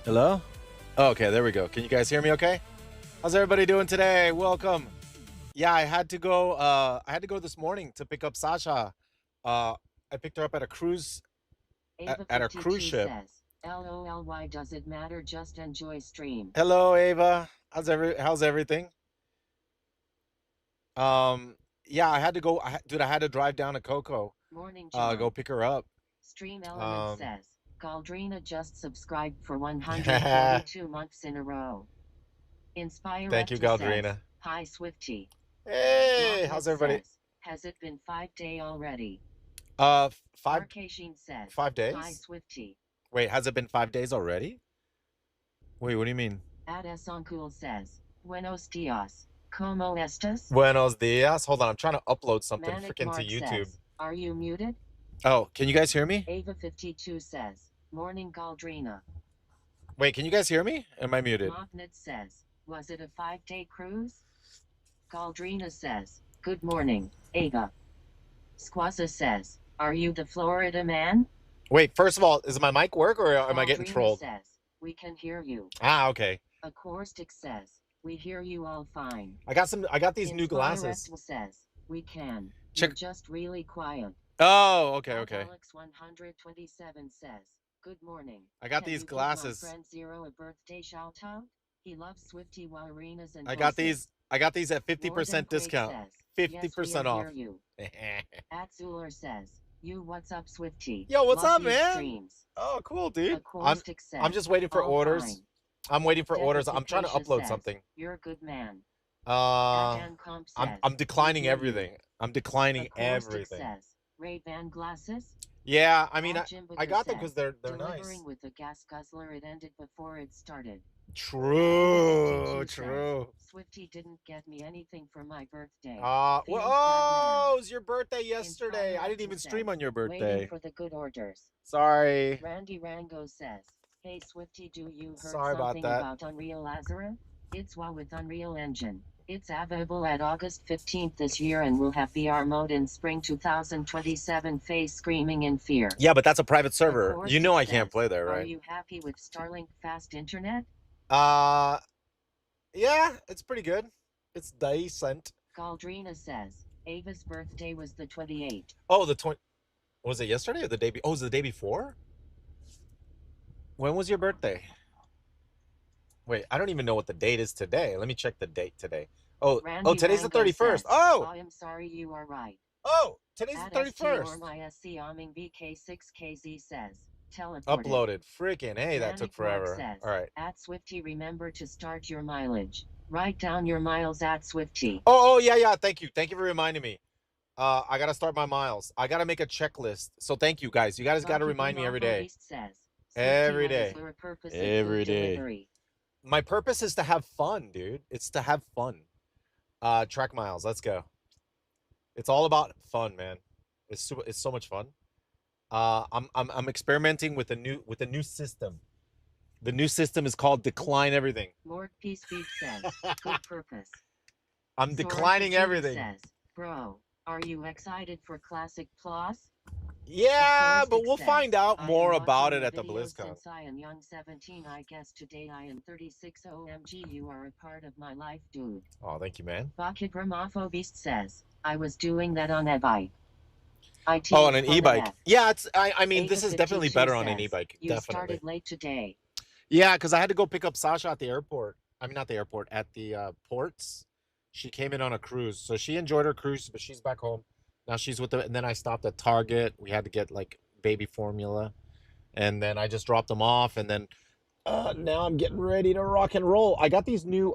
Hello? Oh, okay, there we go. Can you guys hear me okay? How's everybody doing today? Welcome. Yeah, I had to go this morning to pick up Sasha. Uh I picked her up at a cruise at a cruise Ava52 ship. says, LOL, why does it matter? Just enjoy stream. Hello, Ava. How's everything? Yeah, I had to go dude, I had to drive down to Coco Morning, go John. pick her up. Stream Element Um says, Galdrina just subscribed for 142 months in a row. Thank you, Inspiretta says, Galdrina. Hi Swifty. Hey, how's Mocknet everybody? says, has it been 5 day already? Uh 5 Arkashin says, 5 Hi days? Swifty. Wait, has it been 5 days already? Wait, what do you mean? Adesonkul says, Buenos dias. ¿Cómo estás? Buenos dias. Hold on, I'm trying to upload something Manic freaking to Mark YouTube. says, Are you muted? Oh, can you guys hear me? Ava52 says, Morning Galdrina. Wait, can you guys hear me? Am I muted? Mocknet says, Was it a 5 day cruise? Galdrina says, Good morning, Ava. Squaza says, Are you the Florida man? Wait, first of all, is my mic work or am I getting Galdrina trolled? says, We can hear you. Ah, okay. Acoustic says, We hear you all fine. I got these new glasses. Inspirect says, We can. You're Check. just really quiet. Oh, okay, okay. Alex127 says, Good morning. I got Can these you give my glasses. friend Zero a birthday shout out? He loves Swifty Warinas and I got voices. these I got these at Lord and 50% Craig discount. says, Yes, we 50% hear off. you. Atzuler says, You what's up, Swifty? Yo, what's Love up, your man? streams. Oh, cool, dude. Acoustic I'm says, just waiting for All orders. fine. I'm waiting for orders. I'm trying to Depacificacia upload says, something. You're a good man. Uh, Adancomp I'm says, I'm We declining hear you. everything. I'm declining Acoustic everything. says, Ray-Ban glasses? Yeah, I mean, At I Jimbaga got them because says, they're Delivering nice. with the gas guzzler, it ended before it started. True, Ava52 says, true. Swifty didn't get me anything for my birthday. Well, Feels bad, man. oh, it was your birthday yesterday. I didn't Inspirect even stream says, on your Waiting birthday. for the good orders. Sorry. Randy Rango says, Hey Swifty, do you heard Sorry about something that. about Unreal Lazarus? It's WoW with Unreal Engine. It's available at August 15th this year and will have VR mode in spring 2027. Face screaming in fear. Yeah, but that's a private server. You know Acoustic I can't says, play there, Are right? you happy with Starlink fast internet? Uh, yeah, it's pretty good. It's decent. Galdrina says, Ava's birthday was the 28th. Oh, the 20 was it yesterday or the day Oh, was it the day before? When was your birthday? Wait, I don't even know what the date is today. Let me check the date today. Oh, Randy today's the Rango 31st. says, Oh, I am sorry, you are right. today's the At ST or 31st. my SC Arming BK6KZ says, teleported. Uploaded. Freaking, hey, that took Manic Mark forever. says, All right. at Swifty, remember to start your mileage. Write down your miles at Swifty. Oh, yeah, yeah. Thank you. Thank you for reminding me. I gotta start my miles. I gotta make a checklist. So thank you guys. You guys gotta Bucky remind me every Bramavo day. Beast says, Swifty, Every what is day. your purpose in Every food day. delivery? My purpose is to have fun, dude. It's to have fun. Track miles. Let's go. It's all about fun, man. It's so much fun. I'm experimenting with a new system. The new system is called decline everything. Lord Peace Beef says, good purpose. I'm declining everything. Says, bro, are you excited for Classic Plus? Yeah, but we'll Says, find out I more am about watching it the at the video BlizzCon. since I am young 17. I guess today I am 36. OMG, you are a part of my life, dude. Oh, thank you, man. Bakibramafo Beast says, I was doing that on a bike. Oh, on an e-bike. Yeah, it's. I mean, this is definitely better on an e-bike. You Definitely. started late today. Yeah, because I had to go pick up Sasha at the airport. I mean, not the airport, at the ports. She came in on a cruise, so she enjoyed her cruise, but she's back home now. She's with the. And then I stopped at Target. We had to get like baby formula, and then I just dropped them off, and then now I'm getting ready to rock and roll. I got these new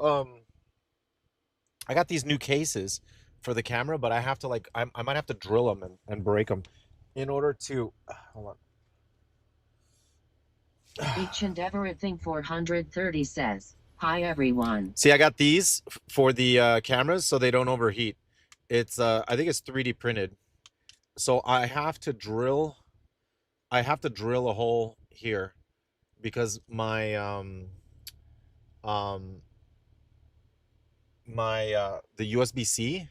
cases for the camera, but I have to like I might have to drill them and break them in order to hold on. Each and everything 430 says, Hi everyone. See, I got these for the cameras so they don't overheat. It's I think it's 3D printed. So I have to drill a hole here because um my the USB-C,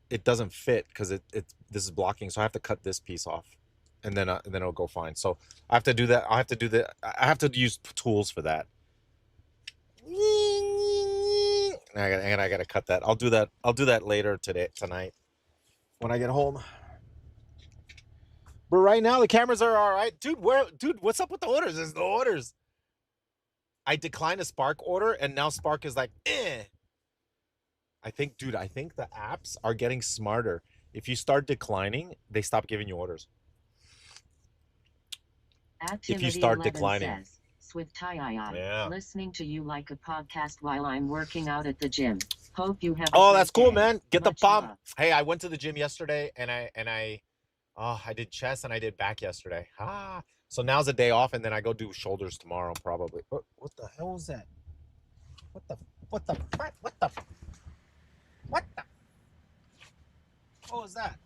it doesn't fit because it this is blocking, so I have to cut this piece off. and then it'll go fine. So I have to do that. I have to do that. I have to use tools for that. And I gotta cut that. I'll do that. I'll do that later tonight when I get home. But right now the cameras are all right, dude. Dude? What's up with the orders? There's no orders. I declined a Spark order, and now Spark is like, eh. I think, dude. I think the apps are getting smarter. If you start declining, they stop giving you orders. If you start declining. Says, Swift Yeah. Listening to you like a podcast while I'm working out at the gym. Hope you have. Oh, that's cool, day. man. Get Much the palm. love. Hey, I went to the gym yesterday, and I did chest and I did back yesterday. So now's the day off, and then I go do shoulders tomorrow, probably. What the hell was that? What the what the what was that?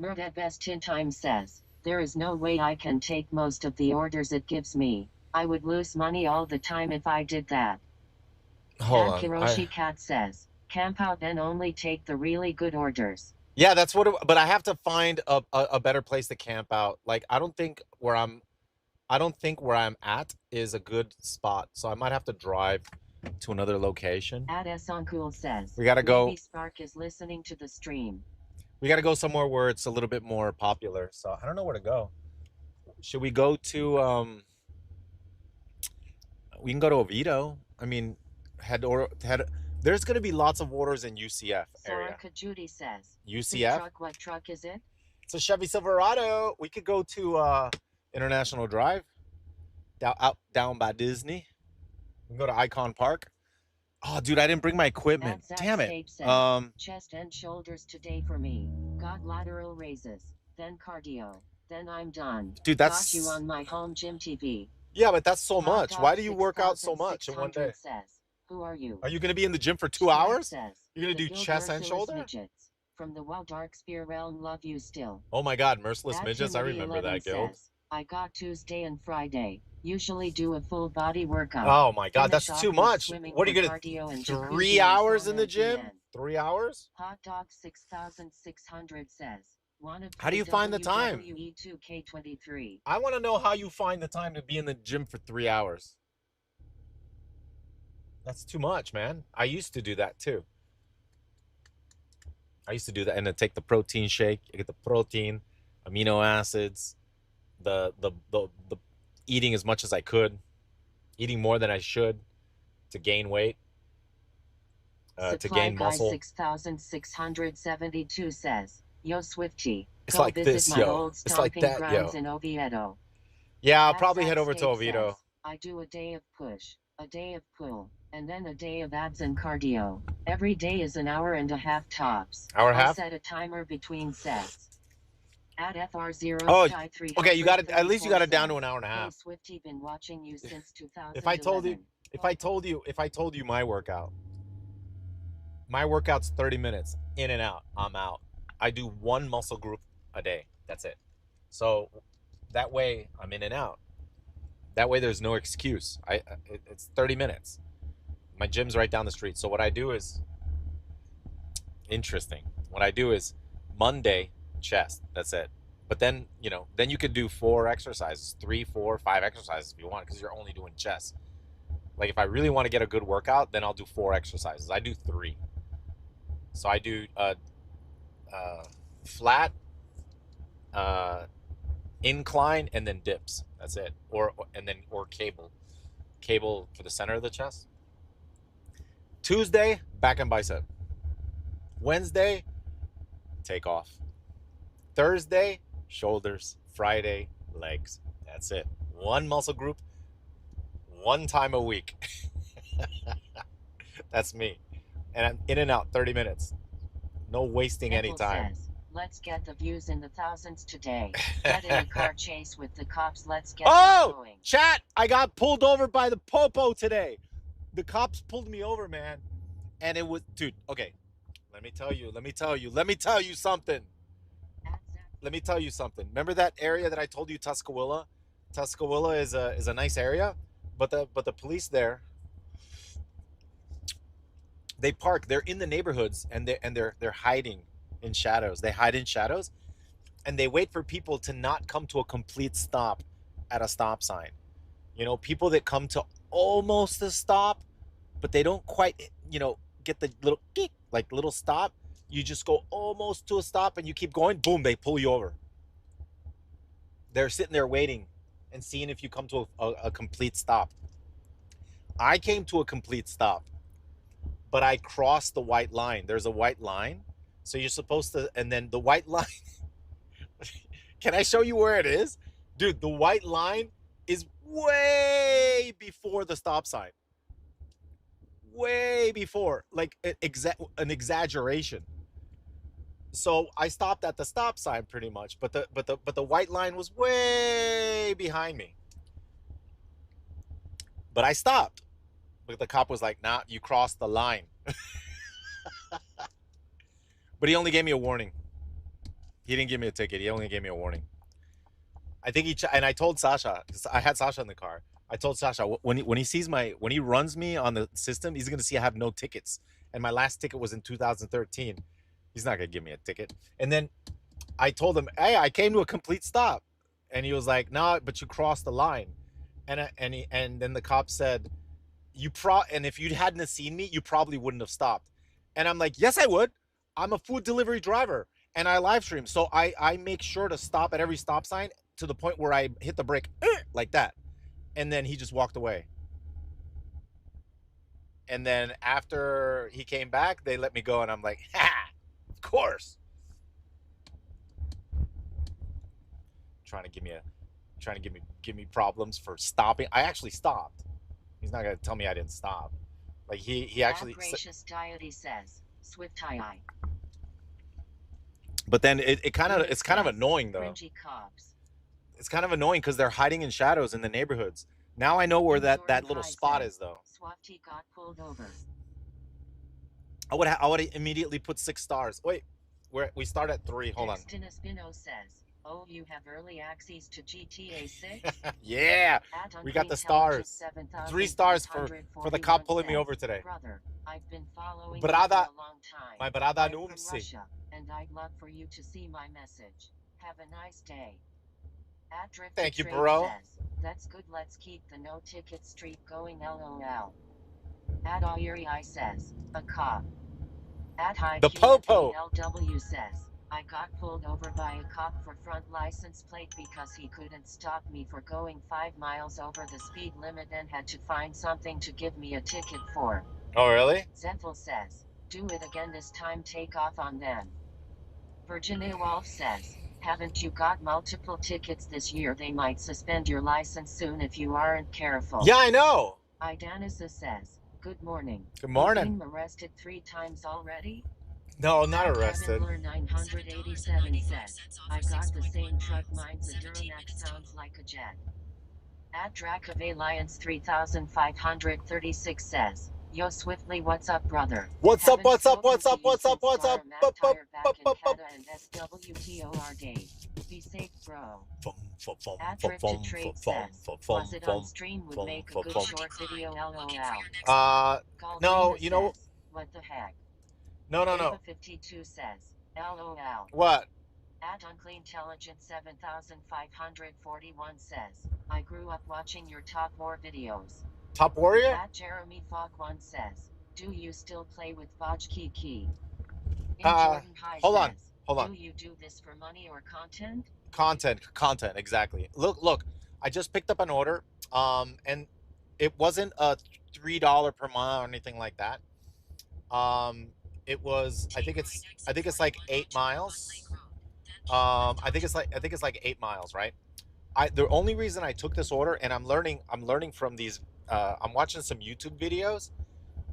Murd at best in time says, there is no way I can take most of the orders it gives me. I would lose money all the time if I did that. Hold on. Kiroshi Cat says, camp out and only take the really good orders. Yeah, that's what. But I have to find a better place to camp out. Like I don't think where I'm at is a good spot. So I might have to drive to another location. Ad Soncool says, we gotta go. Maybe Spark is listening to the stream. We gotta go somewhere where it's a little bit more popular. So I don't know where to go. Should we go to we can go to Oviedo. I mean, there's gonna be lots of orders in UCF area. Sarah Judy says, UCF. What truck is it? It's a Chevy Silverado. We could go to International Drive, down by Disney. We can go to Icon Park. Oh, dude, I didn't bring my equipment. Damn it. Says, chest and shoulders today for me. Got lateral raises, then cardio, then I'm done. Dude, that's... Got you on my home gym TV. Yeah, but that's so much. Why do you work out so much in one day? Says, who are you? Are you going to be in the gym for 2 hours? Says, you're going to do chest and shoulder? Midgets. From the Wild Dark Spear realm, love you still. Oh my God, Merciless Midgets. I remember that guild. Says, I got Tuesday and Friday. Usually do a full body workout. Oh my God, that's too much. What are you going to 3 hours in the gym? 3 hours? Hot Dog 6600 says, how do you find the time? WWE2K23. I want to know how you find the time to be in the gym for 3 hours. That's too much, man. I used to do that too. I used to do that, and then take the protein shake. You get the protein, amino acids, the eating as much as I could, eating more than I should to gain weight, to gain muscle. 6672 says, Yo, Swifty. It's like this, yo. It's like that, yo. In Oviedo. Yeah, I'll probably head over to Oviedo. Says, I do a day of push, a day of pull, and then a day of abs and cardio. Every day is an hour and a half tops. Hour and a half? Set a timer between sets. At FR0. Oh, okay. You got it. At least you got it down to an hour and a half. Hey, Swifty, been watching you since 2011. If I told you my workout's 30 minutes in and out. I'm out. I do one muscle group a day. That's it. So that way I'm in and out. That way there's no excuse. It's 30 minutes. My gym's right down the street. So what I do is interesting. What I do is Monday chest. That's it. But then, then you could do 4 exercises, 3, 4, 5 exercises if you want, because you're only doing chest. Like if I really want to get a good workout, then I'll do 4 exercises. I do 3. So I do flat, incline, and then dips. That's it. Or cable for the center of the chest. Tuesday, back and bicep. Wednesday, take off. Thursday, shoulders. Friday, legs. That's it. One muscle group, one time a week. That's me. And I'm in and out 30 minutes. No wasting any time. Says, let's get the views in the thousands today. Get in a car chase with the cops. Let's get going. Chat, I got pulled over by the popo today. The cops pulled me over, man. And it was, dude, okay. Let me tell you something. Remember that area that I told you, Tuscaloosa? Tuscaloosa is a nice area, but the police there, They park. They're in the neighborhoods, and they're hiding in shadows. They hide in shadows, and they wait for people to not come to a complete stop at a stop sign. You know, people that come to almost a stop, but they don't quite, get the little kick, like little stop. You just go almost to a stop, and you keep going. Boom, they pull you over. They're sitting there waiting and seeing if you come to a complete stop. I came to a complete stop, but I crossed the white line. There's a white line. So you're supposed to, and then the white line, can I show you where it is? Dude, the white line is way before the stop sign. Way before, like an exaggeration. So I stopped at the stop sign pretty much, but the white line was way behind me. But I stopped. But the cop was like, "Nah, you crossed the line." But he only gave me a warning. He didn't give me a ticket. He only gave me a warning. I think and I told Sasha, because I had Sasha in the car. I told Sasha when he runs me on the system, he's gonna see I have no tickets, and my last ticket was in 2013. He's not gonna give me a ticket. And then I told him, "Hey, I came to a complete stop," and he was like, "No, but you crossed the line." And then the cop said, and if you hadn't seen me, you probably wouldn't have stopped. And I'm like, "Yes, I would. I'm a food delivery driver, and I live stream, so I make sure to stop at every stop sign to the point where I hit the brake like that." And then he just walked away. And then after he came back, they let me go, and I'm like, "Ha, of course." Trying to give me problems for stopping. I actually stopped. He's not gonna tell me I didn't stop. Like he actually. Gracious deity says, Swift eye. But then it's kind of annoying though. Cops. It's kind of annoying because they're hiding in shadows in the neighborhoods. Now I know where that little spot is though. Swafty got pulled over. I would immediately put 6 stars. Wait, we start at 3. Hold on. Spino says, "Oh, you have early access to GTA 6." Yeah, we got the stars. 3 stars for the cop pulling me over today. Brother, I've been following you for a long time. My brother I'm from Numsi. Russia, and I'd love for you to see my message. Have a nice day. Thank you, bro. Says, "That's good. Let's keep the no ticket streak going. LOL." Ayuri says, "A cop." The Popo. LW says, "I got pulled over by a cop for front license plate because he couldn't stop me for going 5 miles over the speed limit and had to find something to give me a ticket for." Oh, really? Zenthal says, "Do it again this time. Take off on them." Virginia Wolf says, "Haven't you got multiple tickets this year? They might suspend your license soon if you aren't careful." Yeah, I know. Idanisa says, "Good morning. Good morning." You've been arrested 3 times already?" No, not arrested. 987 says, "I got the same truck. Mine's a Duramax. Sounds like a jet." Drakave Lions 3536 says, "Yo Swiftly, what's up, brother? What's up? Haven't spoken to you since Star Mac back in Canada and SWTOR day. Be safe, bro." Drift to Trade says, "Was it on stream? Would make a good short video. LOL." No, you know. Says, "What the heck?" No. 52 says, "LOL." What? Uncleantelligent 7541 says, "I grew up watching your Top War videos." Top Warrior? Jeremy Fogg 1 says, "Do you still play with Vaj Kiki?" Hold on. "Do you do this for money or content?" Content, exactly. Look, I just picked up an order, and it wasn't a $3 per mile or anything like that. It was, I think it's like 8 miles. I think it's like 8 miles, right? The only reason I took this order, and I'm learning from these, I'm watching some YouTube videos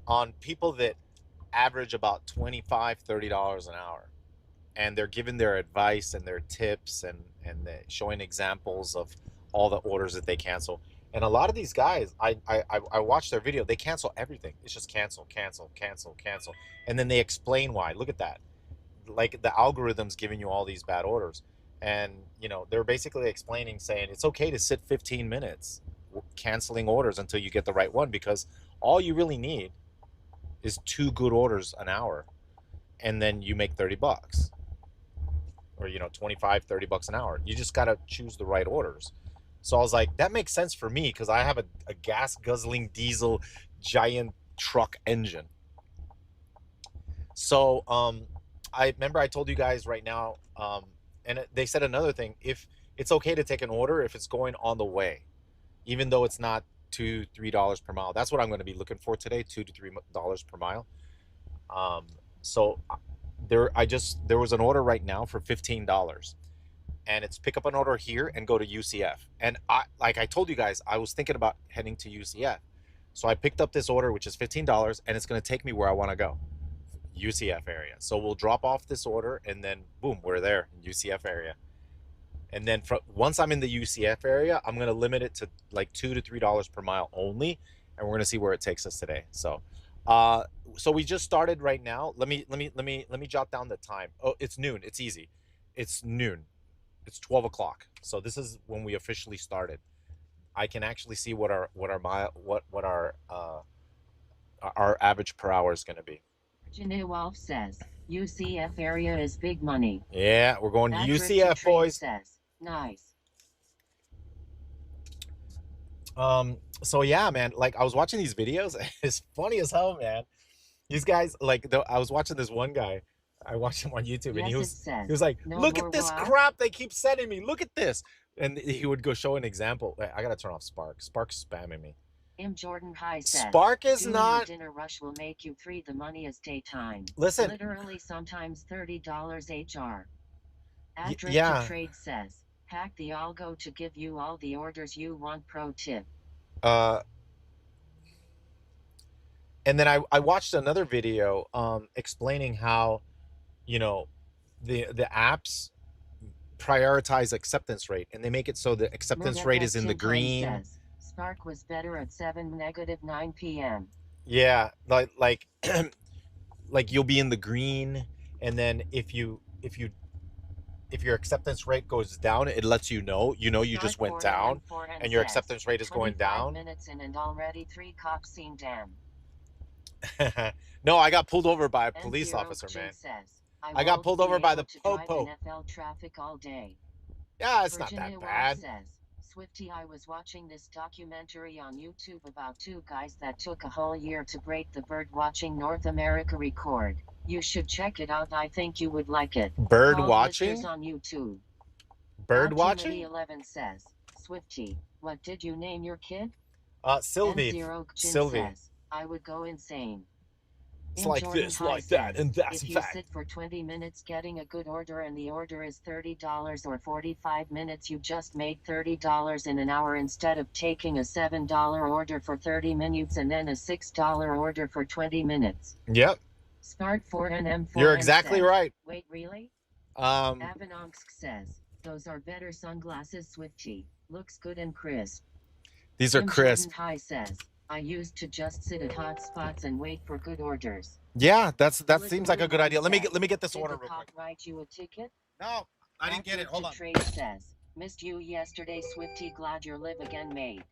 on people that average about $25-30 an hour, and they're giving their advice and their tips and they're showing examples of all the orders that they cancel. And a lot of these guys, I watch their video, they cancel everything. It's just cancel, and then they explain why. Look at that. Like, the algorithm's giving you all these bad orders, and they're basically explaining, saying it's okay to sit 15 minutes canceling orders until you get the right one, because all you really need is 2 good orders an hour, and then you make 30 bucks, or 25, 30 bucks an hour. You just got to choose the right orders. So I was like, that makes sense for me because I have a gas guzzling diesel giant truck engine. So I remember I told you guys right now, and they said another thing: if it's okay to take an order if it's going on the way, even though it's not $2-3 per mile. That's what I'm going to be looking for today: $2 to $3 per mile. Um, so there was an order right now for $15, and it's pick up an order here and go to UCF. And like I told you guys, I was thinking about heading to UCF, so I picked up this order, which is $15, and it's going to take me where I want to go. UCF area. So we'll drop off this order and then boom, we're there in UCF area. And then once I'm in the UCF area, I'm gonna limit it to like $2 to $3 per mile only, and we're gonna see where it takes us today. Uh, so we just started right now. Let me jot down the time. Oh, it's noon. It's easy. It's noon. It's 12 o'clock. So this is when we officially started. I can actually see what our average per hour is gonna be. Virginia Wolf says, UCF area is big money. Yeah, we're going to UCF, boys. Says, nice. So yeah, man, like I was watching these videos. It's funny as hell, man. These guys, like, I was watching this one guy. I watched him on YouTube, and he was like, no, "Look at this crap they keep sending me. Look at this," and he would go show an example. I gotta turn off Spark. Spark's spamming me. M. Jordan High says, Spark is not. Dinner rush will make you free. The money is daytime. Listen, literally sometimes $30 HR. Yeah. Trade says, hack the algo to give you all the orders you want. Pro tip. And then I watched another video explaining how, the apps prioritize acceptance rate, and they make it so the acceptance rate is in the green. Says, Spark was better at 7-9 p.m. Yeah, like like you'll be in the green, and then if your acceptance rate goes down, it lets you know. You just went down, and your acceptance rate is going down. Minutes in and already 3 cops seen. Damn. No, I got pulled over by a police officer, man. I got pulled over by the popo. NFL traffic all day. Yeah, it's not that bad. Swifty, I was watching this documentary on YouTube about 2 guys that took a whole year to break the bird watching North America record. You should check it out. I think you would like it. Bird watching on YouTube. Bird watching. 11 says, Swifty, what did you name your kid? Sylvie. Sylvie. Says, I would go insane. It's like this, like that, and that's a fact. If you sit for 20 minutes getting a good order and the order is $30 or 45 minutes, you just made $30 in an hour instead of taking a $7 order for 30 minutes and then a $6 order for 20 minutes. Yep. Start 4NM4. You're exactly right. Wait, really? Avanonsk says, those are better sunglasses, Swifty. Looks good and crisp. These are crisp. High says, I used to just sit at hot spots and wait for good orders. Yeah, that seems like a good idea. Let me get this order real quick. Write you a ticket? No, I didn't get it. Hold on. Trade says, missed you yesterday, Swifty. Glad you're live again, mate.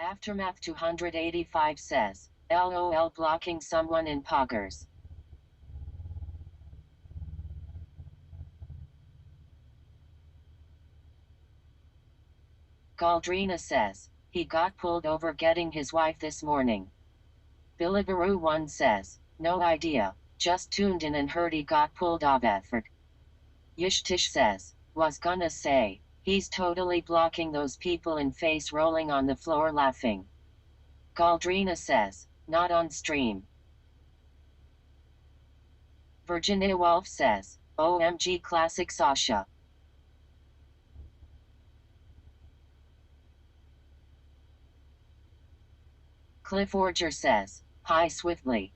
Aftermath 285 says, LOL blocking someone in Poggers. Galdrina says, he got pulled over getting his wife this morning. Billibaroo1 says, no idea, just tuned in and heard he got pulled over. Yishtish says, was gonna say, he's totally blocking those people in face rolling on the floor laughing. Galdrina says, not on stream. Virginia Wolf says, OMG classic Sasha. Cliff Orger says, hi swiftly.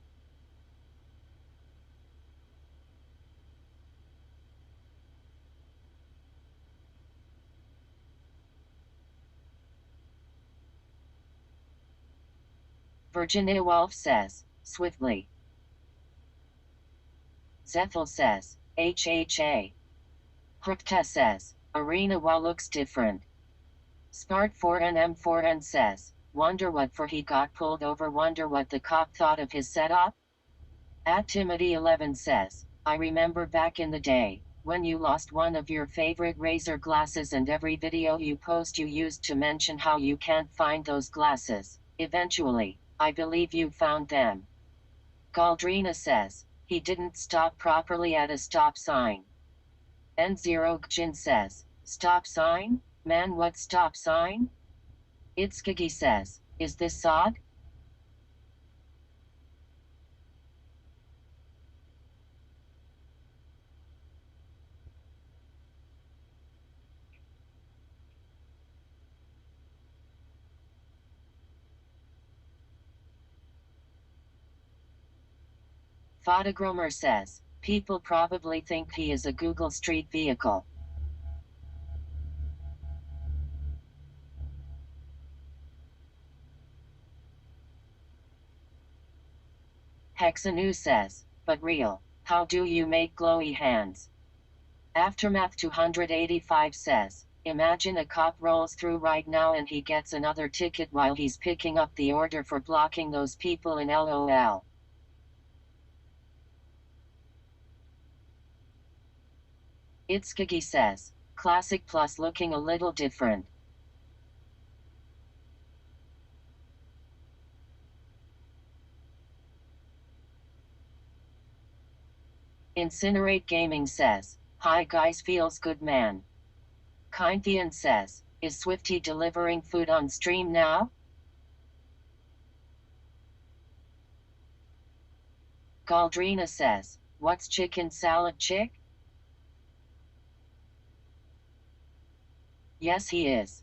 Virginia Wolf says, swiftly. Zethel says, HHA. Krupka says, Arena Wall looks different. Spart4NM4N says, wonder what for he got pulled over, wonder what the cop thought of his setup? At Timothy11 says, I remember back in the day, when you lost one of your favorite Razer glasses and every video you post you used to mention how you can't find those glasses. Eventually, I believe you found them. Galdrina says, he didn't stop properly at a stop sign. N0 Gjin says, stop sign? Man, what stop sign? Itskigi says, is this sod? Fotogromer says, people probably think he is a Google Street vehicle. Hexanu says, but real, how do you make glowy hands? Aftermath 285 says, imagine a cop rolls through right now and he gets another ticket while he's picking up the order for blocking those people in LOL. Itskigi says, classic plus looking a little different. Incinerate Gaming says, hi guys, feels good man. Kindthian says, is Swifty delivering food on stream now? Galdrina says, what's chicken salad chick? Yes he is.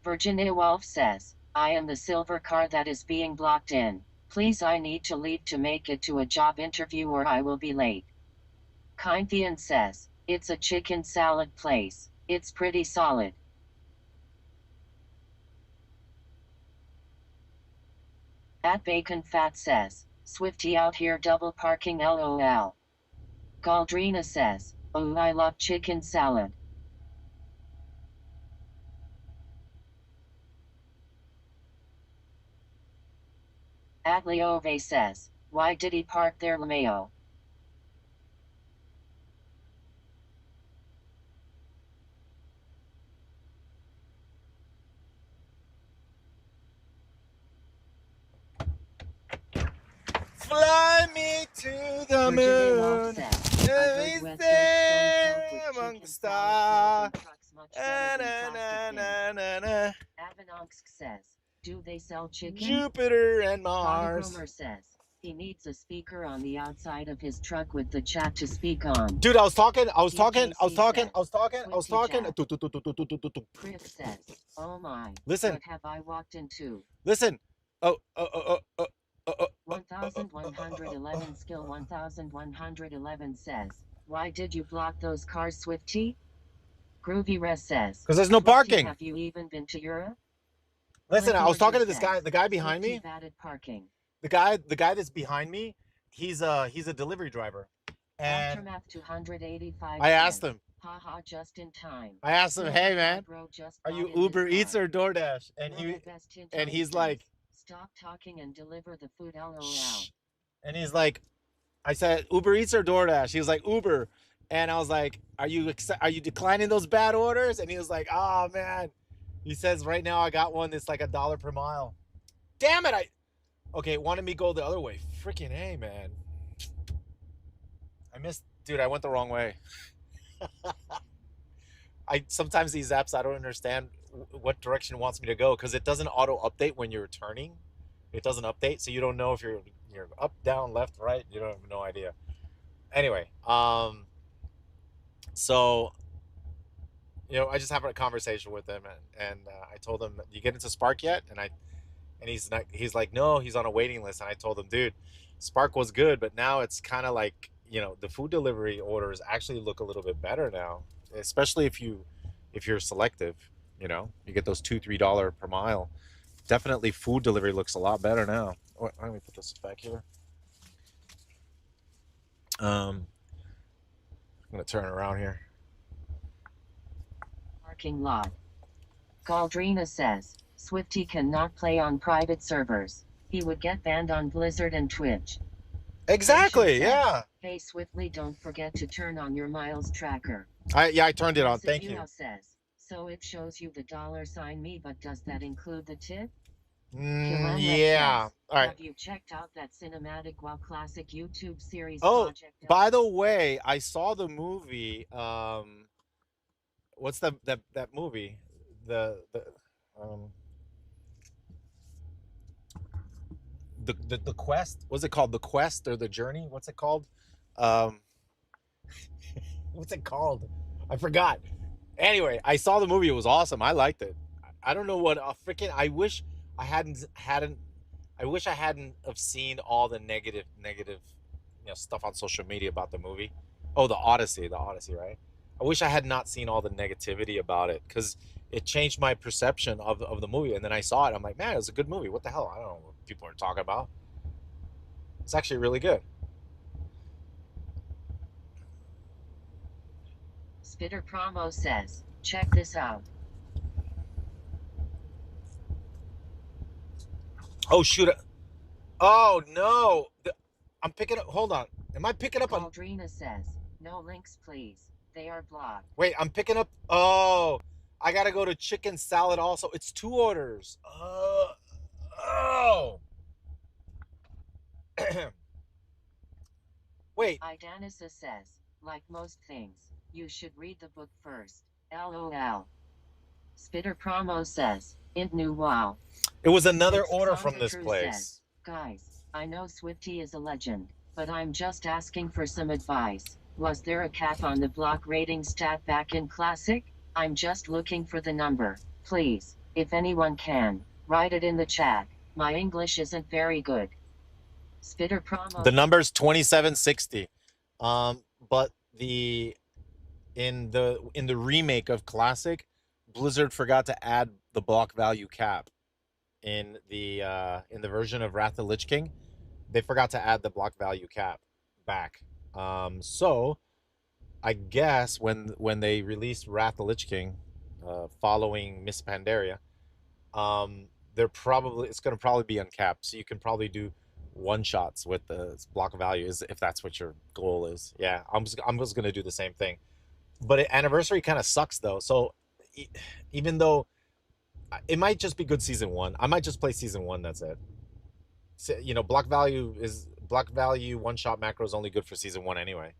Virginia Wolf says, I am the silver car that is being blocked in. Please, I need to leave to make it to a job interview or I will be late. Kindthian says, it's a chicken salad place. It's pretty solid. At Bacon Fat says, Swifty out here double parking LOL. Galdrina says, oh, I love chicken salad. At Leove says, why did he park there, LeMayo? Fly me to the moon. Let me stay among the stars. Avanonsk says, do they sell chicken? Jupiter and Mars. Fotogromer says, he needs a speaker on the outside of his truck with the chat to speak on. Dude, I was talking. Chris says, oh my. Listen. What have I walked into? Listen. 1111 skill 1111 says, why did you block those cars, Swifty? Groovy Res says, because there's no parking. Have you even been to Europe? Listen, I was talking to this guy, the guy behind me. Parking. The guy that's behind me, he's a delivery driver. And Aftermath 285 I asked him. Haha, just in time. I asked him, hey man, are you Uber Eats or DoorDash? And he's like, stop talking and deliver the food, LOL. And he's like, I said, Uber Eats or DoorDash? He was like, Uber. And I was like, are you declining those bad orders? And he was like, oh man. He says, right now I got one that's like $1 per mile. Damn it, okay, it wanted me to go the other way. Freaking A, man. Dude, I went the wrong way. Sometimes these apps, I don't understand what direction it wants me to go because it doesn't auto update when you're turning. It doesn't update, so you don't know if you're up, down, left, right. You don't have no idea. Anyway, so I just had a conversation with him, and I told him, "You get into Spark yet?" And And he's like, no, he's on a waiting list. And I told him, dude, Spark was good, but now it's kind of like, the food delivery orders actually look a little bit better now, especially if you're selective. You get those $2-3 per mile. Definitely, food delivery looks a lot better now. Let me put this back here. I'm gonna turn around here. Parking lot. Galdrina says, Swifty cannot play on private servers. He would get banned on Blizzard and Twitch. Exactly. Yeah. Hey Swiftly, don't forget to turn on your miles tracker. I turned it on. Thank you. Says, so it shows you the $me, but does that include the tip? Yeah. Says, all right. Have you checked out that cinematic WoW Classic YouTube series? Oh, by the way, I saw the movie. What's that movie? Um the quest. What's it called? The quest or the journey? What's it called? Um, what's it called? I forgot. Anyway, I saw the movie. It was awesome. I liked it. I don't know what freaking. I wish I hadn't. I wish I hadn't have seen all the negative stuff on social media about the movie. Oh, the Odyssey, right? I wish I had not seen all the negativity about it, because it changed my perception of the movie. And then I saw it. I'm like, man, it was a good movie. What the hell? I don't know what people are talking about. It's actually really good. Spitter Promo says, check this out. Oh, shoot. Oh, no. I'm picking up. Hold on. Am I picking up on. Aldrina says, no links, please. They are blocked. Wait, I'm picking up. Oh, I got to go to chicken salad also. It's 2 orders. Oh. Wait. Idanisa says, like most things, you should read the book first. LOL. Spitter Promo says, int new wow. It was another order from this place. Says, guys, I know Swifty is a legend, but I'm just asking for some advice. Was there a cap on the block rating stat back in Classic? I'm just looking for the number. Please, if anyone can, write it in the chat. My English isn't very good. Spitter Promo. The number's 2760. But in the remake of Classic, Blizzard forgot to add the block value cap. In the version of Wrath of the Lich King, they forgot to add the block value cap back. So I guess when they released Wrath of the Lich King, following Miss Pandaria, it's going to probably be uncapped. So you can probably do one shots with the block value, if that's what your goal is. Yeah, I'm just going to do the same thing. But Anniversary kind of sucks though. So even though it might just be good season 1, I might just play season 1. That's it. So, block value one shot macro is only good for season 1 anyway.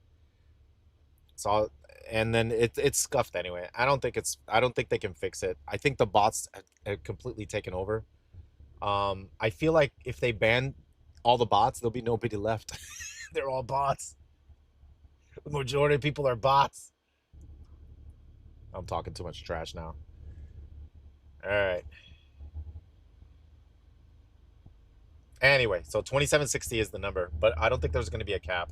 So, and then it's scuffed anyway. I don't think they can fix it. I think the bots have completely taken over. I feel like if they ban all the bots, there'll be nobody left. They're all bots. The majority of people are bots. I'm talking too much trash now. All right. Anyway, so 2760 is the number, but I don't think there's going to be a cap.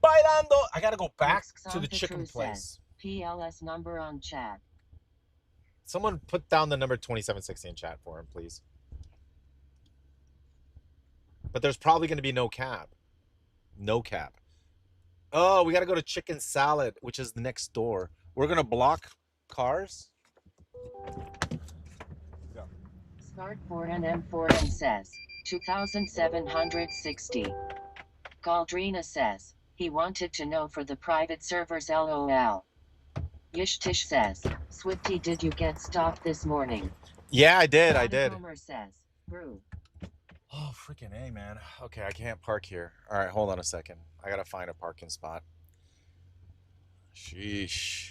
Bailando. I got to go back to the chicken place. PLS number on chat. Someone put down the number 2760 in chat for him, please. But there's probably going to be no cap. No cap. Oh, we got to go to Chicken Salad, which is next door. We're going to block cars. Go. Start for NM4 and says 2,760. Galdrina says he wanted to know for the private servers LOL. Yishtish says, Swifty, did you get stopped this morning? Yeah, I did. I did. Homer says, brew. Oh, freaking A, man. Okay, I can't park here. All right, hold on a second. I got to find a parking spot. Sheesh.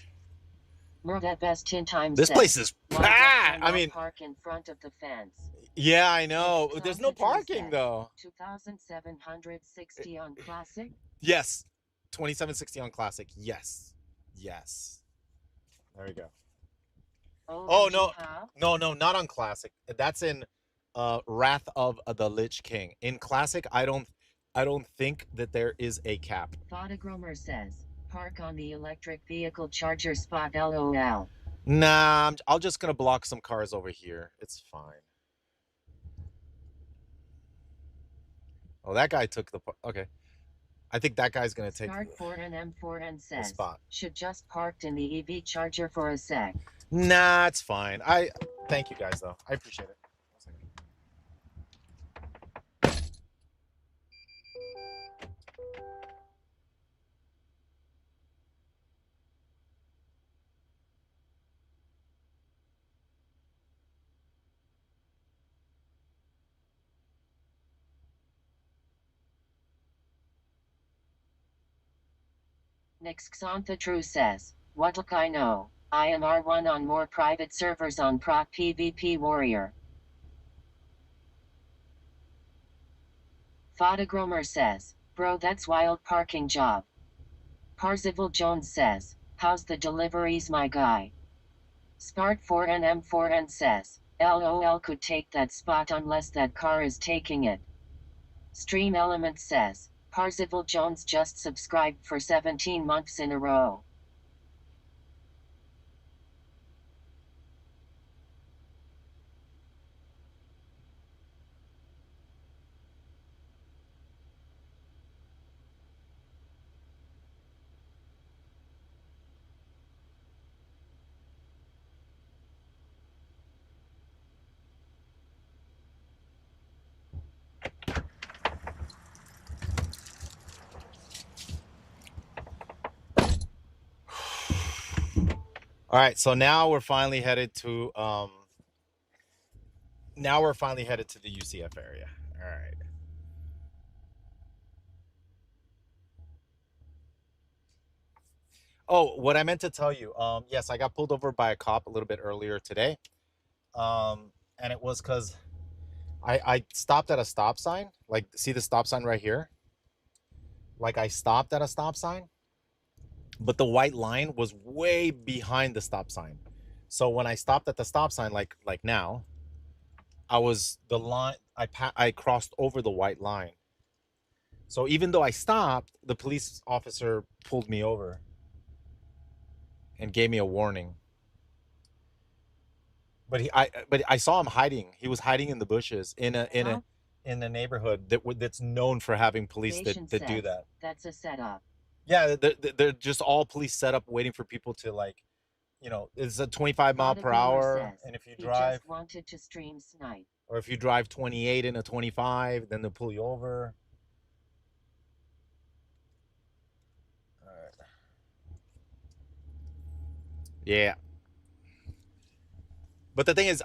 Murda Best 10 times. This place is packed. I mean, park in front of the fence. Yeah, I know. There's no parking, though. 2,760 on Classic? Yes. 2760 on classic. Yes. Yes. There we go. Oh OMG, no. huh? No, not on classic. That's in Wrath of the Lich King. In classic, I don't think that there is a cap. Thodagromer says, park on the electric vehicle charger spot LOL. Nah, I'll just gonna block some cars over here. It's fine. Oh, that guy took the okay. I think that guy's gonna take Start 4NM4N the says, spot. should just parked in the EV charger for a sec. Nah, it's fine. I thank you guys though. I appreciate it. Nixxantha True says, what look I know, I am R1 on more private servers on Proc PvP Warrior. Thodagromer says, bro that's wild parking job. Parzival Jones says, how's the deliveries my guy? Spart4NM4N says, LOL could take that spot unless that car is taking it. Stream Element says, Parzival Jones just subscribed for 17 months in a row. All right, so now we're finally headed to the UCF area. All right. Oh, what I meant to tell you, yes, I got pulled over by a cop a little bit earlier today. And it was because I stopped at a stop sign. Like, see the stop sign right here? Like, I stopped at a stop sign, but the white line was way behind the stop sign. So when I stopped at the stop sign, like now, I was the line. I crossed over the white line. So even though I stopped, the police officer pulled me over and gave me a warning. But I saw him hiding. He was hiding in the bushes in a neighborhood that's known for having police that do that. That's a setup. Yeah, they're just all police set up waiting for people to, like, it's a 25 mile per hour, and if you drive just wanted to stream snipe. or if you drive 28 in a 25, then they'll pull you over. All right. Yeah. But the thing is,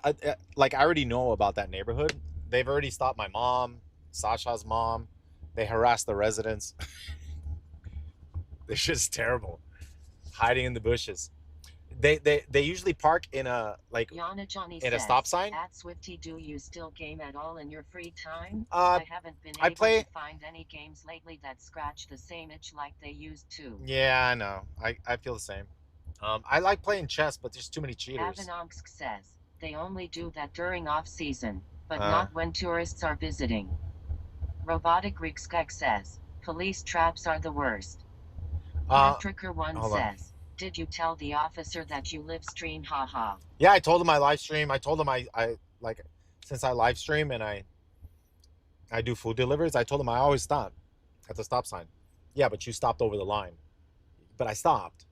like, I already know about that neighborhood. They've already stopped my mom, Sasha's mom. They harass the residents. It's just terrible, hiding in the bushes. They usually park in a Yana Johnny in a says, stop sign. at Swifty, do you still game at all in your free time? I haven't been I able play. to find any games lately that scratch the same itch like they used to. Yeah, I know. I feel the same. I like playing chess, but there's too many cheaters. Avanonsk says, they only do that during off-season, but not when tourists are visiting. Robotic Rikskek says, police traps are the worst. Patricker1 says, did you tell the officer that you live stream? Haha. Yeah, I told him I live stream. I told him I like, since I live stream and I do food deliveries, I told him I always stop at the stop sign. Yeah, but you stopped over the line. But I stopped.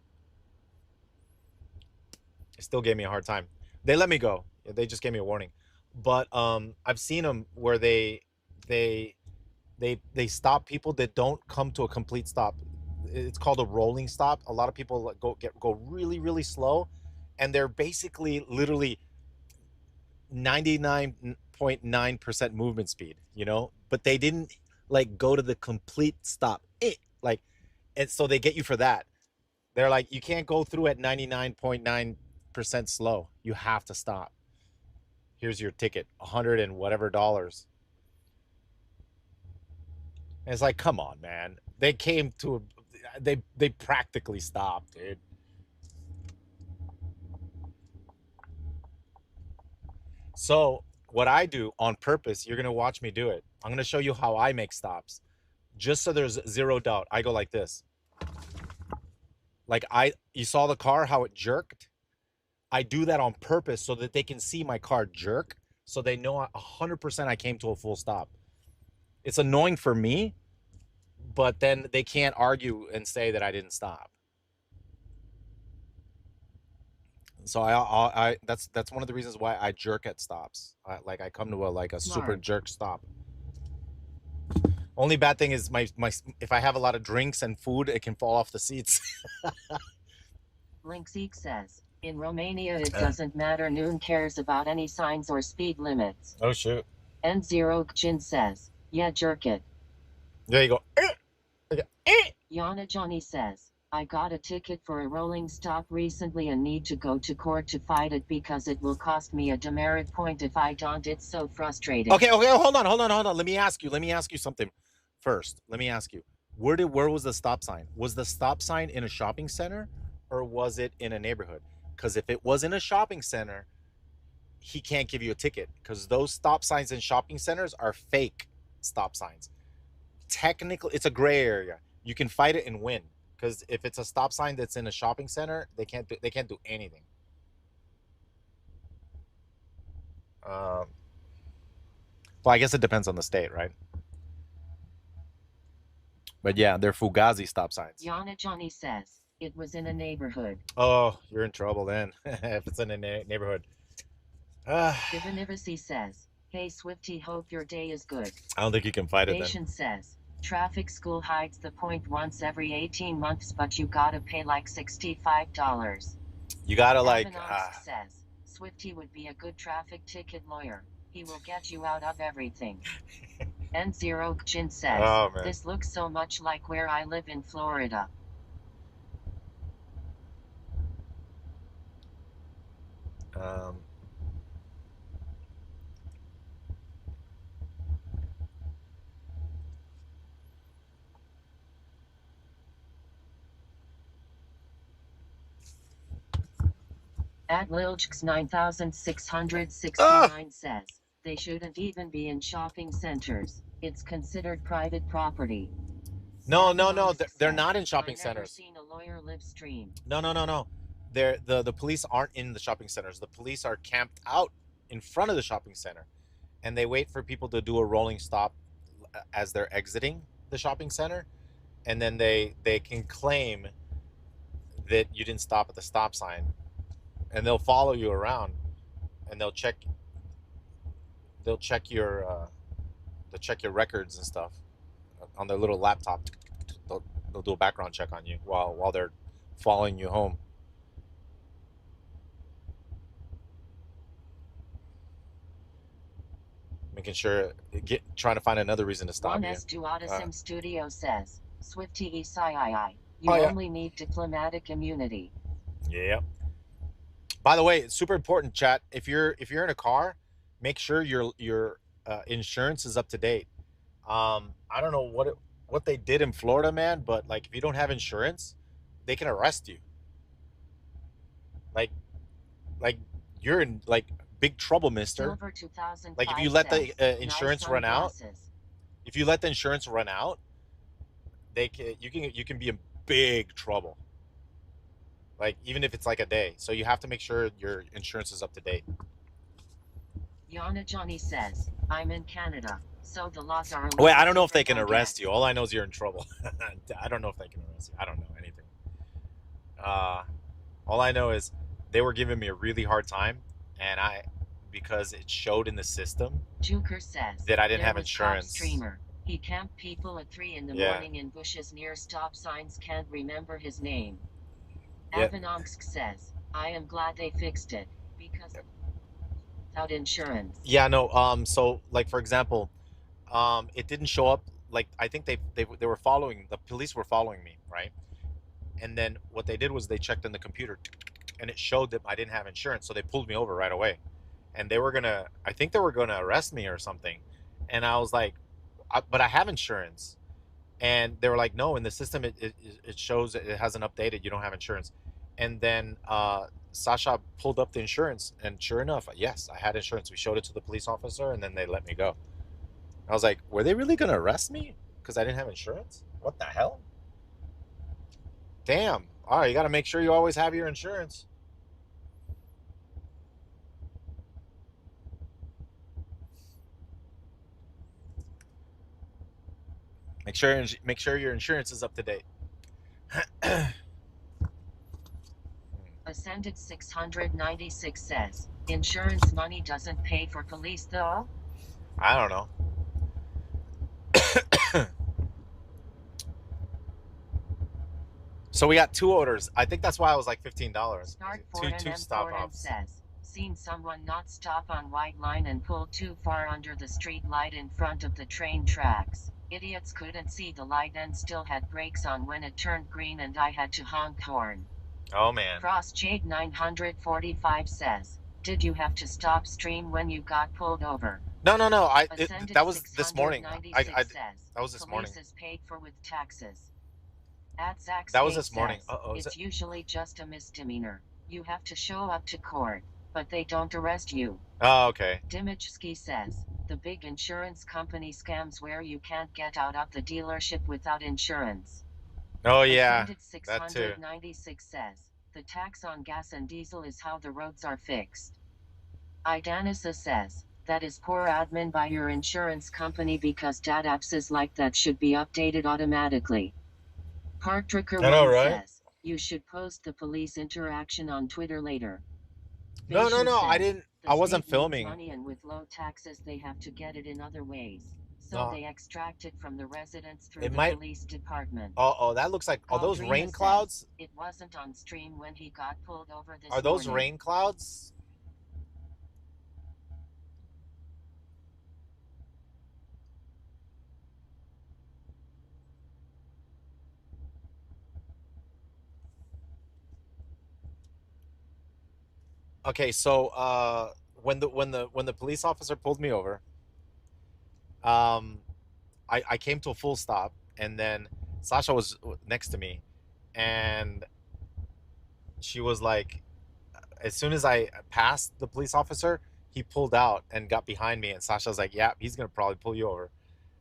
It still gave me a hard time. They let me go. They just gave me a warning. But I've seen them where they stop people that don't come to a complete stop. It's called a rolling stop. A lot of people go really, really slow, and they're basically literally 99.9% movement speed, but they didn't like go to the complete stop. And so they get you for that. They're like, you can't go through at 99.9% slow. You have to stop. Here's your ticket, 100 and whatever dollars. And it's like, come on, man. They came to they practically stopped, dude. So what I do on purpose, you're gonna watch me do it. I'm gonna show you how I make stops, just so there's zero doubt. I go like this. Like you saw the car how it jerked. I do that on purpose so that they can see my car jerk, so they know 100% I came to a full stop. It's annoying for me, but then they can't argue and say that I didn't stop. So that's one of the reasons why I jerk at stops. Like I come to a super jerk stop. Only bad thing is my if I have a lot of drinks and food, it can fall off the seats. Linkseek says, in Romania it doesn't matter. Noon cares about any signs or speed limits. Oh shoot. N0 Jin says, yeah, jerk it. There you go. Yana Johnny says, I got a ticket for a rolling stop recently and need to go to court to fight it because it will cost me a demerit point if I don't. It's so frustrating. Okay, hold on. Let me ask you something first. Let me ask you. Where was the stop sign? Was the stop sign in a shopping center or was it in a neighborhood? Because if it was in a shopping center, he can't give you a ticket because those stop signs in shopping centers are fake stop signs. Technically, it's a gray area. You can fight it and win because if it's a stop sign that's in a shopping center, they can't do anything. Well, I guess it depends on the state, right? But yeah, they're Fugazi stop signs. Yana Johnny says, it was in a neighborhood. Oh, you're in trouble then if it's in a neighborhood. Divinivisi says, hey Swifty, hope your day is good. I don't think you can fight it then. Nation says, traffic school hides the point once every 18 months, but you gotta pay like $65. You gotta like. Says, Swifty would be a good traffic ticket lawyer. He will get you out of everything. N0 Jin says, oh, this looks so much like where I live in Florida. At Liljks 9669 says, they shouldn't even be in shopping centers. It's considered private property. No, they're not in shopping centers. Seen a lawyer live stream. No. The police aren't in the shopping centers. The police are camped out in front of the shopping center, and they wait for people to do a rolling stop as they're exiting the shopping center, and then they can claim that you didn't stop at the stop sign, and they'll follow you around, and they'll check your records and stuff on their little laptop. They'll do a background check on you while they're following you home. Making sure, trying to find another reason to stop you. Duotisim Studio says, Swifty Isii, you only need diplomatic immunity. Yeah. By the way, it's super important, chat. If you're in a car, make sure your insurance is up to date. I don't know what they did in Florida, man, but like if you don't have insurance, they can arrest you. Like you're in like big trouble, mister. Like if you let the insurance run out, you can be in big trouble. Like even if it's like a day. So you have to make sure your insurance is up to date. Yana Johnny says, I'm in Canada, so the laws are... Wait, I don't know if they can arrest you. All I know is you're in trouble. I don't know if they can arrest you. I don't know anything. All I know is they were giving me a really hard time, and because it showed in the system Juker says that I didn't have insurance. Streamer. He camped people at 3 in the morning in bushes near stop signs. Can't remember his name. Avanomsk says, I am glad they fixed it, because without insurance. Yeah, no, so like for example, it didn't show up. Like I think they were following, the police were following me, right? And then what they did was they checked in the computer and it showed that I didn't have insurance, so they pulled me over right away. And I think they were gonna arrest me or something. And I was like, but I have insurance. And they were like, no, in the system it shows it hasn't updated. You don't have insurance. And then Sasha pulled up the insurance, and sure enough, yes, I had insurance. We showed it to the police officer, and then they let me go. I was like, were they really gonna arrest me because I didn't have insurance? What the hell? Damn. All right, you got to make sure you always have your insurance. Make sure your insurance is up to date. Ascended 696 says, insurance money doesn't pay for police though? I don't know. So we got two orders. I think that's why I was like $15. Start Two stop offs. says, seen someone not stop on white line and pull too far under the street light in front of the train tracks. Idiots couldn't see the light and still had brakes on when it turned green and I had to honk horn. Oh man. Cross Jade 945 says, did you have to stop stream when you got pulled over? No. That was this morning. Says, that was this morning. Police is paid for with taxes. At Zach's that was this morning. It's usually just a misdemeanor. You have to show up to court, but they don't arrest you. Oh, okay. Dimichski says, the big insurance company scams where you can't get out of the dealership without insurance. Oh yeah, that too. 696 says, the tax on gas and diesel is how the roads are fixed. Idanisa says, that is poor admin by your insurance company because data apps like that should be updated automatically. Partricker says, you should post the police interaction on Twitter later. No, I didn't. I wasn't filming. Money and with low taxes, they have to get it in other ways. So they extract it from the residents through the police department. Oh, that looks like. Are those rain clouds? It wasn't on stream when he got pulled over this morning. Are those rain clouds? Okay, so when the police officer pulled me over, I came to a full stop, and then Sasha was next to me, and she was like, as soon as I passed the police officer, he pulled out and got behind me, and Sasha was like, yeah, he's gonna probably pull you over.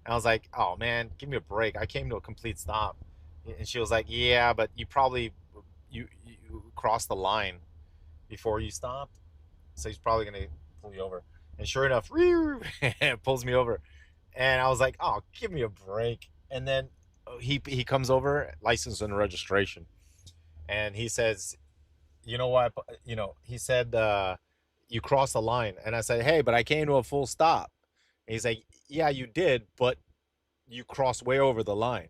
And I was like, oh man, give me a break. I came to a complete stop. And she was like, yeah, but you crossed the line before you stopped, so he's probably gonna pull you over. And sure enough, pulls me over, and I was like, oh, give me a break. And then he comes over, license and registration, and he says, you know what, he said, you crossed the line. And I said, hey, but I came to a full stop. And he's like, yeah, you did, but you crossed way over the line.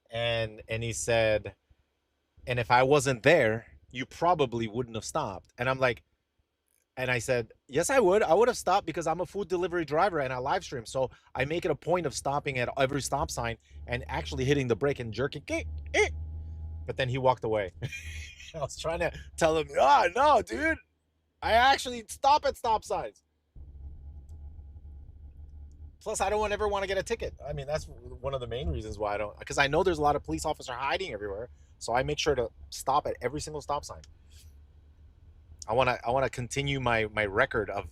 And he said, and if I wasn't there, you probably wouldn't have stopped. And I'm like, and I said, yes, I would have stopped because I'm a food delivery driver and I live stream. So I make it a point of stopping at every stop sign and actually hitting the brake and jerking. But then he walked away. I was trying to tell him, no, dude, I actually stop at stop signs. Plus, I don't ever want to get a ticket. I mean, that's one of the main reasons why I don't, because I know there's a lot of police officers hiding everywhere. So I make sure to stop at every single stop sign. I want to continue my record of,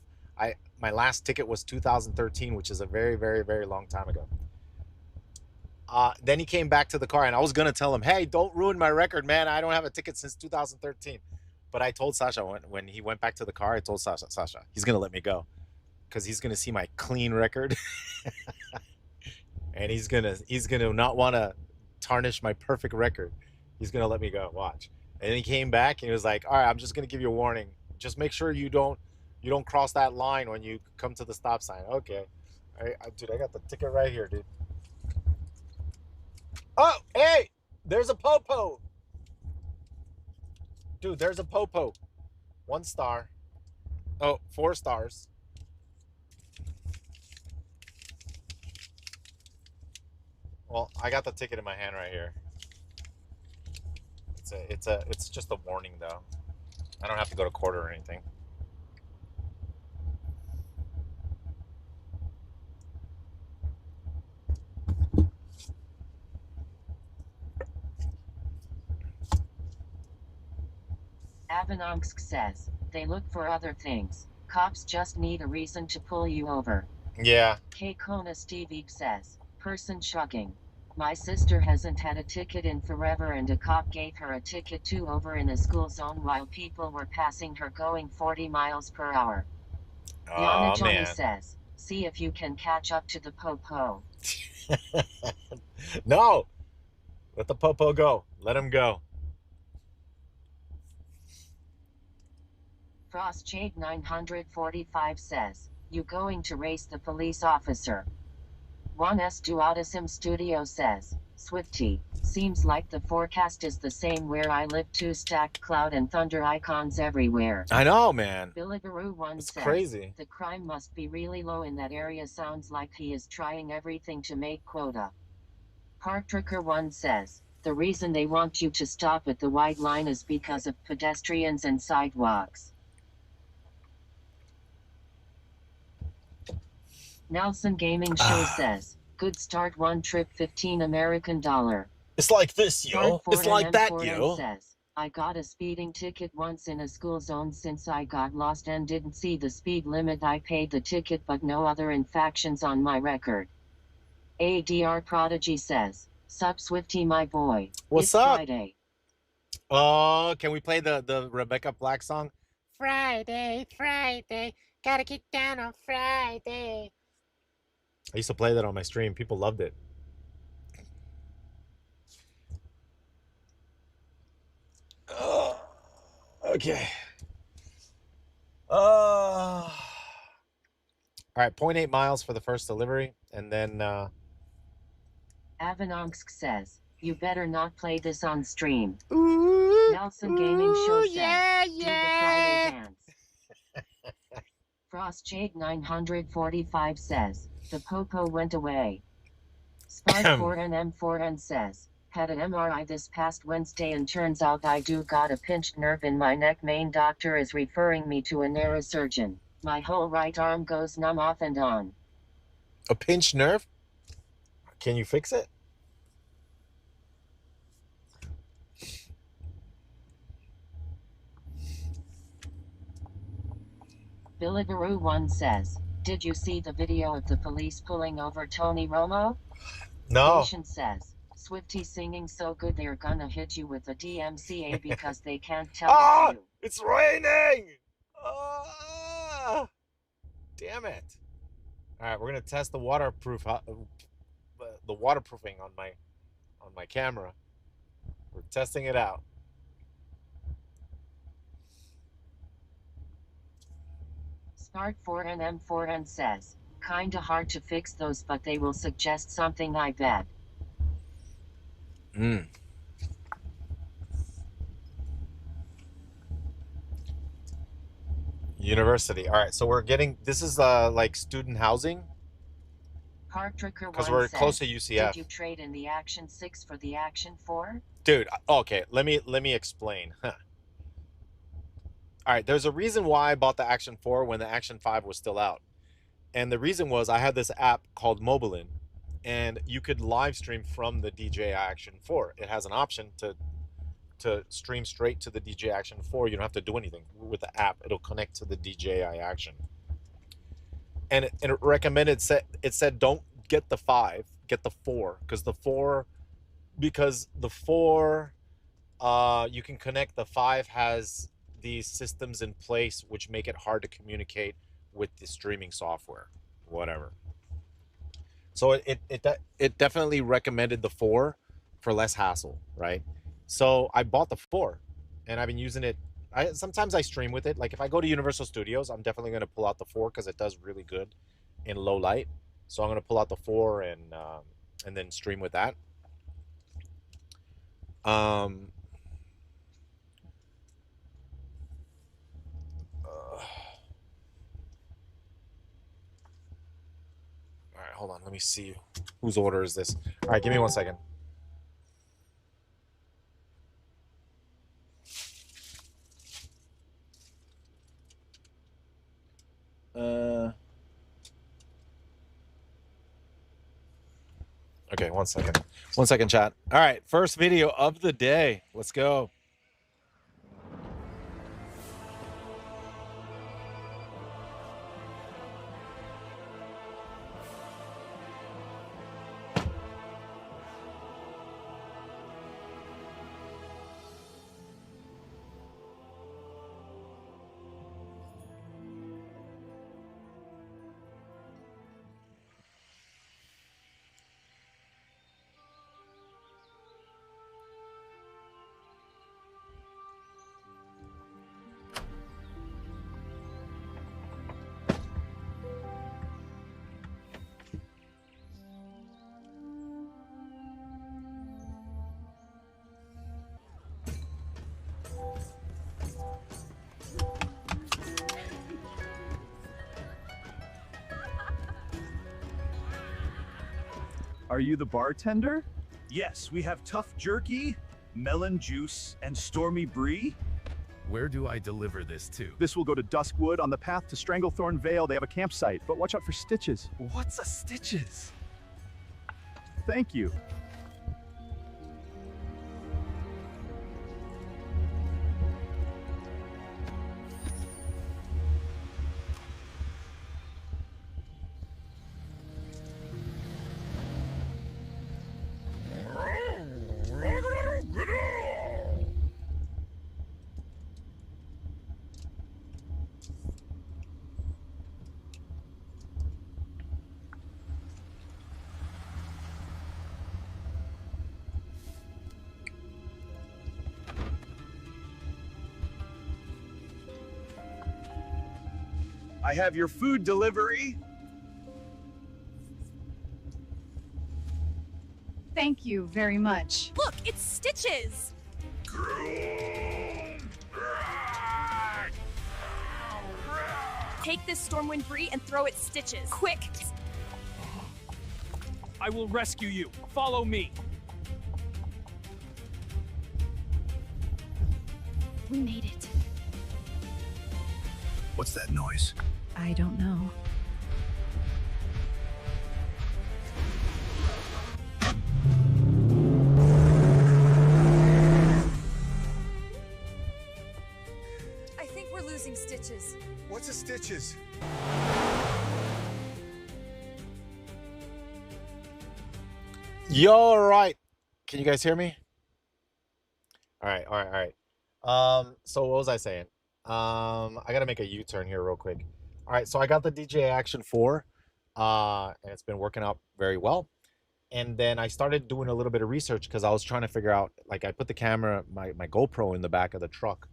my last ticket was 2013, which is a very, very, very long time ago. Then he came back to the car, and I was going to tell him, hey, don't ruin my record, man. I don't have a ticket since 2013. But I told Sasha when he went back to the car, I told Sasha, he's going to let me go because he's going to see my clean record. And he's going to not want to tarnish my perfect record. He's going to let me go. Watch. And he came back and he was like, all right, I'm just going to give you a warning. Just make sure you don't cross that line when you come to the stop sign. Okay. Dude, I got the ticket right here, dude. Oh, hey, there's a popo. Dude, there's a popo. 1 star. Oh, 4 stars. Well, I got the ticket in my hand right here. It's just a warning though. I don't have to go to court or anything. Avanonsk says, they look for other things. Cops just need a reason to pull you over. Yeah. Kona Stevie says, person shrugging. My sister hasn't had a ticket in forever and a cop gave her a ticket too over in a school zone while people were passing her going 40 miles per hour. Yana Oh, Johnny man. says, see if you can catch up to the Popo. No. Let the Popo go. Let him go. Frostshade 945 says, you going to race the police officer? Juan S. Duaudisim Studio says, Swifty, seems like the forecast is the same where I live too, stacked cloud and thunder icons everywhere. I know, man. Billigaroo 1 It's says, crazy. the crime must be really low in that area, sounds like he is trying everything to make quota. Parktricker 1 says, the reason they want you to stop at the white line is because of pedestrians and sidewalks. Nelson Gaming Show says, good start, one trip, 15 American dollar. It's like this, yo. It's like that, yo. Says, I got a speeding ticket once in a school zone since I got lost and didn't see the speed limit. I paid the ticket but no other infractions on my record. ADR Prodigy says, sup Swifty my boy. What's it's up? Friday. Oh, can we play the Rebecca Black song? Friday, Friday, gotta get down on Friday. I used to play that on my stream. People loved it. Okay. All right, 0.8 miles for the first delivery, and then Avanonsk says, you better not play this on stream. ooh, Nelson Gaming Show says, yeah, do the Friday dance. Frostshade 945 says, the Popo went away. Spark4NM4N says, had an MRI this past Wednesday and turns out I do got a pinched nerve in my neck. Main doctor is referring me to a neurosurgeon. My whole right arm goes numb off and on. A pinched nerve? Can you fix it? Billigaroo 1 says, did you see the video of the police pulling over Tony Romo? No. Nation says, Swifty singing so good they're gonna hit you with the DMCA because they can't tell it's you. It's raining! Ah, damn it. All right, we're gonna test the waterproofing on my camera. We're testing it out. Spark4NM4N says, kinda hard to fix those, but they will suggest something, I bet. University. All right, so we're getting, this is like student housing Parktricker because 1 we're says, close to UCF. did you trade in the Action 6 for the Action 4? Dude, okay, let me explain. All right, there's a reason why I bought the Action 4 when the Action 5 was still out. And the reason was I had this app called Mobilin, and you could live stream from the DJI Action 4. It has an option to stream straight to the DJI Action 4. You don't have to do anything with the app. It'll connect to the DJI Action. And it recommended, it said don't get the 5, get the 4, because the 4 you can connect. The 5 has these systems in place which make it hard to communicate with the streaming software, whatever. So it definitely recommended the 4 for less hassle, right? So I bought the 4, and I've been using it. Sometimes I stream with it. Like if I go to Universal Studios, I'm definitely going to pull out the 4 because it does really good in low light. So I'm going to pull out the 4 and then stream with that. All right, hold on. Let me see whose order is this. All right, give me 1 second. Okay, 1 second. 1 second, chat. All right, first video of the day. Let's go. Are you the bartender? Yes, we have tough jerky, melon juice, and stormy brie. Where do I deliver this to? This will go to Duskwood on the path to Stranglethorn Vale. They have a campsite, but watch out for stitches. What's a stitches? Thank you. I have your food delivery. Thank you very much. Look, it's Stitches! Take this Stormwind Brie and throw it Stitches. Quick! I will rescue you. Follow me. We made it. What's that noise? I don't know. I think we're losing Stitches. What's a stitches? Yo, all right. Can you guys hear me? All right. So what was I saying? I gotta make a U-turn here real quick. All right, so I got the DJI Action 4, and it's been working out very well. And then I started doing a little bit of research because I was trying to figure out, like, I put the camera, my GoPro in the back of the truck,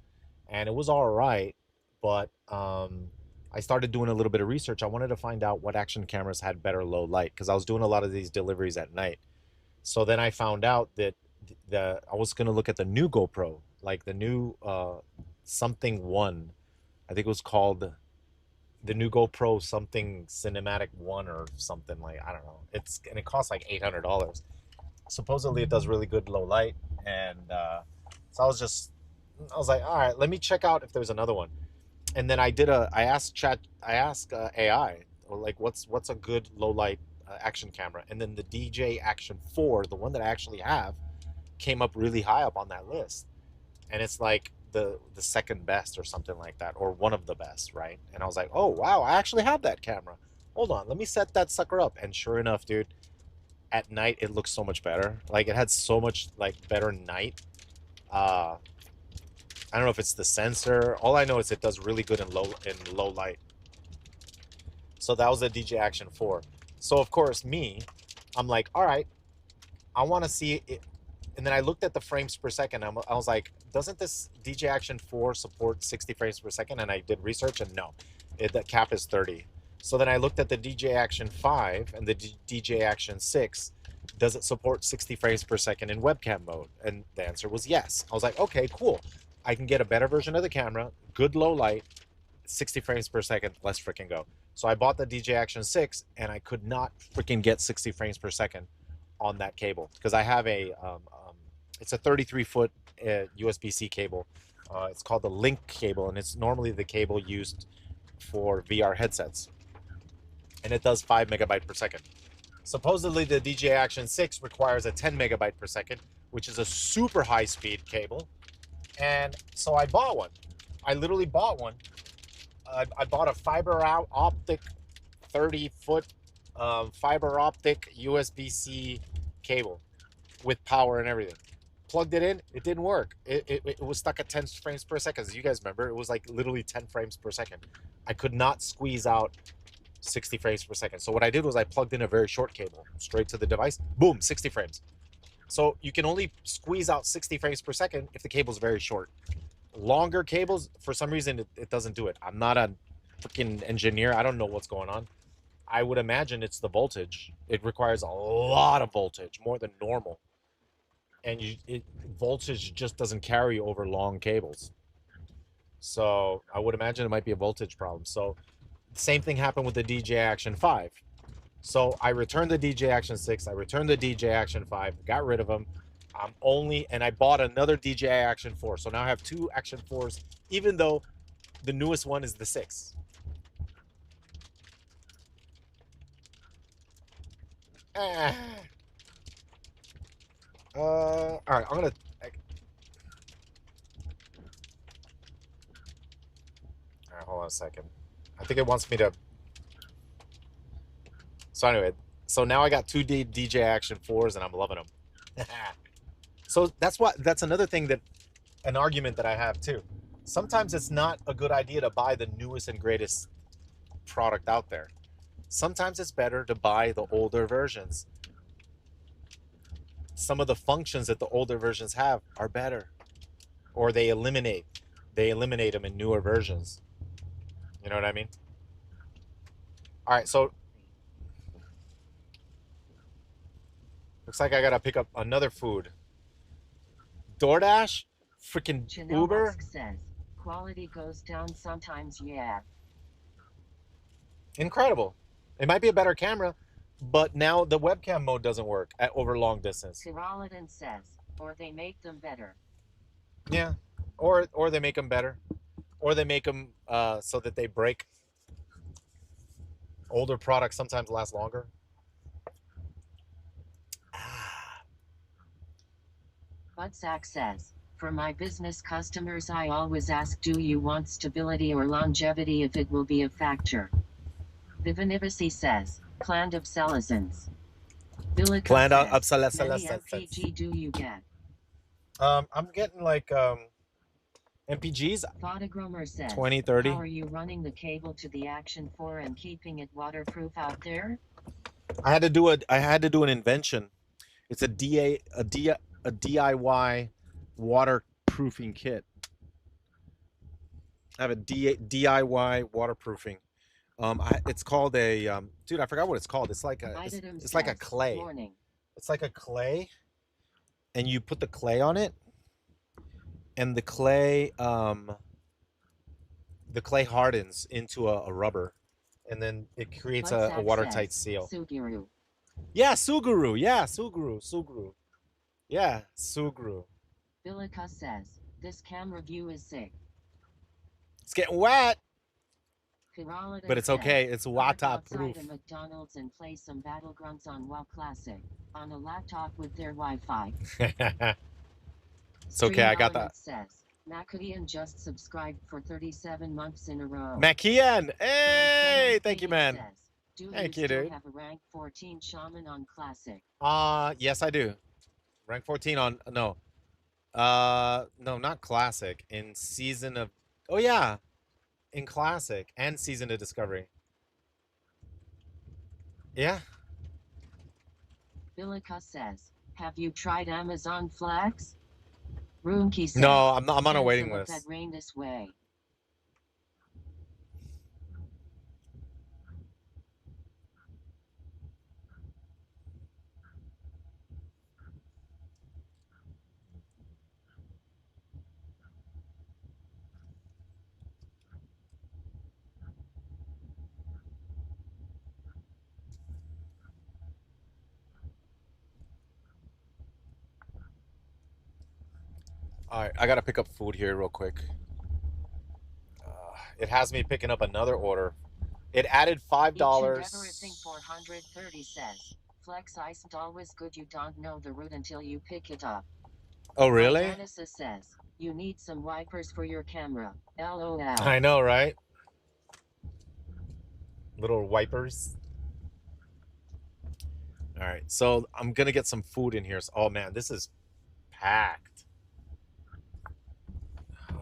and it was all right, but I started doing a little bit of research. I wanted to find out what action cameras had better low light because I was doing a lot of these deliveries at night. So then I found out that I was gonna look at the new GoPro, like the new something one. I think it was called the new GoPro something Cinematic One or something, like, I don't know. And it costs like $800. Supposedly it does really good low light, and so I was like, all right, let me check out if there's another one. And then I asked AI, or like, what's a good low light action camera, and then the DJI Action 4, the one that I actually have, came up really high up on that list, and it's like the second best or something like that, or one of the best, right? And I was like, oh wow, I actually have that camera. Hold on, let me set that sucker up. And sure enough, dude, at night it looks so much better. Like, it had so much like better night. I don't know if it's the sensor. All I know is it does really good in low light. So that was the DJI Action 4. So of course I'm like, all right, I want to see it. And then I looked at the frames per second. I was like, doesn't this DJI Action 4 support 60 frames per second? And I did research, and no, the cap is 30. So then I looked at the DJI Action 5 and the DJI Action 6. Does it support 60 frames per second in webcam mode? And the answer was yes. I was like, okay, cool. I can get a better version of the camera, good low light, 60 frames per second, let's freaking go. So I bought the DJI Action 6, and I could not freaking get 60 frames per second on that cable because I have it's a 33-foot USB-C cable. It's called the Link cable, and it's normally the cable used for VR headsets. And it does 5 megabyte per second. Supposedly the DJI Action 6 requires a 10 megabyte per second, which is a super high speed cable. And so I bought one. I literally bought one. I bought a fiber optic 30-foot fiber optic USB-C cable with power and everything. Plugged it in, it didn't work. It was stuck at 10 frames per second. As you guys remember, it was like literally 10 frames per second. I could not squeeze out 60 frames per second. So what I did was I plugged in a very short cable straight to the device. Boom, 60 frames. So you can only squeeze out 60 frames per second if the cable's very short. Longer cables, for some reason, it doesn't do it. I'm not a freaking engineer. I don't know what's going on. I would imagine it's the voltage. It requires a lot of voltage, more than normal. And voltage just doesn't carry over long cables. So I would imagine it might be a voltage problem. So the same thing happened with the DJI Action 5. So I returned the DJ Action 6. I returned the DJ Action 5. Got rid of them. And I bought another DJ Action 4. So now I have 2 Action 4s, even though the newest one is the 6. All right, I'm gonna. All right, hold on a second. I think it wants me to. So anyway, so now I got 2 DJ Action 4s, and I'm loving them. So that's another thing, that an argument that I have too. Sometimes it's not a good idea to buy the newest and greatest product out there. Sometimes it's better to buy the older versions. Some of the functions that the older versions have are better, or they eliminate them in newer versions. You know what I mean? All right, so looks like I gotta pick up another food. DoorDash, freaking Uber. Says, quality goes down sometimes, yeah. Incredible. It might be a better camera, but now the webcam mode doesn't work over long distance. Kiraladan says, or they make them better. Yeah, or they make them better, or they make them so that they break. Older products sometimes last longer. Butsack says, for my business customers, I always ask, do you want stability or longevity, if it will be a factor? Vivanivasi says, planned obsolescence. Planned obsolescence. Many MPG do you get? I'm getting like MPGs. Thotagromer says, 20, 30. how are you running the cable to the Action 4 and keeping it waterproof out there? I had to do an invention. It's a DIY waterproofing kit. I have a DIY waterproofing. It's called a dude. I forgot what it's called. It's like a clay. It's like a clay, and you put the clay on it, and the clay hardens into a rubber, and then it creates a watertight seal. Suguru. Yeah, Suguru. Yeah, Suguru. Yeah, Suguru. Bilika says, this camera view is sick. It's getting wet. Kiraladan But it's says, okay. It's waterproof. Outside a McDonald's and play some Battlegrounds on WoW Classic on a laptop with their Wi-Fi. It's okay. I got that. Says, Makian just subscribed for 37 months in a row. Makian, hey, thank you, man. Says, thank you, dude. Have a rank 14 shaman on Classic? Yes, I do. Rank 14 on no, not Classic. In Season of, oh yeah, in Classic and Season of Discovery. Yeah. Bilika says, have you tried Amazon Flex? Roomkey says, no, I'm not. I'm on a waiting list. That rain this way. All right, I gotta pick up food here real quick. It has me picking up another order. It added $5. Everything 430 says, Flex isn't always good. You don't know the route until you pick it up. Oh really? Genesis says, you need some wipers for your camera. LOL. I know, right? Little wipers. All right, so I'm gonna get some food in here. Oh man, this is packed.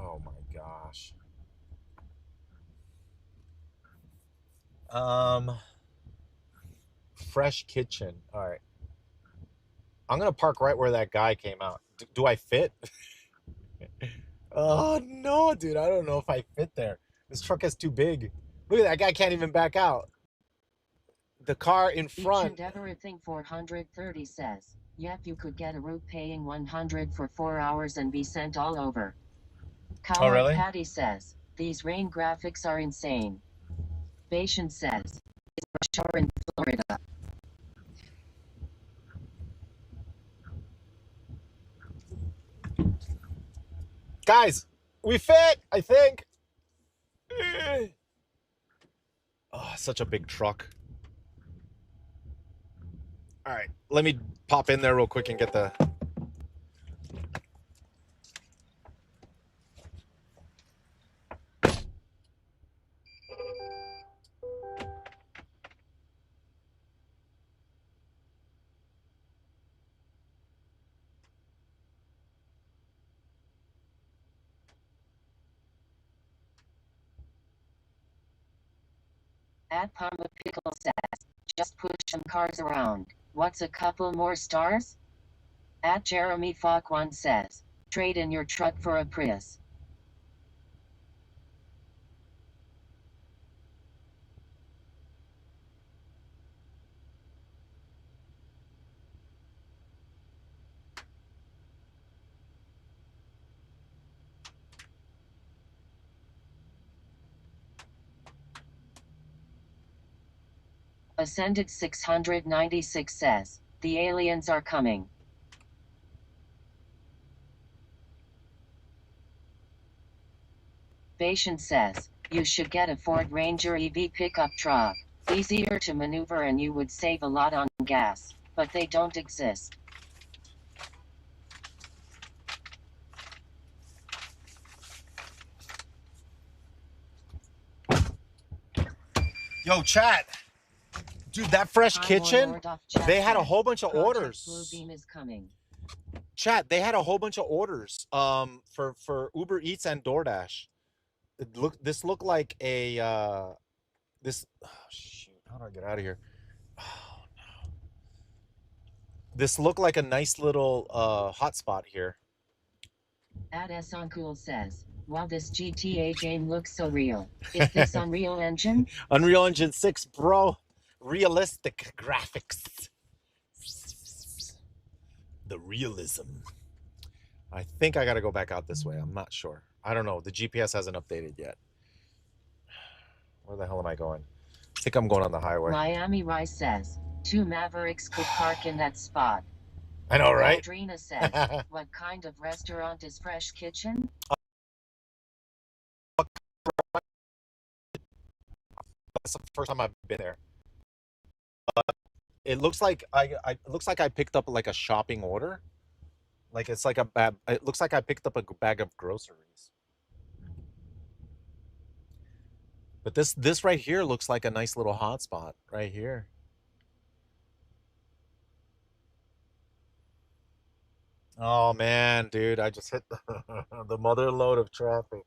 Oh my gosh. Fresh kitchen. All right. I'm gonna park right where that guy came out. Do I fit? Oh no, dude. I don't know if I fit there. This truck is too big. Look at that guy, can't even back out. The car in front. Everything 430 says, yep, you could get a route paying 100 for 4 hours and be sent all over. Oh really? Patty says, these rain graphics are insane. Bashan says, it's in Florida. Guys, we fit, I think. Oh, such a big truck. All right, let me pop in there real quick and get the... At Parma Pickle says, just push some cars around. What's a couple more stars? At Jeremy Falk 1 says, trade in your truck for a Prius. Ascended 696 says, the aliens are coming. Patient says, you should get a Ford Ranger EV pickup truck. Easier to maneuver and you would save a lot on gas, but they don't exist. Yo, chat. Dude, that Fresh Kitchen, they had a whole bunch of Project orders. Bluebeam is coming. Chat, they had a whole bunch of orders for Uber Eats and DoorDash. This looked like a oh shoot, how do I get out of here? Oh no. This looked like a nice little hotspot here. Ad Uncool says, wow, this GTA game looks so real. Is this Unreal Engine? Unreal Engine 6, bro. Realistic graphics. The realism. I think I gotta go back out this way. I'm not sure. I don't know. The GPS hasn't updated yet. Where the hell am I going? I think I'm going on the highway. Miami Rice says, 2 Mavericks could park in that spot. I know, right? Aldrina says, what kind of restaurant is Fresh Kitchen? That's the first time I've been there. It looks like it looks like I picked up like a shopping order. Like it's like a bag. It looks like I picked up a bag of groceries. But this right here looks like a nice little hotspot right here. Oh man, dude, I just hit the mother load of traffic.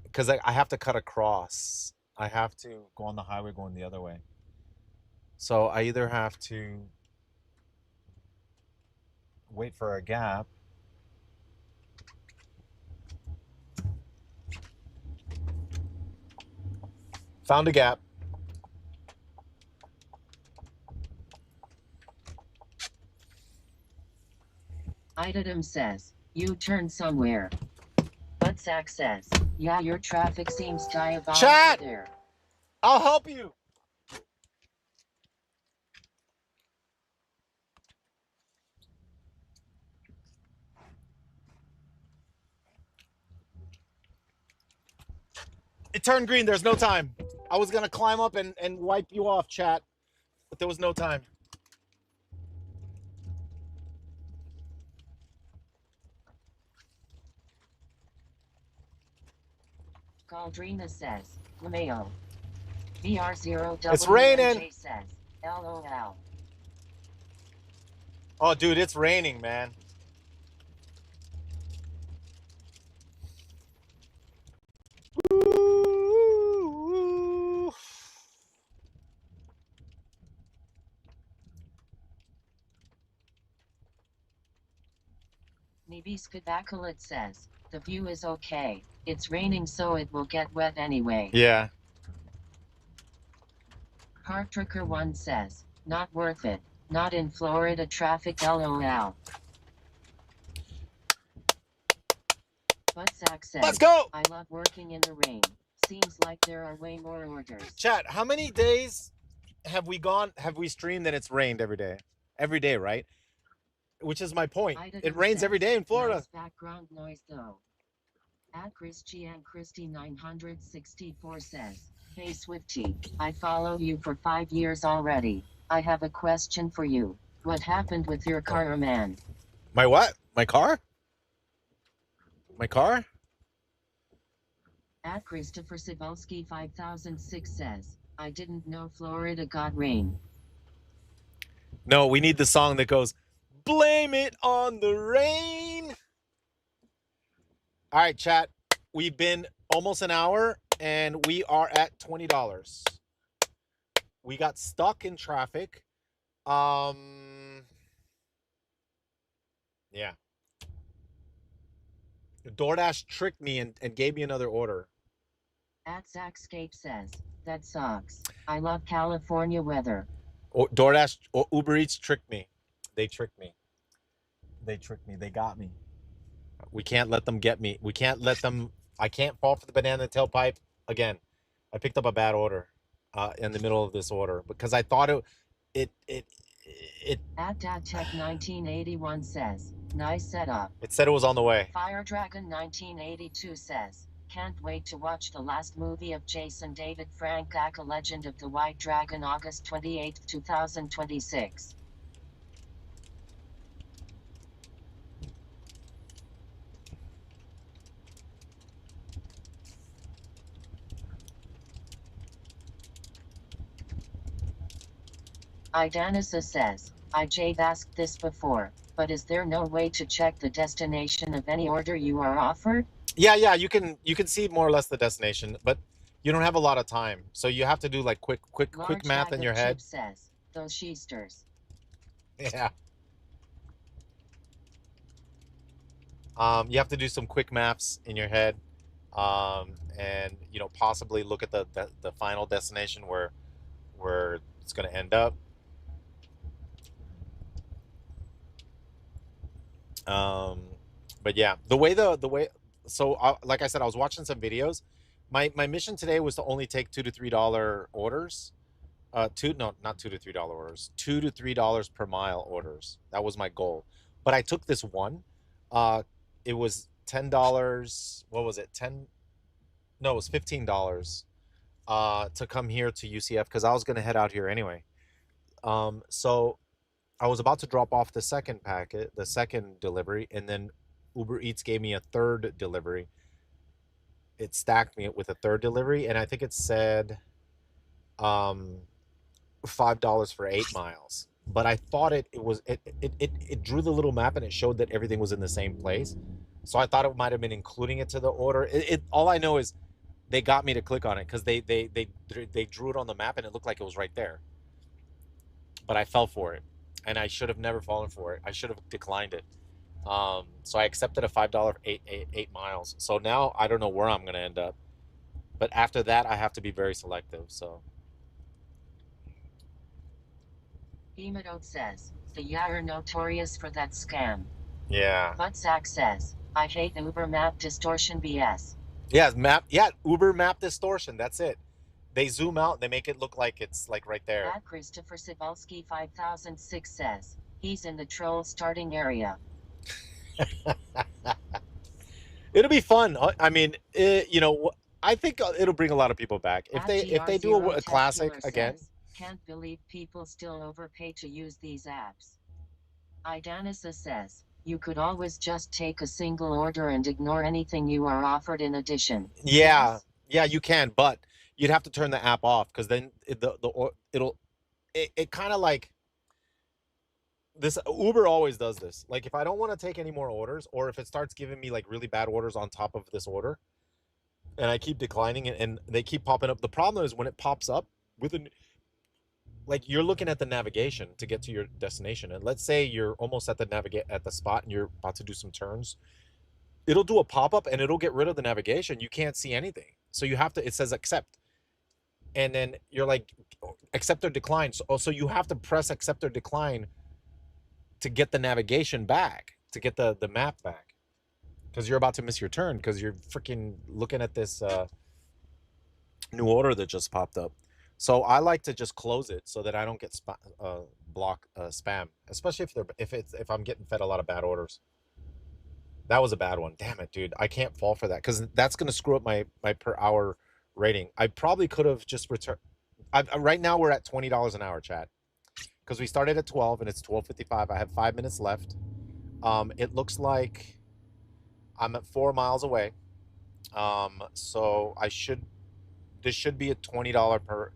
Because I have to cut across. I have to go on the highway going the other way. So I either have to wait for a gap. Found a gap. Idadum says, you turn somewhere. Butsack says, yeah, your traffic seems diabolical Chat! there. I'll help you. It turned green. There's no time. I was going to climb up and wipe you off, chat, but there was no time. Caldrina says, LMAO. VR0 It's raining. says, LOL. Oh, dude, it's raining, man. Ooh. Nibiskadakulit says, the view is okay. It's raining so it will get wet anyway. Yeah. Park Trucker 1 says, not worth it. Not in Florida traffic LOL. Butsack says, Let's go. I love working in the rain. Seems like there are way more orders. Chat, how many days have we streamed and it's rained every day? Every day, right? which is my point. Idaho It rains every says, day in Florida. nice background noise though. At Christian Christie 964 says, hey Swifty, I follow you for 5 years already. I have a question for you. What happened with your car, man? My what? My car? My car? At Christopher Cebulski 5006 says, I didn't know Florida got rain. No, we need the song that goes, blame it on the rain. All right, chat. We've been almost an hour and we are at $20. We got stuck in traffic. Yeah. DoorDash tricked me and gave me another order. At Zackscape says, that sucks. I love California weather. DoorDash or Uber Eats tricked me. They tricked me. They tricked me. They got me. We can't let them get me. We can't let them. I can't fall for the banana tailpipe again. I picked up a bad order in the middle of this order because I thought it. At DadTech 1981 says, nice setup. It said it was on the way. Fire Dragon 1982 says, can't wait to watch the last movie of Jason David Frank A Legend of the White Dragon, August 28, 2026. Idanisa says, I've asked this before, but is there no way to check the destination of any order you are offered? Yeah, you can see more or less the destination, but you don't have a lot of time, so you have to do like quick math in your head. Chip says, those sheesters. Yeah. You have to do some quick maths in your head, and possibly look at the final destination where it's going to end up. But yeah, the way. So, like I said, I was watching some videos. My mission today was to only take $2 to $3 orders. Not $2 to $3 orders. $2 to $3 per mile orders. That was my goal. But I took this one. It was $10. What was it? No, it was $15. To come here to UCF because I was gonna head out here anyway. So I was about to drop off the second delivery, and then Uber Eats gave me a third delivery. It stacked me with a third delivery, and I think it said $5 for 8 miles. But I thought it drew the little map and it showed that everything was in the same place. So I thought it might have been including it to the order. All I know is they got me to click on it because they drew it on the map and it looked like it was right there. But I fell for it, and I should have never fallen for it. I should have declined it. So I accepted a $5 8 miles. So now I don't know where I'm gonna end up, but after that I have to be very selective. So Emidot says, the are notorious for that scam. yeah. But Zach says, I hate Uber map distortion BS. Yeah, Uber map distortion. That's it. They zoom out and they make it look like it's like right there. At Christopher Cebulski 5006 says, he's in the troll starting area. It'll be fun. I mean, I think it'll bring a lot of people back if they do a classic again. Says, can't believe people still overpay to use these apps. Idanisa says, you could always just take a single order and ignore anything you are offered in addition. Yeah, yeah, you can, but you'd have to turn the app off because then it kind of like this. Uber always does this. Like if I don't want to take any more orders, or if it starts giving me like really bad orders on top of this order, and I keep declining it, and they keep popping up. The problem is when it pops up with like you're looking at the navigation to get to your destination, and let's say you're almost at the spot and you're about to do some turns, it'll do a pop-up and it'll get rid of the navigation. You can't see anything, so you have to, it says accept, and then you're like accept or decline. So you have to press accept or decline to get the navigation back, to get the map back, because you're about to miss your turn because you're freaking looking at this new order that just popped up. So I like to just close it so that I don't get block spam, especially if I'm getting fed a lot of bad orders. That was a bad one. Damn it, dude. I can't fall for that because that's gonna screw up my per hour rating. I probably could have just returned. Right now we're at $20 an hour, chat, because we started at 12 and it's 12:55. I have 5 minutes left. It looks like I'm at 4 miles away. So this should be a $20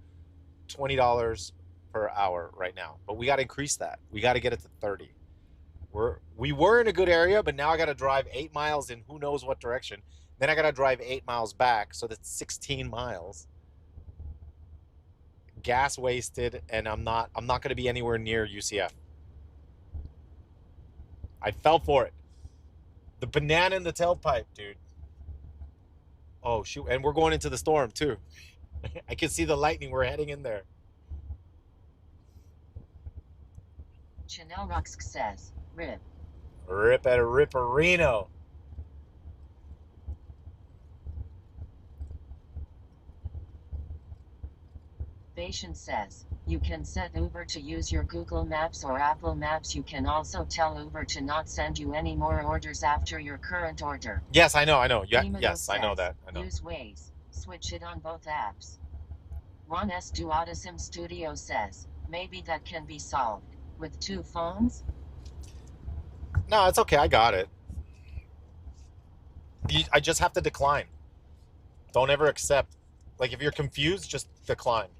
per hour right now. But we got to increase that. We got to get it to 30. We were in a good area, but now I got to drive 8 miles in who knows what direction. Then I got to drive 8 miles back, so that's 16 miles. Gas wasted, and I'm not going to be anywhere near UCF. I fell for it. The banana in the tailpipe, dude. Oh shoot, and we're going into the storm too. I can see the lightning. We're heading in there. Chanel Rux says, "Rip." Rip at a ripperino. Bashan says, you can set Uber to use your Google Maps or Apple Maps. You can also tell Uber to not send you any more orders after your current order. Yes, I know. Yeah, Email yes, I know says, that. I know. Use Waze. Switch it on both apps. Juan S. Duotisim Studio says, maybe that can be solved with 2 phones? No, it's okay. I got it. I just have to decline. Don't ever accept. Like, if you're confused, just decline.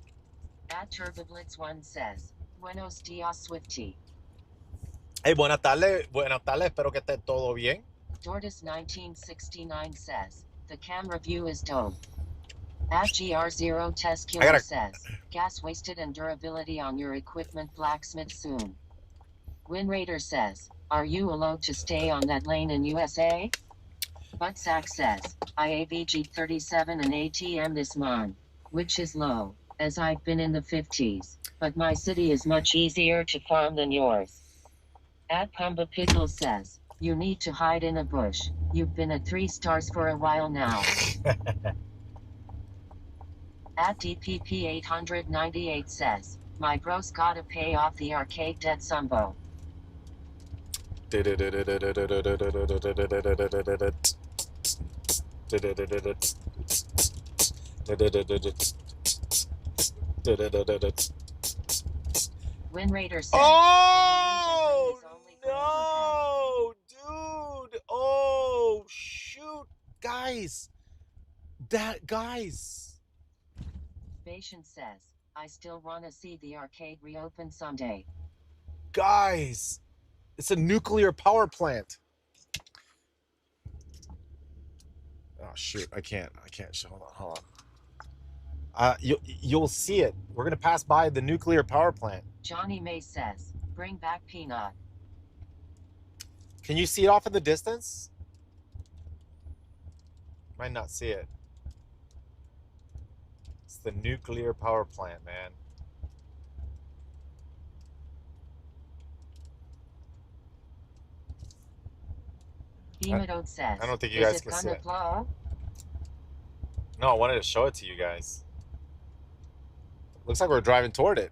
At TurboBlitz1 says, Buenos dias, Swifty. Hey, buenas tardes. Buenas tardes. Espero que esté todo bien. Dortus1969 says, the camera view is dope. At GR0 Test Killer says, gas wasted and durability on your equipment blacksmith soon. Winraider says, are you allowed to stay on that lane in USA? Buttsack says, IAVG 37 and ATM this month, which is low, as I've been in the 50s, but my city is much easier to farm than yours. At Pumba Pickle says, you need to hide in a bush. You've been at 3 stars for a while now. At DPP 898 says, my bro's gotta pay off the arcade debt Sumbo. Winraider says, oh no, dude! Oh shoot, guys! Guys! Bashan says, I still wanna see the arcade reopen someday. Guys! It's a nuclear power plant. Oh shoot, I can't. Hold on. You'll see it. We're gonna pass by the nuclear power plant. Johnny May says, bring back Peanut. Can you see it off in the distance? Might not see it. It's the nuclear power plant, man. Beamadode says, I don't think you guys can see it. Blow? No, I wanted to show it to you guys. Looks like we're driving toward it.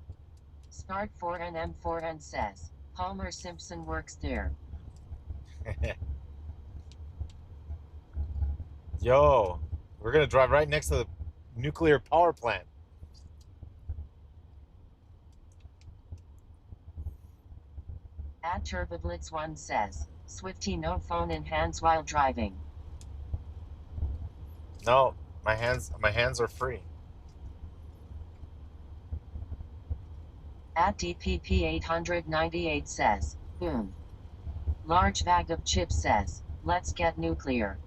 Start 4NM4N says, Homer Simpson works there. Yo, we're gonna drive right next to the nuclear power plant. At TurboBlitz1 says, Swifty no phone in hands while driving. No, my hands are free. At DPP 898 says, boom. Large bag of chips says, let's get nuclear.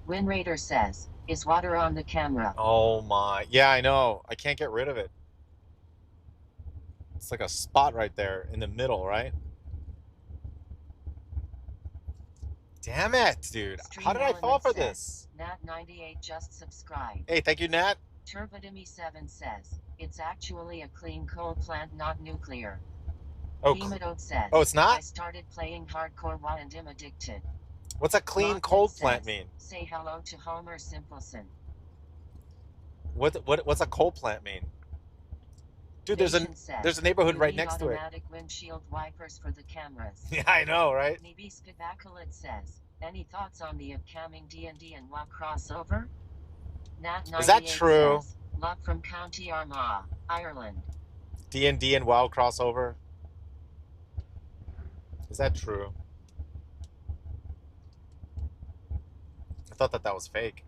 Winraider says, is water on the camera? Oh my, yeah, I know. I can't get rid of it. It's like a spot right there in the middle, right? Damn it, dude. How did I fall for this? Nat98 just subscribed. Hey, thank you, Nat. Turbodemy7 says, it's actually a clean coal plant, not nuclear. Oh, Beamadode says, oh, it's not? I started playing hardcore while and am addicted. What's a clean coal plant mean? Say hello to Homer Simpson. What's a coal plant mean? Dude, Nation says, there's a neighborhood "You right need next to it. automatic windshield wipers for the cameras." Yeah, I know, right? Nibiska Bacalit says, any thoughts on the upcoming D&D and WoW crossover? Is that Nat98 true? says, love from County Armagh, Ireland. D&D and WoW crossover? Is that true? I thought that was fake.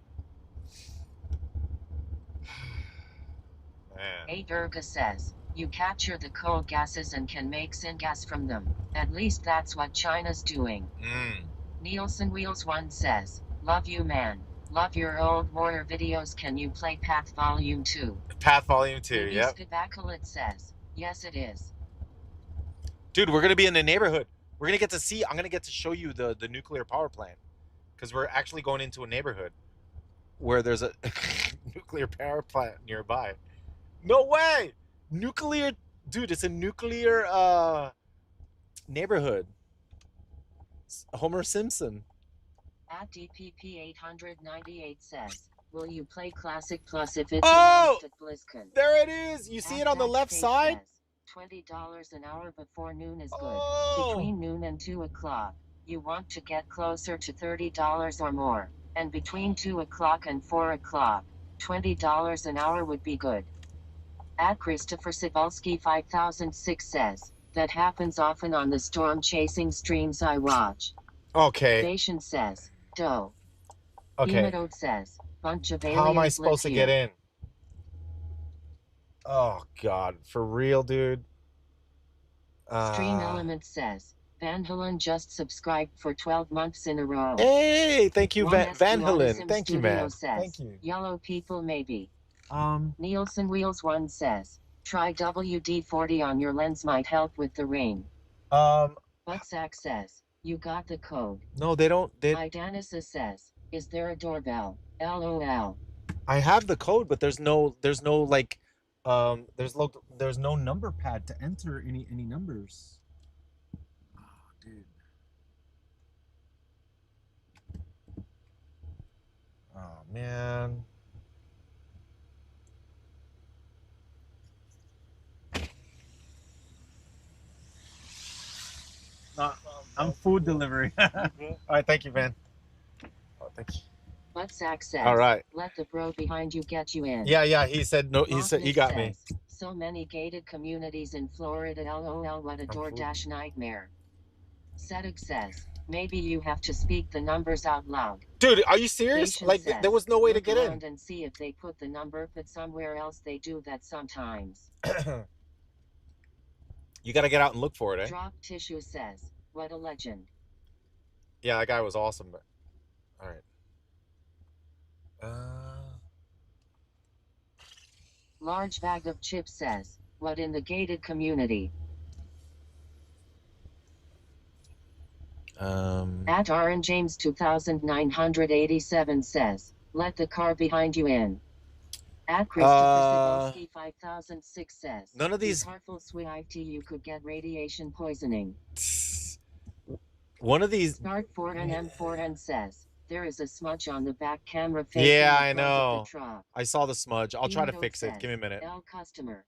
Man. A. Durga says, you capture the coal gases and can make syngas from them. At least that's what China's doing. Nielsen Wheels 1 says, love you man. Love your old Warrior videos. Can you play Path Volume 2? Path Volume 2, yep. Bacalit says, yes it is. Dude, we're going to be in the neighborhood. We're going to get to see, I'm going to get to show you the nuclear power plant. Because we're actually going into a neighborhood where there's a nuclear power plant nearby. No way! Nuclear, dude, it's a nuclear neighborhood. Homer Simpson. At DPP 898 says, will you play Classic Plus if it's Oh! announced at BlizzCon? There it is. You see it on the left side? Says, $20 an hour before noon is good. Oh! Between noon and 2 o'clock, you want to get closer to $30 or more. And between 2 o'clock and 4 o'clock, $20 an hour would be good. At Christopher Cebulski 5006 says, that happens often on the storm chasing streams I watch. Okay. Nation says, dough. Okay. Hematode says, bunch of aliens. How am I supposed to live get here. in? Oh, God. For real, dude? Stream Element says, Van Halen just subscribed for 12 months in a row. Hey, thank you, Van Halen. Autism Thank you, Studio man. Says, Thank you. Yellow people maybe. Nielsen Wheels 1 says, try WD-40 on your lens might help with the rain. Buttsack says, you got the code. No, they don't. Idanisa says, is there a doorbell? LOL. I have the code, but there's no like, there's no number pad to enter any numbers. Oh, dude. Oh, man. I'm food delivery. All right, thank you, Van. Oh, thank you. Buttsack says, All right. let the bro behind you get you in. Yeah. He said no. He said he got me. So many gated communities in Florida. LOL, what a DoorDash nightmare. Sedek says, maybe you have to speak the numbers out loud. Dude, are you serious? Nation Like, says, there was no way to look get around in. and see if they put the number, but somewhere else they do that sometimes. You got to get out and look for it, eh? Drop Tissue says, what a legend. Yeah, that guy was awesome. But all right. Large bag of chips says, what in the gated community? At RN James 2987 says, let the car behind you in. At Christopher Cebulski 5006 says, none of these. be careful, sweetie, you could get radiation poisoning. One of these. Start 4NM4N says, there is a smudge on the back camera facing Yeah, the I front of know. the truck. I saw the smudge. I'll try to Neo fix it. says, Give me a minute. L customer.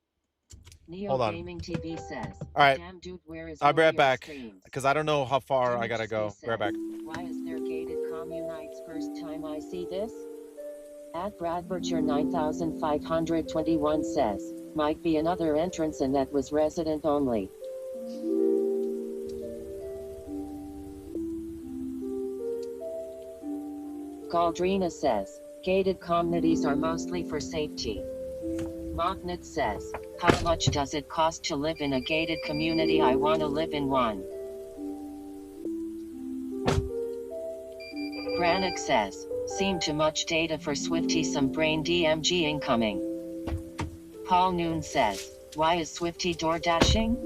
Neo Hold on. Gaming TV says, All right. damn dude, where is I'll be all right your back streams? because I don't know how far I Image gotta go. C Be right back. says, why is there gated communites? First time I see this. At Brad Butcher 9521 says, might be another entrance and that was resident only. Galdrina says, gated communities are mostly for safety. Mognit says, how much does it cost to live in a gated community? I want to live in one. Brannick says, seem too much data for Swifty, some brain DMG incoming. Paul Noon says, why is Swifty door dashing?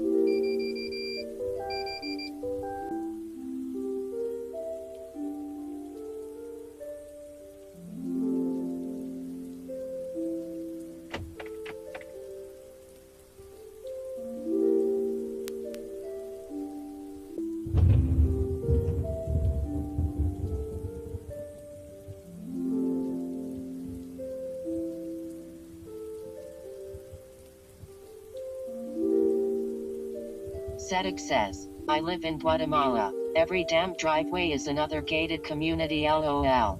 Cedric says, I live in Guatemala. Every damn driveway is another gated community, lol.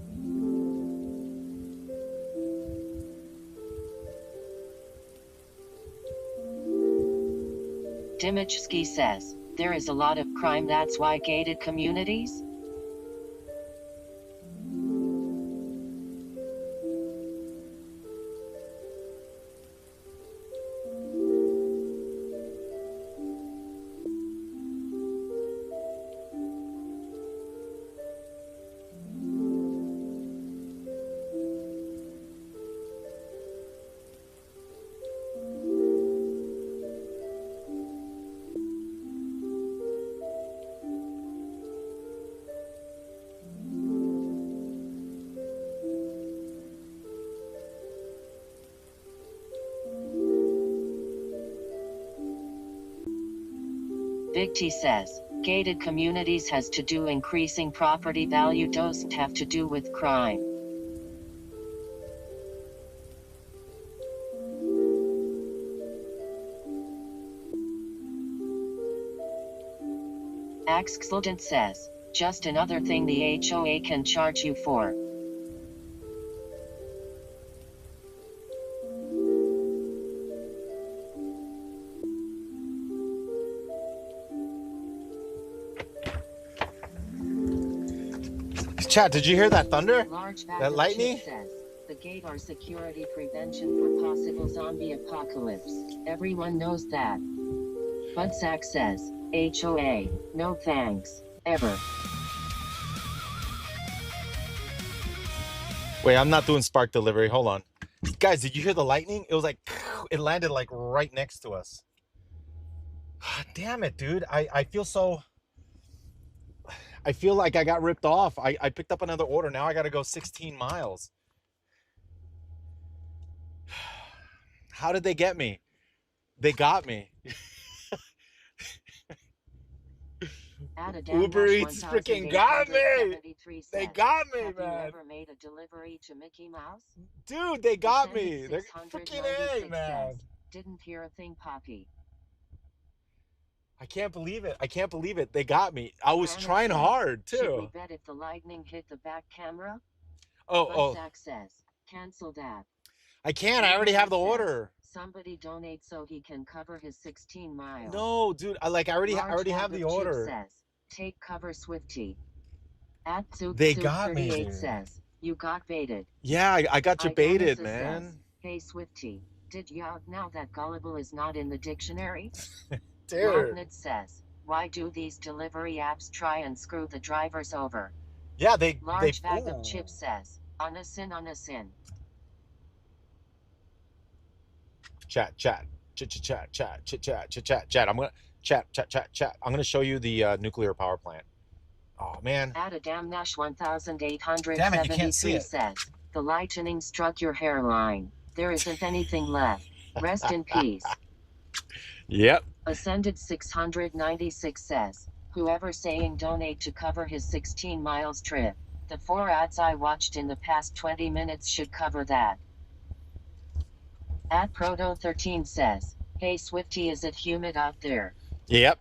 Dimichski says, there is a lot of crime, that's why gated communities? Big T says, gated communities has to do increasing property value, doesn't have to do with crime. Axxlodent says, just another thing the HOA can charge you for. Chat, did you hear that thunder? Large bag That of lightning? chip says, the gate are security prevention for possible zombie apocalypse. Everyone knows that. Budsack says, HOA, no thanks, ever. Wait, I'm not doing spark delivery. Hold on. Guys, did you hear the lightning? It was like, it landed like right next to us. Damn it, dude. I feel so, I feel like I got ripped off. I picked up another order. Now I got to go 16 miles. How did they get me? They got me. Uber Eats freaking got me. They got me, Have man. you ever made a delivery to Mickey Mouse? Dude, they got Descendant me. They're freaking 696 A, man. says, didn't hear a thing, Poppy. I can't believe it. I can't believe it. They got me. I was Brandon trying says, hard, should we too. bet if the lightning hit the back camera? Oh. Budsack says, cancel that. I can't. I already have the Says, order. somebody donate so he can cover his 16 miles. No, dude. I already Large have bag the of chips order. says, take cover, Swifty. At They got me, 38 dude. says, you got baited. Yeah, I got you baited, Idonis man. says, hey Swifty, did ya know that gullible is not in the dictionary? Dude. Lognit says, why do these delivery apps try and screw the drivers over? Yeah, they Large bag of chips says, on a sin. Chat. I'm gonna chat. I'm gonna show you the nuclear power plant. Oh man. Adam Nash Damn it, you can't 1873 see it. says, the lightning struck your hairline. There isn't anything left. Rest in peace. Yep. Ascended 696 says, whoever saying donate to cover his 16 miles trip. The 4 ads I watched in the past 20 minutes should cover that. At Proto13 says, hey Swifty, is it humid out there? Yep.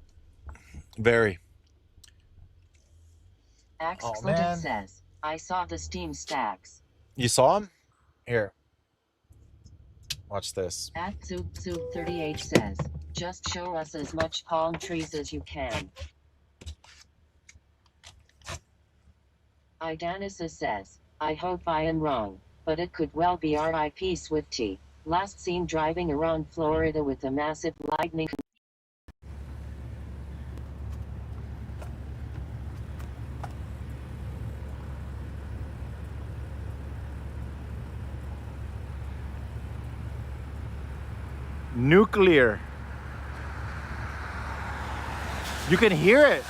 Very. Axxlodent says, I saw the steam stacks. You saw him? Here. Watch this. At Zoop38 says, just show us as much palm trees as you can. Idanisa says, I hope I am wrong, but it could well be RIP Swifty. Last seen driving around Florida with a massive lightning. Nuclear. You can hear it.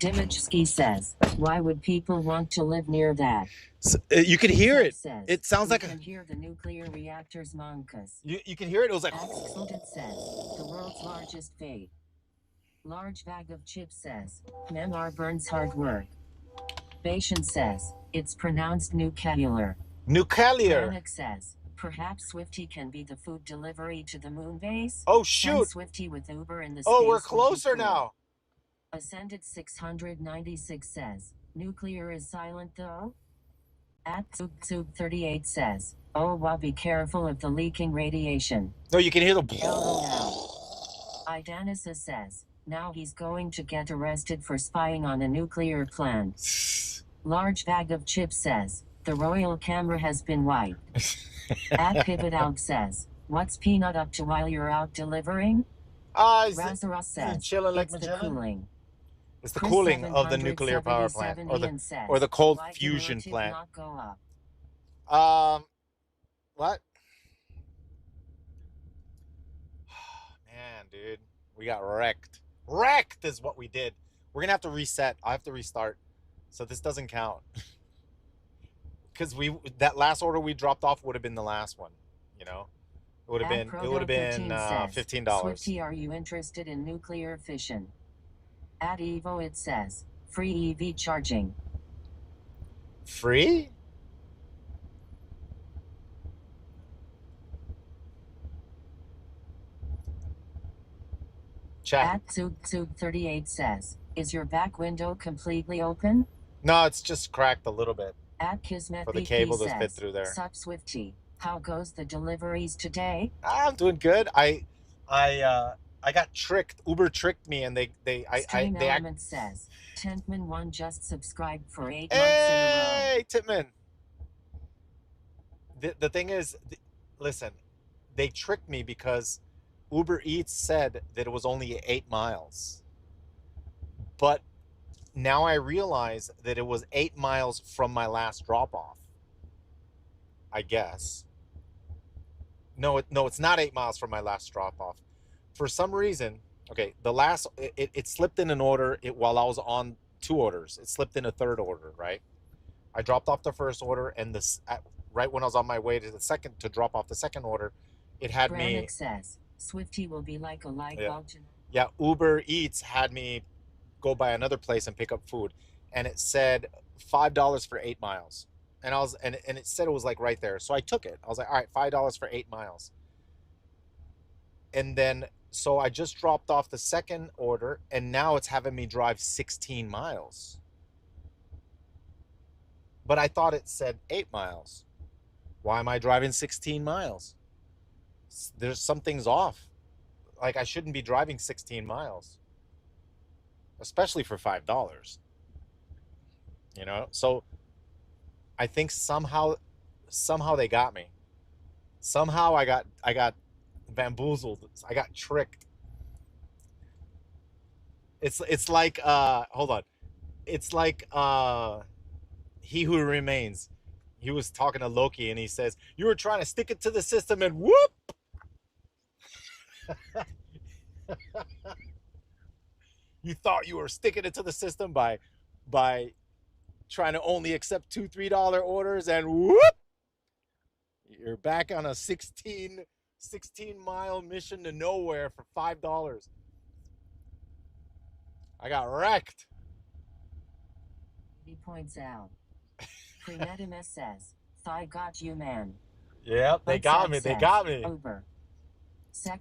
Dimitsky says, why would people want to live near that? So, you could hear it. Says, It sounds we like can hear the nuclear reactors monkas. you can hear it. It was like. Exultant says, the world's largest fate. Large bag of chips says, Memar burns hard work. Bation says, it's pronounced nuclear. Nuclear. Panic says, perhaps Swifty can be the food delivery to the moon base. Oh Send shoot! Swifty with Uber in the Oh, space we're would be closer cool. now. Ascended 696 says, nuclear is silent though? At Tsub 38 says, oh well, be careful of the leaking radiation. No, you can hear the. LOL. Idanisa says, now he's going to get arrested for spying on a nuclear plant. Large bag of chips says, the royal camera has been wiped. At Pivot Out says, what's Peanut up to while you're out delivering? Razarus says, chilling like it's the Magellan? cooling. It's the Chris cooling of the nuclear power plant, 777 says, or the cold why did fusion relative plant. not go up? What? Man, dude, we got wrecked. Wrecked is what we did. We're gonna have to reset. I have to restart, so this doesn't count. Because that last order we dropped off would have been the last one. You know, it would have been $15. Swifty, are you interested in nuclear fission? At Evo it says, free EV charging. Free? Chat. At Tsug 38 says, is your back window completely open? No, it's just cracked a little bit. At Kismet for the BP cable to says, fit through there. Sup Swifty, how goes the deliveries today? I'm doing good. I got tricked. Uber tricked me, and they Stream Element says, Tentman1 just subscribed for 8 months in a row. Hey, Titman. The thing is, listen, they tricked me because Uber Eats said that it was only 8 miles. But now I realize that it was 8 miles from my last drop-off. I guess. No, it's not 8 miles from my last drop-off. For some reason, okay, it slipped in an order while I was on 2 orders. It slipped in a 3rd order, right? I dropped off the 1st order, and right when I was on my way to to drop off the 2nd order, it had Brannick says, Swifty will be like a light bulb. Yeah, Uber Eats had me go by another place and pick up food, and it said $5 for 8 miles, and it said it was like right there, so I took it. I was like, all right, $5 for 8 miles, and then so I just dropped off the 2nd order, and now it's having me drive 16 miles, but I thought it said 8 miles. Why am I driving 16 miles? There's something's off. Like, I shouldn't be driving 16 miles. Especially for $5. You know? So I think somehow they got me. Somehow I got bamboozled. I got tricked. It's like hold on. It's like He Who Remains. He was talking to Loki, and he says, you were trying to stick it to the system, and whoop! You thought you were sticking it to the system by trying to only accept $2-3 orders, and whoop! You're back on a 16-mile mission to nowhere for $5. I got wrecked. He points out. Prenetimus says, I got you, man. Yep, they got me. They got me. Uber.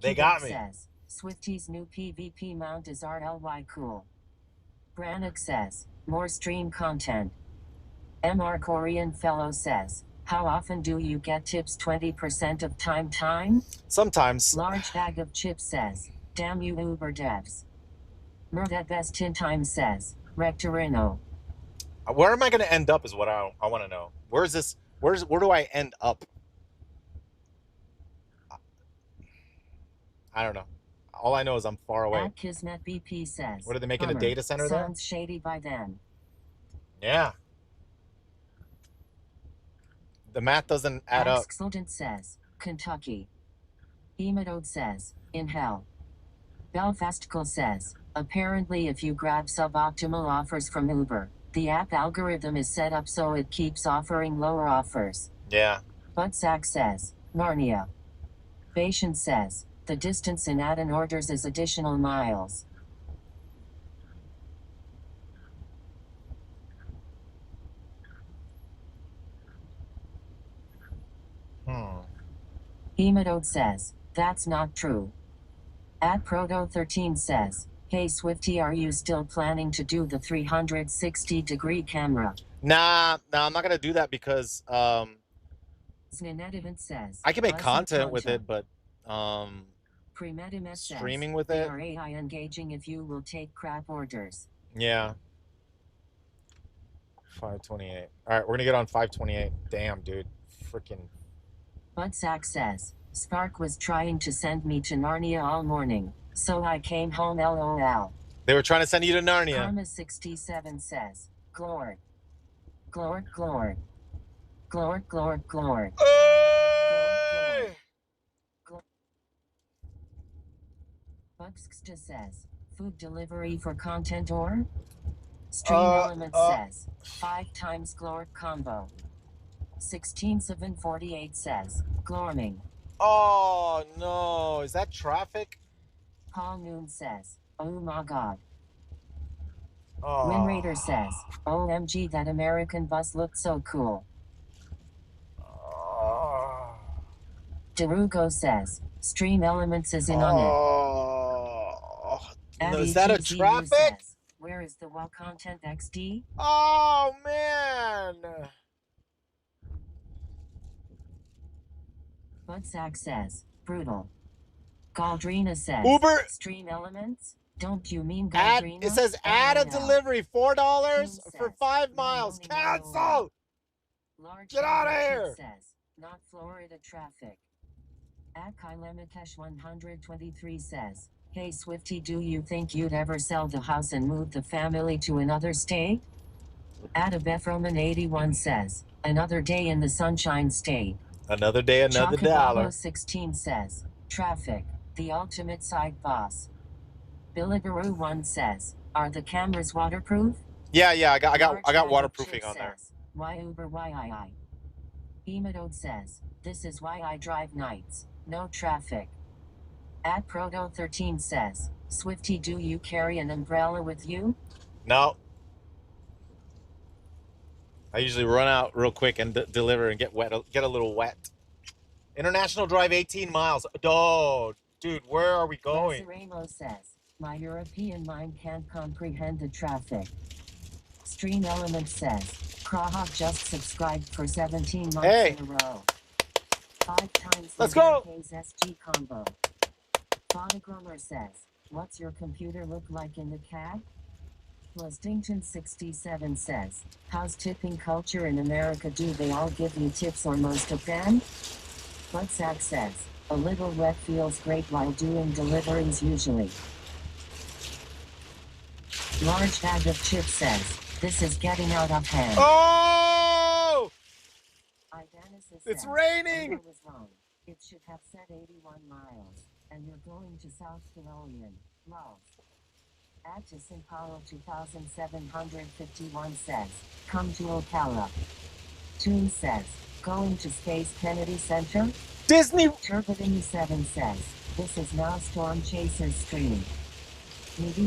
They got me. Says, Swifty's new PvP mount is RLY cool. Brannick says, more stream content. MR Korean fellow says, how often do you get tips 20% of time? Sometimes. Large bag of chips says, damn you Uber devs. Murdat Best in Time says, Rectorino. Where am I going to end up is what I want to know. Where do I end up? I don't know. All I know is I'm far away. At Kismet BP says, what are they making a data center there? Sounds shady by then. Yeah. The math doesn't add up. Exultant says, Kentucky. Emidode says, in hell. Belfastical says, Apparently, if you grab suboptimal offers from Uber, the app algorithm is set up so it keeps offering lower offers. Yeah. Buttsack says, Narnia. Bation says, the distance in add-in orders is additional miles. Hemodode says, that's not true. At Proto13 says, hey Swifty, are you still planning to do the 360-degree camera? Nah, I'm not gonna do that because Znanedivant says, I can make Buzz content with Concha. it, but Premedimet says, streaming with they it, are AI engaging if you will take crap orders. yeah. 528. All right, we're gonna get on 528. Damn, dude, freaking. Buttsack says, Spark was trying to send me to Narnia all morning, so I came home LOL. They were trying to send you to Narnia. Karma67 says, Glord. Glord, Glord. Glord, Glord, Glord. Hey! Buxxta says, food delivery for content or? Stream Element says, 5 times Glord combo. 16/748 says, Glorming. Oh no, is that traffic? Paul Noon says, oh my god. Oh. Winraider says, OMG, that American bus looked so cool. Oh. Derugo says, Stream Elements is in on it. No, is that a traffic? Says, where is the WoW content XD? Oh man. Buttsack says, brutal. Galdrina says, Uber Stream Elements? Don't you mean add, Galdrina? it says add a LOL. delivery, $4 Says, for 5 miles. Cancel! Large Get out of Chip here! says, not Florida traffic. At Kylemekesh 123 says, hey Swifty, do you think you'd ever sell the house and move the family to another state? At Abefroman 81 says, another day in the Sunshine State. Another day, another dollar. 16 says, traffic, the ultimate side boss. Billibaroo 1 says, are the cameras waterproof? Yeah, I got waterproofing on there. Why Uber YII? Hemodode says, this is why I drive nights, no traffic. At Proto13 says, Swifty, do you carry an umbrella with you? No. I usually run out real quick and deliver and get wet, get a little wet. International drive 18 miles. Oh, dude, where are we going? Lazaremo says, my European mind can't comprehend the traffic. Stream Element says, Krahov just subscribed for 17 months in a row. 5 times Let's go! SG combo. Photogramer says, what's your computer look like in the cab? Plusdington67 says, how's tipping culture in America? Do they all give you tips or most of them? Buttsack says, a little wet feels great while doing deliveries usually. Large bag of chips says, this is getting out of hand. Oh! It's raining! Was wrong. It should have said 81 miles, and you're going to South Carolina. Love. Add to Simpalo 2751 says, come to Ocala. Toon says, going to Space Kennedy Center? Disney! Turbidini 7 says, this is now Storm Chaser's stream.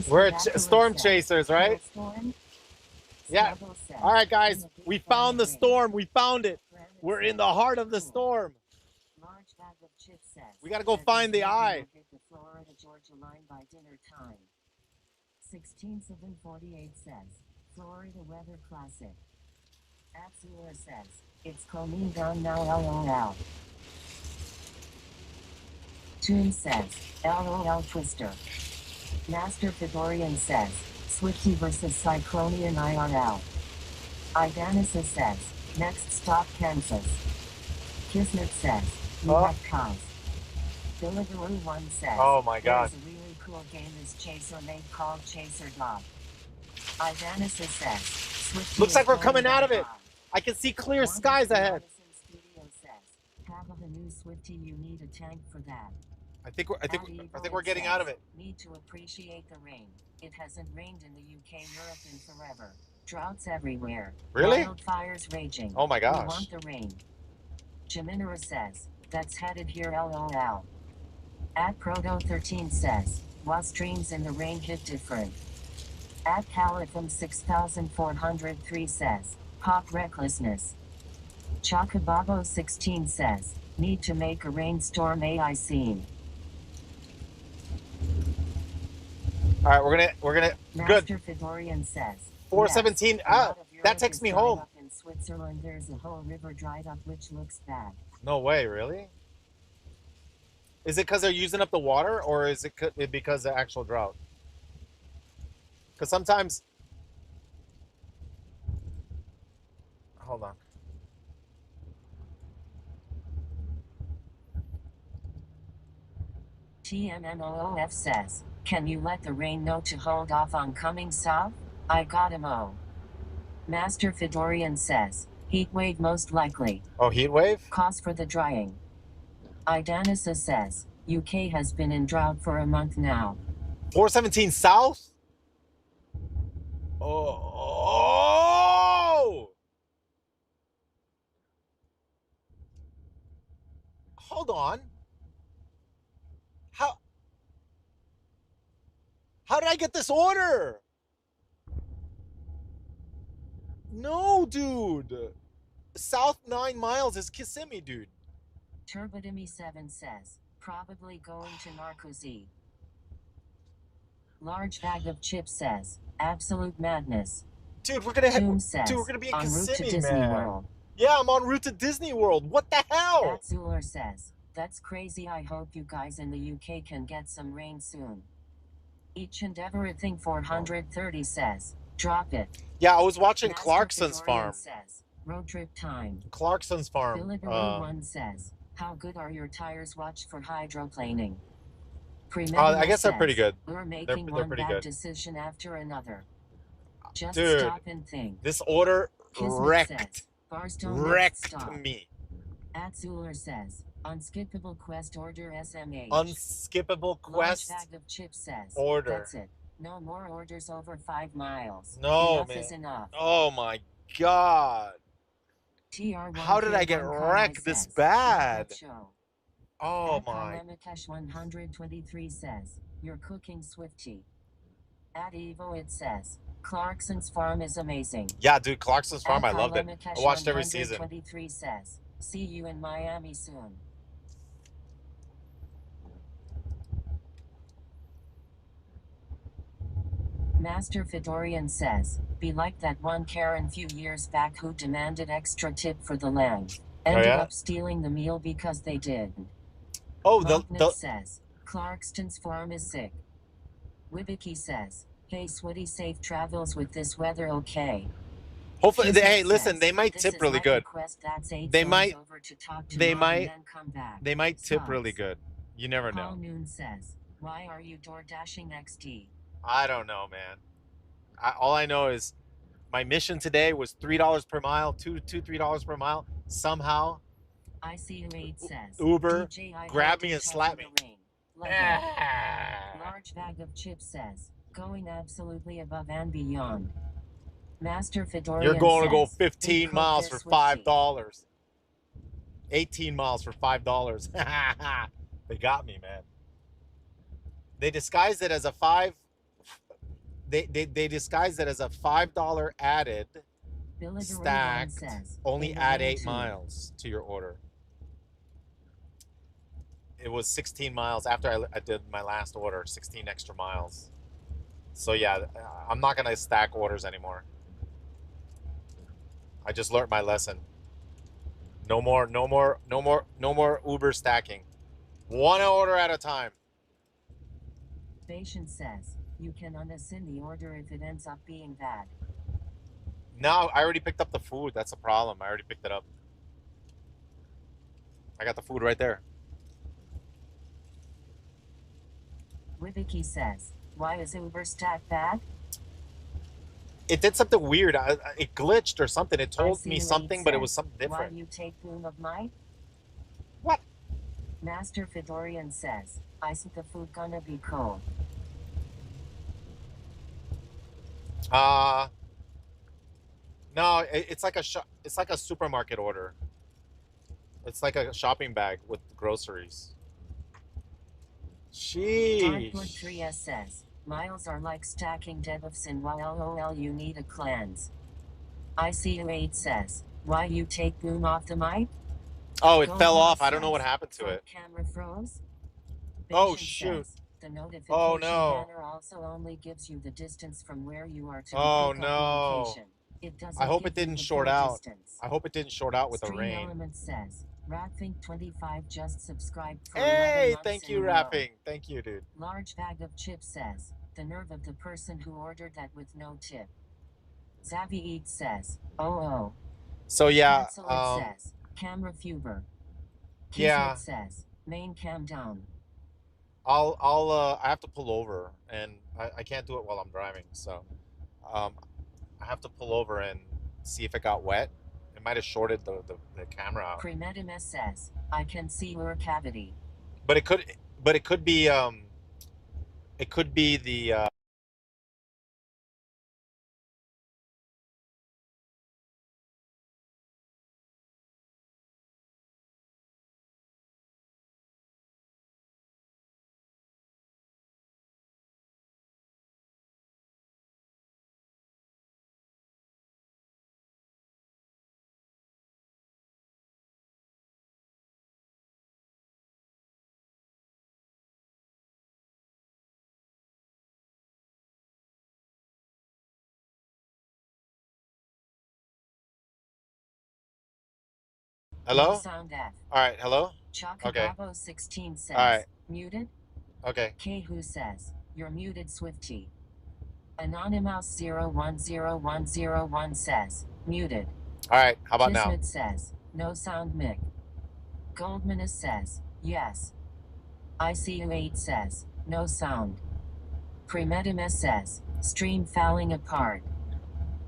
We're Storm Chasers, right? Storm? Yeah. All right, guys. We found the storm. We found it. We're in the heart of the storm. We got to go find the eye. The Florida Georgia line by dinner time. 16/748 says, Florida weather classic. Absoler says, it's calming down now LOL. Toon says, LOL Twister. Master Fedorian says, Swifty versus Cyclonian IRL. Idanis says, next stop Kansas. Kismet says, you have cause. Deliveroo 1 says, oh my god. There's a really cool game this Chaser made called Chaser Dog. Idanis says, Swifty looks like we're coming out of it. I can see clear skies ahead. Have a new Swifty, you need a tank for that. I think we're getting out of it. Need to appreciate the rain. It hasn't rained in the UK, Europe, and forever. Droughts everywhere. Really? Wildfires raging. Oh my We gosh. want the rain. Jiminera says, that's headed here lol. At Proto13 says, was dreams in the rain hit different. At Calithum 6403 says, pop recklessness. Chocobabo 16 says, need to make a rainstorm AI scene. All right, we're gonna good. Master Fedorian says, 417. yes, That takes me home. up in Switzerland, there's a whole river dried up, which looks bad. No way, really? Is it because they're using up the water, or is it because of the actual drought? Because sometimes, hold on. TMMOOF says, can you let the rain know to hold off on coming south? I got him. Master Fedorian says, heat wave most likely. Oh, heat wave? Cause for the drying. Idanisa says, UK has been in drought for a month now. 417 south? Oh! Hold on. How did I get this order? No, dude. South 9 miles is Kissimmee, dude. Turbidimi 7 says, probably going to Narcozy. Large bag of chips says, absolute madness. Dude, we're gonna says, dude, we're gonna be in en route to Kissimmee, Disney man. World. Yeah, I'm en route to Disney World. What the hell? Zuler says, that's crazy. I hope you guys in the UK can get some rain soon. Each and everything 430 says, drop it. Yeah, I was watching Master Clarkson's Fedorian farm. Says, road trip time. Clarkson's farm. Filiberoo 1 says, how good are your tires? Watch for hydroplaning. I guess they're pretty good. We're making They're one pretty bad good. decision after another. Just Dude, stop and think. this order Kismet wrecked Barstow me. At Zuler says, unskippable quest order SMH. Unskippable quest Large bag of chips says, order. that's it. No more orders over 5 miles. No, enough man. is enough. Oh my god. How did I get wrecked this bad? Oh my. Mekash 123 says, you're cooking Swifty. At Evo it says, Clarkson's farm is amazing. Yeah, dude, Clarkson's farm, I loved it. I watched every season. 123 says, see you in Miami soon. Master Fedorian says, be like that one Karen few years back who demanded extra tip for the land. Ended up stealing the meal because they did. Oh, the says, Clarkston's farm is sick. Wibiki says, hey Switty, safe travels with this weather, okay? Hopefully, hey, listen, they might tip really good. They might tip really good. You never know. Paul Noon says, why are you door dashing XD? I don't know, man. All I know is my mission today was $3 per mile, $3 per mile. Somehow, ICU8 says, Uber DJ, grabbed me and slapped me. Large bag of chips says, going absolutely above and beyond. Master Fedorian You're going to go says, 15 miles for $5. 18 miles for $5. They got me, man. They disguised it as a They disguised it as a $5 added stacked. Says, only add 8 miles to your order. It was 16 miles after I did my last order, 16 extra miles. So yeah, I'm not gonna stack orders anymore. I just learned my lesson. No more Uber stacking. One order at a time. Patient says, you can unassend the order if it ends up being bad. No, I already picked up the food. That's the problem. I already picked it up. I got the food right there. Wibiki says, why is Uber stack bad? It did something weird. It glitched or something. It told me something, but it was something different. Why you take boom of might? What? Master Fedorian says, I see the food gonna be cold. Uh no, it's like a it's like a supermarket order. It's like a shopping bag with groceries. Hardwood Sheesh. 3S says, miles are like stacking debuffs in YLOL you need a cleanse. ICU8 says, why you take boom off the mic? Oh, it fell Goldman off. I don't know what says, happened to front it. camera froze? Oh Patient shoot. says, the notification Oh no. banner also only gives you the distance from where you are to the Oh pickup no. location. It I doesn't hope give it you didn't the short full out. distance. I hope it didn't short out with the Stream rain. Element says, Ratfink25 just subscribed for 11 Hey, months thank in you, a row. Rapping. Thank you, dude. Large bag of chips says, the nerve of the person who ordered that with no tip. Zavi Eats says, oh. So yeah, Catsulit says, camera fuber. yeah, Kismet says, main cam down. I have to pull over, and I can't do it while I'm driving, so um, I have to pull over and see if it got wet. It might have shorted the camera out, Cremetimus says, I can see your cavity. but it could be it could be the No hello. sound F. All right, hello. Okay. Chocobabo 16 says, All right. muted? Okay. K who says, you're muted Swifty. Anonymous 010101 says, muted. All right. How about now? Kismet says, no sound Mick. Goldmanus says, yes. ICU8 says, no sound. Premetimus says, stream falling apart.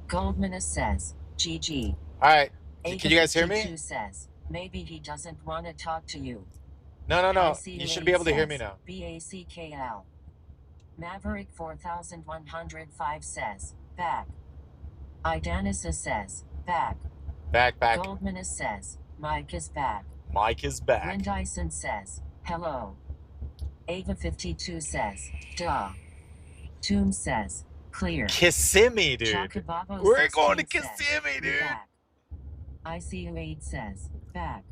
Goldmanus says, GG. All right. Can you guys hear me? Ava52 says, maybe he doesn't want to talk to you. No. You should be able to hear me now. BACKL. Maverick 4105 says, back. Idanis says, back. Back. Goldmanus says, Mike is back. Mike is back. Lynn Dyson says, hello. Ava52 says, duh. Toom says, clear. Kissimmee, dude. Chocobabo We're going to 16 says, Kissimmee, dude. back. ICU8 says, back.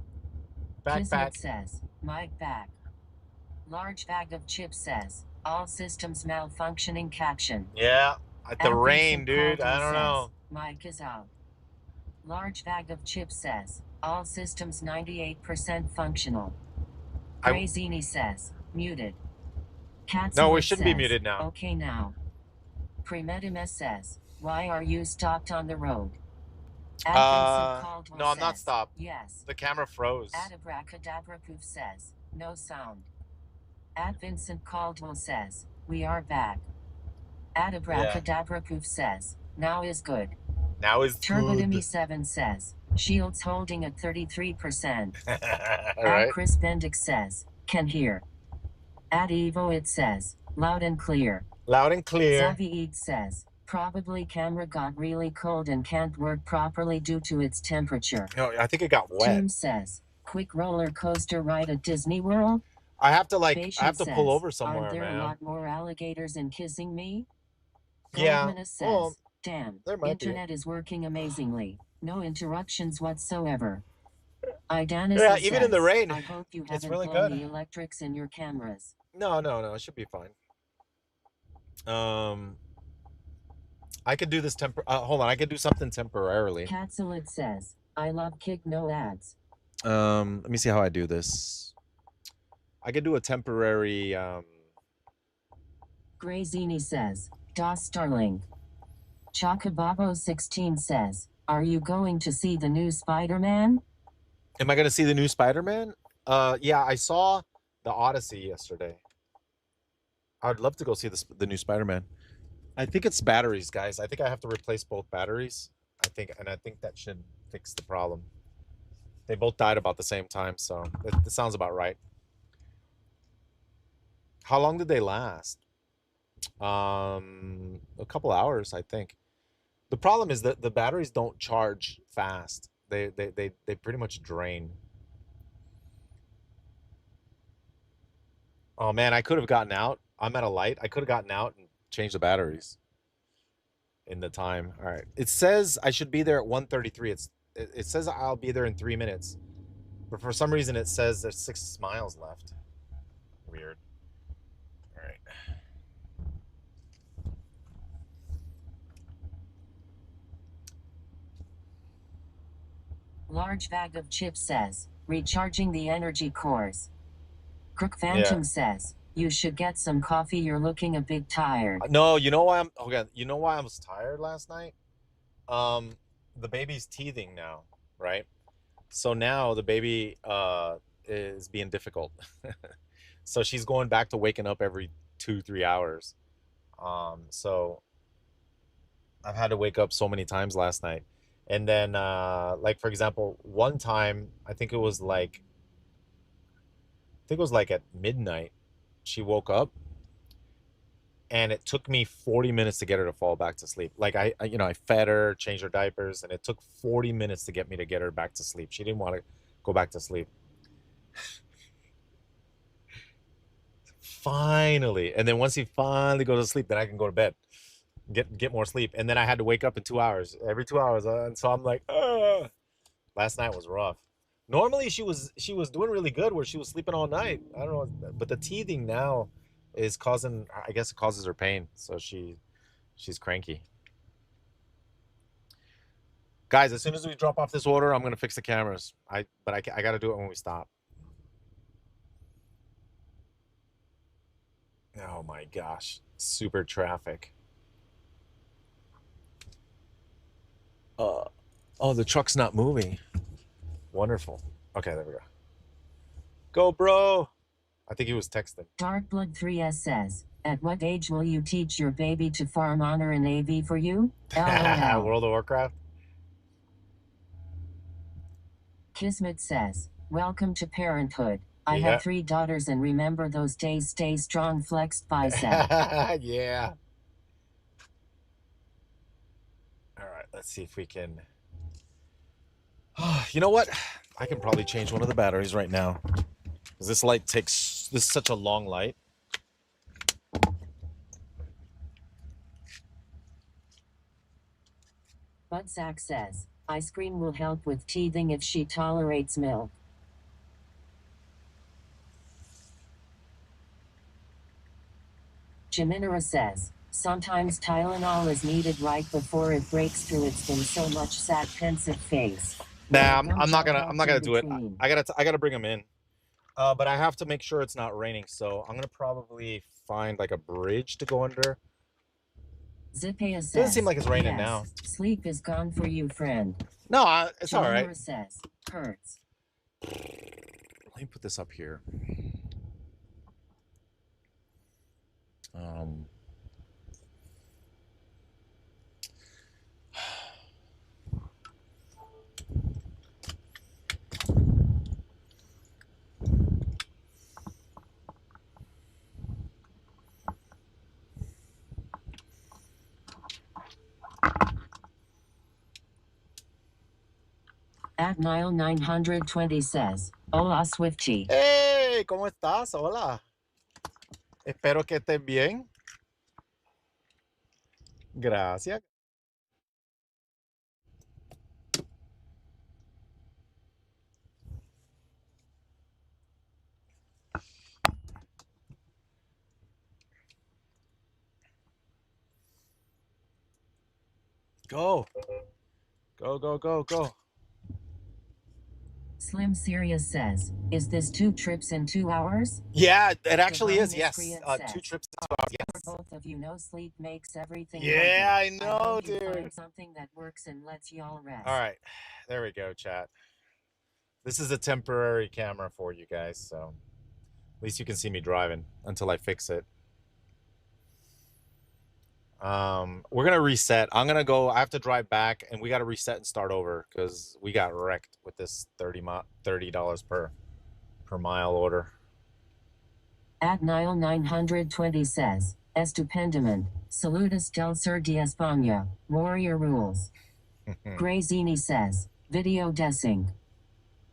Back. Kismet says, Mike back. Large bag of chips says, all systems malfunctioning caption. Yeah. The Advincent rain, dude. Caldwell I don't says, know. Mike is out. Large bag of chips says, all systems 98% functional. Grazini says, muted. No, we Catsulit shouldn't be says, muted now. okay now. Premetimus says, why are you stopped on the road? Advincent Caldwell No, I'm not says, stopped. yes. The camera froze. Adabracadabra Poof says, no sound. Vincent Caldwell says, we are back. Adabracadabra Poof says, now is good. Now is Turbodemy good. 7 says, shields holding at 33%. All right. Chris Bendix says, can hear. Evo it says, loud and clear. Loud and clear. Zavi Eat says, probably camera got really cold and can't work properly due to its temperature. No, I think it got wet. Toom says, quick roller coaster ride at Disney World? I have to pull over says, somewhere, aren't there man. a lot more alligators in Kissing Me? Yeah. Goldmanus says, damn, there might be. internet is working amazingly. No interruptions whatsoever. Idanis Yeah, says, even in the rain, I hope you it's haven't really blown good. the electrics in your cameras. No, it should be fine. I could do this hold on, I could do something temporarily. Catsulit says, I love kick no ads. Let me see how I do this. I could do a temporary Grazini says, DOS Starlink. Chocobabo 16 says, are you going to see the new Spider-Man? Am I going to see the new Spider-Man? Yeah, I saw the Odyssey yesterday. I'd love to go see the new Spider-Man. I think it's batteries, guys. I think I have to replace both batteries. I think that should fix the problem. They both died about the same time, so it sounds about right. How long did they last? A couple hours, I think. The problem is that the batteries don't charge fast. They pretty much drain. Oh man, I could have gotten out. I'm at a light. I could have gotten out and changed the batteries in the time. All right. It says I should be there at 1:33. It says I'll be there in 3 minutes, but for some reason it says there's 6 miles left. Weird. All right. Large bag of chips says, recharging the energy cores. Crook Phantom says, you should get some coffee. You're looking a bit tired. No, you know why I'm okay. You know why I was tired last night? The baby's teething now, right? So now the baby is being difficult. So she's going back to waking up every 2-3 hours. So I've had to wake up so many times last night. And then like for example, one time I think it was like at midnight she woke up, and it took me 40 minutes to get her to fall back to sleep. Like I fed her, changed her diapers, and it took 40 minutes to get her back to sleep. She didn't want to go back to sleep. Finally. And then once he finally goes to sleep, then I can go to bed, get more sleep. And then I had to wake up in 2 hours, every 2 hours. And so I'm like, ugh. Last night was rough. Normally she was doing really good where she was sleeping all night. I don't know, but the teething now is causing, I guess it causes her pain. So she's cranky. Guys, as soon as we drop off this order, I'm gonna fix the cameras. I gotta do it when we stop. Oh my gosh, super traffic. Oh, the truck's not moving. Wonderful. Okay, there we go. Go, bro. I think he was texting. Darkblood 3S says, at what age will you teach your baby to farm honor an AV for you? LOL. World of Warcraft. Kismet says, welcome to parenthood. I have 3 daughters and remember those days. Stay strong, flexed bicep. Yeah. All right, let's see if we can. You know what? I can probably change one of the batteries right now. Because this light takes, this is such a long light. Budsack says, ice cream will help with teething if she tolerates milk. Jiminara says, sometimes Tylenol is needed right before it breaks through. It's been so much sad, pensive face. Nah, I'm not gonna do it. I gotta bring him in. But I have to make sure it's not raining, so I'm gonna probably find like a bridge to go under. Zipaya says, doesn't seem like it's raining now. Sleep is gone for you, friend. No, it's all right. Says, hurts. Let me put this up here. At Nile 920 says, hola Swifty. Hey, ¿cómo estás? Hola. Espero que estés bien. Gracias. Go. Go, go, go, go. Slim Serious says, is this 2 trips in 2 hours? Yeah, it actually is, yes. 2 trips in 2 hours, yes. For both of you, no sleep makes everything Yeah, harder. I know, I dude. find something that works and lets y'all rest. All right, there we go, chat. This is a temporary camera for you guys, so at least you can see me driving until I fix it. We're gonna reset. I have to drive back, and we got to reset and start over because we got wrecked with this $30 per mile order. At Nile 920 says, Estupendamente. Saludos del sur de España. Warrior rules. Grazini says, video desing.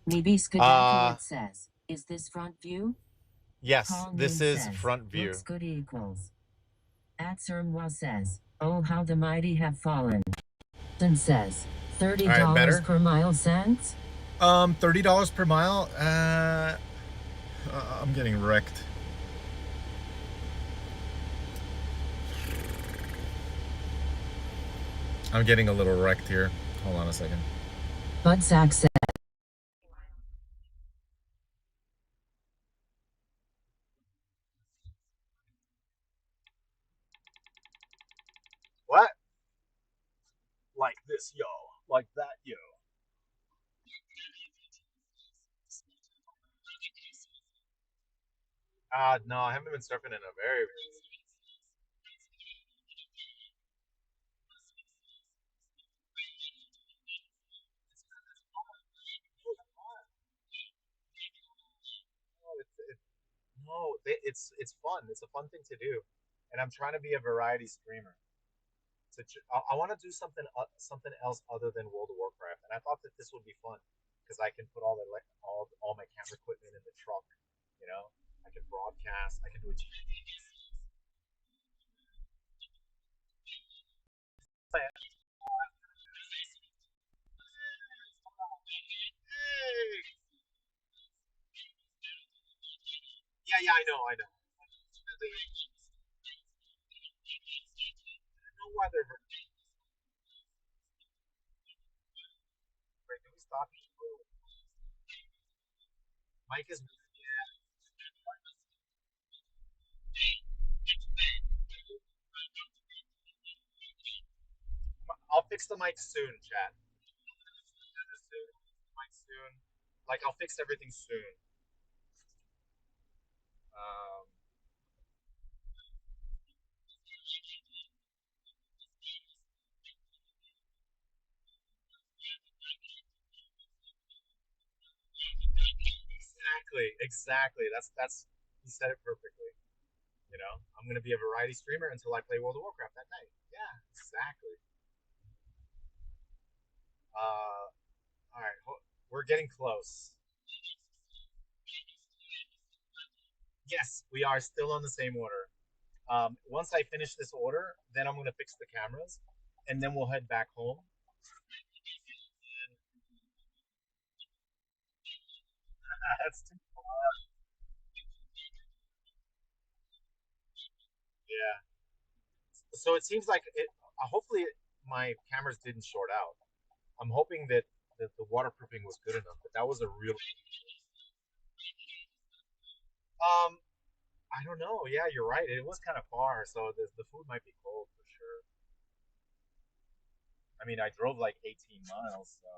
Nibiska says, is this front view? Yes, Paul this Noon is says, front view. looks good equals. Atsermwa says, oh how the mighty have fallen. And says, $30 All right, better? per mile cents? $30 per mile. I'm getting wrecked. I'm getting a little wrecked here. Hold on a second. Budsack says, What? Like this, yo. Like that, yo. No, I haven't been surfing in a very. No, it's fun. It's a fun thing to do, and I'm trying to be a variety streamer. I want to do something else other than World of Warcraft, and I thought that this would be fun because I can put all my camera equipment in the truck. You know, I can broadcast. I can do a Yeah, yeah, I know, I know. I know why they're Can we stop? Mike is. I'll fix the mic soon, chat. Mic soon. Like I'll fix everything soon. Um, exactly. That's he said it perfectly. You know, I'm gonna be a variety streamer until I play World of Warcraft that night. Yeah, exactly. All right, we're getting close. Yes, we are still on the same order. Once I finish this order, then I'm gonna fix the cameras, and then we'll head back home. That's too far. Yeah. So it seems like it. Hopefully, my cameras didn't short out. I'm hoping that the waterproofing was good enough. But that was a real. Um, I don't know. Yeah, you're right. It was kind of far, so the food might be cold for sure. I mean, I drove like 18 miles, so.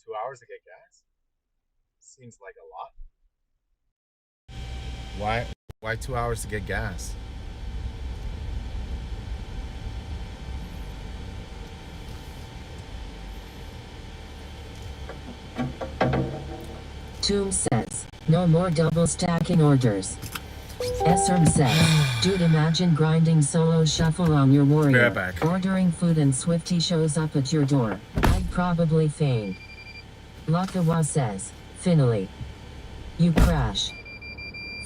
2 hours to get gas? Seems like a lot. Why 2 hours to get gas? Tomb says, no more double stacking orders. Esserm says, dude imagine grinding solo shuffle on your warrior. Back. Ordering food and Swifty shows up at your door. I'd probably faint. Lakawa says, finally. You crash.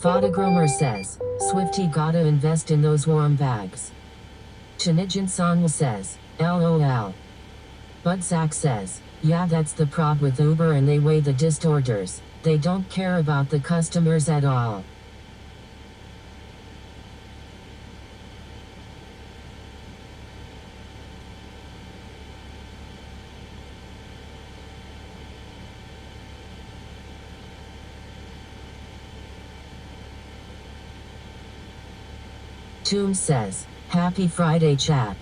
Fotogromer says, Swifty gotta invest in those warm bags. Chinijin Song says, LOL. Budsack says, yeah that's the prob with Uber and they weigh the dist orders. They don't care about the customers at all. Tomb says, happy Friday chat.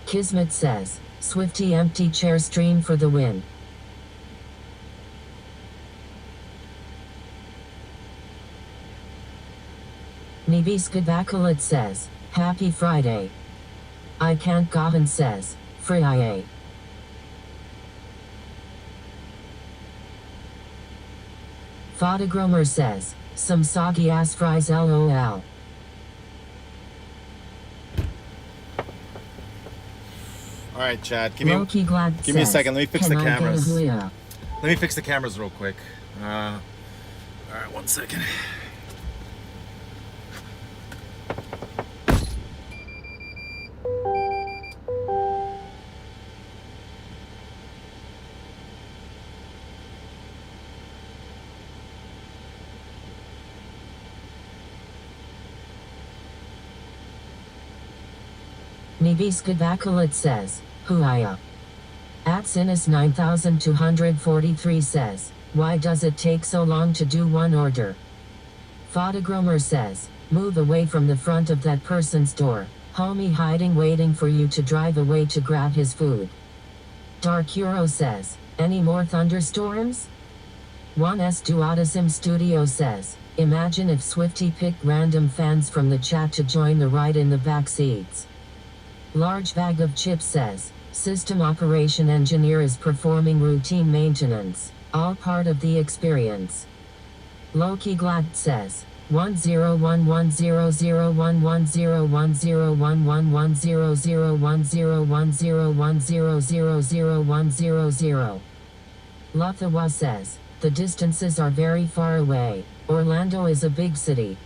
Kismet says, Swifty empty chair stream for the win. Nibiskadakalit says, Happy Friday. I can't Gahan says, Friday. Fotogromer says, some soggy ass fries lol. All right, Chad. Give me a second. Let me fix the cameras. Let me fix the cameras real quick. All right, 1 second. Nibiskadakalit says, Huaya. At Sinus 9243 says, why does it take so long to do one order? Fotogromer says, move away from the front of that person's door. Homie hiding waiting for you to drive away to grab his food. Dark Hero says, any more thunderstorms? 1S Duotisim Studio says, imagine if Swifty picked random fans from the chat to join the ride in the back seats. Large Bag of Chips says, system operation engineer is performing routine maintenance, all part of the experience. Loki Glad says, 10110011010100100010001000. Luthawa says, the distances are very far away. Orlando is a big city.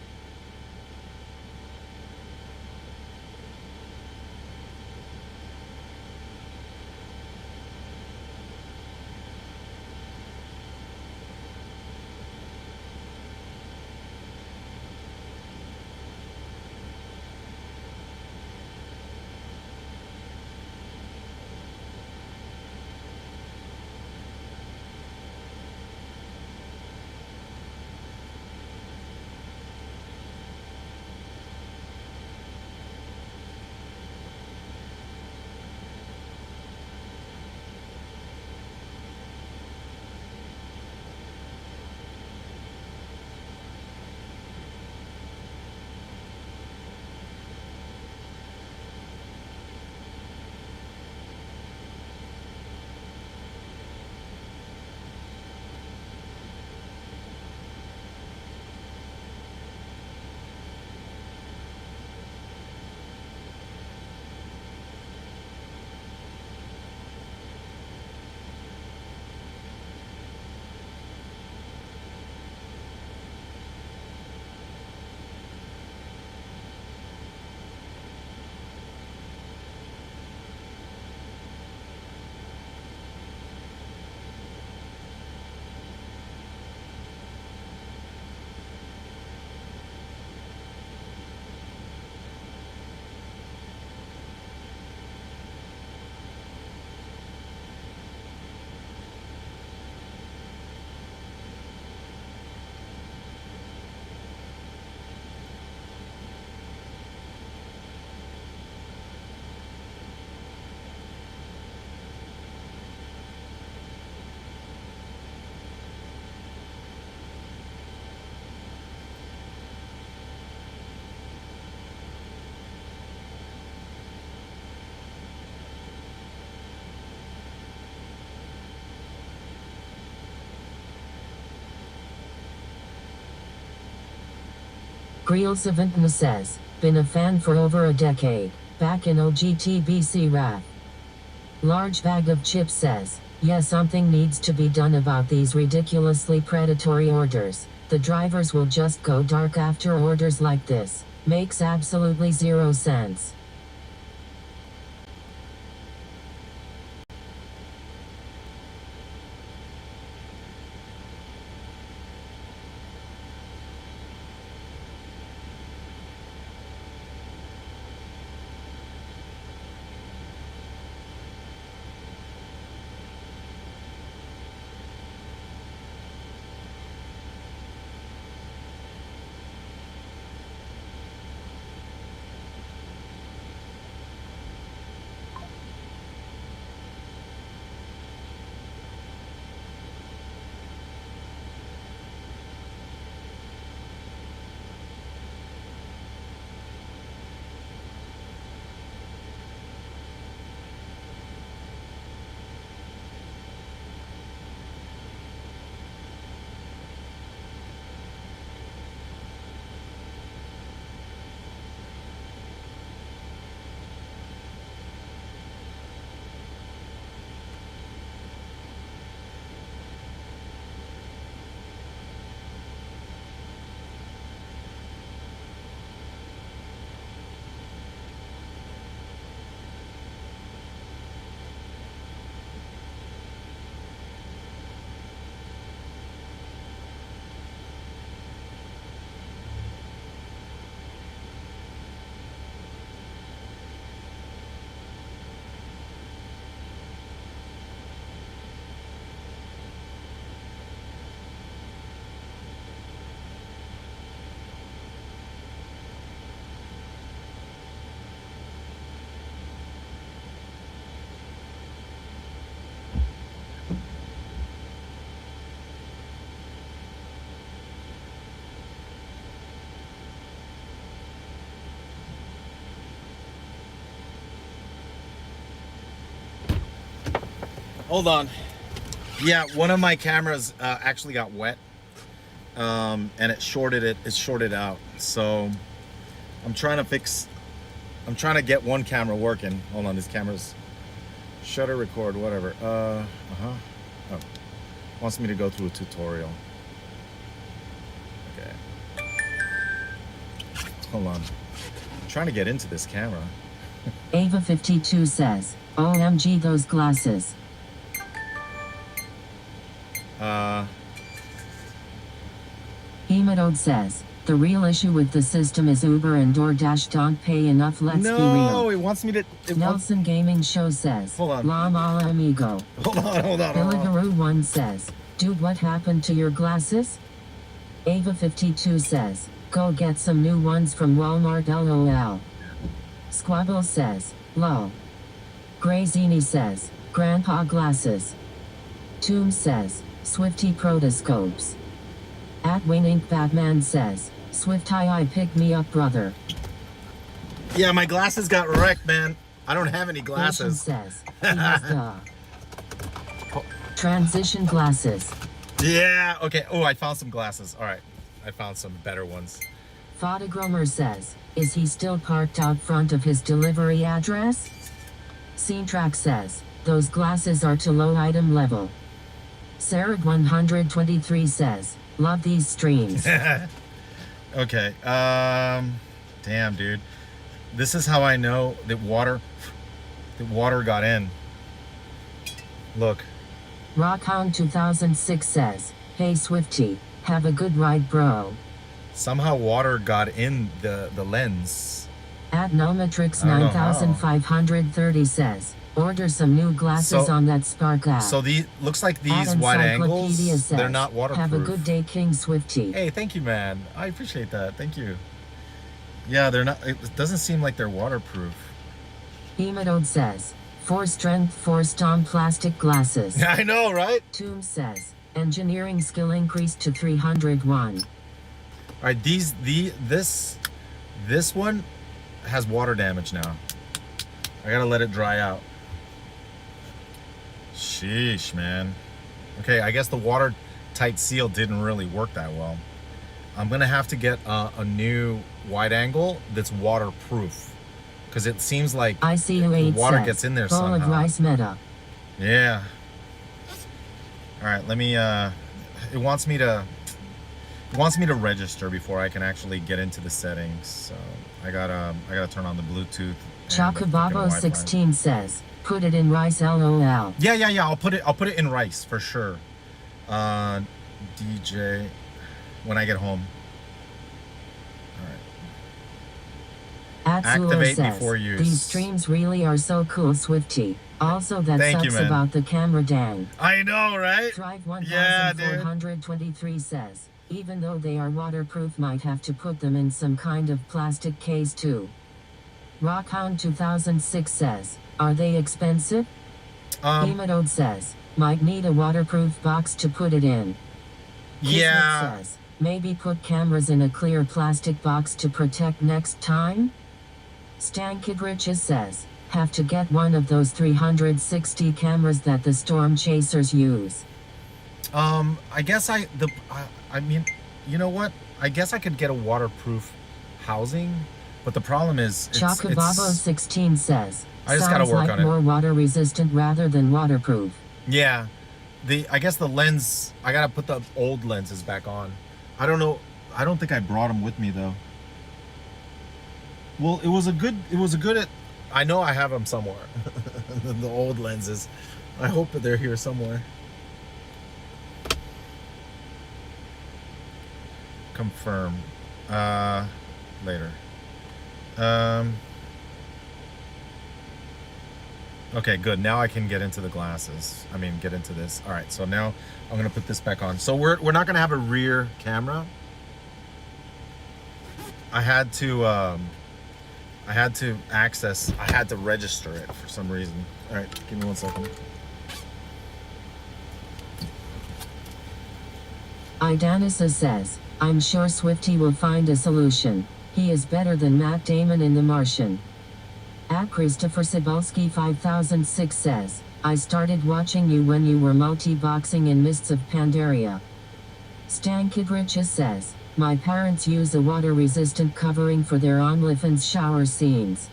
Griel Savantna says, been a fan for over a decade, back in OGTBC RAF. Large Bag of Chips says, yeah, something needs to be done about these ridiculously predatory orders. The drivers will just go dark after orders like this. Makes absolutely zero sense. Hold on. Yeah, one of my cameras actually got wet, and it shorted out. So I'm trying to get one camera working. Hold on, this camera's shutter, record, whatever. Oh, wants me to go through a tutorial. Okay. Hold on. I'm trying to get into this camera. Ava52 says, OMG those glasses. Hematode says, the real issue with the system is Uber and DoorDash don't pay enough, let's be real. No, it wants me to... Nelson Gaming Show says, Hold on. La mala amigo. Hold on. Pilligaroo 1 says, dude, what happened to your glasses? Ava52 says, go get some new ones from Walmart LOL. Squabble says, lol. Grazini says, grandpa glasses. Tomb says, Swifty protoscopes. At Winning Batman says, Swift I pick me up, brother. Yeah, my glasses got wrecked, man. I don't have any glasses. Says, he has the transition glasses. Yeah, okay. Oh, I found some glasses. All right. I found some better ones. Photogromer says, is he still parked out front of his delivery address? Scene-Track says, those glasses are to low item level. Sarah123 says, love these streams. Okay. Damn, dude. This is how I know that water got in. Look. Rockhound 2006 says, hey Swifty, have a good ride, bro. Somehow water got in the lens. At Nometrix 9530 says, order some new glasses on that Spark app. So looks like these wide angles, says, they're not waterproof. have a good day, King Swifty. Hey, thank you, man. I appreciate that. Thank you. Yeah, they're not, it doesn't seem like they're waterproof. Hematode says, 4 strength forced on plastic glasses. I know, right? Tomb says, engineering skill increased to 301. All right, this one has water damage now. I gotta let it dry out. Sheesh, man. Okay, I guess the watertight seal didn't really work that well. I'm gonna have to get a new wide angle that's waterproof, because it seems like the water gets in there somehow. Rice meta. Yeah. All right, let me. It wants me to register before I can actually get into the settings. So I gotta turn on the Bluetooth. Chocobabo 16 says, put it in rice, LOL. Yeah. I'll put it in rice for sure. DJ, when I get home. All right. Activate before use. These streams really are so cool, Swifty. Also, that sucks about the camera, dang. I know, right? Drive 1423 says, even though they are waterproof, might have to put them in some kind of plastic case too. Rockhound 2006 says, are they expensive? Hematode says, might need a waterproof box to put it in. Yeah. Says, maybe put cameras in a clear plastic box to protect next time? Stankid says, have to get one of those 360 cameras that the storm chasers use. I guess I mean, you know what? I guess I could get a waterproof housing, but the problem is Chocobabo 16 says, I just gotta work on it. More water resistant rather than waterproof. Yeah. I guess the lens, I gotta put the old lenses back on. I don't know. I don't think I brought them with me though. Well, it was a good I know I have them somewhere. The old lenses. I hope that they're here somewhere. Confirm. Later. Okay, good. Now I can get into the glasses. I mean, get into this. All right, so now I'm gonna put this back on. So we're not gonna have a rear camera. I had to register it for some reason. All right, give me 1 second. Idanisa says, I'm sure Swifty will find a solution. He is better than Matt Damon in The Martian. At Christopher Cebulski 5006 says, I started watching you when you were multi-boxing in Mists of Pandaria. Stankidrichus says, my parents use a water-resistant covering for their OnlyFans shower scenes.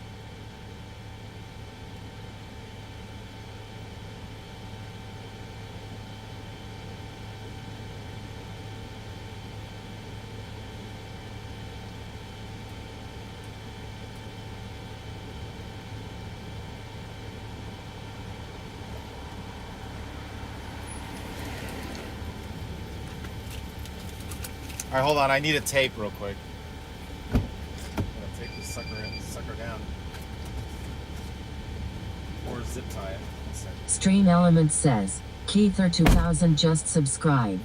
All right, hold on. I need a tape real quick. I'm gonna take this sucker down, or zip tie it. Stream Element says, Keither 2000 just subscribed.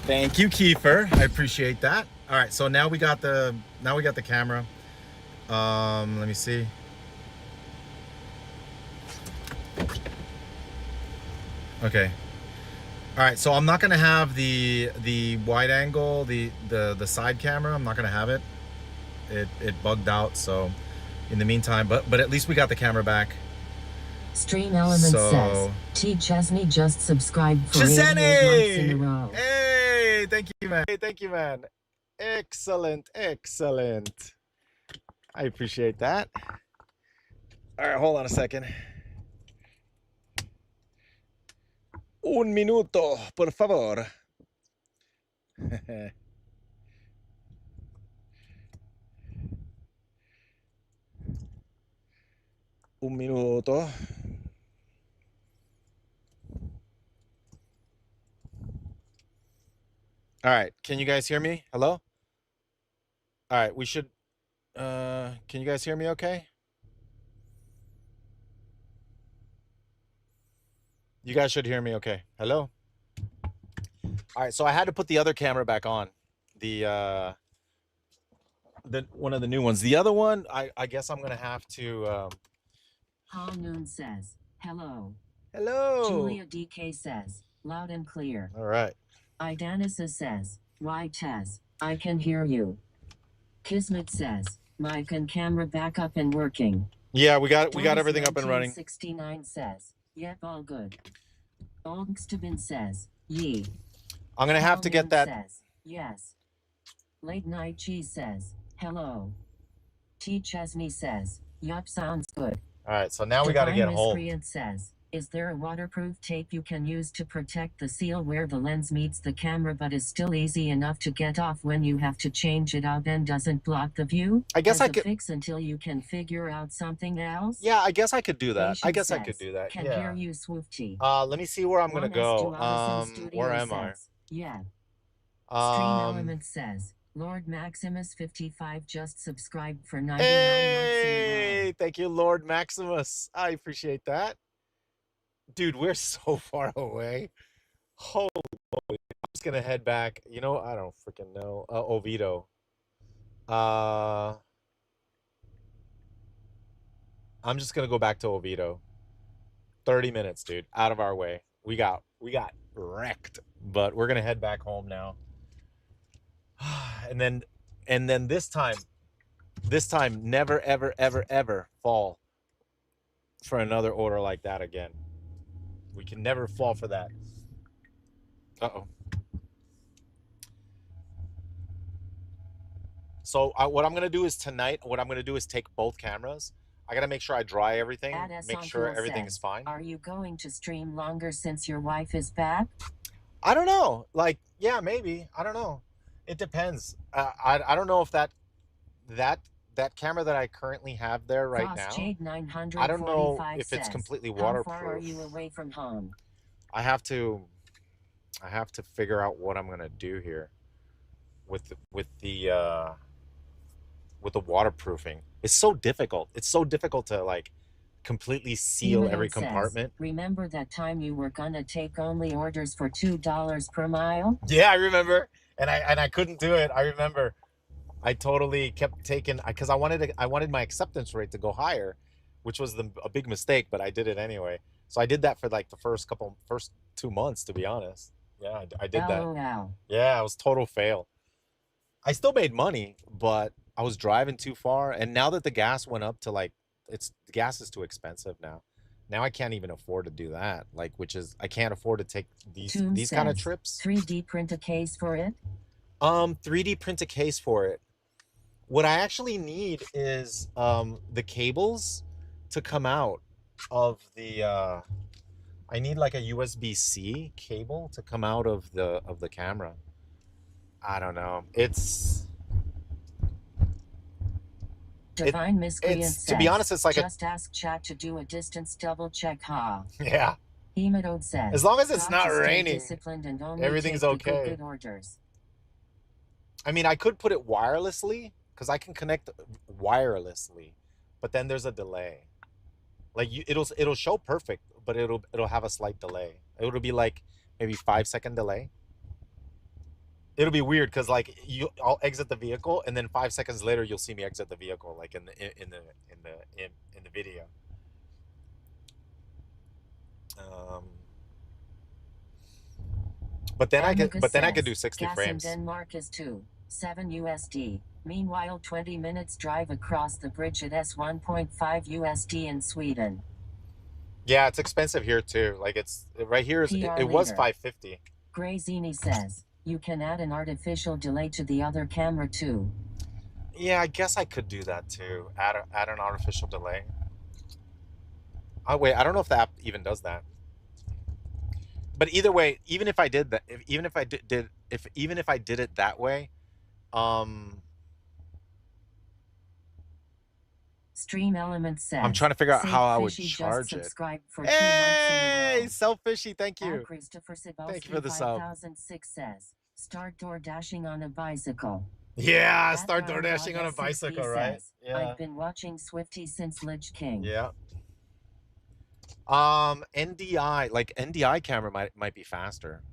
Thank you, Kiefer. I appreciate that. All right, so now we got the camera. Let me see. Okay. All right, so I'm not gonna have the wide angle, the side camera. I'm not gonna have it. It bugged out. So in the meantime, but at least we got the camera back. Stream Element says, T. Chesney just subscribed for 88 months in a row. Hey, thank you, man. Hey, thank you, man. Excellent, excellent. I appreciate that. All right, hold on a second. Un minuto, por favor. Un minuto. All right, can you guys hear me? Hello? All right, we should can you guys hear me okay? You guys should hear me okay. Hello? All right, so I had to put the other camera back on. The one of the new ones. The other one, I guess I'm going to have to Paul Noon says, hello. Hello. Julia DK says, loud and clear. All right. Idanisa says, why Tess, I can hear you. Kismet says, mic and camera back up and working. Yeah, we got everything up and running. 69 says, yep, all good. Olgstabin says, yee. I'm going to have to get that. Says, yes. Late Night Cheese says, hello. T. Chesney says, yup, sounds good. All right, so now we got to get home. Miscreant says, is there a waterproof tape you can use to protect the seal where the lens meets the camera but is still easy enough to get off when you have to change it out and doesn't block the view? I guess I could fix until you can figure out something else? Yeah, I guess I could do that. I guess says, I could do that. Can yeah. hear you, Swoofty. Let me see where I'm going to go. Where am I? Yeah. Stream Element says, Lord Maximus 55 just subscribed for 99 months in a row. Thank you, Lord Maximus. I appreciate that. Dude, we're so far away. Holy moly. I'm just going to head back. You know, I don't freaking know. Oviedo. I'm just going to go back to Oviedo. 30 minutes, dude. Out of our way. We got wrecked. But we're going to head back home now. And then this time, never, ever, ever, ever fall for another order like that again. We can never fall for that. Uh-oh. So what I'm going to do is tonight, what I'm going to do is take both cameras. I got to make sure I dry everything, make sure everything is fine. Are you going to stream longer since your wife is back? I don't know. Like, yeah, maybe. I don't know. It depends. I don't know if that camera that I currently have there right now, I don't know if it's completely waterproof. How far are you away from home? I have to figure out what I'm gonna do here with the waterproofing. It's so difficult. It's so difficult to like completely seal every compartment. Remember that time you were gonna take only orders for $2 per mile? Yeah, I remember. I couldn't do it. I remember I totally kept taking because I wanted my acceptance rate to go higher, which was a big mistake, but I did it anyway. So I did that for like the first 2 months, to be honest. Yeah, I did that. LOL. Yeah, it was total fail. I still made money, but I was driving too far, and now that the gas went up to like the gas is too expensive now. Now I can't even afford to do that. Like, which is I can't afford to take Toon these kind of says, trips. 3D print a case for it? 3D print a case for it. What I actually need is the cables to come out of the I need like a USB-C cable to come out of the camera. I don't know. Divine Miscreant says, to be honest, it's like just ask chat to do a distance double check, ha. yeah. Hemodode says, As long as it's got not to stay raining, disciplined and only everything's take the okay. good orders. I mean, I could put it wirelessly because I can connect wirelessly, but then there's a delay. Like it'll show perfect, but it'll have a slight delay. It'll be like maybe 5-second delay. It'll be weird because like I'll exit the vehicle and then 5 seconds later you'll see me exit the vehicle like in the video. But then I could do 60 gas frames. in Denmark is 7 USD. Meanwhile, 20 minutes drive across the bridge at S1.5 USD in Sweden. Yeah, it's expensive here too. Like it's right here. It was $5.50. Gray Zini says you can add an artificial delay to the other camera too. Yeah, I guess I could do that too. Add an artificial delay. Oh wait, I don't know if the app even does that. But either way, even if I did that, even if I did it that way, Stream Elements says I'm trying to figure out how I would charge it. For hey, Selfishy, thank you. Christopher Thank you for the sub. 5006 says, start door dashing on a bicycle. Yeah, start door dashing on a bicycle, right? Yeah. I've been watching Swifty since Lich King. Yeah. NDI, like NDI camera might be faster.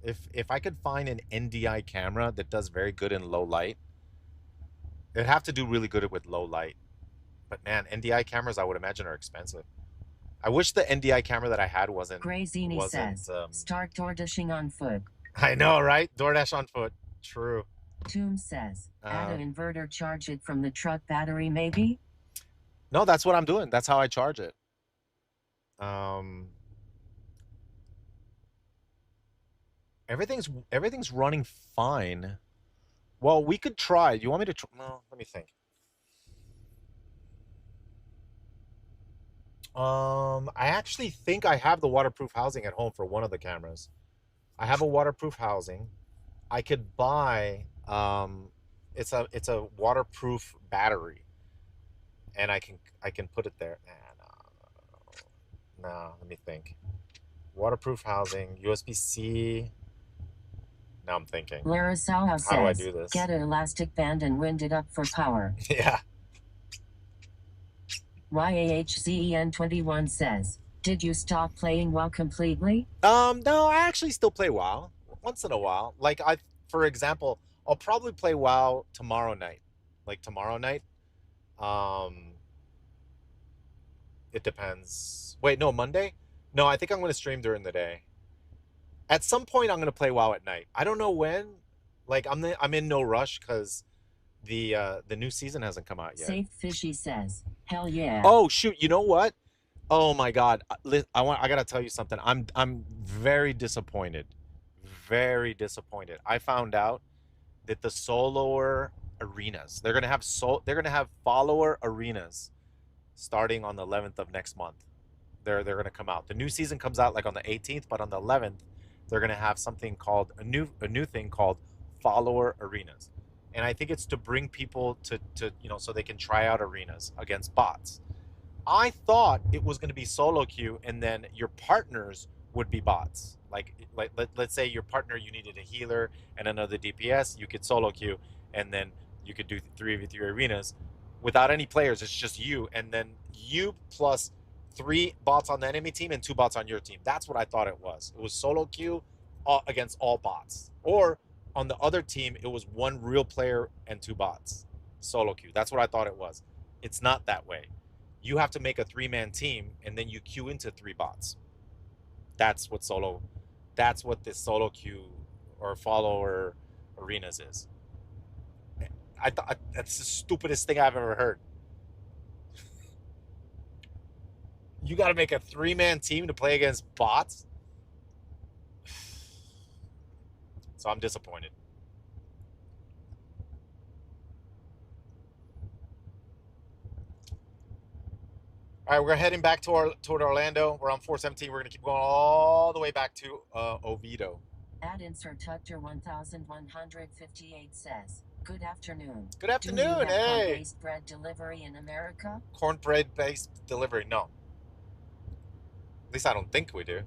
If I could find an NDI camera that does very good in low light, it'd have to do really good with low light. But man, NDI cameras I would imagine are expensive. I wish the NDI camera that I had wasn't. Gray Zini says, start door dashing on foot. I know, right? DoorDash on foot. True. Toom says, add an inverter, charge it from the truck battery, maybe? No, that's what I'm doing. That's how I charge it. Everything's running fine. Well, we could try. You want me to try? No, let me think. I actually think I have the waterproof housing at home for one of the cameras. I have a waterproof housing. I could buy it's a waterproof battery, and I can put it there. No, let me think. Waterproof housing, USB-C. Now I'm thinking. Larasao says, how do I do this? Get an elastic band and wind it up for power. Yeah. YAHCEN21 says, did you stop playing WoW completely? No, I actually still play WoW once in a while. Like for example, I'll probably play WoW tomorrow night. Like tomorrow night. It depends. Wait, no, Monday? No, I think I'm going to stream during the day. At some point, I'm going to play WoW at night. I don't know when. Like I'm in no rush because the new season hasn't come out yet. Safe Fishy says, hell yeah. Oh shoot! You know what? Oh my God! I gotta tell you something. I'm very disappointed. Very disappointed. I found out that the soloer arenas they're gonna have follower arenas starting on the 11th of next month. They're gonna come out. The new season comes out like on the 18th, but on the 11th they're gonna have something called a new thing called follower arenas. And I think it's to bring people to so they can try out arenas against bots. I thought it was going to be solo queue, and then your partners would be bots. Like let's say your partner, you needed a healer and another DPS, you could solo queue, and then you could do 3v3 arenas without any players. It's just you, and then you plus 3 bots on the enemy team and 2 bots on your team. That's what I thought it was. It was solo queue against all bots, or on the other team, it was one real player and 2 bots. Solo queue. That's what I thought it was. It's not that way. You have to make a 3-man team, and then you queue into 3 bots. That's what this solo queue or follower arenas is. I thought that's the stupidest thing I've ever heard. You got to make a 3-man team to play against bots? So I'm disappointed. All right, we're heading back toward Orlando. We're on 417. We're going to keep going all the way back to Oviedo. Ad insert Tucker 1158 says, "Good afternoon. Good afternoon. Do you have Hey. corn-based bread delivery in America?" Cornbread-based delivery. No. At least I don't think we do.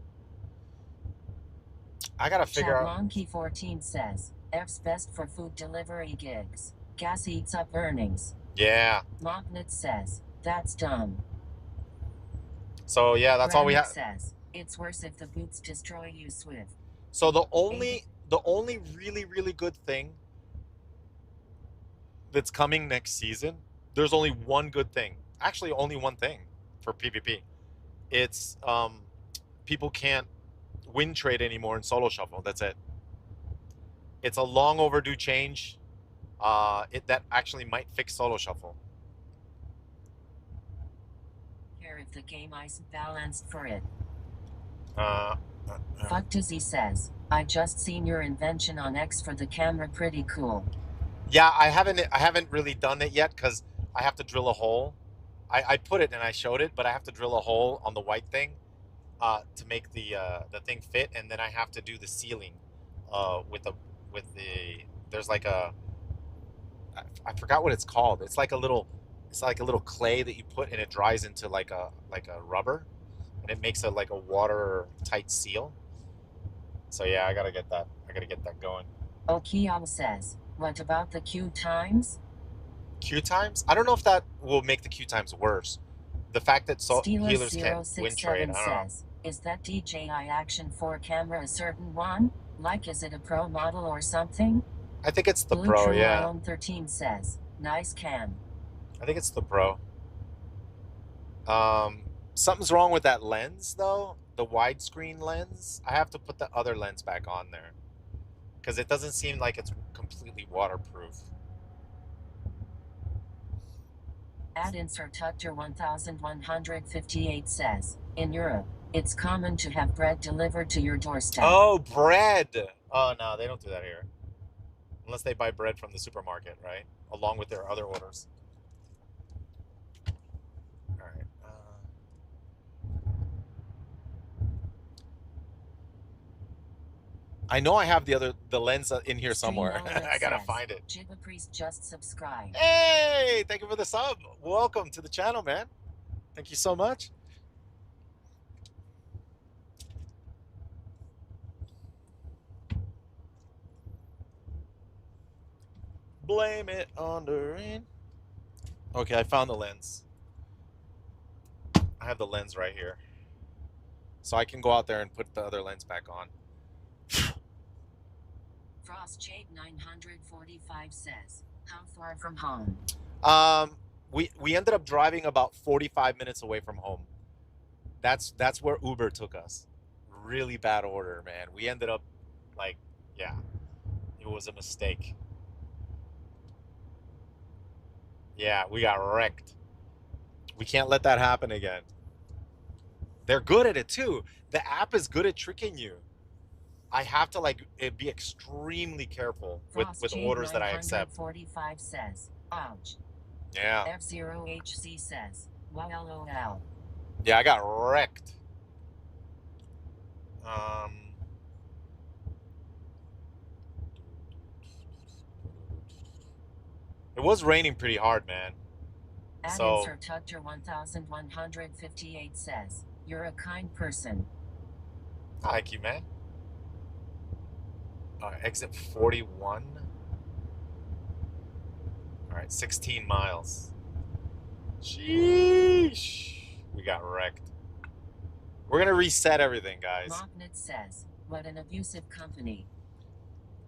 I got to figure out. Monkey 14 says, "F's best for food delivery gigs. Gas eats up earnings." Yeah. Mocknut says, "That's dumb." So yeah, that's all we have. Says, "It's worse if the boots destroy you, Swift." So the only really good thing that's coming next season, there's only one good thing. Actually, only one thing for PvP. It's people can't win trade anymore in solo shuffle. That's it. It's a long overdue change. That actually might fix solo shuffle. Here if the game isn't balanced for it. Fuck Dizzy says, "I just seen your invention on X for the camera, pretty cool." Yeah, I haven't really done it yet because I have to drill a hole. I put it and I showed it, but I have to drill a hole on the white thing to make the thing fit, and then I have to do the ceiling with the there's like a I forgot what it's called. It's like a little clay that you put and it dries into like a rubber, and it makes like a watertight seal. So yeah, I gotta get that going. Okiam says, "What about the queue times?" Queue times? I don't know if that will make the queue times worse. The fact that healers can't win trade, I don't know. Says, "Is that DJI Action 4 camera a certain one? Like, is it a pro model or something?" I think it's the Blue Pro, True yeah. Lion 13 says, "Nice cam." I think it's the Pro. Something's wrong with that lens, though. The widescreen lens. I have to put the other lens back on there because it doesn't seem like it's completely waterproof. Ad insert Tucker 1158 says, "In Europe, it's common to have bread delivered to your doorstep." Oh, bread! Oh, no, they don't do that here. Unless they buy bread from the supermarket, right? Along with their other orders. All right. I know I have the lens in here somewhere. I gotta find it. Jibba Priest just subscribed. Hey, thank you for the sub. Welcome to the channel, man. Thank you so much. Blame it on the rain. Okay, I found the lens. I have the lens right here. So I can go out there and put the other lens back on. Frostshade 945 says, "How far from home?" We ended up driving about 45 minutes away from home. That's where Uber took us. Really bad order, man. We ended up yeah, it was a mistake. Yeah, we got wrecked. We can't let that happen again. They're good at it too. The app is good at tricking you. I have to be extremely careful with orders that I accept. 45 says, "Ouch." Yeah. F0HC says, "Wow, LOL." Yeah, I got wrecked. It was raining pretty hard, man. So Answer Tucker 1158 says, "You're a kind person." Thank you, man. Exit 41. All right, 16 miles. Sheesh. We got wrecked. We're going to reset everything, guys. Mocknut says, "What an abusive company."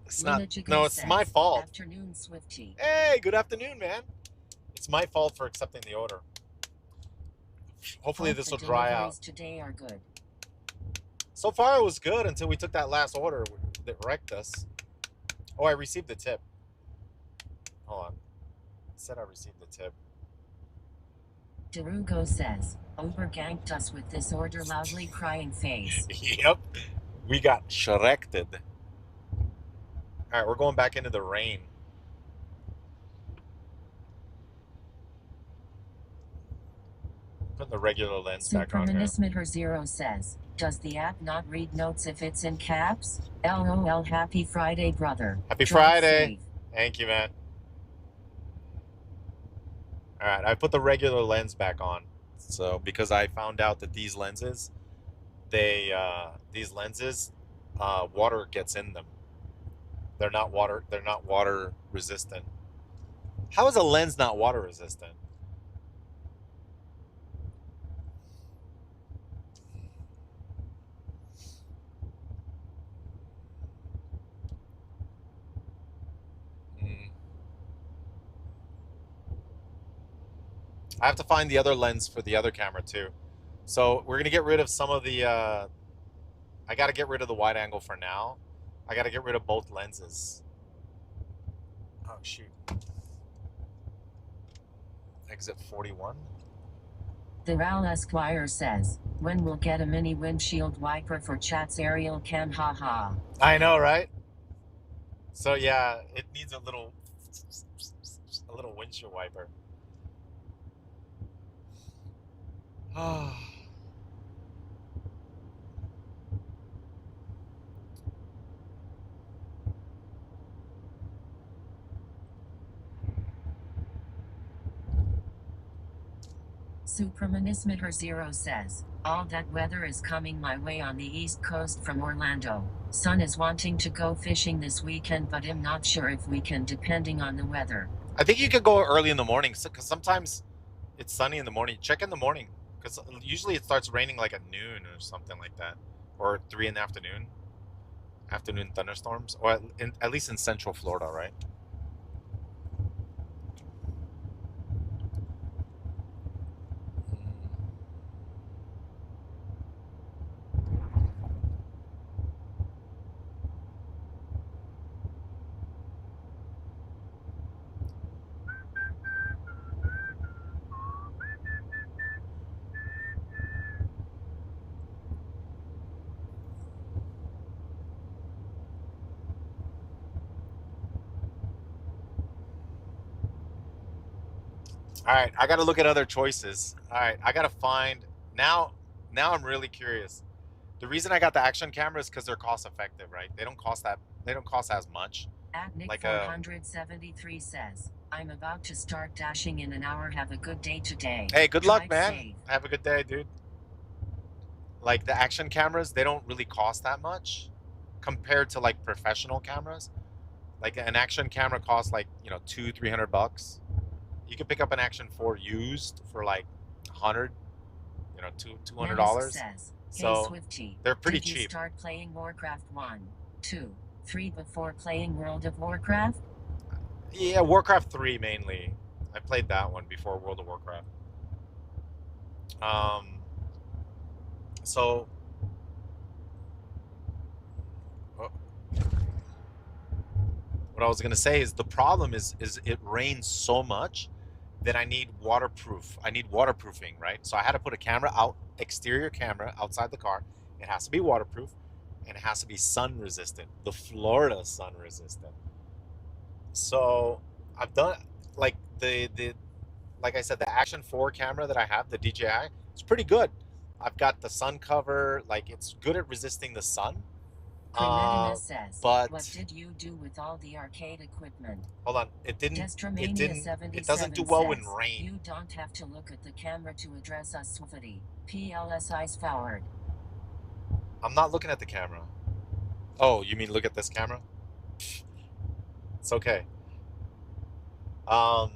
It's not. No, it's my fault. Afternoon, Swifty. Hey, good afternoon, man. It's my fault for accepting the order. Hopefully this will dry out. Today are good. So far it was good until we took that last order that wrecked us. Oh, I received the tip. Hold on. It said I received the tip. Derugo says, Uber ganked us with this order, loudly crying face. Yep. We got shrekted. All right, we're going back into the rain. Putting the regular lens back on here. Supermanismeter0 says, does the app not read notes if it's in caps? LOL, happy Friday, brother. Happy Drive Friday. safe. Thank you, man. All right, I put the regular lens back on. So because I found out that these lenses, water gets in them. They're not water resistant. How is a lens not water resistant? I have to find the other lens for the other camera too. So we're gonna get rid of some of the, I gotta get rid of the wide angle for now. I gotta get rid of both lenses. Oh shoot. Exit 41. The Ral Esquire says, when we'll get a mini windshield wiper for chat's aerial cam, haha. I know, right? So yeah, it needs a little windshield wiper. Supermanismeter0 says, all that weather is coming my way on the east coast from Orlando. Son is wanting to go fishing this weekend, but I'm not sure if we can depending on the weather. I think you could go early in the morning because sometimes it's sunny in the morning. Check in the morning because usually it starts raining like at noon or something like that, or 3 in the afternoon. Afternoon thunderstorms, or at least in Central Florida, right? All right, I got to look at other choices. All right, I got to find now. Now I'm really curious. The reason I got the action camera is because they're cost effective, right? They don't cost that. They don't cost as much. At Nick Like 473 says, I'm about to start dashing in an hour. Have a good day today. Hey, good luck, Drive man. safe. Have a good day, dude. Like the action cameras, they don't really cost that much compared to like professional cameras. Like an action camera costs like, you know, $200-300. You can pick up an Action 4 used for like 100, you know, $200. Says, hey, So Swifty, they're pretty did you cheap. start playing Warcraft 1, 2, 3 before playing World of Warcraft? Yeah, Warcraft 3 mainly. I played that one before World of Warcraft. So what I was gonna say is the problem is it rains so much that I need waterproof. I need waterproofing, right? So I had to put a camera out, exterior camera outside the car. It has to be waterproof, and it has to be sun resistant. The Florida sun resistant. So I've done like the like I said, the Action 4 camera that I have, the DJI, it's pretty good. I've got the sun cover, like it's good at resisting the sun. Says, But what did you do with all the arcade equipment? hold on, it doesn't do well in rain. You don't have to look at the camera to address us, Swifty. PLSI's forward. I'm not looking at the camera. Oh, you mean look at this camera? It's okay. At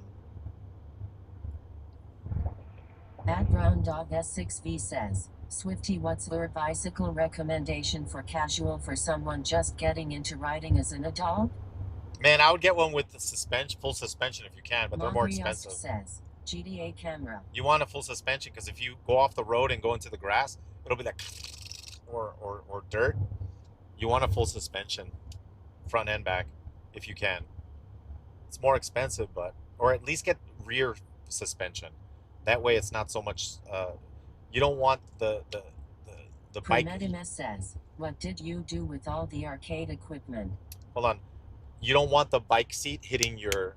Brown Dog S6V says, Swifty, what's your bicycle recommendation for casual for someone just getting into riding as an adult? Man, I would get one with the suspension, full suspension if you can, but they're more Mongriosk expensive. says, GDA camera. You want a full suspension because if you go off the road and go into the grass, it'll be like or dirt. You want a full suspension, front and back, if you can. It's more expensive, but or at least get rear suspension. That way, it's not so much. You don't want the bike. Prometimus says, what did you do with all the arcade equipment? Hold on. You don't want the bike seat hitting your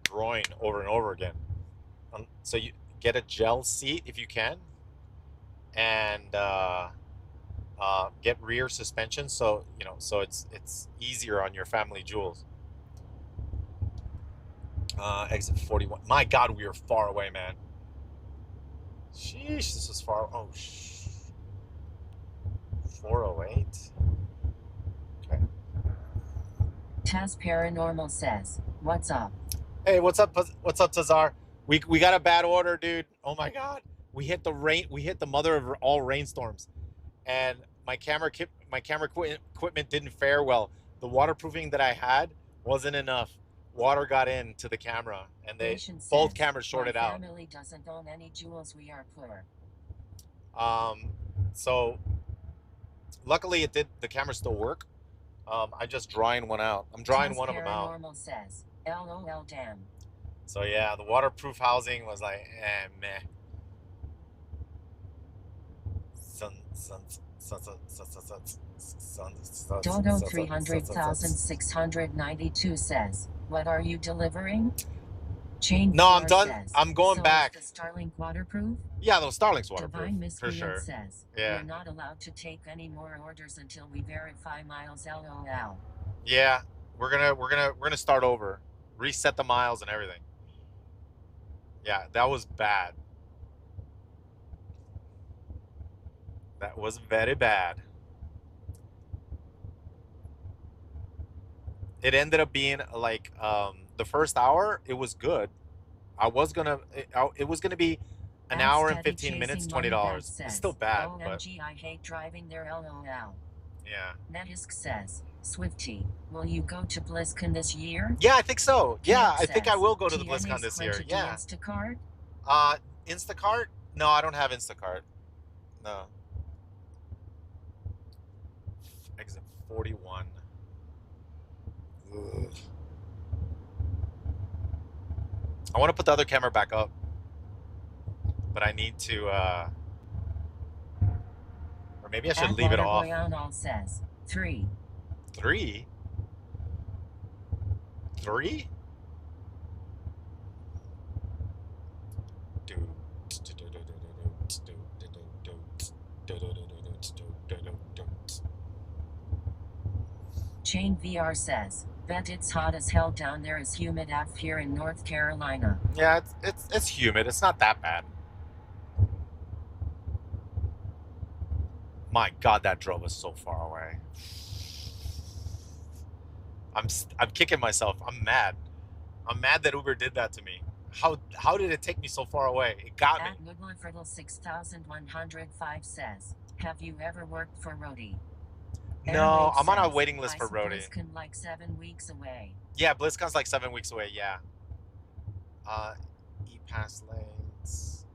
groin over and over again. So you get a gel seat if you can, and get rear suspension. So so it's easier on your family jewels. Exit 41. My God, we are far away, man. Sheesh, this is far. Oh, 408. Okay. Taz Paranormal says, what's up? Hey, what's up? What's up, Tazar? We got a bad order, dude. Oh my God, we hit the rain. We hit the mother of all rainstorms, and my camera equipment didn't fare well. The waterproofing that I had wasn't enough. Water got into the camera, and both cameras shorted out. My family doesn't own any jewels. We are poor. So luckily it did. The cameras still work. I'm just drying one out. I'm drying one of them out. Paranormal says, LOL damn. So yeah, the waterproof housing was like, meh. Dodo 300,692 says, what are you delivering? Chain No, I'm done. Says, I'm going back. Is the Starlink waterproof? Yeah, those Starlink's Divine waterproof for Miscreant sure. says, Yeah. we're not allowed to take any more orders until we verify miles. LOL. Yeah, we're gonna start over, reset the miles and everything. Yeah, that was bad. That was very bad. It ended up being like the first hour. It was good. It was gonna be an hour and 15 minutes, $20. It's still bad, but OMG, I hate driving there. LOL. yeah. Netisk says, Swifty, will you go to BlizzCon this year? Yeah, I think so. Yeah, I think I says, will go to the TNA's BlizzCon this year. plenty Yeah. Instacart? Instacart? No, I don't have Instacart. No. Exit 41. Ugh. I want to put the other camera back up, but I need to, or maybe I should leave it off. Says, 3. 3? 3? Chain VR says, bet it's hot as hell down there. Is humid af here in North Carolina. Yeah, it's humid. It's not that bad. My God, that drove us so far away. I'm kicking myself. I'm mad. I'm mad that Uber did that to me. How did it take me so far away? It got me. At 6105 says, have you ever worked for Rody? No, I'm on a says, waiting list for Rody. BlizzCon like 7 weeks away. Yeah, BlizzCon's like 7 weeks away. Yeah. E-pass lanes.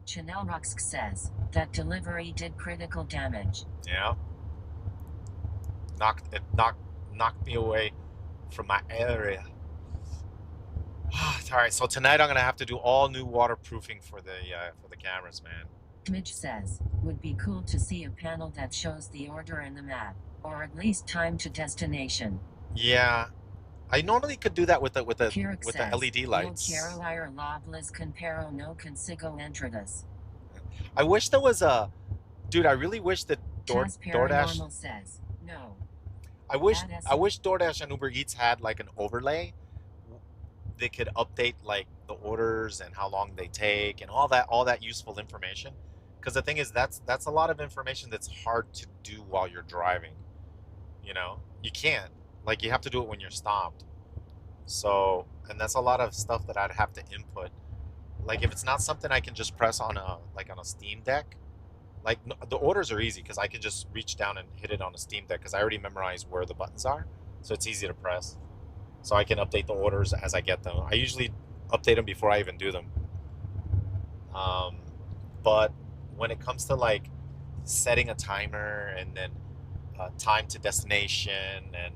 Chanel Rox says that delivery did critical damage. Yeah. Knocked me away from my area. All right, so tonight I'm gonna have to do all new waterproofing for the cameras, man. Mitch says, would be cool to see a panel that shows the order and the map, or at least time to destination. Yeah, I normally could do that with the Kirik says, LED lights. No Carolire Lobless Comparo no Consigo Entradas. I wish there was a, dude. I really wish that DoorDash says, no. I wish DoorDash and Uber Eats had like an overlay. They could update like the orders and how long they take and all that useful information. Because the thing is, that's a lot of information that's hard to do while you're driving. You know, you can't. Like, you have to do it when you're stopped. So, and that's a lot of stuff that I'd have to input. like if it's not something I can just press on a Steam Deck, like the orders are easy because I can just reach down and hit it on a Steam Deck because I already memorize where the buttons are, so it's easy to press. So I can update the orders as I get them. I usually update them before I even do them. But when it comes to like setting a timer and then time to destination and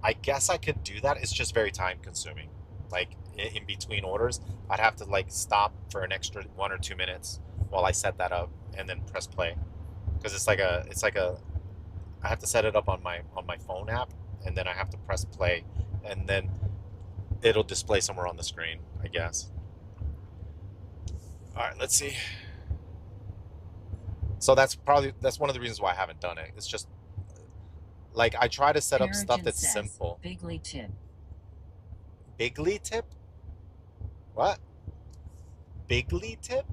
I guess I could do that. It's just very time consuming. Like in between orders, I'd have to like stop for an extra 1 or 2 minutes while I set that up and then press play. Because it's like a I have to set it up on my phone app and then I have to press play and then it'll display somewhere on the screen, I guess. All right, let's see. So that's one of the reasons why I haven't done it. It's just like I try to set up stuff that's simple. Bigly tip. Bigly tip? What? Bigly tip?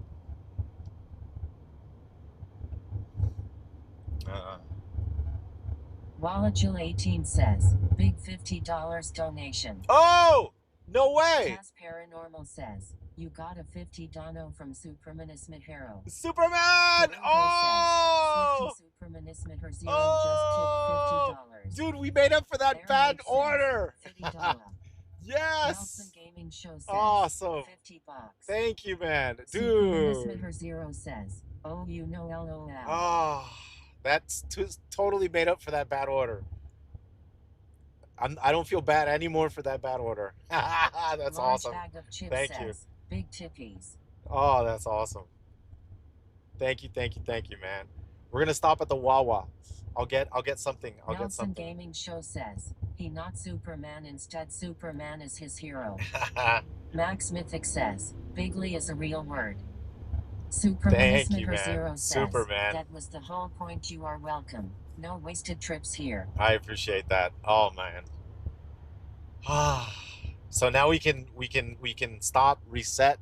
Walajul18 says, big $50 donation. Oh! No way! Taz Paranormal says, you got a 50 dono from Supermanis Mihero. Superman! Oh! Supermanis Miher Zero Oh! just tipped $50. Dude, we made up for that There bad makes order! $50. Yes! Nelson Gaming Show says, Awesome. $50. Thank you, man. Supermanis Dude. Miher Zero says, oh, you know LOL. Oh, that's totally made up for that bad order. I don't feel bad anymore for that bad order. That's Large awesome. Bag of chips Thank says, you. big tippies. Oh, that's awesome. Thank you, man. We're gonna stop at the Wawa. I'll get something. I'll get Nelson something. Gaming Show says, he not Superman, instead Superman is his hero. Max Mythic says, bigly is a real word. Superman Thank you, man. Zero says, Superman. that was the whole point, you are welcome. No wasted trips here. I appreciate that. Oh man. So now we can stop, reset.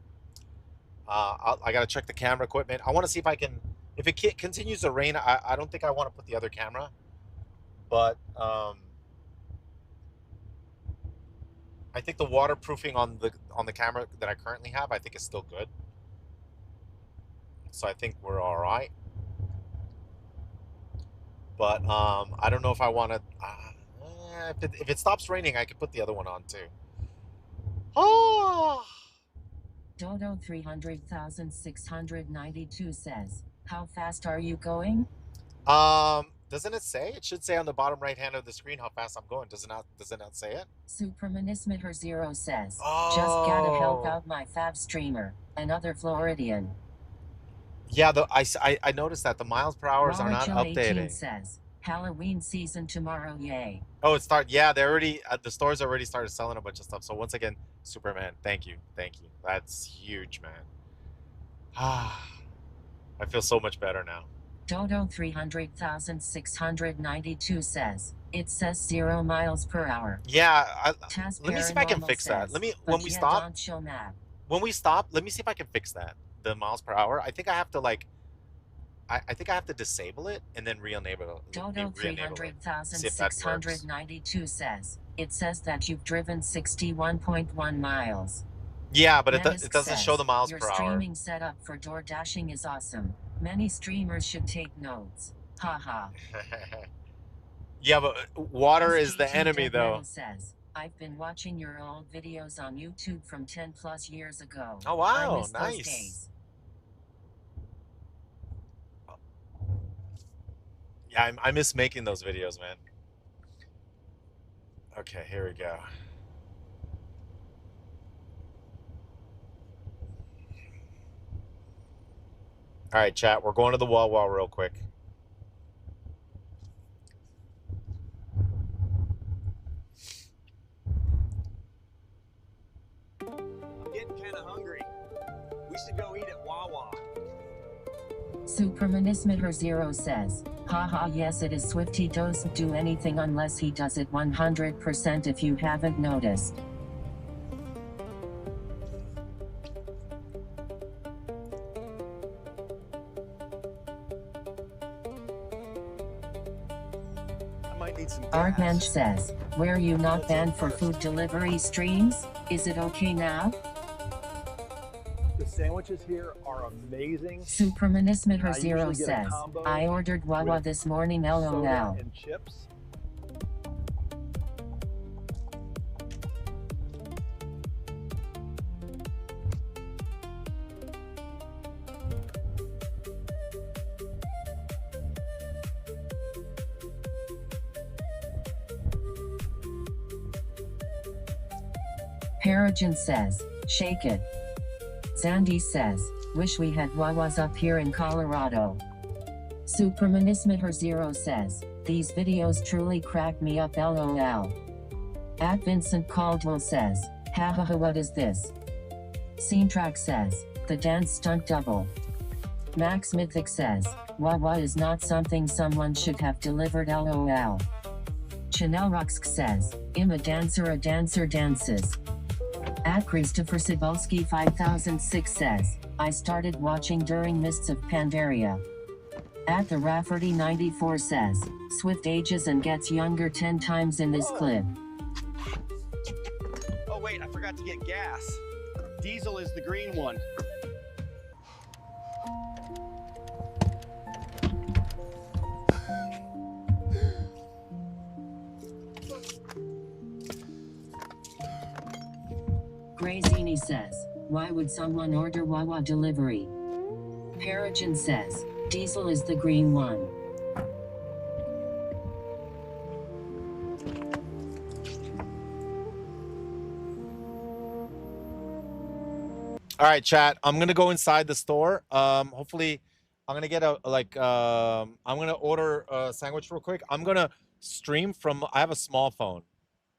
I gotta check the camera equipment. I want to see if I can. If it continues to rain, I don't think I want to put the other camera, but I think the waterproofing on the camera that I currently have, I think is still good. So I think we're all right. But I don't know if I want to. If it stops raining, I could put the other one on too. Oh. Dodo 300,692 says, how fast are you going? Doesn't it say? It should say on the bottom right hand of the screen how fast I'm going. Does it not say it? Supermanismiher Zero says, Oh. just gotta help out my fab streamer, another Floridian. Yeah, I noticed that the miles per hours are not updating. Says, Halloween season tomorrow, yay. Oh, yeah, they already the stores already started selling a bunch of stuff. So once again, Superman, thank you. That's huge, man. I feel so much better now. Dodo 300,692 says, it says 0 miles per hour. Yeah, let me see if I can fix that. Let me when we stop. Let me see if I can fix that. The miles per hour. I think I have to like. I think I have to disable it and then re-enable it. Dodo 300,692 says, it says that you've driven 61.1 miles. Yeah, but it doesn't show the miles per hour. Your streaming setup for door dashing is awesome. Many streamers should take notes. Haha. Yeah, but water is the enemy, though. Says, I've been watching your old videos on YouTube from 10 plus years ago. Oh wow, I miss nice. Those days. Yeah, I miss making those videos, man. Okay, here we go. All right, chat, we're going to the Wawa real quick. I'm getting kind of hungry. We should go eat at Wawa. Supermanismiher Zero says, haha, yes, it is Swifty doesn't do anything unless he does it 100% if you haven't noticed. I might need some Artmanch says, were you not banned for food delivery streams? Is it okay now? The sandwiches here are amazing. Supremanismitter I Zero usually get a says, combo I ordered Wawa with this morning soda LOL. and chips. Peregrine says, shake it. Zandy says, wish we had Wawas up here in Colorado. Supremanismitter Zero says, these videos truly crack me up LOL. At Vincent Caldwell says, hahaha what is this? Scene Track says, the dance stunt double. Max Mythic says, Wawa is not something someone should have delivered LOL. Chanel Ruxk says, I'm a dancer dances. At Christopher Cebulski 5006 says, I started watching during Mists of Pandaria. At the Rafferty 94 says, Swift ages and gets younger 10 times in this clip. Oh wait, I forgot to get gas. Diesel is the green one. Grazini says, why would someone order Wawa delivery? Peregrine says, diesel is the green one. All right, chat. I'm gonna go inside the store. Hopefully, I'm gonna get I'm gonna order a sandwich real quick. I'm gonna stream from. I have a small phone.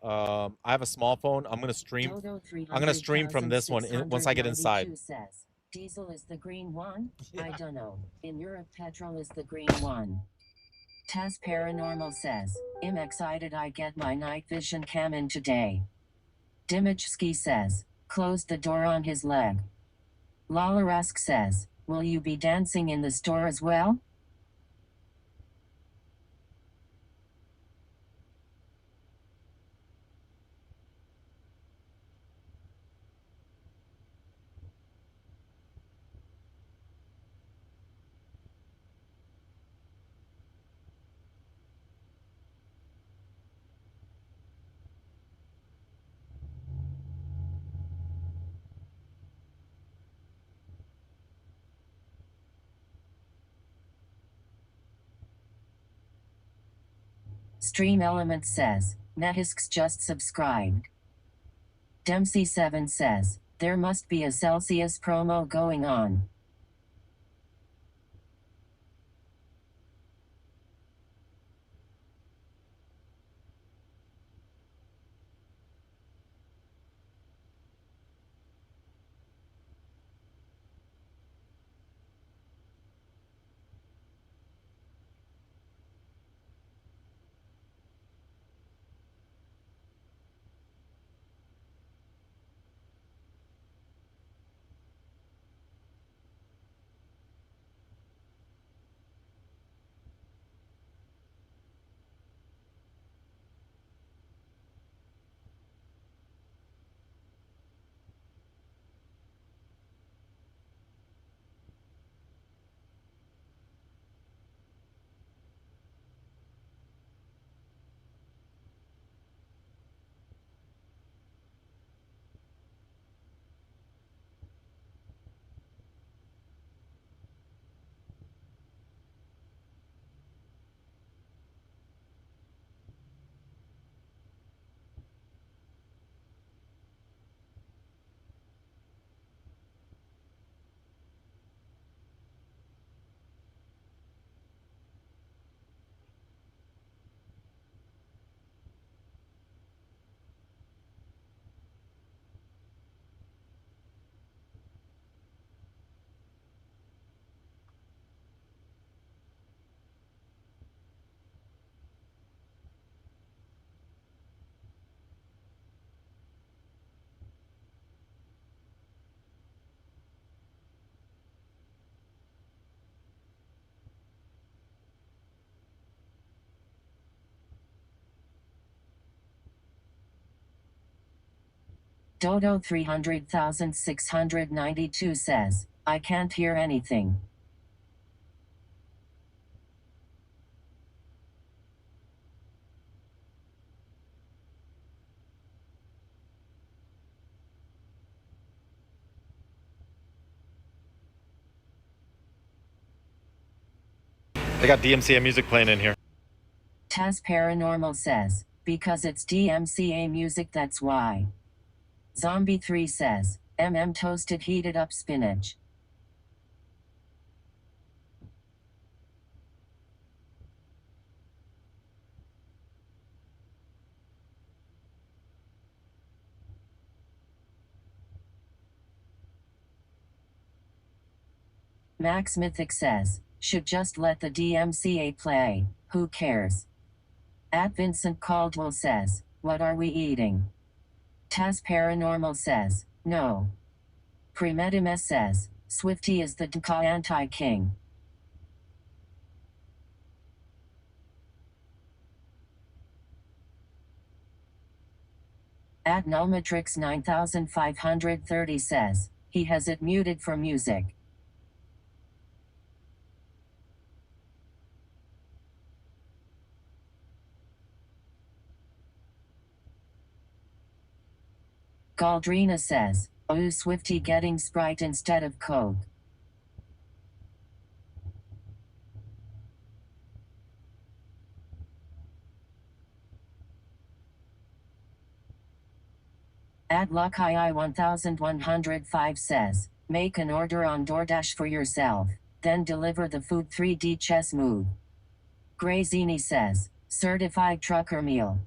I have a small phone. I'm gonna stream. I'm gonna stream from this one once I get inside. Says, diesel is the green one? Yeah. I don't know. In Europe, petrol is the green one. Taz Paranormal says, I'm excited I get my night vision cam in today. Dimichski says, closed the door on his leg. Lalarask says, will you be dancing in the store as well? Stream Element says, Netisks just subscribed. Dempsey7 says, there must be a Celsius promo going on. Dodo 300,692 says, I can't hear anything. They got DMCA music playing in here. Taz Paranormal says, because it's DMCA music, that's why. Zombie 3 says, toasted heated up spinach. Max Mythic says, should just let the DMCA play, who cares? At Vincent Caldwell says, what are we eating? Taz Paranormal says, no. Premedimus says, Swifty is the Dka anti-king. At Nullmatrix 9530 says, he has it muted for music. Galdrina says, oh Swifty getting Sprite instead of Coke. At Luckii 1105 says, make an order on DoorDash for yourself, then deliver the food 3D chess move. Grazini says, certified trucker meal.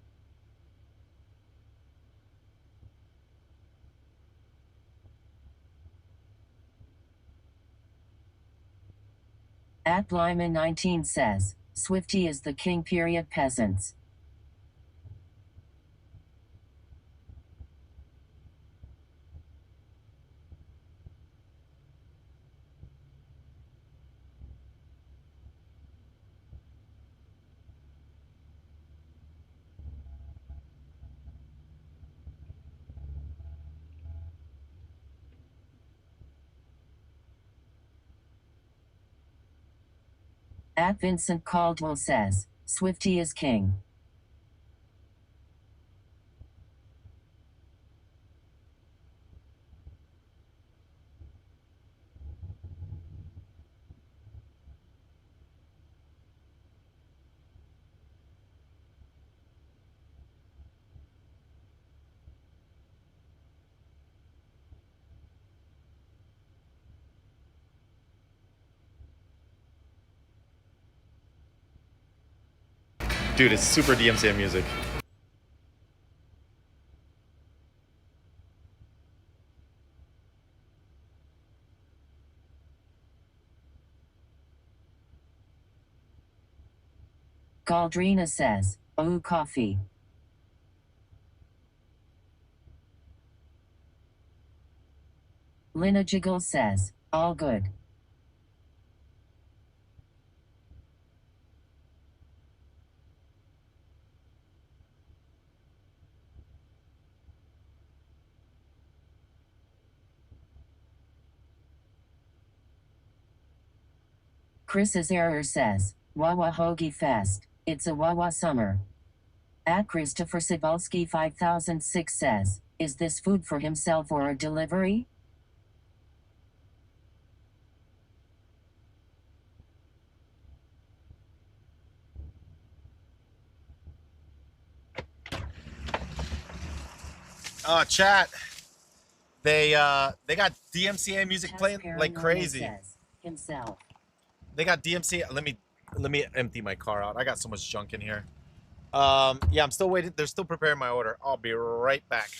At Blyman 19 says, Swifty is the king period peasants. At Vincent Caldwell says, Swifty is king. Dude, it's super DMCA music. Galdrina says, oh coffee. Lina Jiggle says, all good. Chris's error says, Wawa Hoagie Fest, it's a Wawa summer. At Christopher Cebulski 5006 says, is this food for himself or a delivery? Chat. They got DMCA music Taz playing like Paranormal crazy. says, himself. They got DMCA. Let me empty my car out. I got so much junk in here. Yeah, I'm still waiting. They're still preparing my order. I'll be right back.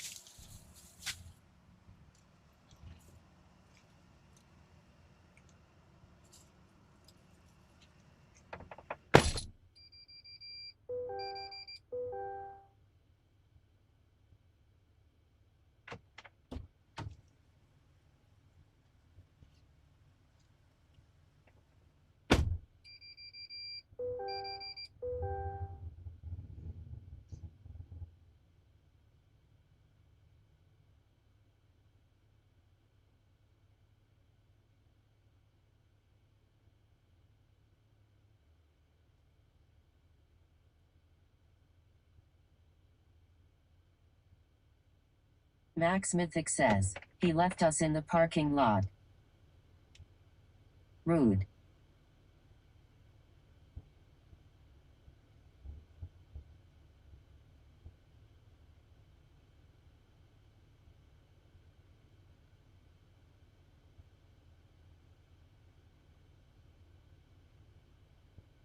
Max Mythic says, he left us in the parking lot. Rude.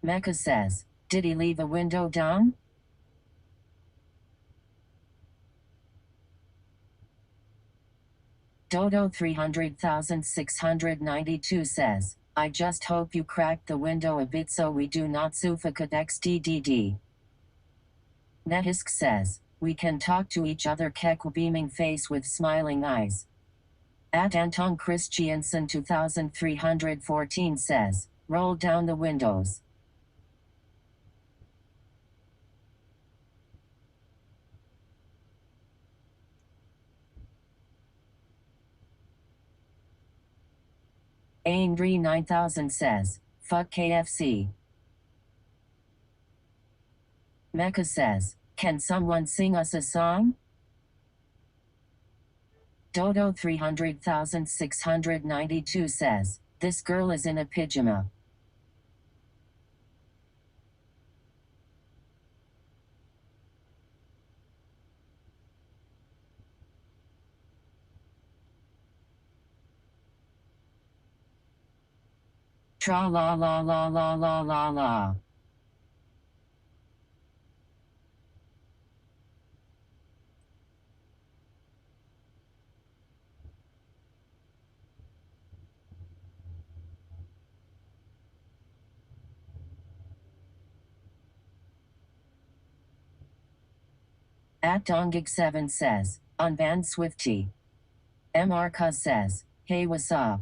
Mecca says, did he leave a window down? Dodo 300,692 says, I just hope you crack the window a bit so we do not suffocate xddd. Netisk says, we can talk to each other kek beaming face with smiling eyes. At Anton Christiansen 2314 says, roll down the windows. Angry 9000 says, fuck KFC. Mecca says, can someone sing us a song? Dodo 300,692 says, this girl is in a pyjama. Tra la la la la la la la. At Dongig7 says, unban Swifty. MR Cuz says, hey what's up?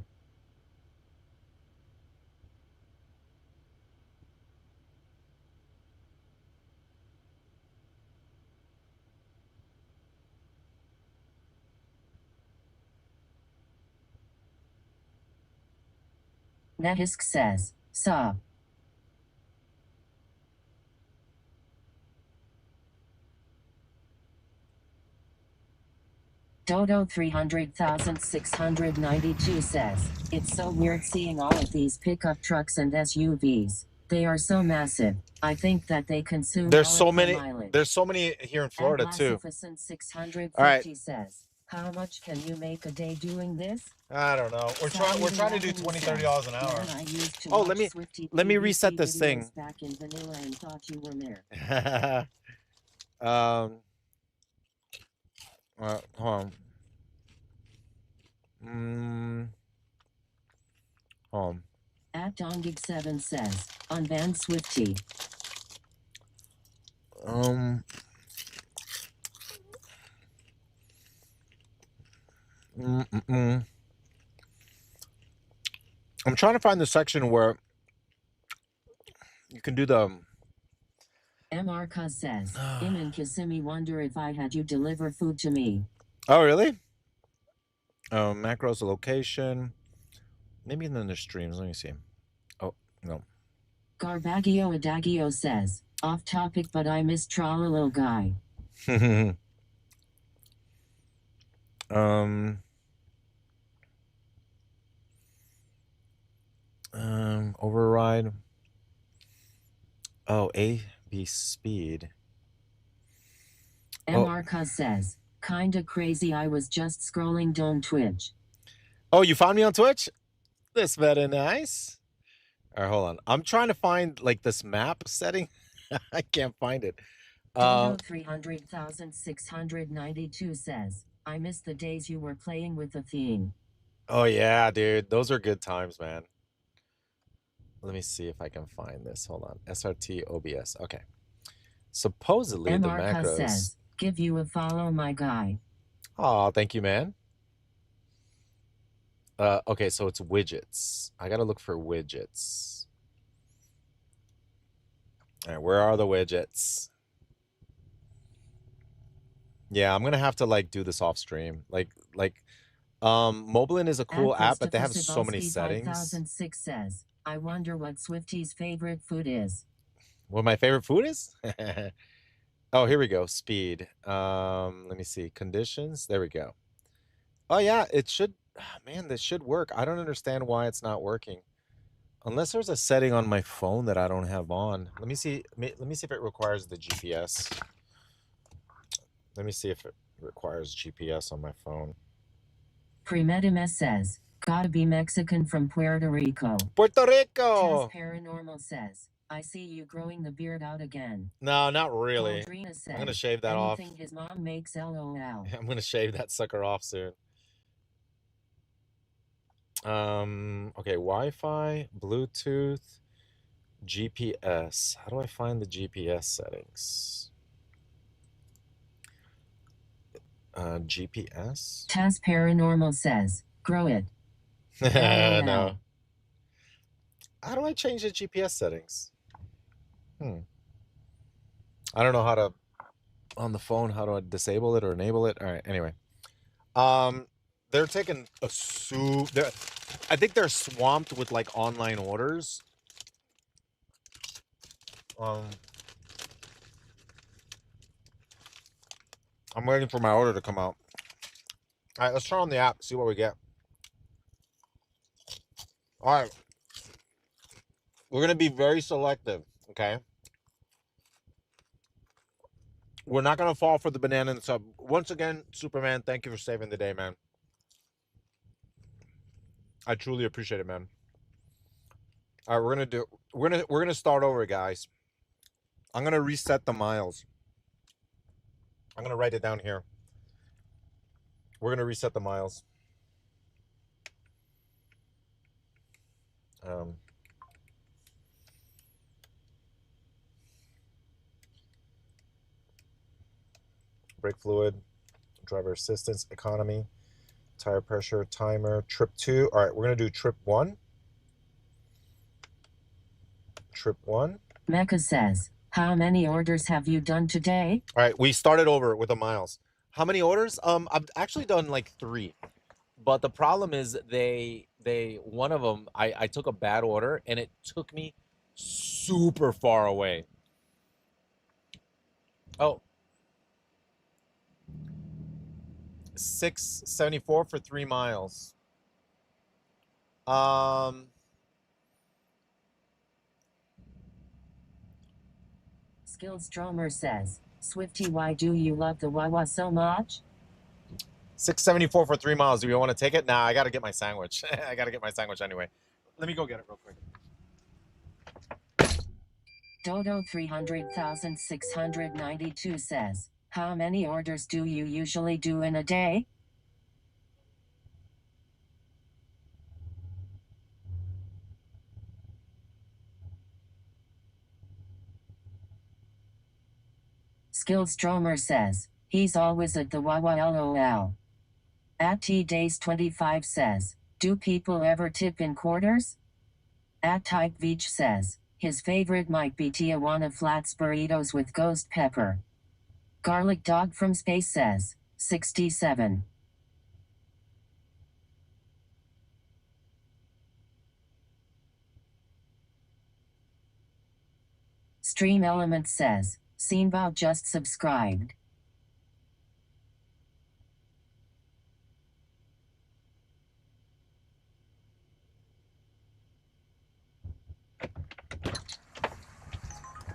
Netisk says, sup. Dodo 300,692 says, it's so weird seeing all of these pickup trucks and SUVs. They are so massive. I think that they consume There's all so of the many. mileage. There's so many here in Florida too. Atlasophason 650 All right. says, how much can you make a day doing this? I don't know. We're trying to do $20, $30 an hour. Man, I used to Oh, watch Swifty let me PvP reset this thing. videos back in vanilla and thought you were there. Hold on. At Dongig7 says, unban Swifty. I'm trying to find the section where you can do the. MR Cuz says, Im and Kissimmee wonder if I had you deliver food to me. Oh, really? Macros, location. Maybe in the streams. Let me see. Oh, no. Garbagio Adagio says, off topic but I miss Tralalo guy. Override. Oh, A-B speed. MR Cuz says, kinda crazy I was just scrolling down Twitch. Oh, you found me on Twitch? That's very nice. All right, hold on. I'm trying to find like this map setting. I can't find it. Dono 300,692 says, I miss the days you were playing with the theme. Oh yeah, dude. Those are good times, man. Let me see if I can find this. Hold on. SRT OBS. Okay. Supposedly the macros says, give you a follow, my guy. Oh, thank you, man. Okay, so it's widgets. I gotta look for widgets. All right, where are the widgets? Yeah, I'm gonna have to like do this off stream. Moblin is a cool app, but they have so many settings. 5006 says, I wonder what Swifty's favorite food is. What my favorite food is? Oh, here we go. Speed. Let me see. Conditions. There we go. Oh yeah, it should. Man, this should work. I don't understand why it's not working. Unless there's a setting on my phone that I don't have on. Let me see. Let me see if it requires the GPS. Let me see if it requires GPS on my phone. Premedimus says, gotta be Mexican from Puerto Rico. Puerto Rico! Taz Paranormal says, I see you growing the beard out again. No, not really. Aldrina says, I'm gonna shave that off. anything his mom makes, LOL. I'm gonna shave that sucker off soon. Okay, Wi-Fi, Bluetooth, GPS. How do I find the GPS settings? GPS? Taz Paranormal says, grow it. No. How do I change the GPS settings? I don't know how to, on the phone, how do I disable it or enable it? All right, anyway. They're taking a I think they're swamped with like online orders. I'm waiting for my order to come out. All right, let's turn on the app, see what we get. All right. We're going to be very selective, okay? We're not going to fall for the banana and sub. Once again, Superman, thank you for saving the day, man. I truly appreciate it, man. All right, we're going to start over, guys. I'm going to reset the miles. I'm going to write it down here. We're going to reset the miles. Brake fluid, driver assistance, economy, tire pressure, timer, trip 2. All right, we're going to do trip 1. Trip 1. Mecca says, how many orders have you done today? All right, we started over with the miles. How many orders? I've actually done like 3. But the problem is one of them, I took a bad order and it took me super far away. Oh. $6.74 for 3 miles. Skills Stromer says, Swifty, why do you love the Wawa so much? $6.74 for 3 miles. Do you want to take it? Nah, I gotta get my sandwich. I gotta get my sandwich anyway. Let me go get it real quick. Dodo 300,692 says, how many orders do you usually do in a day? Skills Stromer says, he's always at the Wawa LOL. At T-Days25 says, do people ever tip in quarters? At Type Veach says, his favorite might be Tijuana Flats burritos with ghost pepper. Garlic Dog from Space says, 67. Stream Element says, Seenbow just subscribed.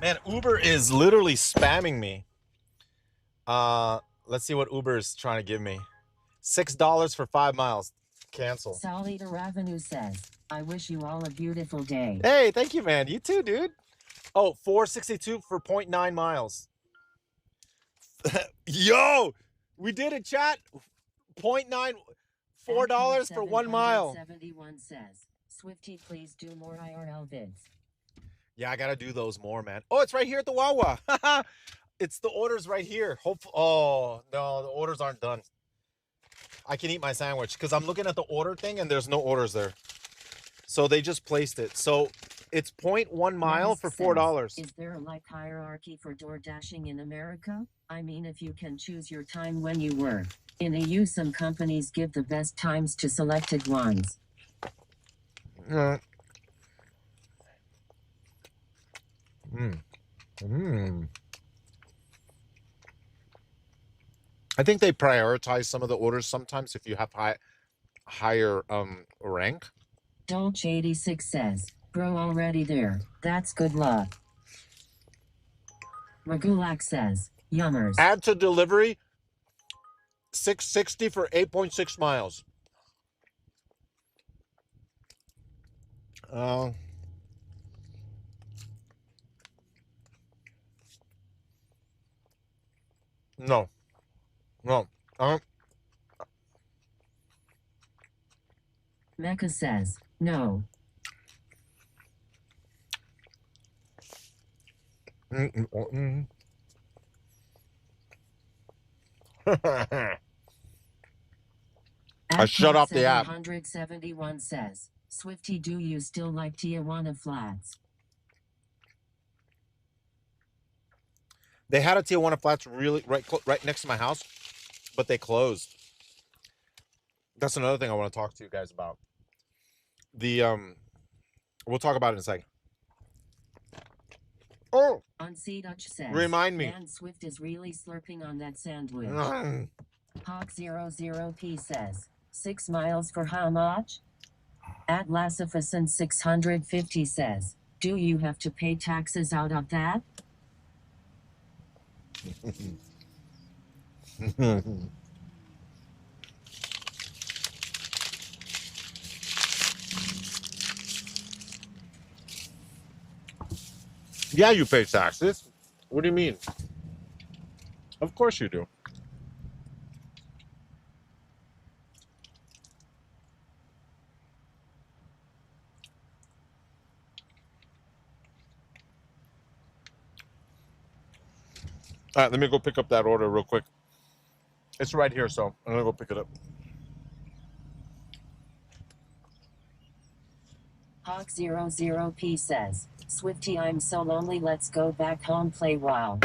Man, Uber is literally spamming me. Let's see what Uber is trying to give me. $6 for 5 miles. Cancel. Salida Avenue says, I wish you all a beautiful day. Hey, thank you, man. You too, dude. Oh, $4.62 for 0.9 miles. Yo, we did it, chat. 0.9, $4 for 1 mile. 71 says, Swifty, please do more IRL vids. Yeah, I gotta do those more, man. Oh, it's right here at the Wawa. It's the orders right here. Oh, no, the orders aren't done. I can eat my sandwich because I'm looking at the order thing and there's no orders there. So they just placed it. So it's 0.1 mile for $4. Is there a like hierarchy for door dashing in America? I mean, if you can choose your time when you work. In EU, some companies give the best times to selected ones. I think they prioritize some of the orders sometimes if you have higher rank. Dolce 86 says, bro already there. That's good luck. Magulak says, yummers. Add to delivery 660 for 8.6 miles. No. No. Mecca says, no. I shut off the app. 771 says, Swifty, do you still like Tijuana Flats? They had a Tijuana Flats really right next to my house, but they closed. That's another thing I want to talk to you guys about. We'll talk about it in a second. Oh, Unsee Dutch says, remind me. Man, Swift is really slurping on that sandwich. Hawk00P says, 6 miles for how much? Atlasifacin 650 says, do you have to pay taxes out of that? Yeah, you pay taxes. What do you mean? Of course you do. All right, let me go pick up that order real quick. It's right here, so I'm gonna go pick it up. Hawk00P says, Swifty, I'm so lonely, let's go back home, play WoW.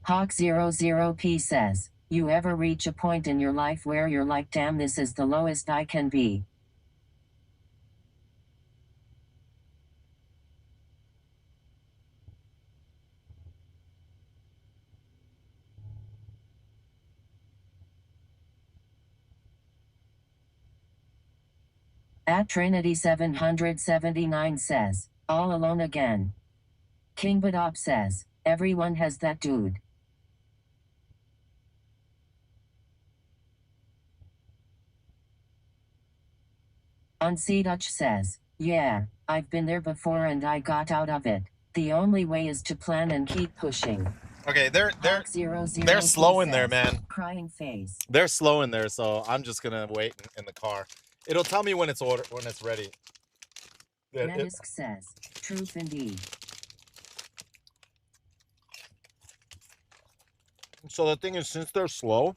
Hawk00P says, you ever reach a point in your life where you're like, damn, this is the lowest I can be? At Trinity 779 says, all alone again. King Badop says, everyone has that dude. Unsee Dutch says, yeah, I've been there before and I got out of it. The only way is to plan and keep pushing. Okay, they're slow in there, man. Crying face. They're slow in there, so I'm just gonna wait in the car. It'll tell me when it's ready. Medisk says, truth indeed. So the thing is, since they're slow,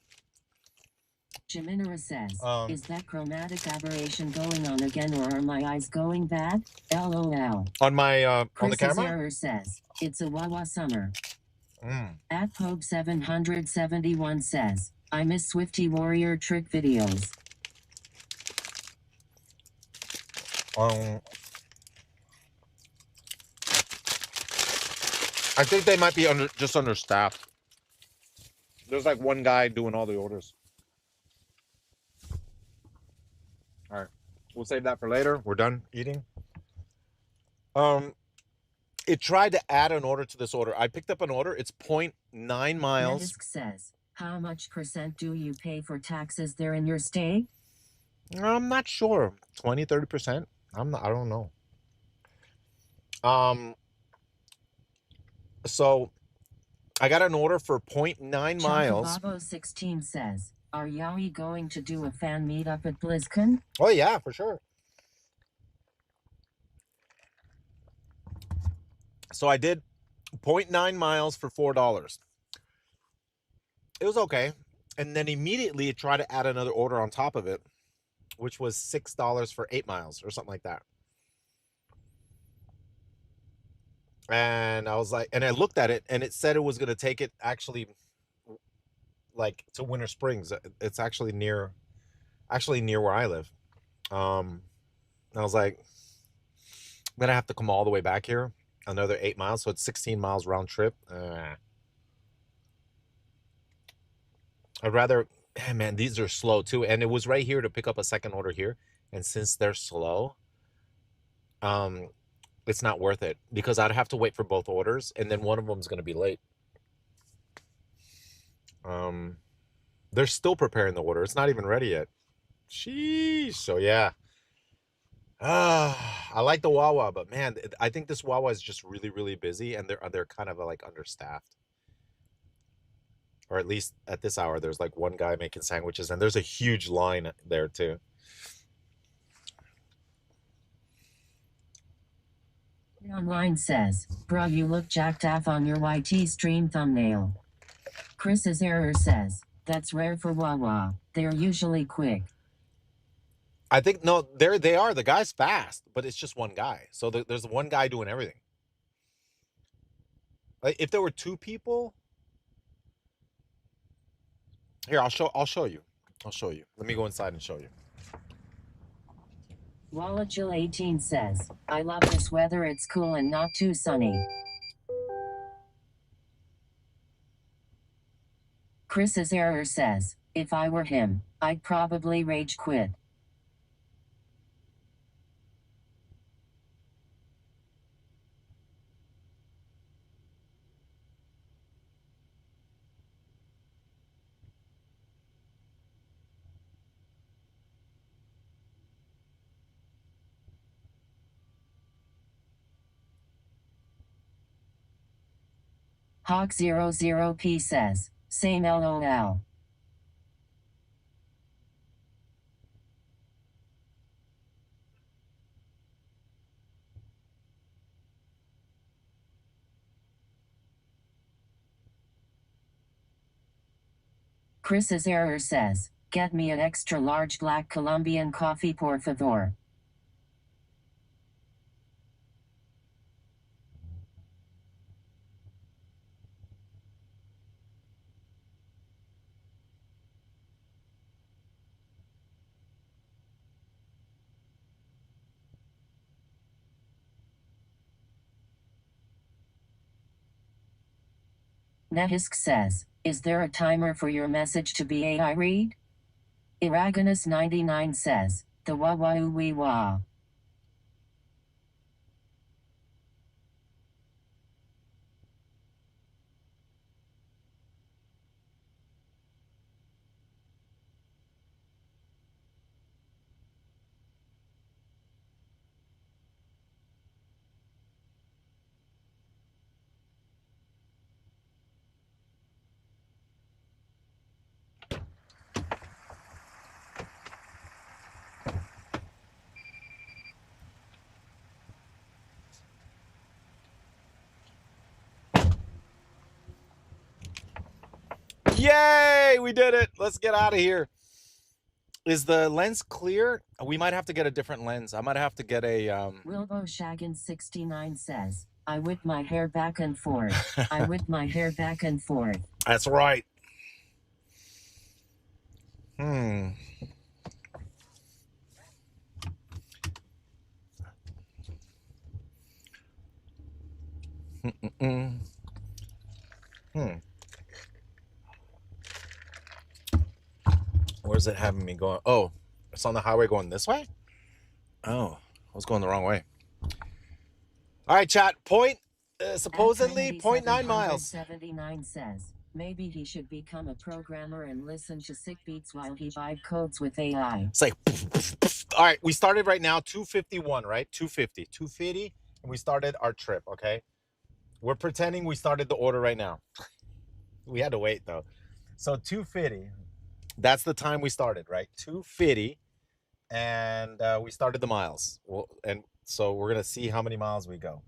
Jiminara says, is that chromatic aberration going on again, or are my eyes going bad? LOL. on my on the Chris's camera. error says, it's a Wawa summer. At Pope 771 says, I miss Swifty Warrior trick videos. I think they might be just understaffed. There's like one guy doing all the orders. All right, we'll save that for later. We're done eating. It tried to add an order to this order. I picked up an order. It's 0.9 miles. Medisk says, how much % do you pay for taxes there in your state? I'm not sure. 20, 30%. I don't know. So I got an order for 0.9 miles. Chocobabo 16 says, "Are Yowie going to do a fan meetup at BlizzCon?" Oh yeah, for sure. So I did 0.9 miles for $4. It was okay. And then immediately try to add another order on top of it, which was $6 for 8 miles or something like that. And I was like, and I looked at it and it said it was going to take it actually like to Winter Springs. It's actually near where I live. I was like, I'm going to have to come all the way back here, another 8 miles. So it's 16 miles round trip. I'd rather, man, these are slow too. And it was right here to pick up a second order here. And since they're slow, it's not worth it because I'd have to wait for both orders. And then one of them is going to be late. They're still preparing the order. It's not even ready yet. Sheesh. So yeah. I like the Wawa, but man, I think this Wawa is just really, really busy, and they're kind of like understaffed. Or at least at this hour, there's like one guy making sandwiches, and there's a huge line there too. Online says, "Bro, you look jacked off on your YT stream thumbnail." Chris's error says, "That's rare for Wawa. They're usually quick." I think no, they are. The guy's fast, but it's just one guy. So there's one guy doing everything. Like if there were two people, here I'll show you. I'll show you. Let me go inside and show you. Wallachil 18 says, "I love this weather. It's cool and not too sunny." Chris's error says, "If I were him, I'd probably rage quit." Hawk00P says, "Same LOL." Chris's error says, "Get me an extra large black Colombian coffee, por favor." Nehisk says, "Is there a timer for your message to be AI read?" Iraganus 99 says, "The wah wah oo wee wah." Yay! We did it. Let's get out of here. Is the lens clear? We might have to get a different lens. I might have to get a Wilbo Shagan 69 says, "I whip my hair back and forth. I whip my hair back and forth." That's right. Where's it having me going? Oh, it's on the highway going this way? Oh, I was going the wrong way. All right, chat. Supposedly 0.9 miles. 79 says, "Maybe he should become a programmer and listen to sick beats while he vibe codes with AI." It's like, all right, we started right now, 251, right? 250, and we started our trip, okay? We're pretending we started the order right now. We had to wait though. So 250. That's the time we started, right? 250, and we started the miles. Well, and so we're gonna see how many miles we go.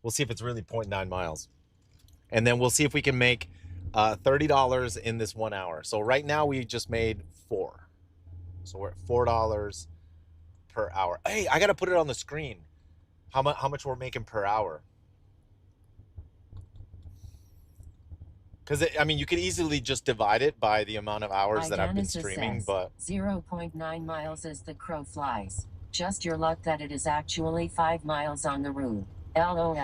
We'll see if it's really 0.9 miles, and then we'll see if we can make $30 in this 1 hour. So right now we just made $4. So we're at $4 per hour. Hey, I gotta put it on the screen. How much we're making per hour? Because I mean, you could easily just divide it by the amount of hours that I've been streaming, says, but 0.9 miles as the crow flies. Just your luck that it is actually 5 miles on the route. LOL.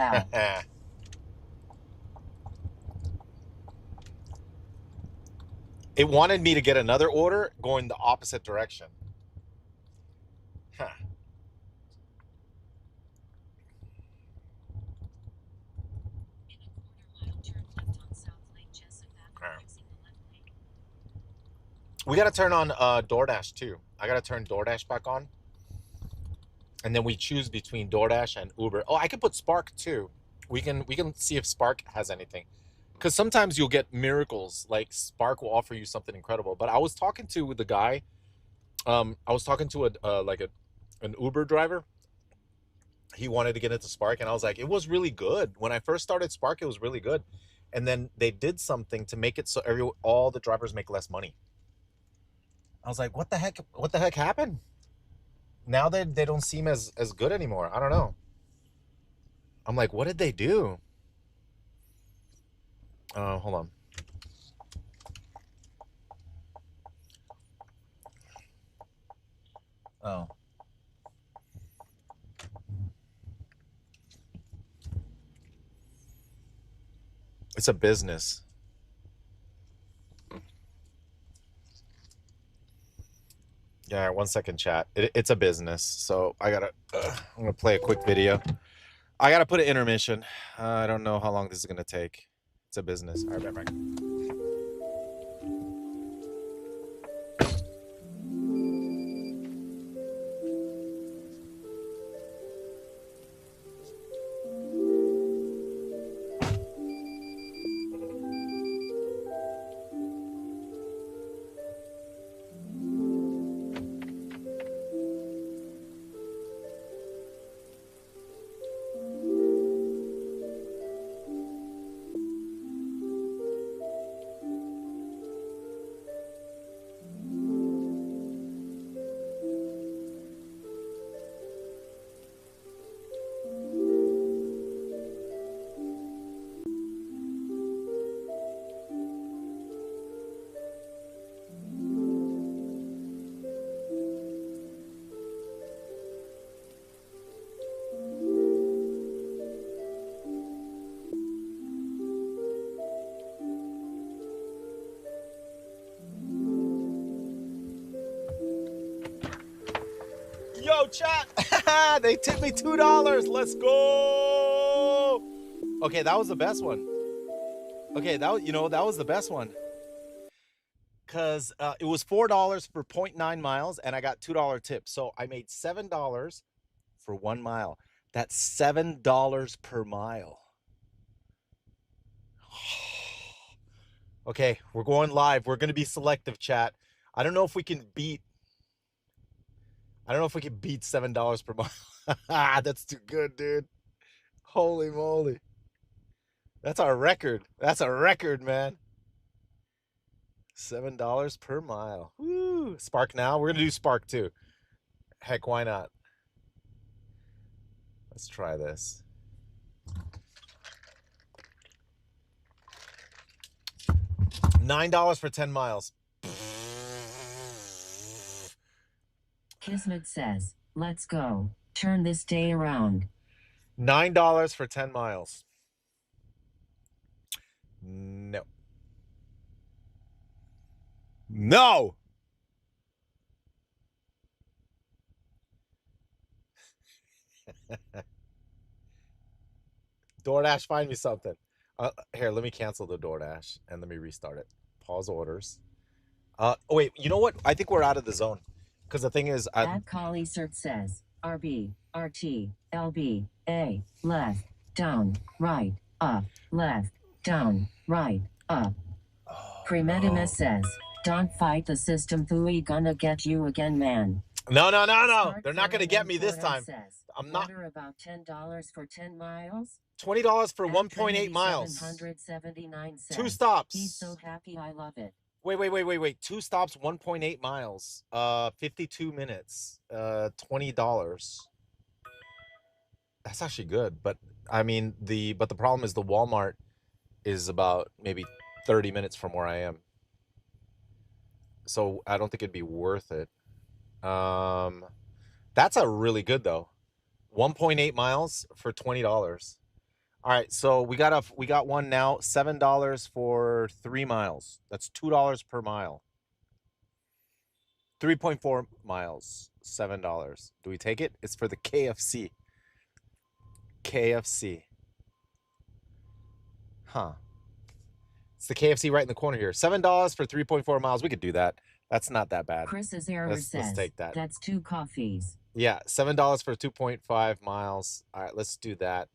it wanted me to get another order going the opposite direction. Huh. We got to turn on DoorDash too. I got to turn DoorDash back on. And then we choose between DoorDash and Uber. Oh, I could put Spark too. We can see if Spark has anything. Because sometimes you'll get miracles. Like Spark will offer you something incredible. But I was talking to the guy. I was talking to an Uber driver. He wanted to get into Spark, and I was like, it was really good. When I first started Spark, it was really good. And then they did something to make it so all the drivers make less money. I was like, what the heck? What the heck happened? Now they don't seem as good anymore. I don't know. I'm like, what did they do? Hold on. Oh. It's a business. Yeah, 1 second, chat. It's a business, so I gotta. I'm gonna play a quick video. I gotta put an intermission. I don't know how long this is gonna take. It's a business. All right, back. Yo, chat. They tipped me $2. Let's go. Okay, that was the best one. Okay, that was the best one. Cause it was $4 for 0.9 miles, and I got $2 tip. So I made $7 for 1 mile. That's $7 per mile. Okay, we're going live. We're gonna be selective, chat. I don't know if we can beat $7 per mile. That's too good, dude. Holy moly. That's our record. That's a record, man. $7 per mile. Woo. Spark now. We're gonna do Spark too. Heck, why not? Let's try this. $9 for 10 miles. Kismet says, let's go. Turn this day around. $9 for 10 miles. No. No. DoorDash, find me something. Here, let me cancel the DoorDash and let me restart it. Pause orders. Oh, wait, you know what? I think we're out of the zone. Because the thing is... Collie Cert says, RB, RT, LB, A, left, down, right, up, left, down, right, up. Premedimus says, don't fight the system, we gonna get you again, man. No. Smart They're not gonna get me this 414 time. says, I'm not. order about $10 for 10 miles. $20 for At 1.8 miles. 779 says, 2 stops. he's so happy, I love it. Wait. 2 stops, 1.8 miles. 52 minutes. $20. That's actually good, but I mean the problem is the Walmart is about maybe 30 minutes from where I am. So I don't think it'd be worth it. That's a really good though. 1.8 miles for $20. All right, so we got one now, $7 for 3 miles. That's $2 per mile. 3.4 miles, $7. Do we take it? It's for the KFC. KFC. Huh. It's the KFC right in the corner here. $7 for 3.4 miles. We could do that. That's not that bad. Chris's error Let's says, take that. that's 2 coffees. Yeah, $7 for 2.5 miles. All right, let's do that.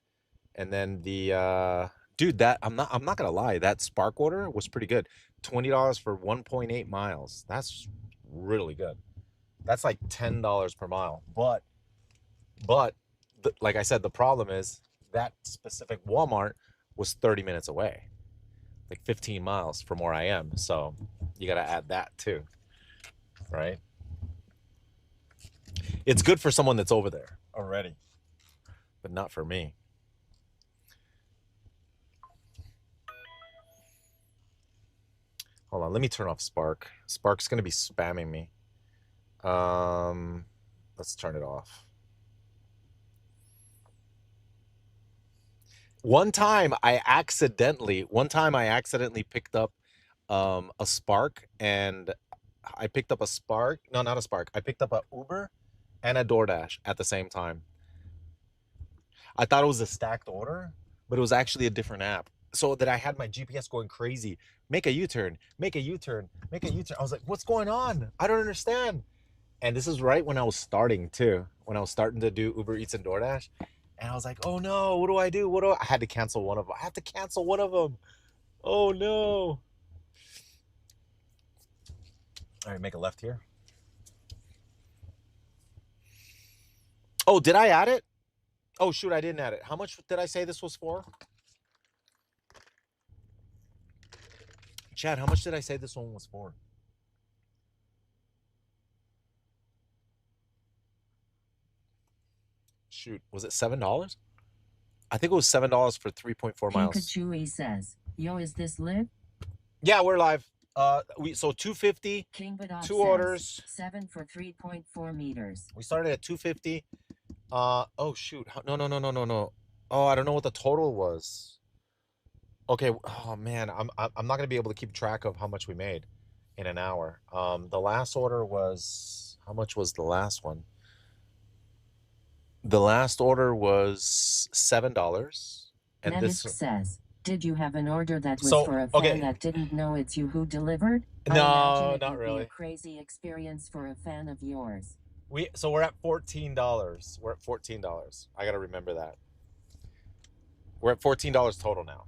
And then the dude, that I'm not gonna lie, that Spark order was pretty good. $20 for 1.8 miles. That's really good. That's like $10 per mile. But like I said, the problem is that specific Walmart was 30 minutes away, like 15 miles from where I am. So you got to add that too, right? It's good for someone that's over there already, but not for me. Hold on, let me turn off Spark. Spark's going to be spamming me. Let's turn it off. One time I accidentally picked up a Spark, and I picked up a Spark. No, not a Spark. I picked up a Uber and a DoorDash at the same time. I thought it was a stacked order, but it was actually a different app. So that I had my GPS going crazy. Make a U-turn, make a U-turn, make a U-turn. I was like, what's going on? I don't understand. And this is right when I was starting too. When I was starting to do Uber Eats and DoorDash. And I was like, oh no, what do I do? I had to cancel one of them. I have to cancel one of them. Oh no. All right, make a left here. Oh, did I add it? Oh shoot, I didn't add it. How much did I say this was for? Chad, how much did I say this one was for? Shoot, was it $7? I think it was $7 for 3.4 miles. Pikachu says, yo, is this live? Yeah, we're live. So 250, King Badov two says, orders. 7 for 3.4 meters. We started at 250. Oh shoot, no. Oh, I don't know what the total was. Okay, oh man, I'm not gonna be able to keep track of how much we made in an hour. The last order was, how much was the last one? The last order was $7. And Medisk this says, did you have an order that was So, for a fan okay. that didn't know it's you who delivered? I No, imagine it not would be really. a crazy experience for a fan of yours. So we're at $14. We're at $14. I gotta remember that. We're at $14 total now.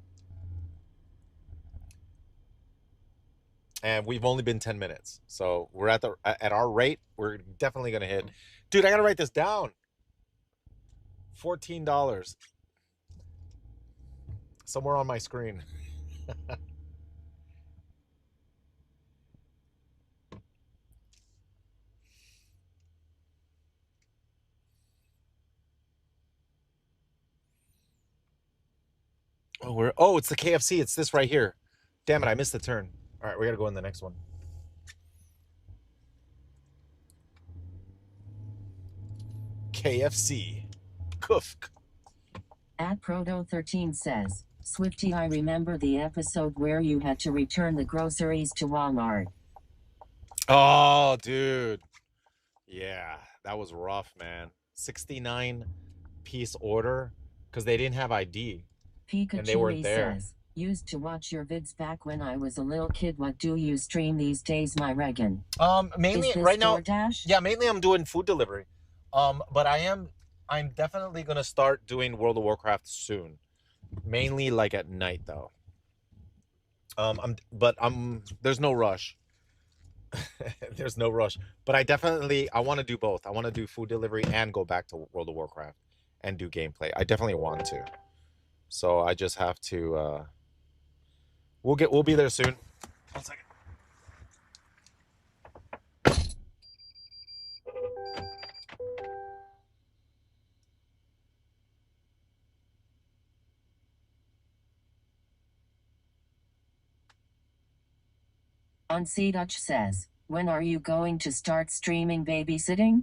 And we've only been 10 minutes. So we're at our rate, we're definitely gonna hit. Dude, I gotta write this down. $14. Somewhere on my screen. Oh, it's the KFC. It's this right here. Damn it, I missed the turn. All right, we gotta go in the next one. KFC. Kufk. At Proto13 says, Swifty, I remember the episode where you had to return the groceries to Walmart. Oh, dude. Yeah, that was rough, man. 69-piece order because they didn't have ID. And they weren't Pikachu there. says, used to watch your vids back when I was a little kid. What do you stream these days, my Regan? Mainly Is this right now. DoorDash? Yeah, mainly I'm doing food delivery. But I'm definitely gonna start doing World of Warcraft soon. Mainly like at night though. There's no rush. There's no rush. But I want to do both. I want to do food delivery and go back to World of Warcraft and do gameplay. I definitely want to. So I just have to we'll be there soon. 1 second. Unsee Dutch says, when are you going to start streaming babysitting?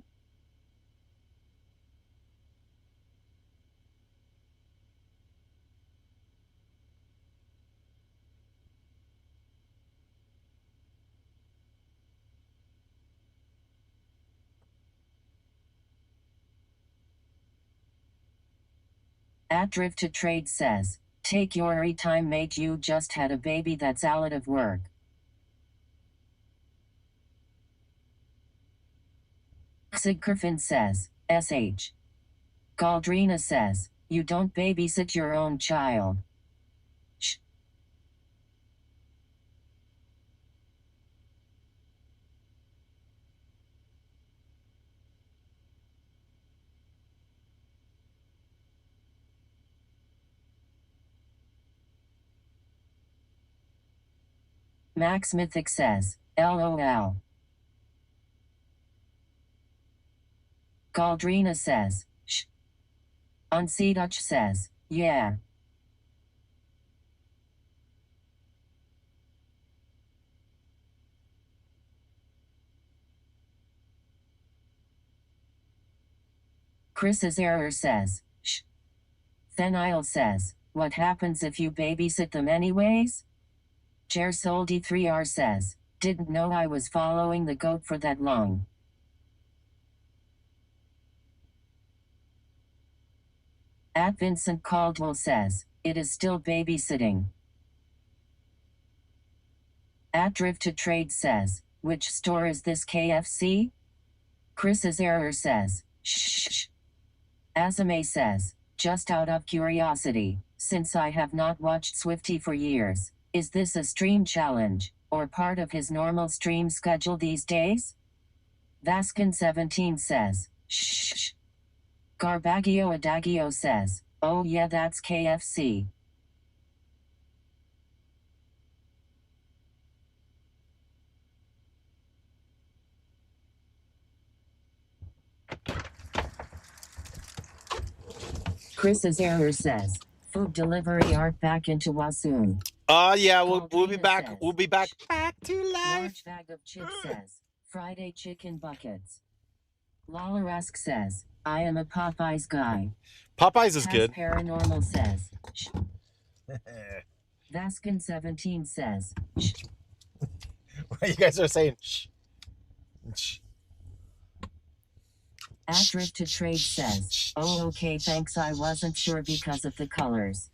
At Drift to Trade says, take your time mate, you just had a baby that's out of work. Sigkerfin says, SH. Galdrina says, you don't babysit your own child. Shh. Max Mythic says, LOL. Galdrina says, shh. Unsee Dutch says, yeah. Chris's error says, shh. Thenile says, what happens if you babysit them anyways? Jersoldi3R says, didn't know I was following the goat for that long. At Vincent Caldwell says, it is still babysitting. At Drift to Trade says, which store is this KFC? Chris's error says, shh. Azame says, just out of curiosity, since I have not watched Swifty for years, is this a stream challenge, or part of his normal stream schedule these days? Vaskin17 says, shh. Garbagio Adagio says, oh yeah, that's KFC. Chris's error says, food delivery art back into Wasoon. Yeah, we'll be back. Says, we'll be back to life. Large bag of chips says, Friday chicken buckets. Lolarask says, I am a Popeyes guy. Popeyes is good. Paranormal says, shh. Vaskin17 says, shh. You guys are saying shh. Shh. Drift to Trade says, oh okay thanks, I wasn't sure because of the colors.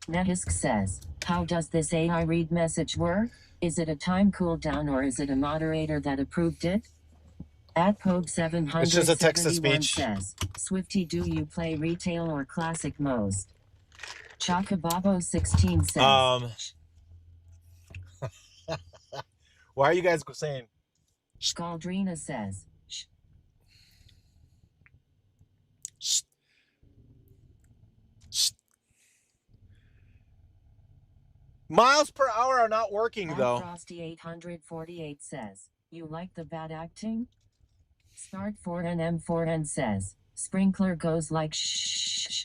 Netisk says, how does this AI read message work? Is it a time cooldown or is it a moderator that approved it? At Pogue771 it's just a text to speech. Says, Swifty, do you play retail or classic most? Chocobabo16 says, why are you guys saying? Scaldrina says, shh. Shh. Shh. Miles per hour are not working though. Frosty848 says, you like the bad acting? Start4NM4N says, sprinkler goes like shh.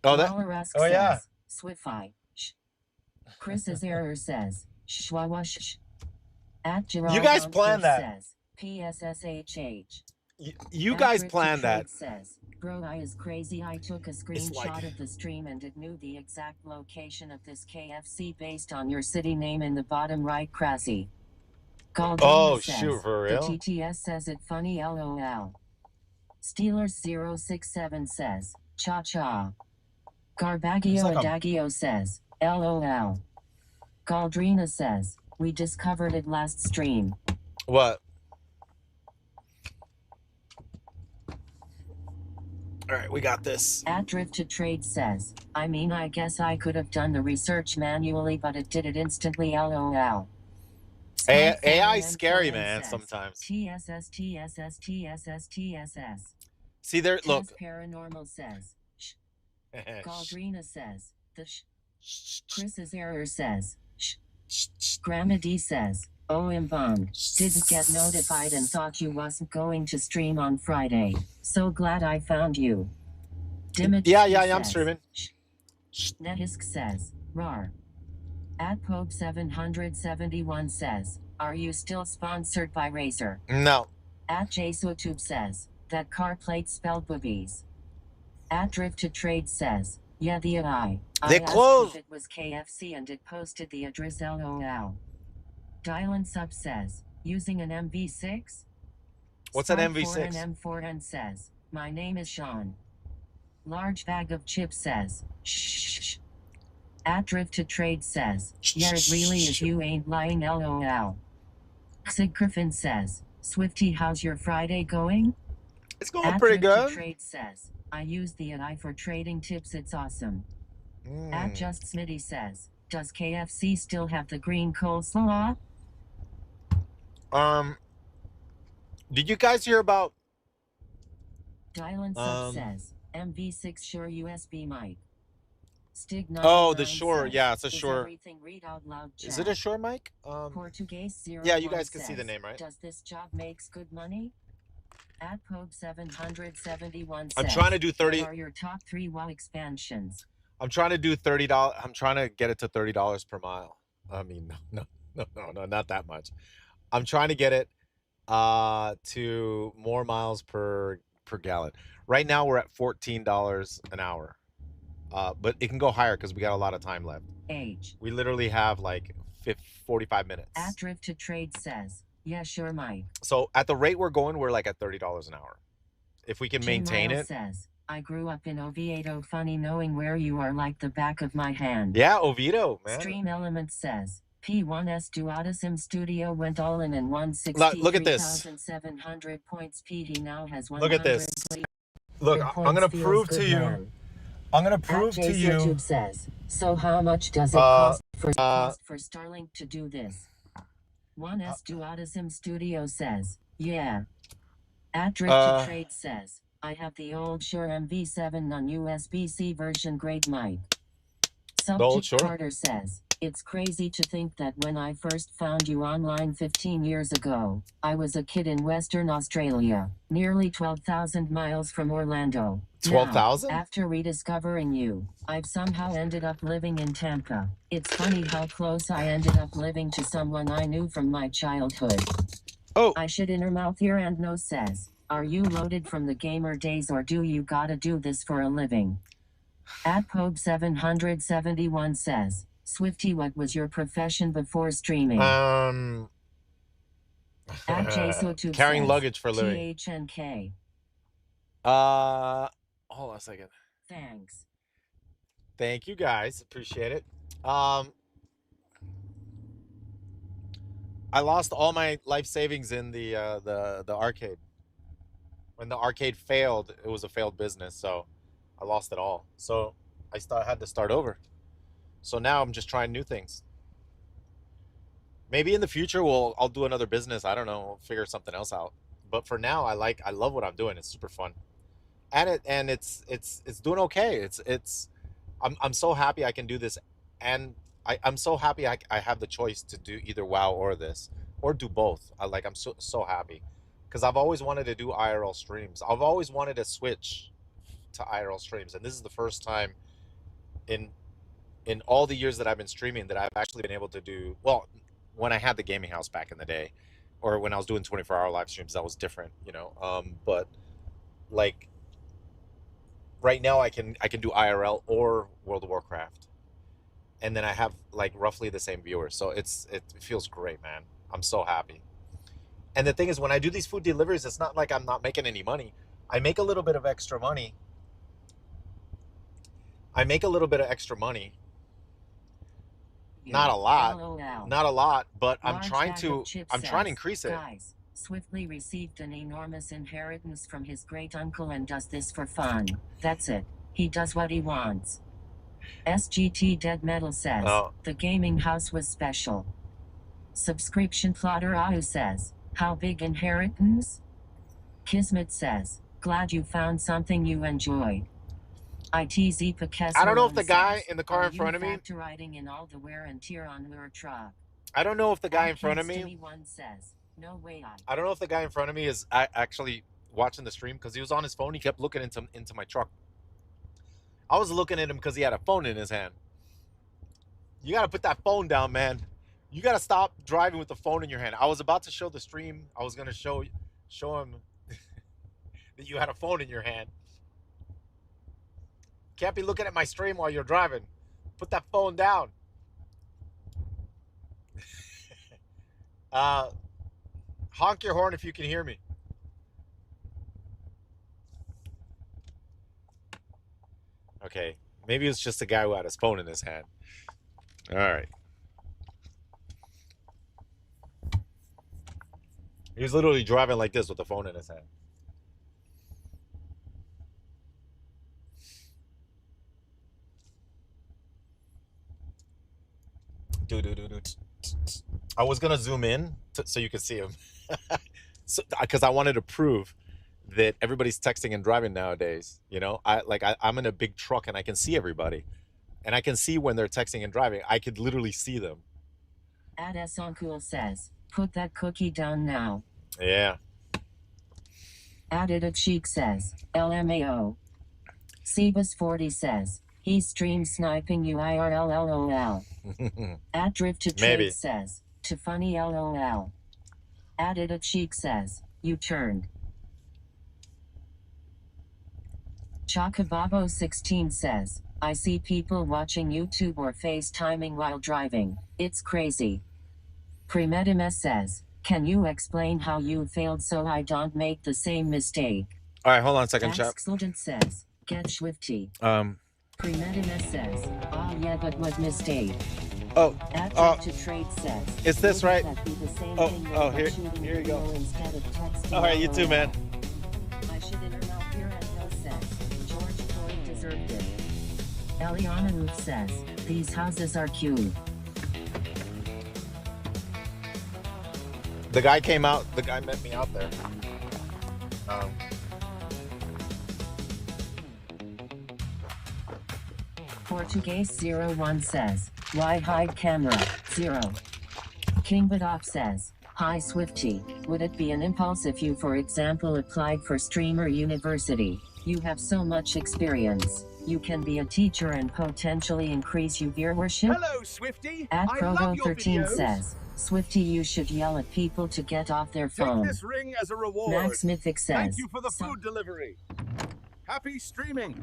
Oh, that. Oh, yeah. Swifty. Shh. Chris's error says, shwawash. At Gerald you guys planned that. Says, PSSHH. You guys planned that. Says, bro, I is crazy. I took a screenshot of the stream and it knew the exact location of this KFC based on your city name in the bottom right, Crassy. Oh, says, shoot, for real? The TTS says it funny, LOL. Steelers067 says, cha-cha. Garbagio like Adagio says, LOL. Galdrina says, we discovered it last stream. What? All right, we got this. At Drift to Trade says, I mean, I guess I could have done the research manually, but it did it instantly. LOL. AI is scary, man. Sometimes. TSS TSS TSS TSS. See there. Look. Paranormal says. Shh. Galdrina says. The sh. Chris's error says. Shh. Grandma D says. OM bombed. Didn't get notified and thought you wasn't going to stream on Friday. So glad I found you. Dimage yeah, says, I'm streaming. Nehisk says. Rar. At Pope 771 says. Are you still sponsored by Razer? No. At JSOTube says. That car plate spelled boobies. At Drift to Trade says. Yeah, the AI. They closed. If it was KFC and it posted the address. LOL. Dylan Sub says. Using an MV6? What's an MV6? An M4N says. My name is Sean. Large bag of chips says. Shh. At Drift to Trade says. Yeah, it really is. You ain't lying. LOL. Sig Griffin says. Swifty, how's your Friday going? It's going pretty good. At Drift to Trade says. I use the AI for trading tips. It's awesome. At Just Smitty says. Does KFC still have the green coleslaw? Did you guys hear about? Dylan Sub says. MV6 Shure USB mic. Stig Oh, the Shure. Yeah, it's a Shure. Everything read out loud chat. Is it a Shure mic? Portuguese 0 yeah, you guys can see the name, right? Does this job makes good money? At Pope 771 says. I'm trying to do 30. What are your top 3 WoW expansions? I'm trying to do $30. I'm trying to get it to $30 per mile. I mean, no, not that much. I'm trying to get it to more miles per gallon. Right now we're at $14 an hour, but it can go higher because we got a lot of time left. We literally have like 45 minutes. At Drift to Trade says, yeah, sure, Mike. So at the rate we're going, we're like at $30 an hour. If we can maintain it. Says, I grew up in Oviedo. Funny knowing where you are like the back of my hand. Yeah, Oviedo, man. Stream Element says, P1S Duotisim Studio went all in and won 63,700 points. He now has 100. Look at this. Look, I'm going to prove to you. Man. I'm going to prove to you. YouTube says, so how much does it cost for Starlink to do this? 1S Duotisim Studio says, yeah. At Drift to Trade says, I have the old Shure MV7 non-USB-C version grade mic. Subject Carter says, it's crazy to think that when I first found you online 15 years ago, I was a kid in Western Australia, nearly 12,000 miles from Orlando. 12,000? After rediscovering you, I've somehow ended up living in Tampa. It's funny how close I ended up living to someone I knew from my childhood. Oh. I should inner mouth ear and nose says, are you loaded from the gamer days or do you gotta do this for a living? At Pope 771 says, Swifty, what was your profession before streaming? Carrying luggage for a living. THNK. Hold on a second. Thanks. Thank you guys. Appreciate it. I lost all my life savings in the arcade. When the arcade failed, it was a failed business, so I lost it all. So I had to start over. So now I'm just trying new things. Maybe in the future I'll do another business. I don't know. We'll figure something else out. But for now, I love what I'm doing. It's super fun, and it's doing okay. I'm so happy I can do this, and I'm so happy I have the choice to do either WoW or this, or do both. I'm so happy, because I've always wanted to do IRL streams. I've always wanted to switch to IRL streams, and this is the first time in all the years that I've been streaming that I've actually been able to do, well, when I had the gaming house back in the day, or when I was doing 24-hour live streams, that was different, you know. But like right now I can do IRL or World of Warcraft, and then I have like roughly the same viewers. So it feels great, man. I'm so happy. And the thing is, when I do these food deliveries, it's not like I'm not making any money. I make a little bit of extra money. Not a lot, but I'm trying to increase it. Swiftly received an enormous inheritance from his great uncle and does this for fun. That's it. He does what he wants. SGT Dead Metal says, Oh. the gaming house was special. Subscription plotter Ahu says, how big inheritance? Kismet says, glad you found something you enjoyed. ITZ Picasso I don't know if the says, guy in the car are in front of me. you riding in all the wear and tear on your truck? I don't know if the guy in front of Podcast me. Anyone says, no way I don't know if the guy in front of me is actually watching the stream because he was on his phone. He kept looking into my truck. I was looking at him because he had a phone in his hand. You got to put that phone down, man. You got to stop driving with the phone in your hand. I was about to show the stream. I was going to show him that you had a phone in your hand. Can't be looking at my stream while you're driving. Put that phone down. Honk your horn if you can hear me. Okay, maybe it's just a guy who had his phone in his hand. All right. He was literally driving like this with the phone in his hand. I was gonna zoom in so you could see him, because I wanted to prove that everybody's texting and driving nowadays. You know, I'm in a big truck and I can see everybody, and I can see when they're texting and driving. I could literally see them. Adesoncool says, put that cookie down now. Yeah. Added a Cheek says, LMAO. Sebas40 says, he streams sniping you IRL. At Drift to Trade Maybe. says, to funny LOL. Added a Cheek says, you turned. Chocobabo16 says, I see people watching YouTube or FaceTiming while driving. It's crazy. Premedimus says, can you explain how you failed so I don't make the same mistake? All right, hold on a second, chat. Excellent says, get Swifty. Premedimus says, oh yeah, but what mistake? Oh, to Trade says, is this right? Oh, here you go. All right, you too, man. I should interrupt here and no says, George Floyd deserved it. Eliana Roof says, these houses are cute. The guy came out. The guy met me out there. Portuguese01 says, why hide camera? 0. King Badoff says, hi Swifty, would it be an impulse if you for example applied for Streamer University? You have so much experience. You can be a teacher and potentially increase your viewership? Hello, Swifty. At I love your Provo13 videos. says, Swifty, you should yell at people to get off their phone. Take this ring as a reward. Max Mythic says, Thank you for the food delivery. Happy streaming.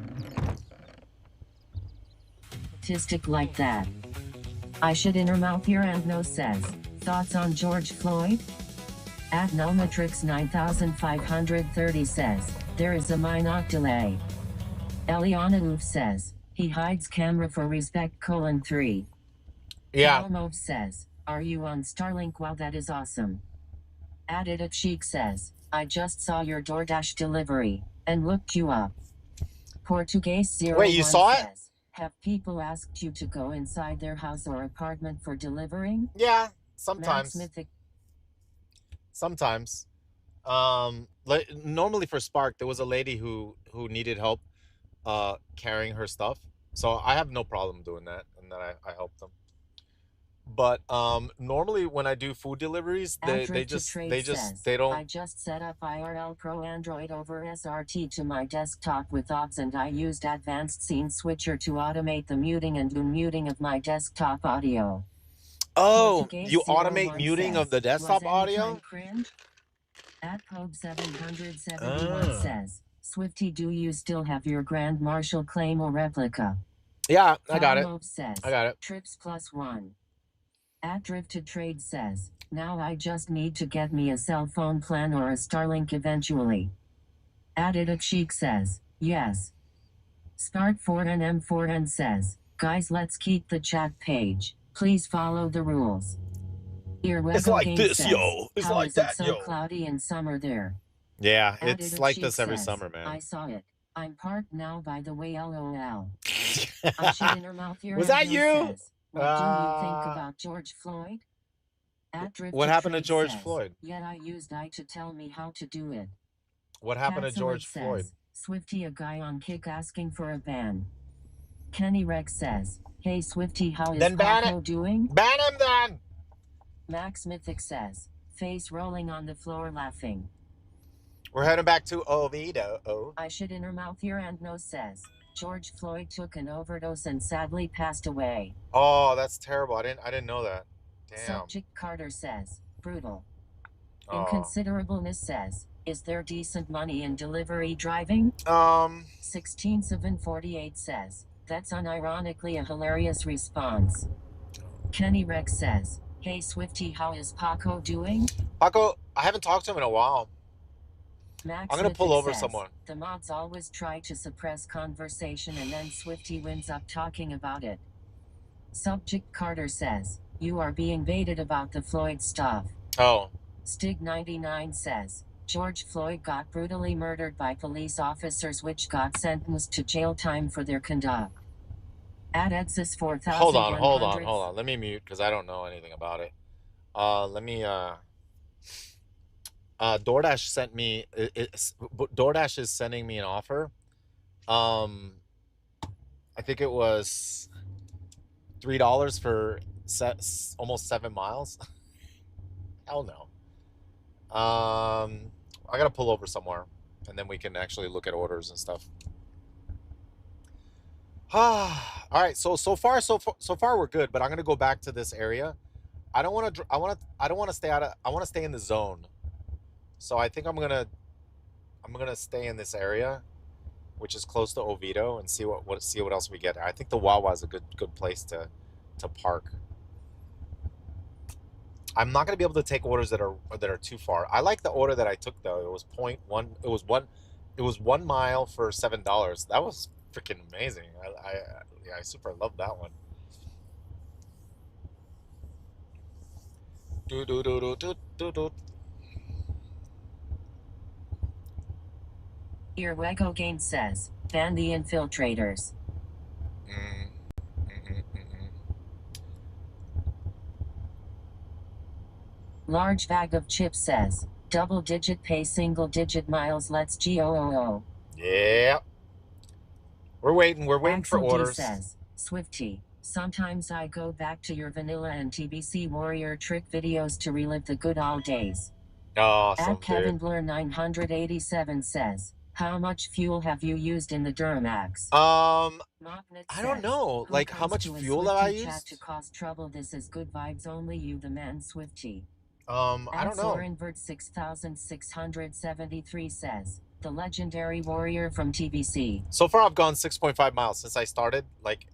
Statistic like that. I should intermouth here and no says, thoughts on George Floyd? At Nomatrix 9530 says, there is a minute delay. Eliana Oof says, he hides camera for respect: 3. Yeah. Almov says, are you on Starlink? Wow, that is awesome. Added a Cheek says, I just saw your DoorDash delivery and looked you up. Portuguese01 Wait, you saw it? says, have people asked you to go inside their house or apartment for delivering? Yeah, Max sometimes. Mythic Sometimes. Normally for Spark, there was a lady who needed help carrying her stuff. So I have no problem doing that, and then I help them. But normally when I do food deliveries, they don't. I just set up IRL Pro Android over SRT to my desktop with OBS, and I used Advanced Scene Switcher to automate the muting and unmuting of my desktop audio. Oh, Portuguese you 01 automate muting says, of the desktop was any audio? time cringe? At Pope 771 says, Swifty, do you still have your Grand Marshal claim or replica? Yeah, I got it. Falmov says, I got it. Trips +1. At Drift to Trade says, now I just need to get me a cell phone plan or a Starlink eventually. Added a Cheek says, yes. Start4 M4N says, guys, let's keep the chat page. Please follow the rules. It's like this, yo. It's like that, yo. Cloudy in summer there. Yeah, it's like this every summer, man. I saw it. I'm parked now, by the way, LOL. I shit in her mouth here. Was that you? Says, what do you think about George Floyd? What happened to George Floyd? Yet I used I to tell me how to do it. What happened to George Floyd? Swifty, a guy on Kick asking for a ban. Kenny Rex says, hey Swifty, how is Paco doing? Ban him then! Max Mythic says, face rolling on the floor laughing. We're heading back to Oviedo. I shit in her mouth here and no says, George Floyd took an overdose and sadly passed away. Oh, that's terrible. I didn't know that. Damn. Subject Carter says, brutal. Inconsiderableness says, is there decent money in delivery driving? 16748 says, that's unironically a hilarious response. Kenny Rex says, hey Swifty, how is Paco doing? Paco, I haven't talked to him in a while. Max I'm gonna pull over someone. The mods always try to suppress conversation and then Swifty wins up talking about it. Subject Carter says, you are being baited about the Floyd stuff. Oh. Stig99 says, George Floyd got brutally murdered by police officers which got sentenced to jail time for their conduct. At Edsis 4000. Hold on. Let me mute because I don't know anything about it. DoorDash sent me. DoorDash is sending me an offer. I think it was $3 for almost 7 miles. Hell no. I gotta pull over somewhere, and then we can actually look at orders and stuff. All right. So far we're good. But I'm gonna go back to this area. I don't want to stay out of. I want to stay in the zone. So I think I'm gonna stay in this area, which is close to Oviedo, and see what else we get. I think the Wawa is a good place to park. I'm not gonna be able to take orders that are too far. I like the order that I took though. It was 0.1. It was 1 mile for $7. That was freaking amazing. I super love that one. Earwego Gain says, ban the infiltrators. Large bag of chips says, double-digit pay single-digit miles, let's go. Yeah. We're waiting for orders. Says, Swifty, sometimes I go back to your vanilla and TBC Warrior trick videos to relive the good old days. Awesome, At Kevin Blur 987 says, how much fuel have you used in the Duramax? I don't know. Like, how much fuel have I used? To cause trouble. This is good vibes only. You the man, Swifty. I don't know. Invert 6673 says, the legendary warrior from TBC. So far, I've gone 6.5 miles since I started. Like,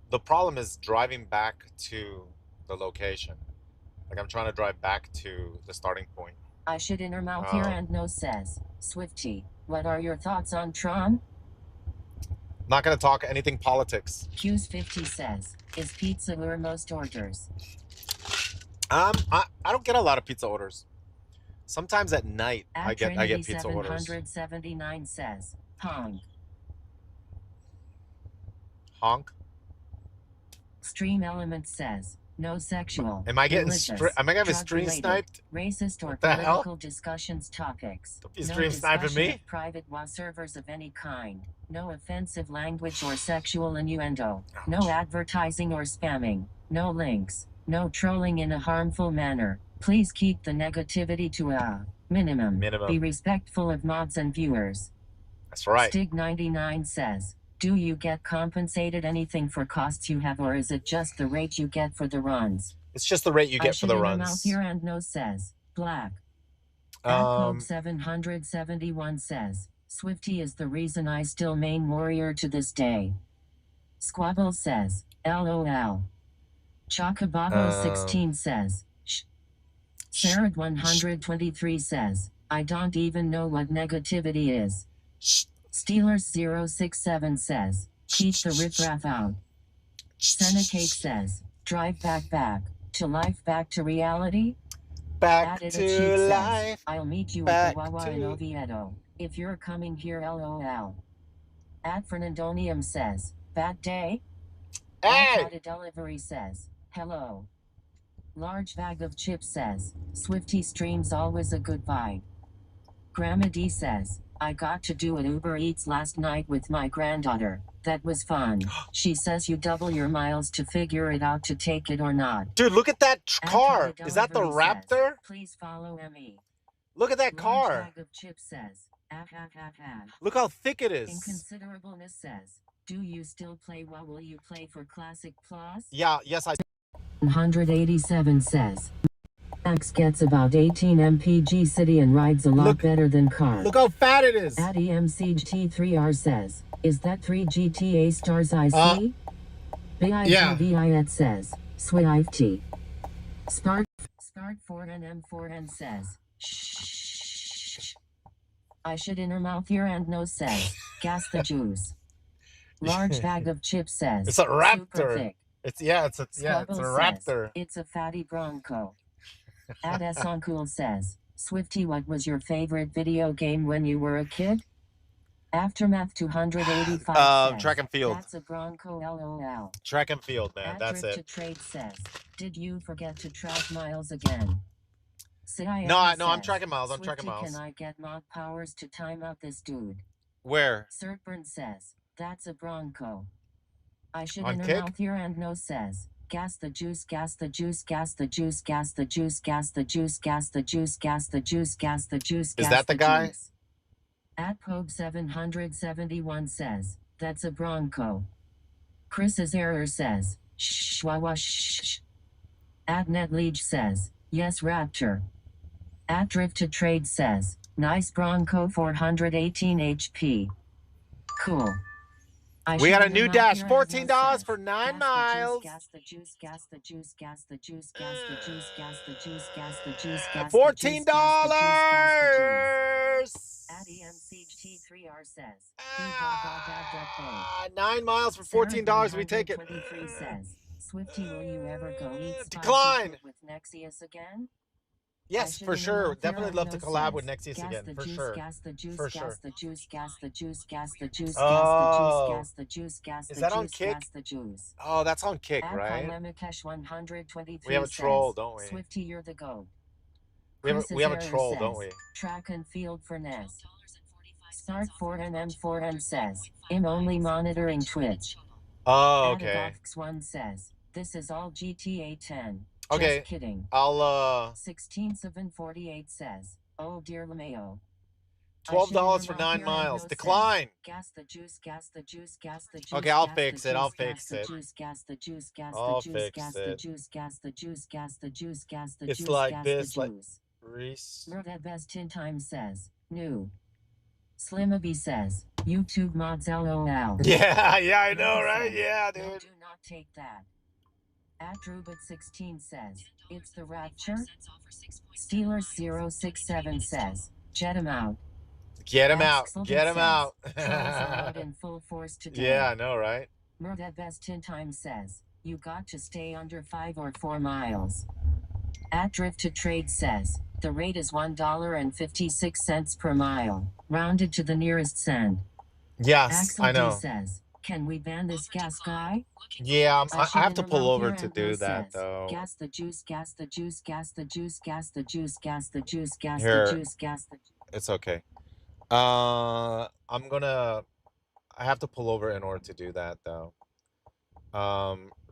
the problem is driving back to the location. Like, I'm trying to drive back to the starting point. I shit in her mouth here and no says, Swifty, what are your thoughts on Tron? Not gonna talk anything politics. Q's 50 says, is pizza your most orders? I don't get a lot of pizza orders. Sometimes at night I get pizza orders. 779 says, honk. Honk. Stream Element says, no sexual. Am I getting stream sniped? Racist or what the political hell? Discussions topics. Don't be stream sniping me. Private WA servers of any kind. No offensive language or sexual innuendo. Ouch. No advertising or spamming. No links. No trolling in a harmful manner. Please keep the negativity to a minimum. Be respectful of mods and viewers. That's right. Stig99 says, do you get compensated anything for costs you have, or is it just the rate you get for the runs? It's just the rate you get for the runs. Mouth here and no says, black. Pope 771 says, Swifty is the reason I still main warrior to this day. Squabble says, LOL. Chocobabo 16 says, shh. Sarah 123 says, I don't even know what negativity is. Steelers 067 says, keep the riffraff out. Senecake says, drive back. to life, back to reality? Back Added a to cheat says, life. I'll meet you Back at the Wawa in to- Oviedo. If you're coming here, LOL. At Fernandonium says, bad day? Hey! At Delivery says, hello. Large bag of chips says, Swifty streams always a good vibe. Grandma D says, I got to do an Uber Eats last night with my granddaughter. That was fun. She says you double your miles to figure it out to take it or not. Dude, look at that car. At Is that the Delivery says, Raptor? please follow me. Look at that Large car. bag of chips says, ah ha ha ha. Look how thick it is. Inconsiderableness says, do you still play? What will you play for Classic Plus? Yeah, yes, I 187 says, Max gets about 18 mpg city and rides a lot Look- better than car. Look how fat it is. At EMCGT3R says, is that 3 GTA stars I see? BIGVIET says, Swifty. Start 4NM4N says, shh. I should inner mouth ear and nose says, gas the juice. Large bag of chips says, It's a super Raptor. thick. It's it's a Scrabble says, Raptor. it's a fatty Bronco. Ad Soncool says, Swifty, what was your favorite video game when you were a kid? Aftermath 285 says, track and field. that's a Bronco LOL. Track and field, man. At That's Drift it. to Trade says, did you forget to track miles again? No, I'm says, tracking miles. I'm Swifty, tracking miles. can I get mod powers to time out this dude? Where? Certburn says, that's a Bronco. I should On inner kick? mouth ear and nose says, gas the juice, gas the juice, gas the juice, gas the juice, gas the juice, gas the juice, gas the juice, gas the juice, gas Is that the guy? juice. At Pope 771 says, that's a Bronco. Chris's error says, shh, wah, shh. At Netleach says, yes, Raptor. At Drift to Trade says, nice Bronco 418 HP. Cool. We got a new dash, $14 for 9 miles. Gas the juice, gas the juice, gas the juice, gas the juice, gas the juice, gas the juice, gas the juice, $14. At EMCGT3R says, 9 miles for $14. We take it. 23 says, Swifty, will you ever go eat spicy Decline. food with Nexius again? Yes, for sure. Definitely love to collab with Nexius again, for sure. Gas the juice, For gas sure. the juice, gas the juice, gas the juice, Oh. gas the juice, gas the Is juice, that on gas Kick? the juice. Oh, that's on Kick, At right? Polemicash 123 We have a says, troll, don't we? Swifty, you're the goat. We have a Chris's troll, error don't says, we? Track and field for Ness. Start 4NM4N says, I'm only monitoring Twitch. Oh, okay. Adagox1 says, this is all GTA 10. Okay. Just kidding. I'll 16748 says, oh dear LeMayo. $12 for 9 miles. Decline. Gas the juice, gas the juice, gas the juice. Okay, I'll gas fix the it, I'll juice, gas fix the it. juice, gas the juice, gas I'll the juice, fix gas the it. juice, gas the juice, gas the juice, gas the It's juice, like gas this, the like juice. Reese. Murder Best 10 times says, new. Slimaby says, YouTube mods LOL. Yeah, I know, Murder right? says, Yeah, no, dude. do not take that. At Drubit16 says, it's the Rapture. Steelers067 says, jet him out. Get him out. Axel Get him says, out. Trolls are out in full force today. Yeah, I know, right? Murder Best 10 times says, you got to stay under 5 or 4 miles. At Drift to Trade says, the rate is $1.56 per mile, rounded to the nearest cent. Yes, Axel I know. D says, can we ban this gas guy? Yeah, I should have to pull interrupt over here to and do no that, says, though. gas the juice, gas the juice, gas the juice, gas the juice, gas the juice, gas Here. the juice, gas the juice. It's okay. I have to pull over in order to do that, though.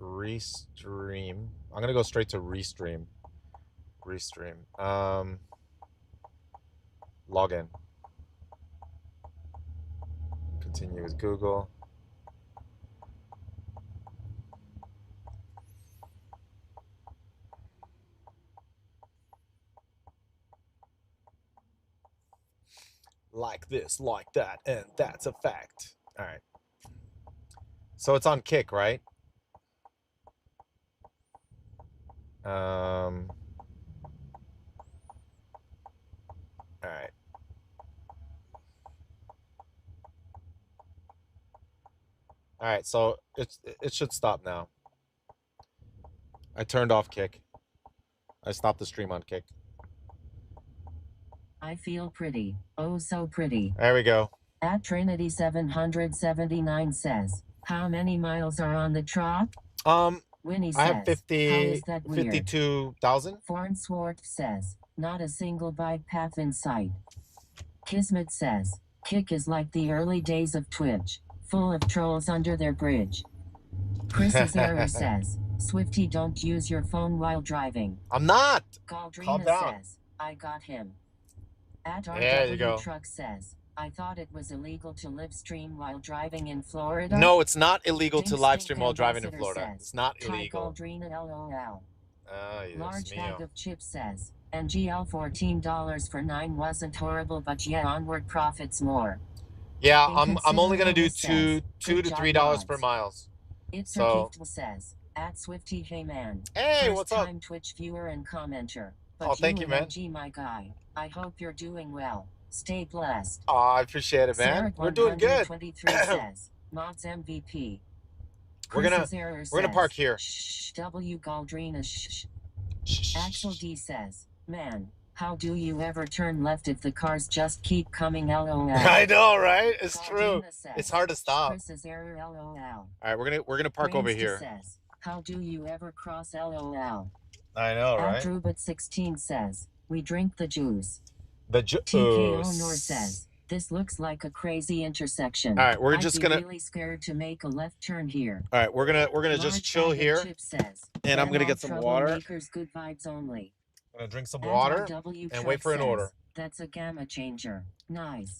Restream. I'm gonna go straight to restream. Restream. Login. Continue with Google. Like this, like that, and that's a fact. All right. So it's on Kick, right? All right. All right, so it should stop now. I turned off Kick. I stopped the stream on Kick. I feel pretty. Oh, so pretty. There we go. At Trinity 779 says, how many miles are on the trot? Winnie says, I have how 50, is that weird? 52,000. Farnsworth says, not a single bike path in sight. Kismet says, Kick is like the early days of Twitch, full of trolls under their bridge. Chris's error says, Swifty, don't use your phone while driving. I'm not. Calm Galdrina down. says, I got him. At There you go. RW Truck says, I thought it was illegal to live stream while driving in Florida. No, it's not illegal to Dink live Stink stream while driving in Ambassador Florida. says, It's not Hi illegal. Galdrina LOL. Yes, Large bag mio. of chips says, NGL $14 for 9 wasn't horrible, but yeah, onward profits more. Yeah, I'm only gonna do Inconsiderable two says, to good $3 job, per mods. miles. It's So- says, at Swifty, hey man. Hey, First what's up? time Twitch viewer and commenter. But Oh, thank you, and man. MG, my guy. I hope you're doing well. Stay blessed. Oh, I appreciate it, man. We're doing good. 23 says, Mods MVP. We're gonna Chris's error we're gonna says, park here. Shh, W Galdrina. Shh. Shh. Axel D says, man, how do you ever turn left if the cars just keep coming? LOL. I know, right? It's true. Galdrina says, It's hard to stop. Chris's error. LOL. All right, we're gonna park over Brainsta here. Says, how do you ever cross? LOL. I know, right? Drubit 16 says, we drink the juice. The TKO Nor says, this looks like a crazy intersection. All right, we're I'd just be gonna. really scared to make a left turn here. All right, we're gonna just Large chill bag of here, chips says, and I'm gonna get some water. Troublemakers, good vibes only. I'm gonna drink some At water RW and wait Truck for an says, order. That's a gamma changer. Nice.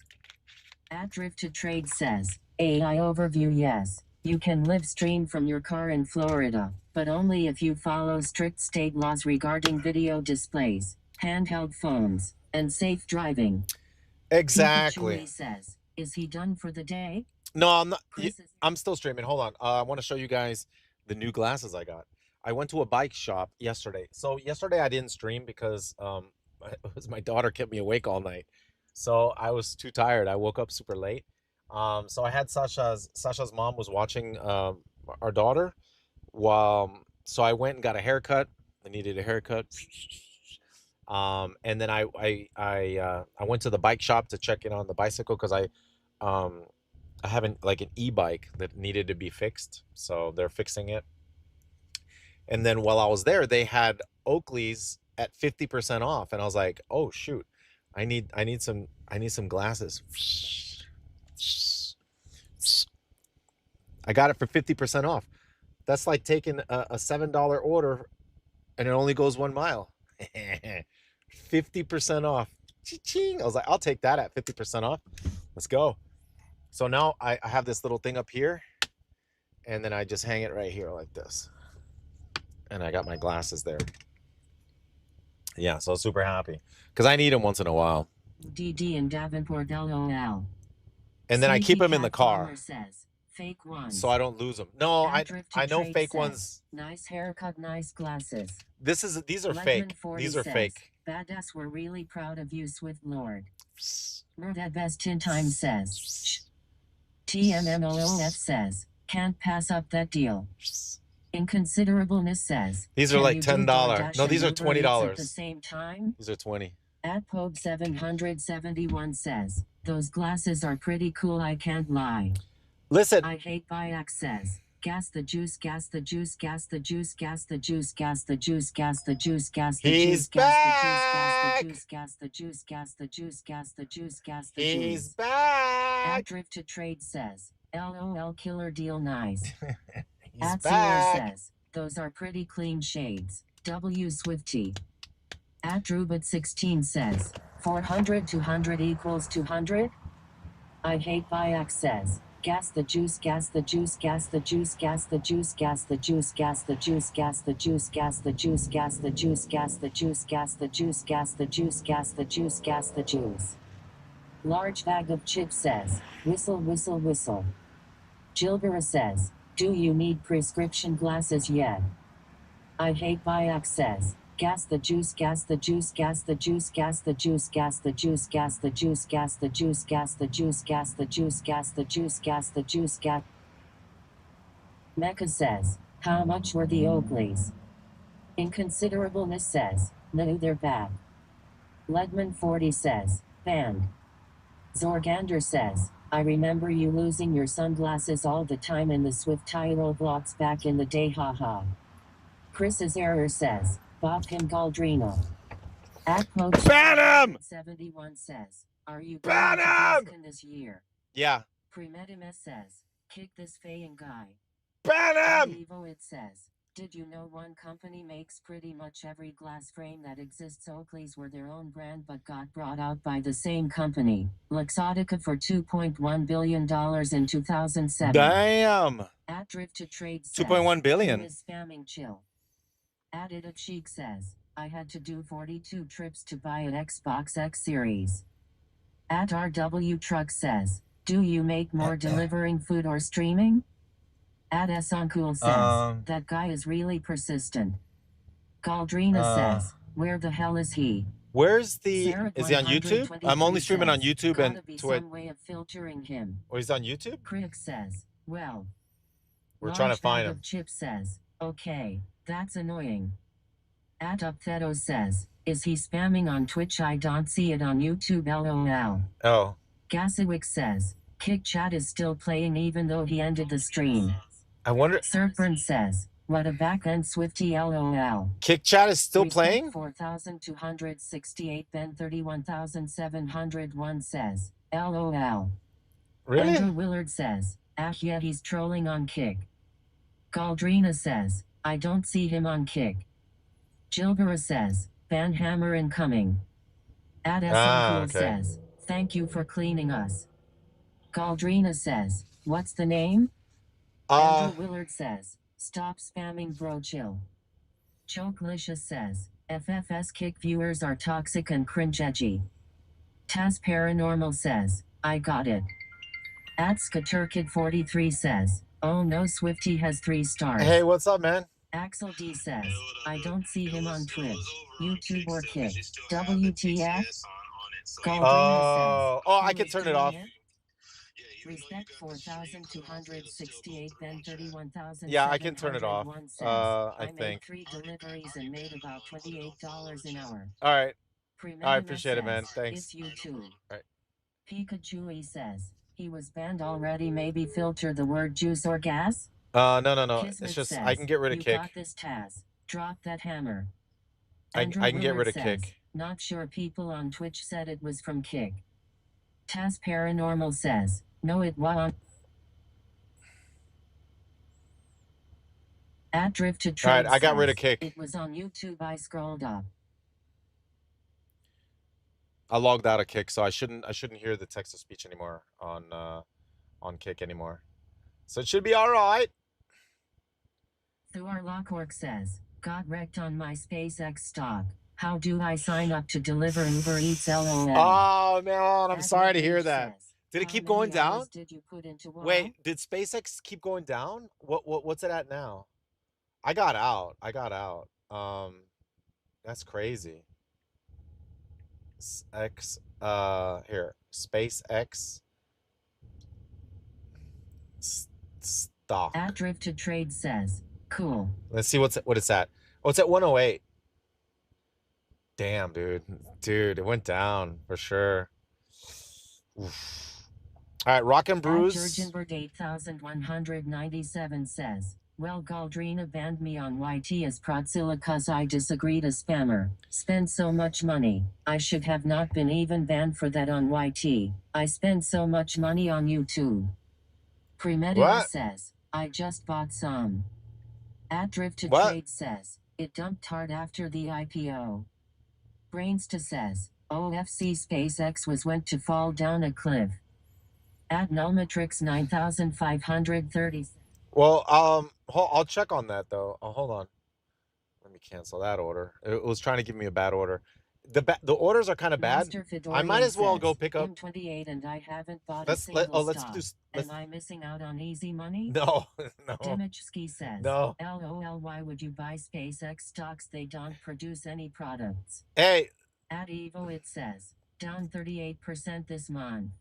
At Drift to Trade says, AI overview. Yes, you can live stream from your car in Florida, but only if you follow strict state laws regarding video displays, handheld phones, and safe driving. Exactly. Pikachu says, is he done for the day? No, I'm not. Chris is- I'm still streaming. Hold on. I want to show you guys the new glasses I got. I went to a bike shop yesterday. So yesterday I didn't stream because my daughter kept me awake all night. So I was too tired. I woke up super late. So I had Sasha's mom was watching our daughter while so I went and got a haircut. I needed a haircut. And then I went to the bike shop to check in on the bicycle because I have an e-bike that needed to be fixed, so they're fixing it. And then while I was there, they had Oakley's at 50% off, and I was like, "Oh shoot, I need some glasses." I got it for 50% off. That's like taking a $7 order, and it only goes 1 mile. 50% off. Ching. I was like, I'll take that at 50% off. Let's go. So now I have this little thing up here, and then I just hang it right here like this. And I got my glasses there. Yeah, so super happy because I need them once in a while. DD and Davenport LOL. And then I keep them in the Cat car Farmer says, fake ones. so I don't lose them. No, At Drift to I know Trade fake says, ones. Nice haircut, nice glasses. These are Ledman fake. 40 These are says, fake. Badass, we're really proud of you, Swift Lord. Murd Best in Time says, Shh. TMMOOF says, can't pass up that deal. Inconsiderableness says, These are can like you do $10. DoorDash No, and these are Uber Eats $20. at the same time? These are 20. At Pope 771 says, those glasses are pretty cool, I can't lie. Listen, I hate Bayak says, gas the juice, gas the juice, gas the juice, gas the juice, gas the juice, gas the juice, gas the He's juice, gas back. the juice, gas the juice, gas the juice, gas the juice, gas the he's juice. back. At Drift to Trade says, LOL killer deal nice. He's At Sierra back. says, those are pretty clean shades. W Swifty. At Drubit 16 says, 400 200 equals 200? I hate Bayak says, gas the juice, gas the juice, gas the juice, gas the juice, gas the juice, gas the juice, gas the juice, gas the juice, gas the juice, gas the juice, gas the juice, gas the juice, gas the juice, gas the juice. Large bag of chips says, whistle, whistle, whistle. Gilbera says, do you need prescription glasses yet? I hate Bayak says, gas the juice, gas the juice, gas the juice, gas the juice, gas the juice, gas the juice, gas the juice, gas the juice, gas the juice, gas the juice, gas the juice, gas. Mecca says, how much were the Oakleys? Inconsiderableness says, no, they're back. Ledman40 says, banned. Zorgander says, I remember you losing your sunglasses all the time in the Swift Tyrol blocks back in the day, haha. Chris's error says, Bob him Galdrino. At Poach Ban him! 71 says, are you Ban going to him! BlizzCon this year? Yeah. Premedimus says, kick this Fayin guy. Ban At him! Evo it says, did you know one company makes pretty much every glass frame that exists? Oakley's were their own brand but got brought out by the same company, Luxottica, for $2.1 billion in 2007. Damn. At Drift to Trade says, 2.1 billion. Who is spamming chill? At It a Cheek says, I had to do 42 trips to buy an Xbox X Series. At RW Truck says, do you make more delivering food or streaming? At Soncool says, that guy is really persistent. Galdrina says, where the hell is he? Where's the... Sarah Is he on YouTube? I'm only streaming on says, YouTube gotta and be Twitch. some way of filtering him. Oh, he's on YouTube? Crick says, well. We're trying to find him. Chip says, okay, that's annoying. At Uptheto says, is he spamming on Twitch? I don't see it on YouTube, lol. Oh. Gasiwick says, Kick Chat is still playing even though he ended the stream. I wonder... Serpent says, what a back-end Swifty, lol. Kick Chat is still playing? 4,268 Ben 31,701 says, lol. Really? Andrew Willard says, yeah, he's trolling on Kick. Galdrina says, I don't see him on Kick. Gilbera says, ban hammer incoming. Adesoncool says, thank you for cleaning us. Galdrina says, what's the name? Andrew Willard says, stop spamming, bro, chill. Chokelicious says, FFS Kick viewers are toxic and cringe edgy. Taz Paranormal says, I got it. At Skaturkid43 says, oh no, Swifty has 3 stars. Hey, what's up, man? Axel D says, I don't see him on Twitch, YouTube, or Kick. WTF? Oh, I can turn it off. Respect 4,268 Ben 31,000. Yeah, I can turn it off. I think. 3 deliveries and made about $28 an hour. All right. I I appreciate it, man. Thanks. It's you too. All right. Pikachu says, he was banned already. Maybe filter the word juice or gas? No. Kismet It's just says, I can get rid of you Kick. got this, Taz. Drop that hammer. I can get rid of says, Kick. Not sure people on Twitch said it was from Kick. Taz Paranormal says, no, it wasn't. At Drift to Trade. All right, I got rid of says, Kick. It was on YouTube. I scrolled up. I logged out of Kick, so I shouldn't hear the text to speech anymore on Kick anymore. So it should be all right. Thuar Lockhork says, got wrecked on my SpaceX stock. How do I sign up to deliver Uber Eats, lol? Oh man, I'm sorry to hear that. Says, did it how keep going many hours down? Did you put into Wait, did SpaceX keep going down? What's it at now? I got out. That's crazy. Here, SpaceX stock. At Drift to Trade says, cool. Let's see what it's at. Oh, it's at 108. Damn, dude, it went down for sure. Oof. All right, Rock and Bruise. Jurgenbird 8197 says, well, Galdrina banned me on YT as Prodzilla cause I disagreed a spammer. Spend so much money. I should have not been even banned for that on YT. I spend so much money on YouTube. Premeditive says, I just bought some. At Drift to Trade says, it dumped hard after the IPO. Brainsta says, OFC SpaceX went to fall down a cliff. At Nullmatrix 9530. Well, I'll check on that though. Oh, hold on. Let me cancel that order. It was trying to give me a bad order. The orders are kind of bad. I might as well go pick up. M28 and I haven't bought a single stock. Am I missing out on easy money? No. Dimichski says, no. LOL, why would you buy SpaceX stocks? They don't produce any products. Hey. At Evo it says, down 38% this month.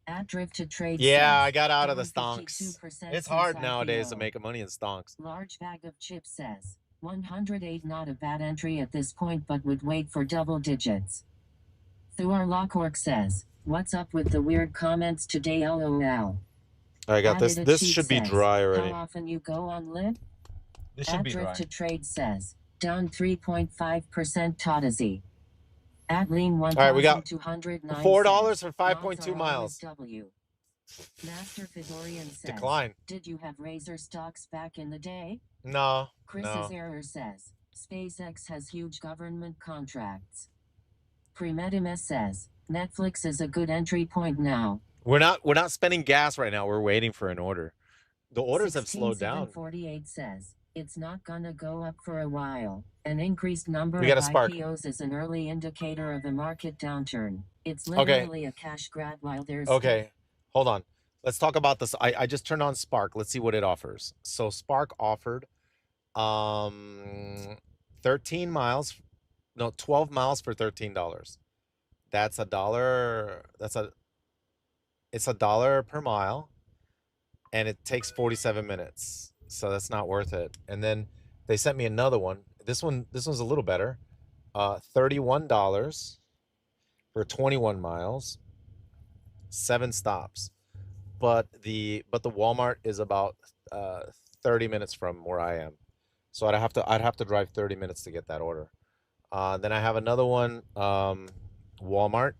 At Drift to Trade Yeah, says, I got out of the stonks. It's hard nowadays to make money in stonks. Large bag of chips says, 108 not a bad entry at this point, but would wait for double digits. Thuar Lockhork says, what's up with the weird comments today, lol. I got this. Added This Cheek should be says, dry already. how often you go on lit? This should be dry. Drift to Trade says, down 3.5% Tadazi. At Lean 1,209 All right, we got $4 says, for 5.2 are miles. always W. Master Fedorian says, Decline. did you have Razor stocks back in the day? No. Chris's no. error says, SpaceX has huge government contracts. Premedimus says, Netflix is a good entry point now. We're not spending gas right now. We're waiting for an order. The orders have slowed down. 16748 says, it's not gonna go up for a while. An increased number We got of a spark. IPOs is an early indicator of a market downturn. It's literally a cash grab while there's... Okay, hold on. Let's talk about this. I just turned on Spark. Let's see what it offers. So Spark offered 13 miles, no, 12 miles for $13. That's $1. It's $1 per mile, and it takes 47 minutes. So that's not worth it. And then they sent me another one. This one's a little better. $31 for 21 miles, 7 stops. But the Walmart is about 30 minutes from where I am. So I'd have to drive 30 minutes to get that order. Then I have another one, Walmart.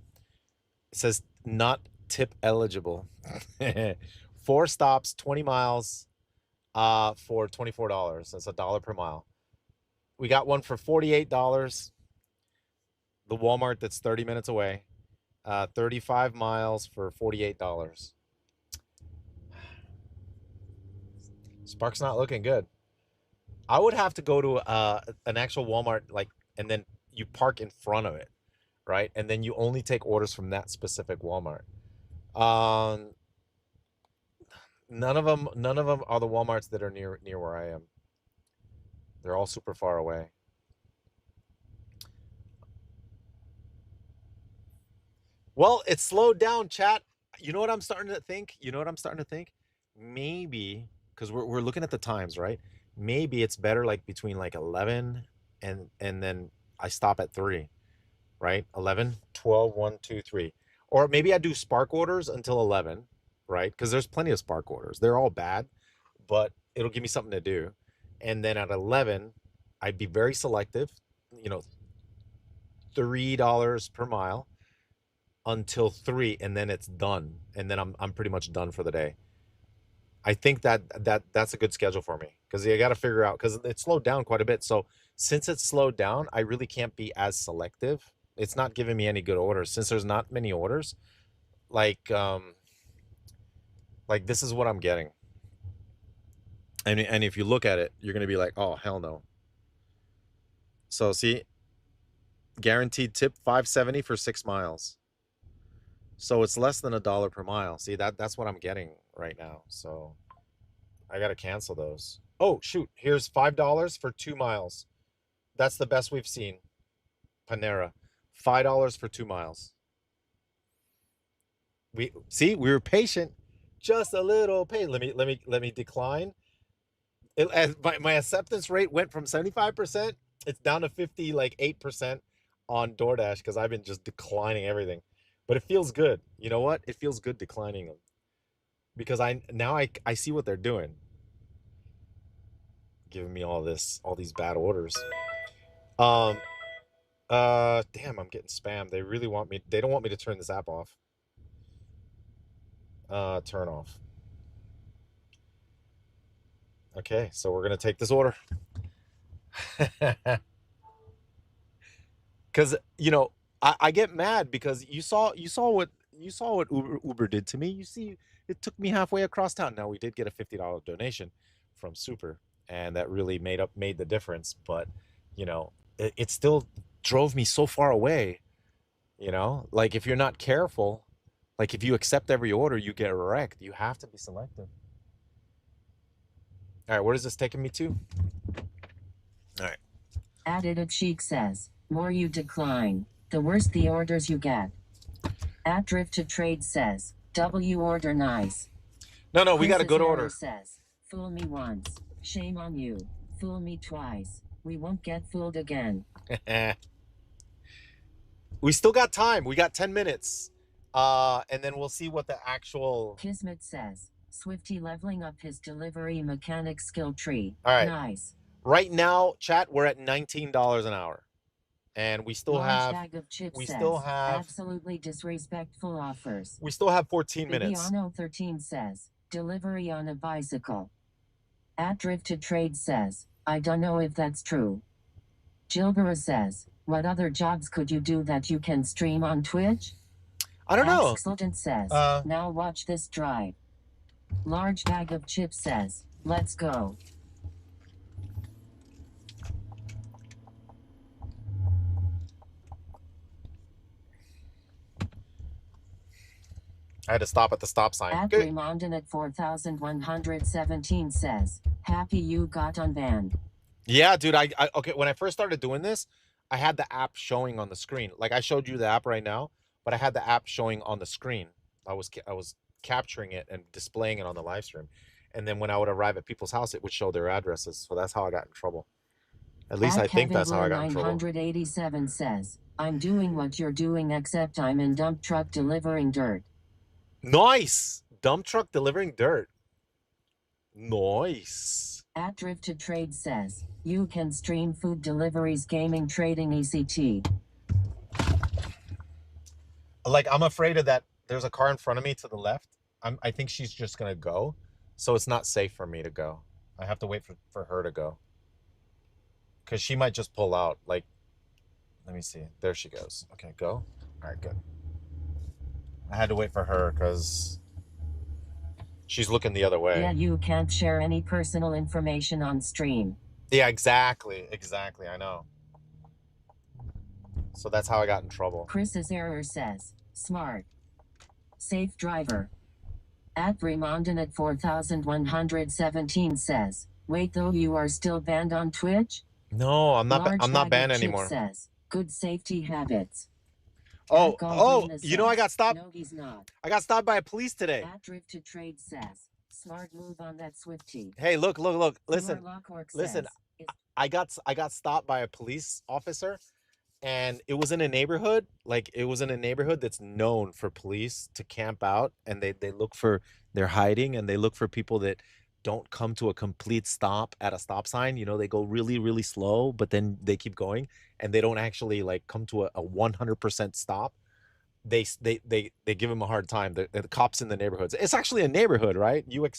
It says not tip eligible. 4 stops, 20 miles, for $24. That's $1 per mile. We got one for $48. The Walmart that's 30 minutes away, 35 miles for $48. Spark's not looking good. I would have to go to an actual Walmart, like, and then you park in front of it, right? And then you only take orders from that specific Walmart. None of them are the Walmarts that are near where I am. They're all super far away. Well, it slowed down, chat. You know what I'm starting to think? Maybe, because we're looking at the times, right? Maybe it's better like between like 11 and then I stop at 3, right? 11, 12, 1, 2, 3. Or maybe I do Spark orders until 11, right? Because there's plenty of Spark orders. They're all bad, but it'll give me something to do. And then at 11, I'd be very selective, $3 per mile until 3, and then it's done. And then I'm pretty much done for the day. I think that's a good schedule for me, because you got to figure out, because it slowed down quite a bit. So since it's slowed down, I really can't be as selective. It's not giving me any good orders since there's not many orders. Like this is what I'm getting. And if you look at it, you're going to be like, oh, hell no. So see, guaranteed tip $5.70 for 6 miles. So it's less than $1 per mile. See, that's what I'm getting right now. So I got to cancel those. Oh, shoot. Here's $5 for 2 miles. That's the best we've seen. Panera. $5 for 2 miles. We were patient. Just a little patient. Let me decline. My acceptance rate went from 75%. It's down to 58% on DoorDash, because I've been just declining everything. But it feels good. You know what? It feels good declining them, because I see what they're doing. Giving me all these bad orders. Damn, I'm getting spammed. They don't want me to turn this app off. Turn off. Okay, so we're gonna take this order. Because I get mad, because you saw what Uber did to me. You see, it took me halfway across town. Now, we did get a $50 donation from Super, and that really made the difference. But it still drove me so far away. Like, if you're not careful, like if you accept every order, you get wrecked. You have to be selective. All right, where is this taking me to? All right. Added a Cheek says, more you decline, the worse the orders you get. At Drift to Trade says, W order nice. No, we got a good order. Says, fool me once, shame on you. Fool me twice, We won't get fooled again. We still got time. We got 10 minutes. And then we'll see what the actual... Kismet says, Swifty leveling up his delivery mechanic skill tree. All right. Nice. Right now, chat, we're at $19 an hour. And we still Large have... bag of chips We says, still have... absolutely disrespectful offers. We still have 14 minutes. Bibiano 13 says, delivery on a bicycle. At Drift to Trade says, I don't know if that's true. Gilbera says, what other jobs could you do that you can stream on Twitch? I don't know. Sultan says, now watch this drive. Large bag of chips says, let's go. I had to stop at the stop sign. At Raymondin at 4117 says, happy you got unbanned. Yeah, dude. Okay. When I first started doing this, I had the app showing on the screen. Like I showed you the app right now, but I had the app showing on the screen. I was capturing it and displaying it on the live stream. And then when I would arrive at people's house, it would show their addresses. So that's how I got in trouble. At least I think that's how I got in trouble. 987 says, I'm doing what you're doing, except I'm in dump truck delivering dirt. Nice. Dump truck delivering dirt. Nice. At Drift to Trade says, you can stream food deliveries, gaming, trading, ECT. Like, I'm afraid of that. There's a car in front of me to the left. I think she's just going to go. So it's not safe for me to go. I have to wait for her to go. Because she might just pull out. Like, let me see. There she goes. Okay, go. All right, good. I had to wait for her because she's looking the other way. Yeah, you can't share any personal information on stream. Yeah, exactly. Exactly. I know. So that's how I got in trouble. Chris's error says, smart. Safe driver. At Raymondin at 4117 says, wait though, you are still banned on Twitch? No, I'm not. I'm not banned anymore. Says, good safety habits. Oh, you know I got stopped. No, he's not. I got stopped by a police today. At Drift to Trade says, smart move on that Swifty. Hey, look. Listen. I got stopped by a police officer, and it was in a neighborhood. Like, it was in a neighborhood that's known for police to camp out, and they look for, they're hiding, and they look for people that don't come to a complete stop at a stop sign. You know, they go really, really slow, but then they keep going, and they don't actually like come to a 100% stop. They give them a hard time. The cops in the neighborhoods. It's actually a neighborhood, right? You're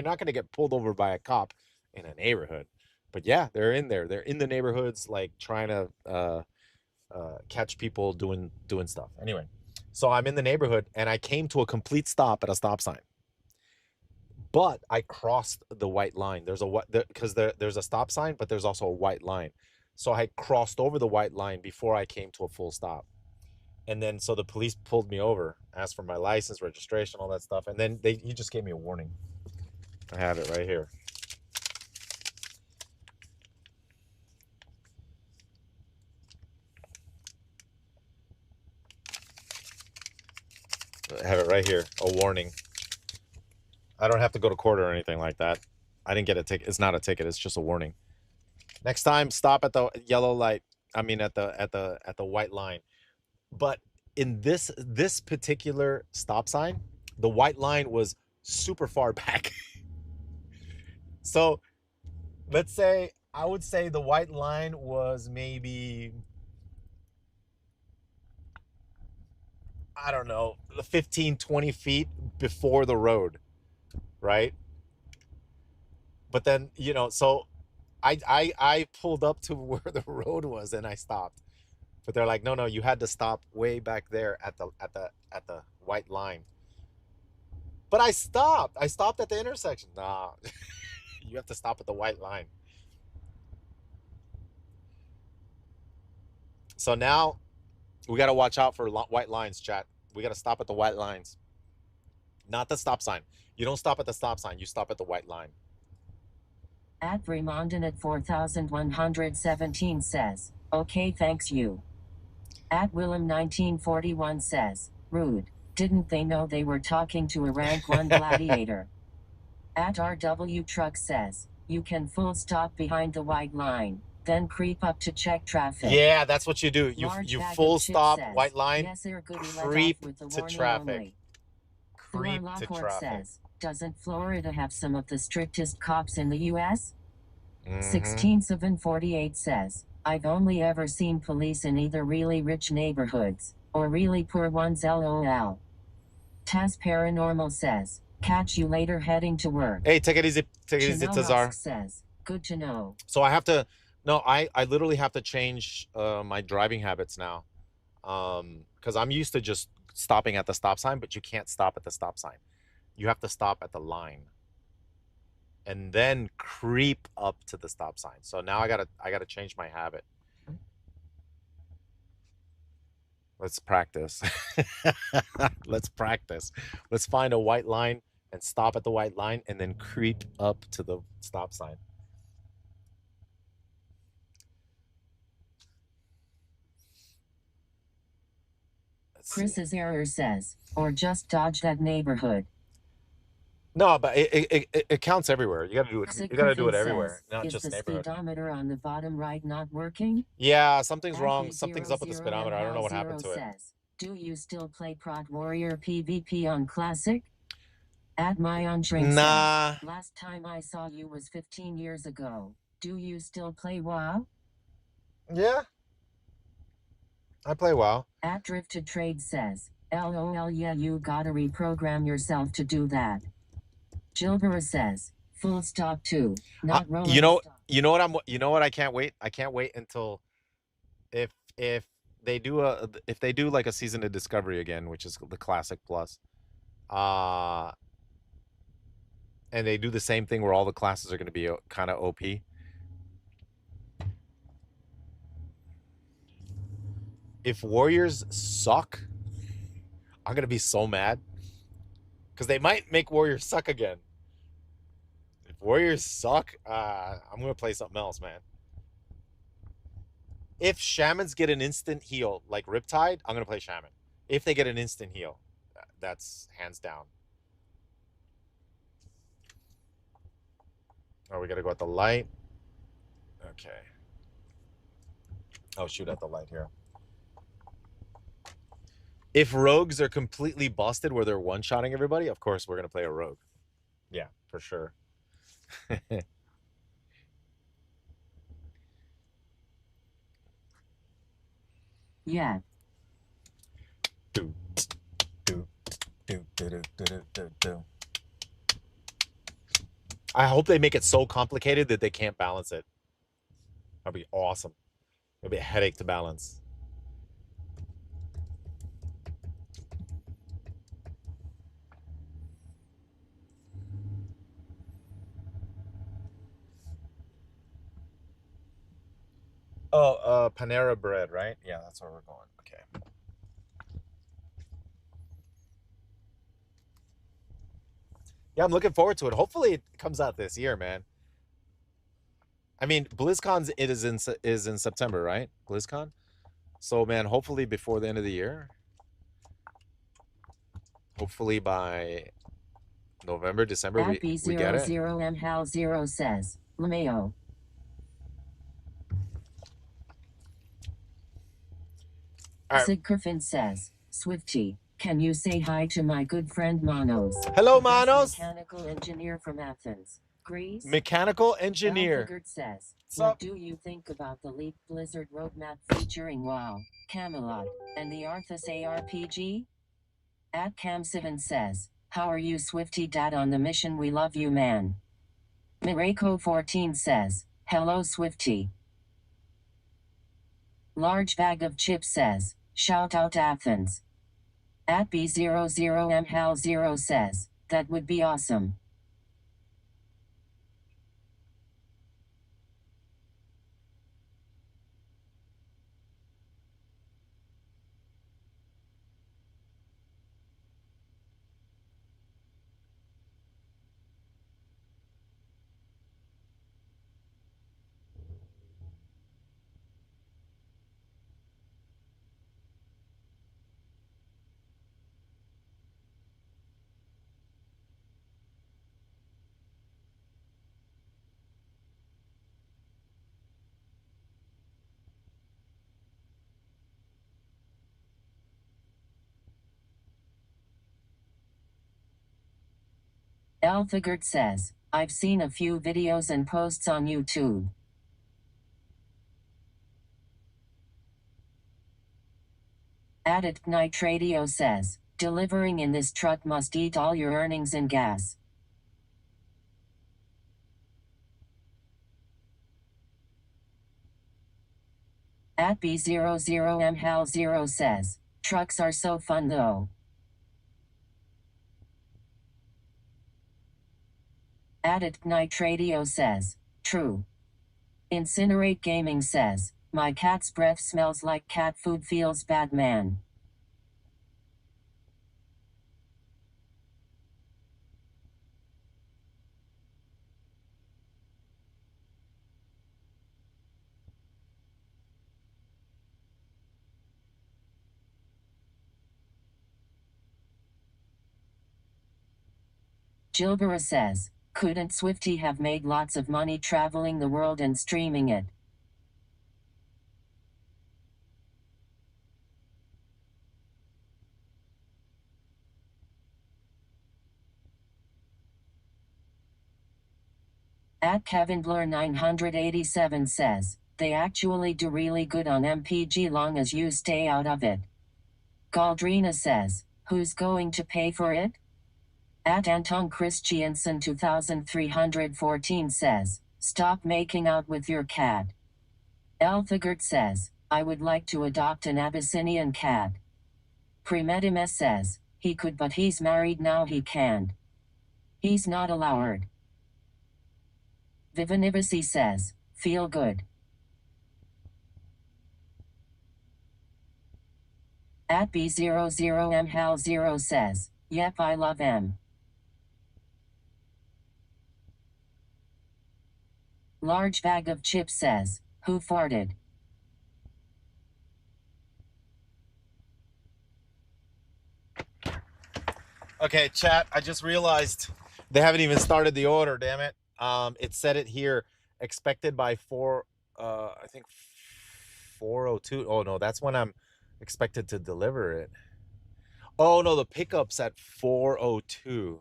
not going to get pulled over by a cop in a neighborhood. But yeah, they're in there. They're in the neighborhoods, like trying to catch people doing stuff. Anyway, so I'm in the neighborhood, and I came to a complete stop at a stop sign. But I crossed the white line. There's a stop sign, but there's also a white line. So I crossed over the white line before I came to a full stop. And then so the police pulled me over, asked for my license, registration, all that stuff. And then he just gave me a warning. I have it right here. I have it right here, a warning. I don't have to go to court or anything like that. I didn't get a ticket. It's not a ticket. It's just a warning. Next time, stop at the yellow light. I mean, at the white line. But in this particular stop sign, the white line was super far back. So, let's say I would say the white line was maybe, I don't know, 15, 20 feet before the road. Right? But then, you know, so I pulled up to where the road was and I stopped. But they're like, no, you had to stop way back there at the white line. But I stopped. I stopped at the intersection. Nah. You have to stop at the white line. So now we got to watch out for white lines, chat. We got to stop at the white lines. Not the stop sign. You don't stop at the stop sign. You stop at the white line. At Raymondin at 4117 says, okay, thanks you. At Willem 1941 says, rude. Didn't they know they were talking to a rank 1 gladiator? At RW Truck says, you can full stop behind the white line. then creep up to check traffic. Yeah, that's what you do. Large You bag full of chips stop, says, white line, yes, sir, goody, let off creep with the to warning traffic. only. Creep to Lockhart traffic. says, doesn't Florida have some of the strictest cops in the U.S.? Mhm. 16748 says, I've only ever seen police in either really rich neighborhoods or really poor ones, lol. Taz Paranormal says, catch you later heading to work. Hey, take it easy. Take it easy, Tazar. Says, good to know. So I have to, no, I literally have to change my driving habits now. Because I'm used to just stopping at the stop sign, but you can't stop at the stop sign. You have to stop at the line and then creep up to the stop sign. So now I gotta change my habit. Let's practice. Let's practice. Let's find a white line and stop at the white line and then creep up to the stop sign. Chris's error says, or just dodge that neighborhood. No, but it counts everywhere. You gotta do it. You gotta do it everywhere, not is just the neighborhood. speedometer on the bottom right not working? Yeah, something's wrong. Something's up with the speedometer. I don't know what happened to it. Do you still play Prot Warrior PvP on Classic? At my on drink Nah. says, last time I saw you was 15 years ago. Do you still play WoW? Yeah. I play WoW. At Drift to Trade says, LOL, yeah, you gotta reprogram yourself to do that. Gilbera says, full stop too. Not rolling. You know what I can't wait. I can't wait until if they do like a season of Discovery again, which is the Classic Plus. And they do the same thing where all the classes are going to be kind of OP. If Warriors suck, I'm going to be so mad. Because they might make Warriors suck again. If Warriors suck, I'm going to play something else, man. If Shamans get an instant heal, like Riptide, I'm going to play Shaman. If they get an instant heal, that's hands down. Oh, we got to go at the light. Okay. Oh, shoot at the light here. If rogues are completely busted where they're one-shotting everybody, of course, we're going to play a rogue. Yeah, for sure. Yeah. I hope they make it so complicated that they can't balance it. That'd be awesome. It'd be a headache to balance. Oh, Panera Bread, right? Yeah, that's where we're going. Okay. Yeah, I'm looking forward to it. Hopefully it comes out this year, man. I mean, BlizzCon is in September, right? BlizzCon. So, man, hopefully before the end of the year. Hopefully by November, December, we get it. M Hal 0 says, LeMayo. Sid Griffin says, Swifty, can you say hi to my good friend Manos? Hello, Manos. Mechanical engineer from Athens, Greece. Mechanical engineer. Says, what do you think about the leaked Blizzard roadmap featuring WoW, Camelot, and the Arthas ARPG? At Cam7 says, how are you, Swifty Dad, on the mission? We love you, man. Mirako14 says, hello, Swifty. Large bag of chips says, shout out Athens. At B00M Hal 0 says, that would be awesome. Althagert says, I've seen a few videos and posts on YouTube. Addict Night Radio says, delivering in this truck must eat all your earnings in gas. At B00MHAL0 says, trucks are so fun though. Addict Night Radio says, true. Incinerate Gaming says, my cat's breath smells like cat food feels bad man. Gilbera says, couldn't Swifty have made lots of money traveling the world and streaming it? At Kevin Blur 987 says, they actually do really good on MPG long as you stay out of it. Galdrina says, who's going to pay for it? At Anton Christiansen 2314 says, stop making out with your cat. Althagert says, I would like to adopt an Abyssinian cat. Premedimus says, he could but he's married now he can't. He's not allowed. Vivanivasi says, feel good. At B00MHAL0 says, yep I love M. Large bag of chips says, who farted? Okay, chat, I just realized they haven't even started the order, damn it. It said it here, expected by I think 4:02. Oh no, that's when I'm expected to deliver it. Oh no, the pickup's at 4:02.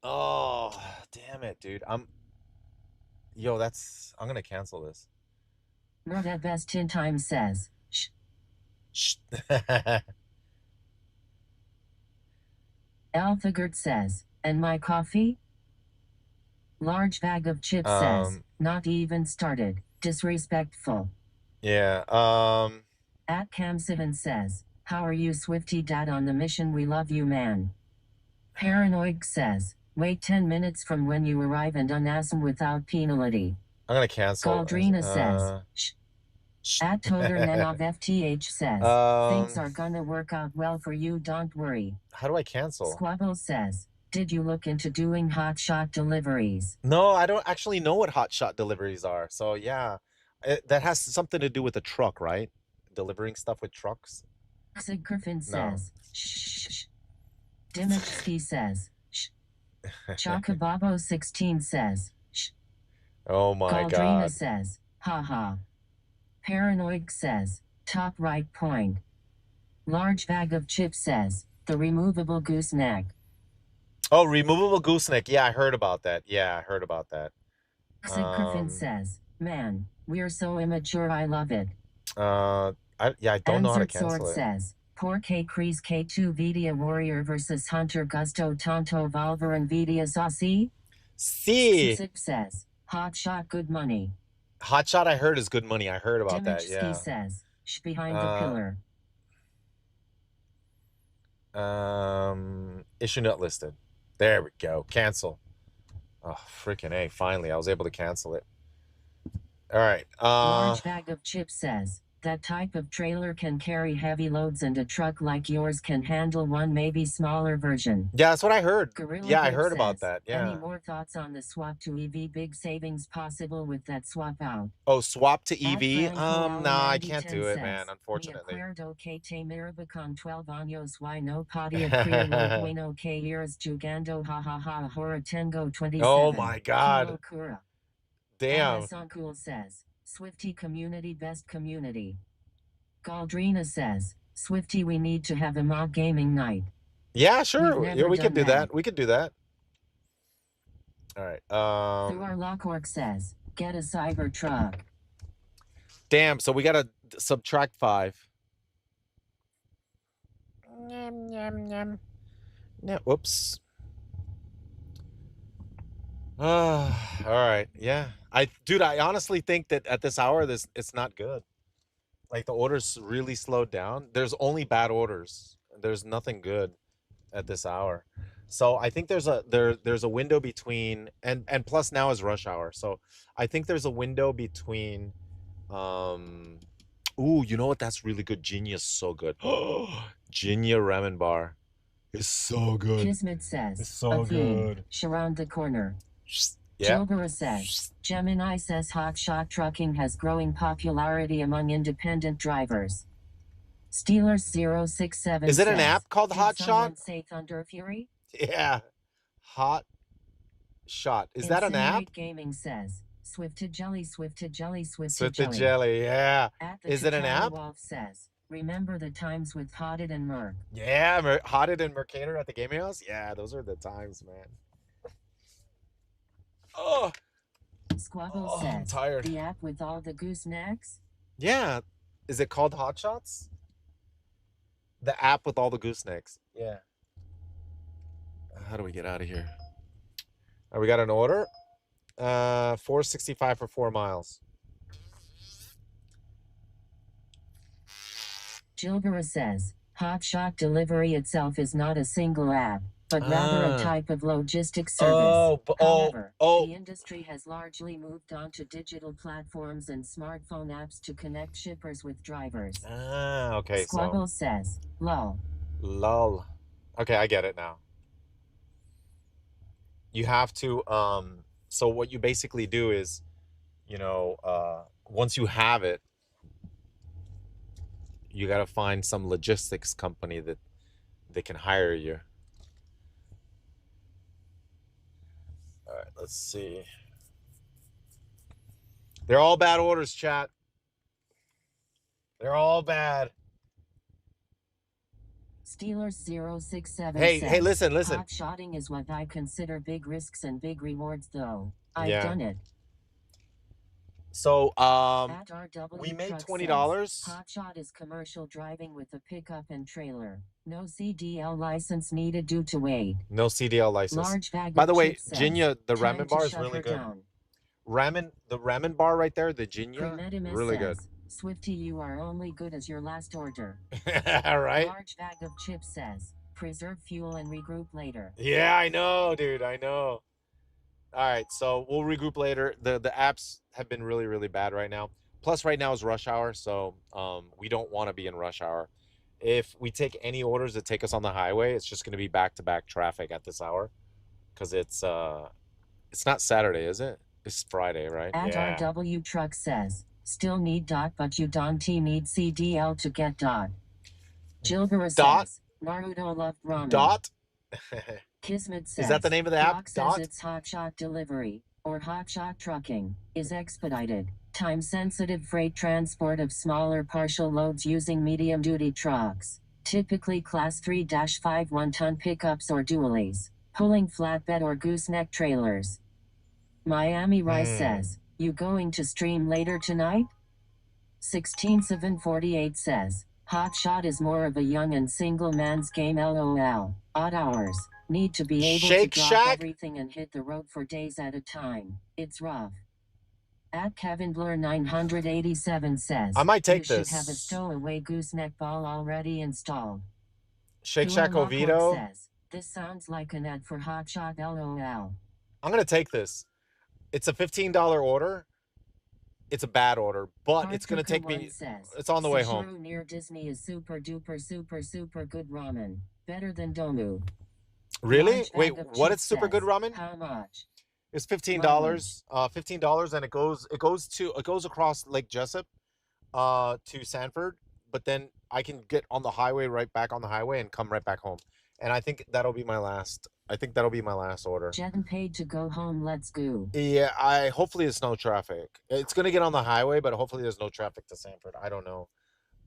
Oh, damn it, dude. I'm gonna cancel this. Roda Best in Time says, shh. Shh. Althagert says, and my coffee? Large bag of chips says, not even started. Disrespectful. Yeah. At Cam7 says, how are you Swifty dad on the mission we love you man. Paranoid says, wait 10 minutes from when you arrive and unasm without penalty. I'm gonna cancel. Galdrina says, shh. At Toter Nenov FTH says, things are gonna work out well for you don't worry. How do I cancel? Squabble says, did you look into doing hotshot deliveries? No, I don't actually know what hotshot deliveries are. So yeah, that has something to do with a truck, right? Delivering stuff with trucks. Sig Griffin says, shh. Dimitsky says, shh. Chocobabo 16 says, shh. Oh my Galdrina God. says, haha. Paranoid says, top right point. Large bag of chips says, the removable gooseneck. Oh, removable gooseneck. Yeah, I heard about that. Sig Griffin says, man, we're so immature I love it. I don't know how to Answered cancel Sword it. says, poor K Kreese K2 Vidia Warrior versus Hunter Gusto Tonto Volver and Vidia Saucy? See. Sip says, hot shot good money. Hotshot I heard is good money. I heard about that, Dimichski yeah. says, shh behind the pillar. Issue not listed. There we go. Cancel. Oh, freaking A. Finally, I was able to cancel it. All right. Large bag of chips says, that type of trailer can carry heavy loads and a truck like yours can handle one maybe smaller version. Yeah, that's what I heard. Gorilla Yeah, I Gabe heard about says, that. Yeah. Any more thoughts on the swap to EV? Big savings possible with that swap out. Oh, swap to At EV? Franco Nah, I Allen can't 9010 do it, says, man, unfortunately. Mi acuerdo que te mirabacon 12 años y no podía creer lo bueno que eres jugando ha ha ha ahora tengo 27. Oh my God. Locura. Damn. Alice Uncool says, Swifty community best community. Galdrina says, Swifty we need to have a mock gaming night. Yeah, sure. We've Yeah, never we could done do that. that. We could do that. All right. Through our Lockwork says, get a cyber truck. Damn. So we gotta subtract 5. Yum, yum, yum. No, whoops. All right. Yeah. Dude, I honestly think that at this hour, it's not good. Like the orders really slowed down. There's only bad orders. There's nothing good at this hour. So I think there's a window between, and plus now is rush hour. So I think there's a window between um ooh, you know what? That's really good. Jinya is so good. Jinya ramen bar is so good. Kismet says, It's so a theme, good. around the corner. Yeah. Jilbara says, Gemini says hotshot trucking has growing popularity among independent drivers. Steelers 067 Is it an says, app called did Hot someone Shot? say Thunder Fury? Yeah. Hot Shot. Is that an app? Incinerate Gaming says, Swifted Jelly, Swifted Jelly, Swifted With the Jelly. jelly, yeah. At the Is it an Chitali app? Wolf says, remember the times with Hotted and Merc. Yeah, Hotted and Mercator at the gaming house. Yeah, those are the times, man. Oh, Squabble I'm says, tired. the app with all the goosenecks? Yeah. Is it called Hot Shots? The app with all the goosenecks. Yeah. How do we get out of here? We got an order. 465 for 4 miles. Jilbara says, Hotshot delivery itself is not a single app, but rather a type of logistics service. However, the industry has largely moved on to digital platforms and smartphone apps to connect shippers with drivers. Okay. Squabble says, lol. Lol. Okay, I get it now. You have to so what you basically do is, once you have it, you got to find some logistics company that they can hire you. All right, let's see. They're all bad orders, chat. They're all bad. Steelers 067 Hey, says, hey, listen. Hotshotting is what I consider big risks and big rewards, though. I've done it. So, At RW we made Truck $20. says, Hotshot is commercial driving with a pickup and trailer. No CDL license needed due to weight. No CDL license. Large bag By the of way, chips says, Jinya, the time ramen to bar is shut really her good. down. The ramen bar right there, the Jinya, Premedimus really says, good. Swifty, you are only good as your last order. Right? Large bag of chips says, preserve fuel and regroup later. Yeah, I know, dude. I know. All right, so we'll regroup later. The apps have been really, really bad right now. Plus, right now is rush hour, so we don't want to be in rush hour. If we take any orders that take us on the highway, it's just going to be back-to-back traffic at this hour, because it's not Saturday, is it? It's Friday, right? At Yeah. RW Truck says, still need dot, but you don't need CDL to get dot. Jilbara says, Naruto loved ramen. Dot? Kismet says, Is that the name of the app? Doc says Dot? it's hotshot delivery, or hotshot trucking, is expedited, time-sensitive freight transport of smaller partial loads using medium-duty trucks, typically Class 3-5 one-ton pickups or dualies, pulling flatbed or gooseneck trailers. Miami Rice says, you going to stream later tonight? 16748 says, Hotshot is more of a young and single man's game, LOL. Odd hours. Need to be able Shake to drop Shack? everything and hit the road for days at a time. It's rough. At Kevin Blur 987 says, I might take you this. should have a stowaway gooseneck ball already installed. Shake Shack Tua Oviedo. Lockhart says, this sounds like an ad for Hotshot, LOL. I'm going to take this. It's a $15 order. It's a bad order, but it's going to take me. It's on the way home. Sashiro near Disney is super duper super good ramen. Better than Domu. Really? Large Wait, bag of what? chips It's super good says, ramen? How much? It's $15. $15, and it goes across Lake Jessup to Sanford, but then I can get on the highway, right back on the highway, and come right back home. And I think that'll be my last. I think that'll be my last order. Jet paid to go home. Let's go. Yeah, hopefully there's no traffic. It's gonna get on the highway, but hopefully there's no traffic to Sanford. I don't know.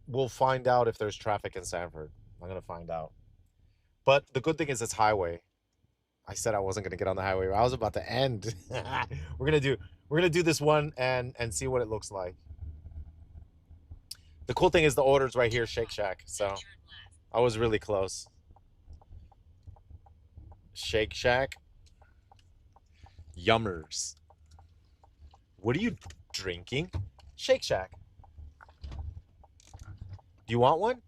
We'll find out if there's traffic in Sanford. I'm gonna find out. But the good thing is it's highway. I said I wasn't gonna get on the highway. I was about to end. we're gonna do this one and see what it looks like. The cool thing is the order's right here, Shake Shack. So I was really close. Shake Shack. Yummers. What are you drinking? Shake Shack. Do you want one?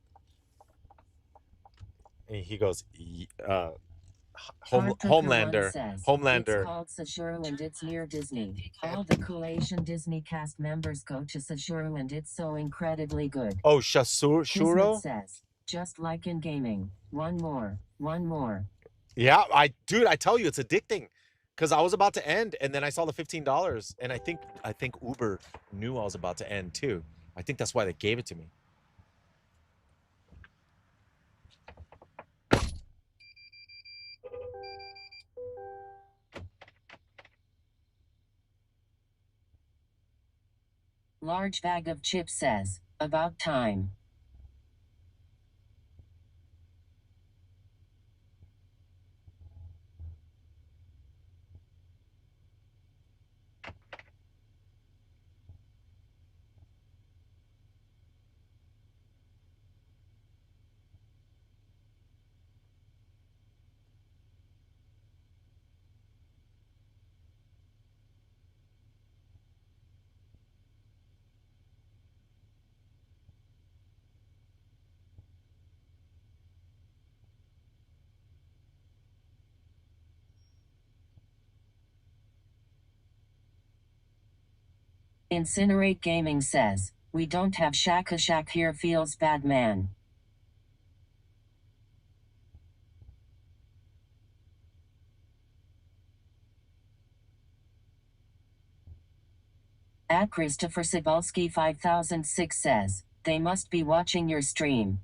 And he goes, Homelander. Says, Homelander. It's called Sashuru and it's near Disney. All the cool Asian Disney cast members go to Sashuru and it's so incredibly good. Oh, Kismet Shuro? says, just like in gaming. One more. One more. Yeah, dude, I tell you, it's addicting. Because I was about to end, and then I saw the $15, and I think Uber knew I was about to end too. I think that's why they gave it to me. Large bag of chips says, about time. Incinerate Gaming says, we don't have Shaka Shack here, feels bad, man. At Christopher Cybulski 5006 says, they must be watching your stream.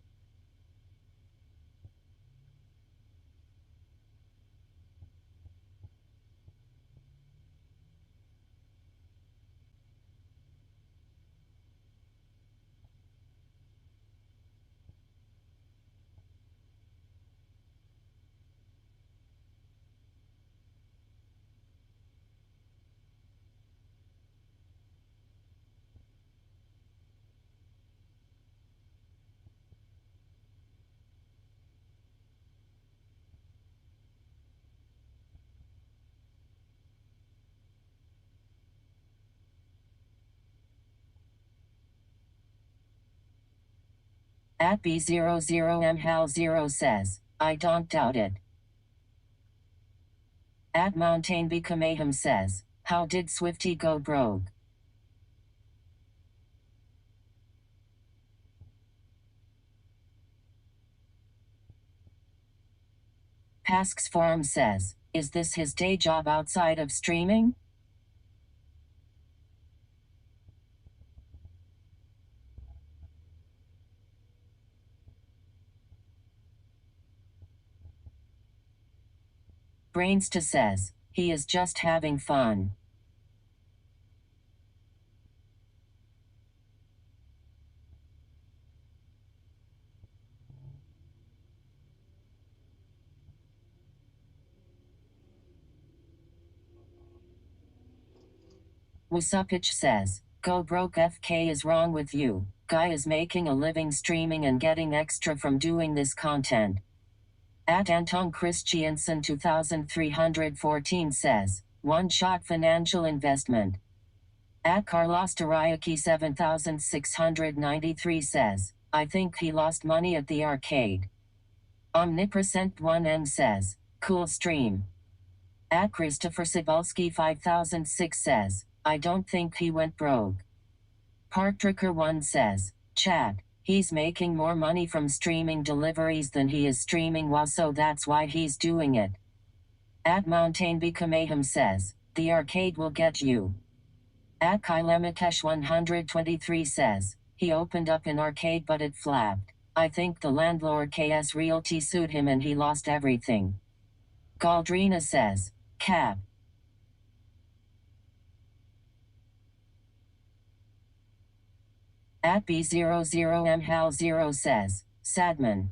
At B00MHAL0 says, I don't doubt it. At Mountain Mayhem says, how did Swifty go broke? Pask's Forum says, is this his day job outside of streaming? Brainsta says, he is just having fun. Wasupich says, go broke, FK is wrong with you. Guy is making a living streaming and getting extra from doing this content. At Anton Christiansen 2314 says, one-shot financial investment. At Carlos Terayaki 7693 says, I think he lost money at the arcade. Omnipresent 1M says, cool stream. At Christopher Cybulski 5006 says, I don't think he went broke. Partricker 1 says, chat, he's making more money from streaming deliveries than he is streaming WoW, so that's why he's doing it. At Mountain Mayhem says, the arcade will get you. At Kylemikesh 123 says, he opened up an arcade but it flapped. I think the landlord KS Realty sued him and he lost everything. Galdrina says, cap. At B00MHAL0 says, Sadman.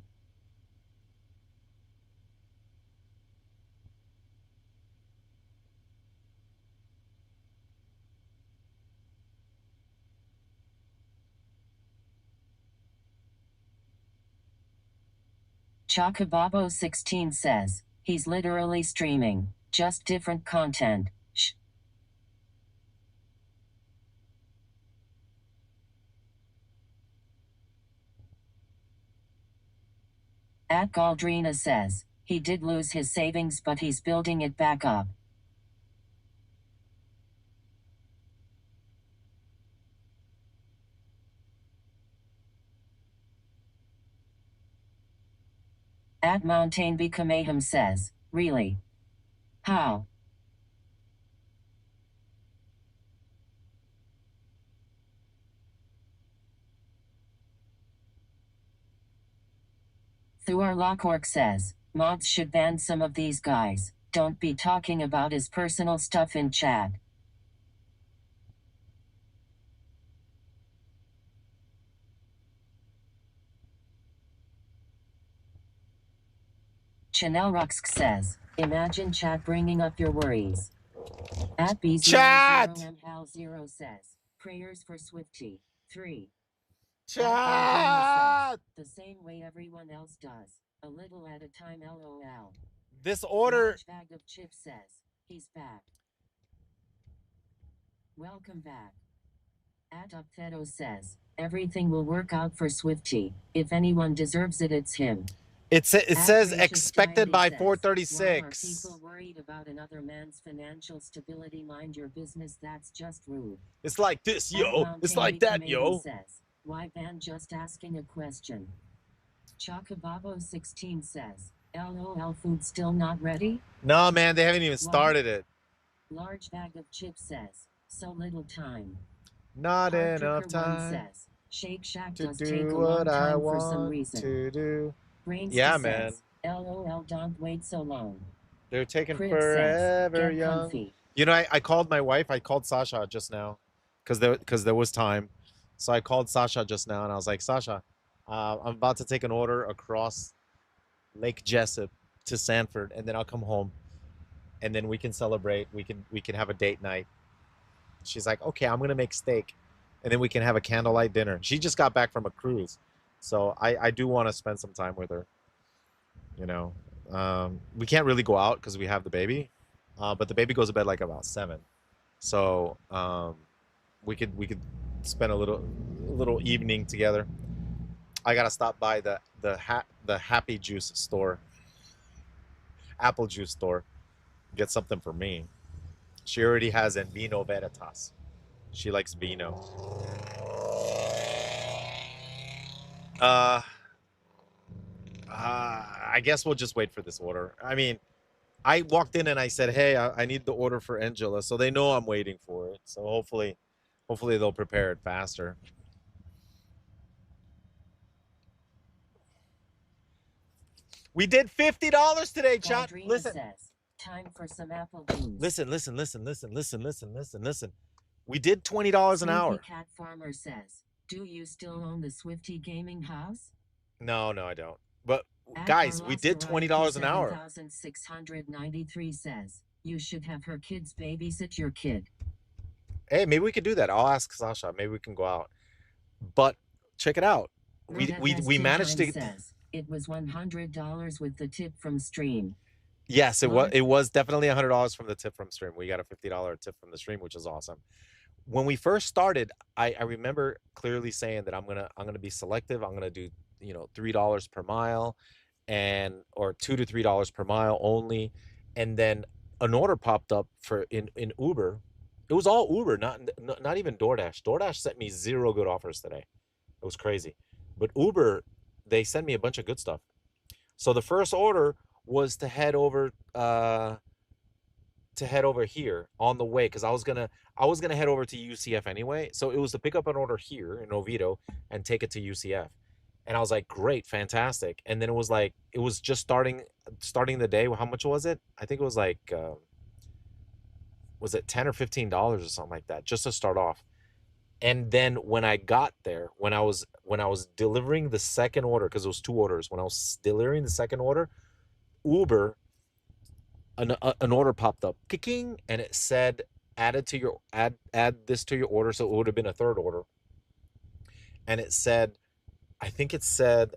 Chocobabo16 says, he's literally streaming, just different content. Shh. At Galdrina says, he did lose his savings but he's building it back up. At Mountain Mayhem says, really? How? Thuar Lockhork says, mods should ban some of these guys. Don't be talking about his personal stuff in chat. Chanel Ruxk says, imagine chat bringing up your worries. At Chat! B0 says, prayers for Swifty. 3. Chat! The same way everyone else does. A little at a time, lol. This order. Large bag of chips says, he's back. Welcome back. At Upfedo says, everything will work out for Swifty. If anyone deserves it, it's him. It says Gracious expected by Giant says, 436. Why are people worried about another man's financial stability? Mind your business, that's just rude. It's like this, yo. It's like that, yo. Says, why ban? Just asking a question. Chocobabo16 says, LOL, food still not ready? No, man, they haven't even started it. Large bag of chips says, so little time. Not Hard enough Cooker One time says, Shake Shack to does take do a long what I time for some want reason. to do. Brainsta Yeah, man. says, LOL, don't wait so long. They're taking Crit forever, says, get young. comfy. You know, I called my wife. I called Sasha just now because there was time. So I called Sasha just now and I was like, Sasha, I'm about to take an order across Lake Jessup to Sanford, and then I'll come home, and then we can celebrate. We can have a date night. She's like, okay, I'm gonna make steak, and then we can have a candlelight dinner. She just got back from a cruise, so I do want to spend some time with her. You know, we can't really go out because we have the baby, but the baby goes to bed like about 7, so we could spend a little evening together. I gotta stop by the Happy Juice store, apple juice store, get something for me. She already has an Vino Veritas. She likes vino. I guess we'll just wait for this order. I mean, I walked in and I said, hey, I need the order for Angela, so they know I'm waiting for it. So hopefully they'll prepare it faster. We did $50 today, chat. Listen. Says, time for some apple juice. Listen. We did $20 an hour. Cat Farmer says, do you still own the Swifty Gaming House? No, I don't. But guys, we did $20 an hour. 7693 says, you should have her kids babysit your kid. Hey, maybe we could do that. I'll ask Sasha. Maybe we can go out. But check it out. We managed to. Says, it was $100 with the tip from stream. Yes, it was definitely $100 from the tip from stream. We got a $50 tip from the stream, which is awesome. When we first started, I remember clearly saying that I'm gonna be selective. I'm gonna do $3 per mile, or $2 to $3 per mile only. And then an order popped up for in Uber. It was all Uber, not even DoorDash. DoorDash sent me 0 good offers today. It was crazy. But Uber, they sent me a bunch of good stuff. So the first order was to head over here on the way, because I was gonna head over to UCF anyway. So it was to pick up an order here in Oviedo and take it to UCF. And I was like, great, fantastic. And then it was just starting the day. How much was it? I think it was like was it $10 or $15 or something like that, just to start off. And then when I got there, when I was delivering the second order, because it was 2 orders, when I was delivering the second order, Uber, an order popped up, kicking, and it said add this to your order. So it would have been a third order. And it said, I think it said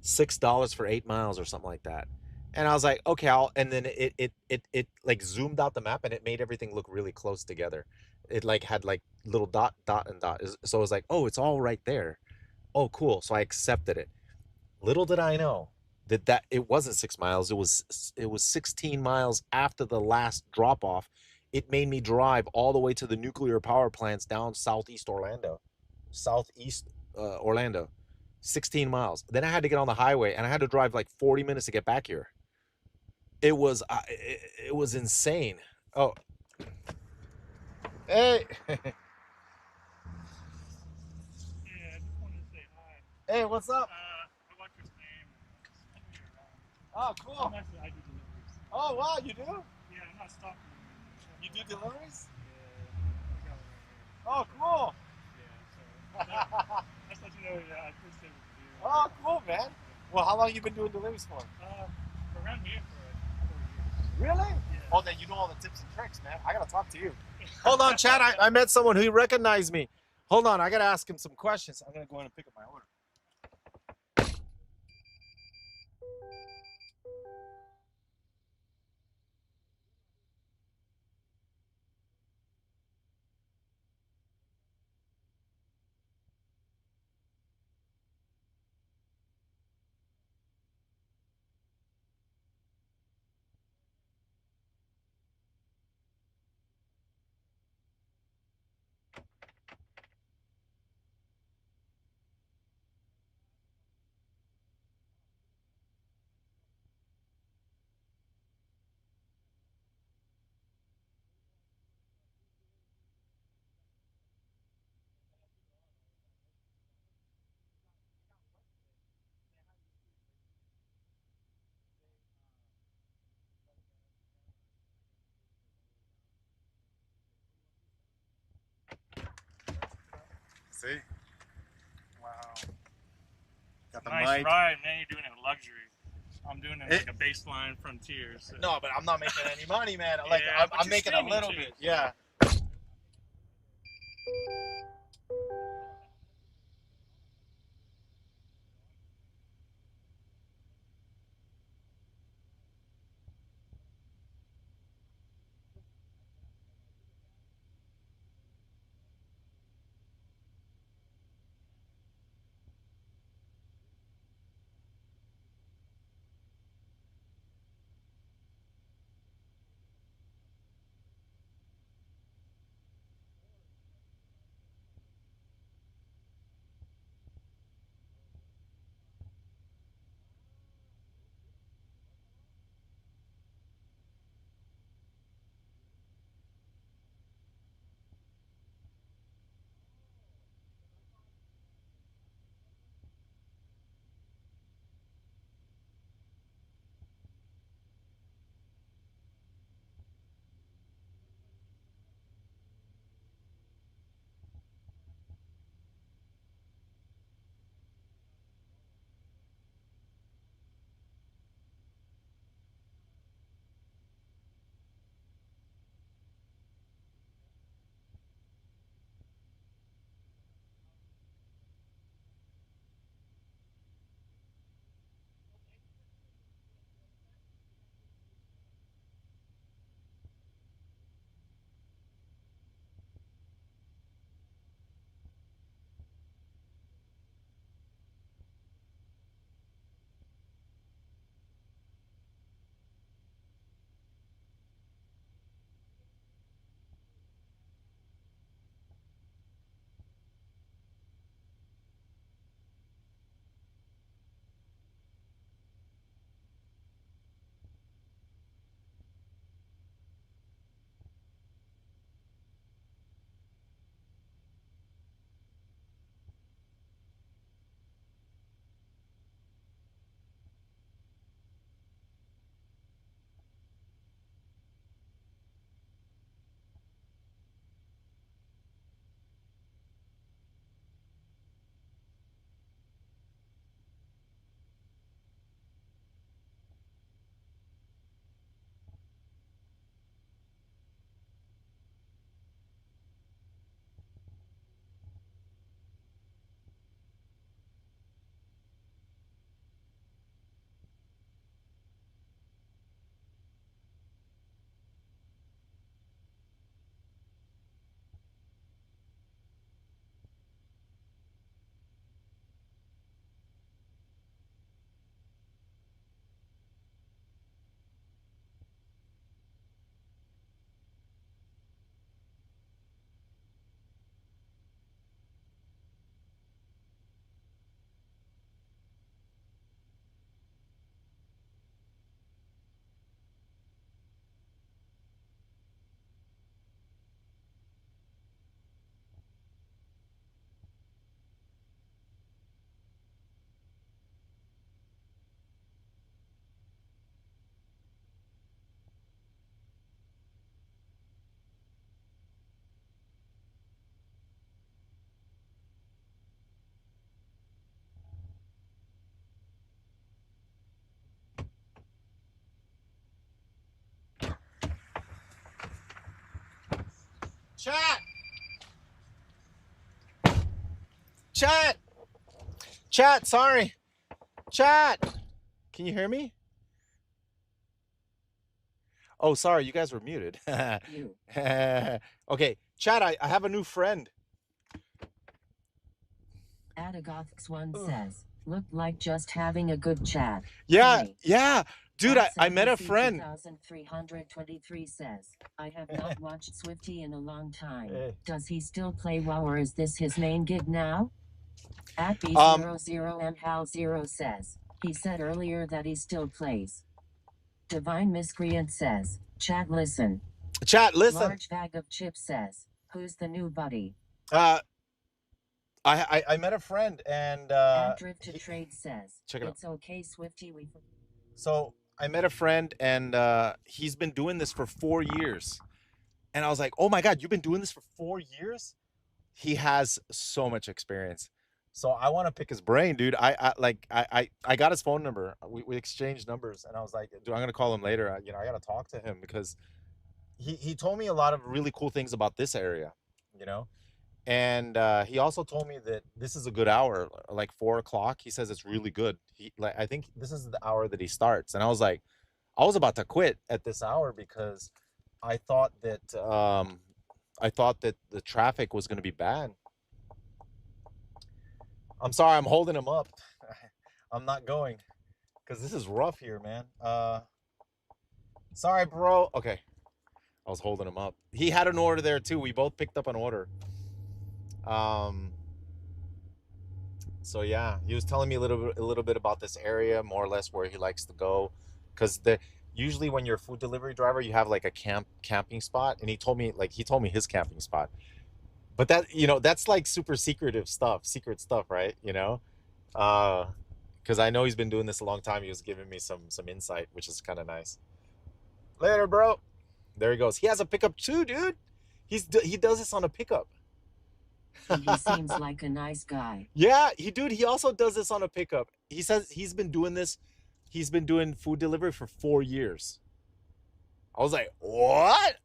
$6 for 8 miles or something like that. And I was like, okay, and then it like zoomed out the map and it made everything look really close together. It like had like little dot, dot, and dot. So it was like, oh, it's all right there. Oh, cool. So I accepted it. Little did I know that it wasn't 6 miles. It was 16 miles after the last drop off. It made me drive all the way to the nuclear power plants down southeast Orlando, 16 miles. Then I had to get on the highway and I had to drive like 40 minutes to get back here. It was insane. Oh, hey, Yeah, I just wanted to say hi. hey, what's up? I watch your name. Oh, cool. I'm actually, I do deliveries. Oh, wow, you do? Yeah, I'm not stopping You do deliveries? Yeah, I got it right here. Oh, cool. Yeah, so I just let you know that I appreciate what you do. Oh, cool, man. Well, how long you been doing deliveries for? Around here for 4 years. Really? Yeah. Oh, then you know all the tips and tricks, man. I gotta talk to you. Hold on, Chad. I met someone who recognized me. Hold on, I gotta ask him some questions. I'm gonna go in and pick up my order. See? Wow. Got the Nice mic. ride, man. You're doing it in luxury. I'm doing it like a baseline frontier. So. No, but I'm not making any money, man. Like Yeah, but I'm you're making a streaming little too. bit. Yeah. Chat. Chat. Chat. Sorry. Chat. Can you hear me? Oh, sorry. You guys were muted. You. Okay. Chat. I have a new friend. Adagothx1 says, looked like just having a good chat. Yeah. Funny. Yeah. Dude, I met a Fantasy friend. 2323 says, I have not watched Swifty in a long time. Hey. Does he still play WoW or is this his main gig now? At B00MHAL0 says, he said earlier that he still plays. Divine Miscreant says, chat listen. Chat, listen. Large bag of chips says, who's the new buddy? I met a friend and Drift to Trade says, check it out. It's okay, Swifty. So I met a friend and he's been doing this for 4 years. And I was like, oh my God, you've been doing this for 4 years? He has so much experience. So I want to pick his brain, dude. I got his phone number. We exchanged numbers and I was like, dude, I'm going to call him later. I got to talk to him because he told me a lot of really cool things about this area, And he also told me that this is a good hour, like 4 o'clock. He says it's really good. I think this is the hour that he starts. And I was like, I was about to quit at this hour because I thought that the traffic was going to be bad. I'm sorry, I'm holding him up. I'm not going because this is rough here, man. Sorry, bro. Okay. I was holding him up. He had an order there too. We both picked up an order. So yeah, he was telling me a little bit about this area, more or less where he likes to go, because usually when you're a food delivery driver, you have like a camping spot, and he told me his camping spot, but that's like super secret stuff, right? Because I know he's been doing this a long time. He was giving me some insight, which is kind of nice. Later, bro. There he goes. He has a pickup too, dude. He does this on a pickup. He seems like a nice guy. Yeah, he also does this on a pickup. He says he's been doing food delivery for 4 years. I was like, what?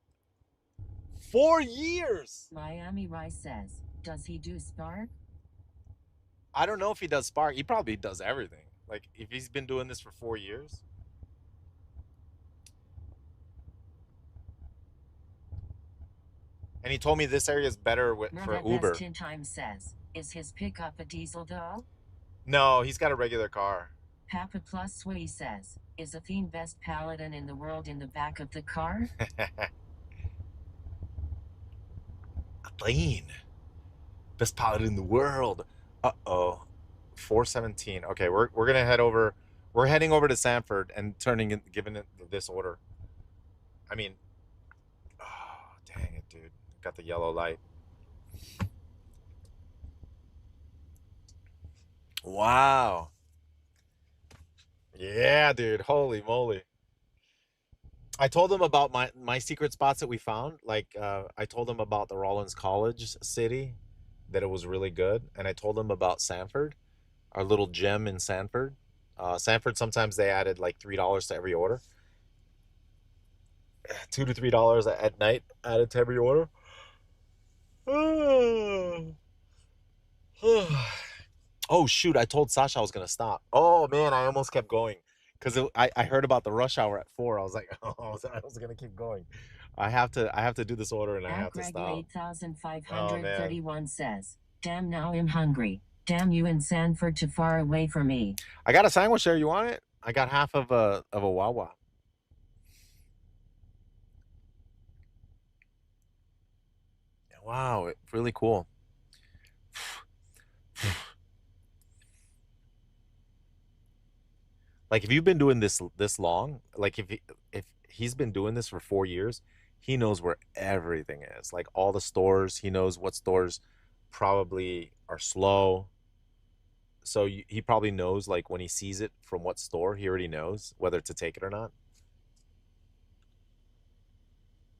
4 years? Miami Rice says, does he do Spark? I don't know if he does Spark. He probably does everything. Like, if he's been doing this for 4 years. And he told me this area is better for Uber. 10 times says, is his pickup a diesel though? No, he's got a regular car. Papa Plus Sway says, is Athene best paladin in the world in the back of the car? Athene. Best paladin in the world. Uh-oh. 417. Okay, we're gonna head over. We're heading over to Sanford and giving it this order. I mean, oh, dang it, dude. Got the yellow light. Wow. Yeah, dude. Holy moly. I told them about my secret spots that we found. Like, I told them about the Rollins College city, that it was really good. And I told them about Sanford, our little gem in Sanford. Sanford, sometimes they added like $3 to every order. $2 to $3 at night added to every order. Oh shoot, I told Sasha I was gonna stop. Oh man, I almost kept going because I heard about the rush hour at 4. I was like, oh, I was gonna keep going. I have to do this order and I have to stop. 8531 says, damn, now I'm hungry. Damn you in Sanford too far away from me. I got a sandwich there. You want it? I got half of a Wawa. Wow, really cool. Like, if you've been doing this long, like if he's been doing this for 4 years, he knows where everything is. Like all the stores, he knows what stores probably are slow. So he probably knows, like when he sees it from what store, he already knows whether to take it or not.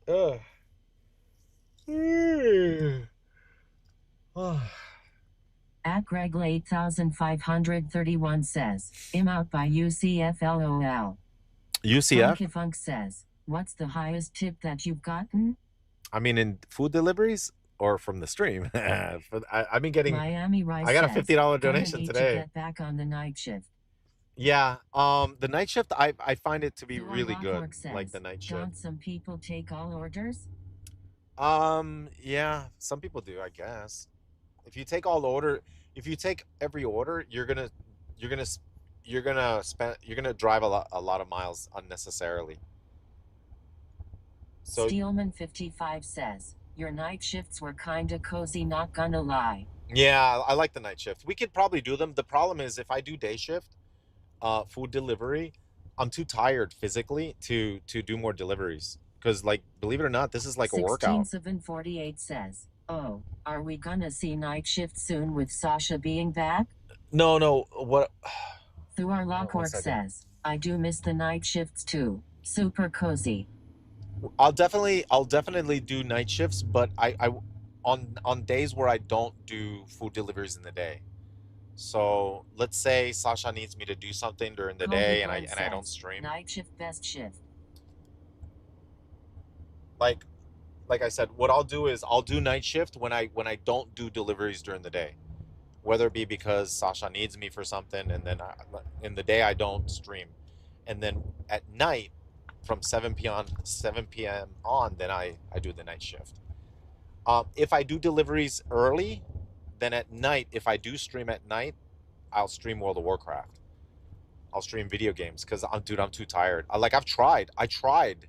Ugh. At Greg 8531 says, I'm out by UCF LOL. UCF? Funky Funk says, what's the highest tip that you've gotten? I mean, in food deliveries or from the stream. I've been getting. Miami Rice I got a says, $50 gonna donation need to today. get back on the night shift. Yeah. The night shift, I find it to be Dual really good. Lockwork Like says, the night shift. don't some people take all orders? Yeah. Some people do, I guess. If you take all the order, if you take every order, you're gonna, you're gonna drive a lot of miles unnecessarily. So Steelman 55 says, your night shifts were kinda cozy, not gonna lie. yeah, I like the night shift. We could probably do them. The problem is if I do day shift, food delivery, I'm too tired physically to do more deliveries. Because like, believe it or not, this is like a workout. 16748 says, oh, are we gonna see night shift soon with Sasha being back? No, no. What? Through our One Lockwork second. says, I do miss the night shifts too. Super cozy. I'll definitely do night shifts, but on days where I don't do food deliveries in the day. So let's say Sasha needs me to do something during the Colby day and Glenn I don't says, stream. night shift best shift. Like like I said, what I'll do is I'll do night shift when I don't do deliveries during the day. Whether it be because Sasha needs me for something and then in the day I don't stream. And then at night from 7 p.m. on, then I do the night shift. If I do deliveries early, then at night, if I do stream at night, I'll stream World of Warcraft. I'll stream video games because I'm too tired. I tried,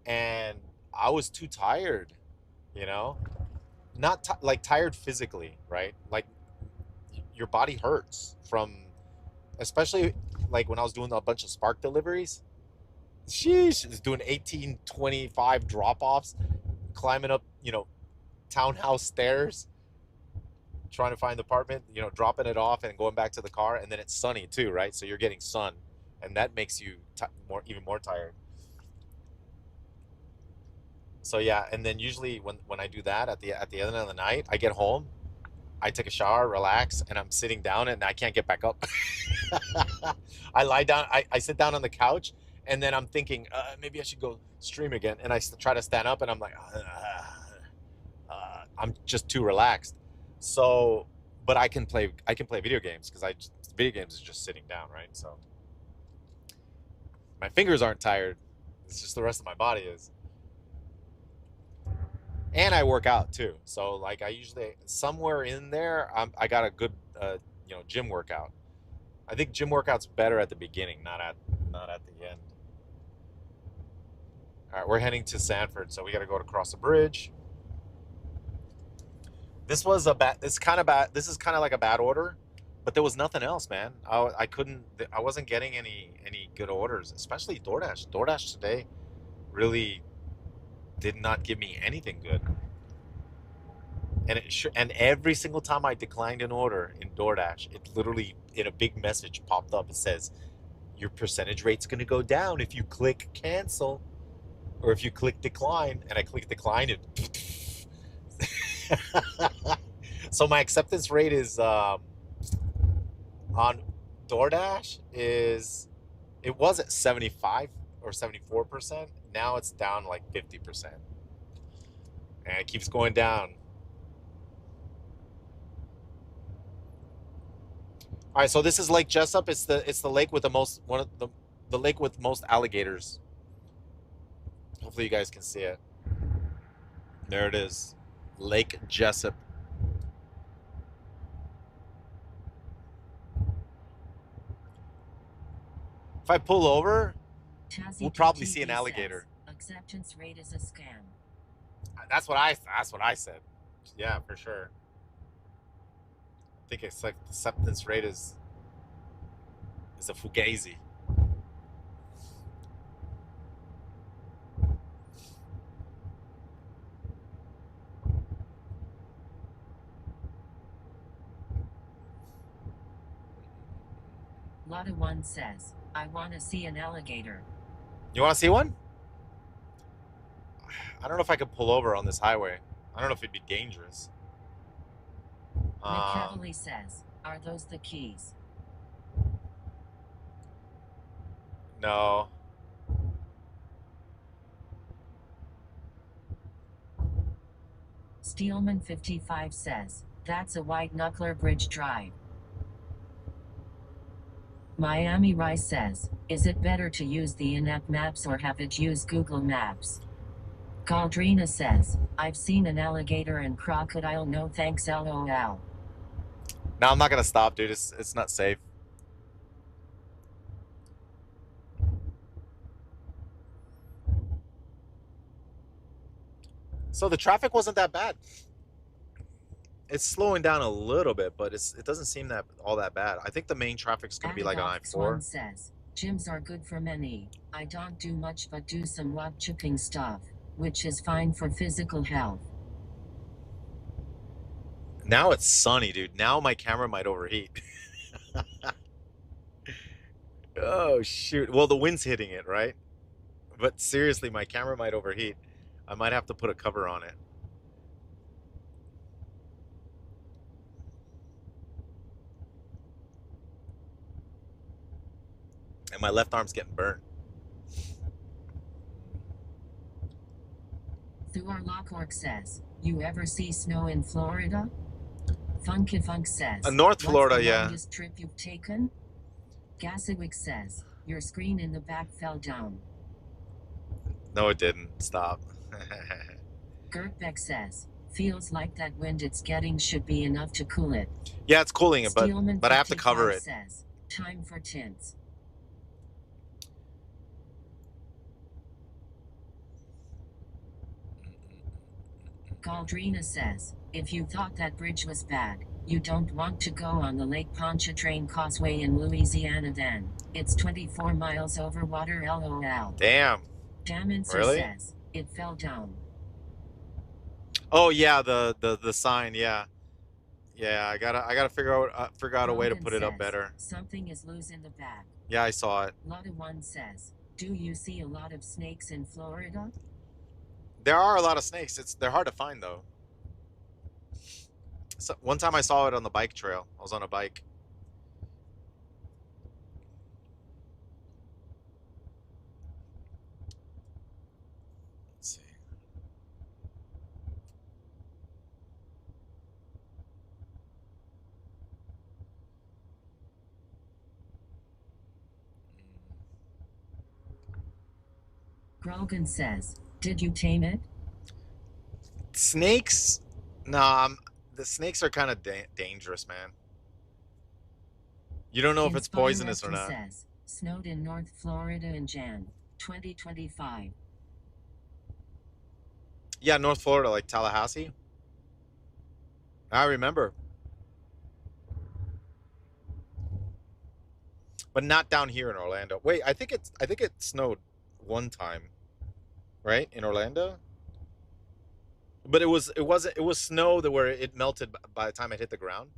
and I was too tired. You know, not like tired physically, right? Like your body hurts from, especially like when I was doing a bunch of Spark deliveries. Sheesh, is doing 1825 drop offs, climbing up, townhouse stairs, trying to find the apartment, dropping it off and going back to the car, and then it's sunny too, right? So you're getting sun, and that makes you even more tired. So yeah, and then usually when I do that at the end of the night, I get home, I take a shower, relax, and I'm sitting down and I can't get back up. I lie down, I sit down on the couch, and then I'm thinking maybe I should go stream again, and I try to stand up, and I'm like, I'm just too relaxed. So, but I can play video games because video games is just sitting down, right? So my fingers aren't tired. It's just the rest of my body is. And I work out too. So like I usually somewhere in there, I got a good gym workout. I think gym workout's better at the beginning, not at the end. All right, we're heading to Sanford, so we got to go to cross the bridge. This was a bad. This kind of bad. This is kind of like a bad order, but there was nothing else, man. I couldn't. I wasn't getting any good orders, especially DoorDash. DoorDash today really did not give me anything good. And and every single time I declined an order in DoorDash, it literally in a big message popped up. It says your percentage rate's going to go down if you click cancel or if you click decline. And I click decline, it. So my acceptance rate is on DoorDash is it was at 75 or 74%. Now it's down like 50%, and it keeps going down. All right, so this is Lake Jessup. It's the lake with the most one of the lake with most alligators. Hopefully you guys can see it. There it is, Lake Jessup. If I pull over, we'll probably see an alligator. Acceptance rate is a scam. That's what I said. Yeah, for sure. I think it's like the acceptance rate is a fugazi. Lotta One says, I wanna see an alligator. You want to see one? I don't know if I could pull over on this highway. I don't know if it'd be dangerous. McCavally says, are those the keys? No. Steelman55 says, that's a white knuckler bridge drive. Miami Rice says, is it better to use the in-app maps or have it use Google Maps? Galdrina says, I've seen an alligator and crocodile, no thanks, lol. No, I'm not gonna stop, dude. It's not safe. So the traffic wasn't that bad. It's slowing down a little bit, but it doesn't seem that all that bad. I think the main traffic's gonna be like on I-4. Says, gyms are good for many. I don't do much but do some wood chipping stuff, which is fine for physical health. Now it's sunny, dude. Now my camera might overheat. Oh shoot. Well, the wind's hitting it, right? But seriously, my camera might overheat. I might have to put a cover on it. And my left arm's getting burnt. Thor Lockhork says, you ever see snow in Florida? Funky Funk says, North Florida, what's the yeah. longest trip you've taken? Gassiwick says, your screen in the back fell down. No, it didn't. Stop. Gertbeck says, feels like that wind it's getting should be enough to cool it. Yeah, it's cooling it, but I have to cover it. Says, time for tints. Galdrina says, if you thought that bridge was bad, you don't want to go on the Lake Pontchartrain Causeway in Louisiana then. It's 24 miles over water, lol. Damn. Damancer Really? says, it fell down. Oh yeah, the sign, yeah. Yeah, I gotta figure out a way to put it up better. Something is loose in the back. Yeah, I saw it. Lotta One says, do you see a lot of snakes in Florida? There are a lot of snakes. They're hard to find though. So, one time I saw it on the bike trail. I was on a bike. Let's see. Grogan says, did you tame it? Snakes? Nah, the snakes are kind of dangerous, man. You don't know if it's poisonous or not. Says, snowed in North Florida in Jan 2025. Yeah, North Florida, like Tallahassee. I remember. But not down here in Orlando. Wait, I think it snowed one time, right? In Orlando? But it was snow that where it melted by the time it hit the ground.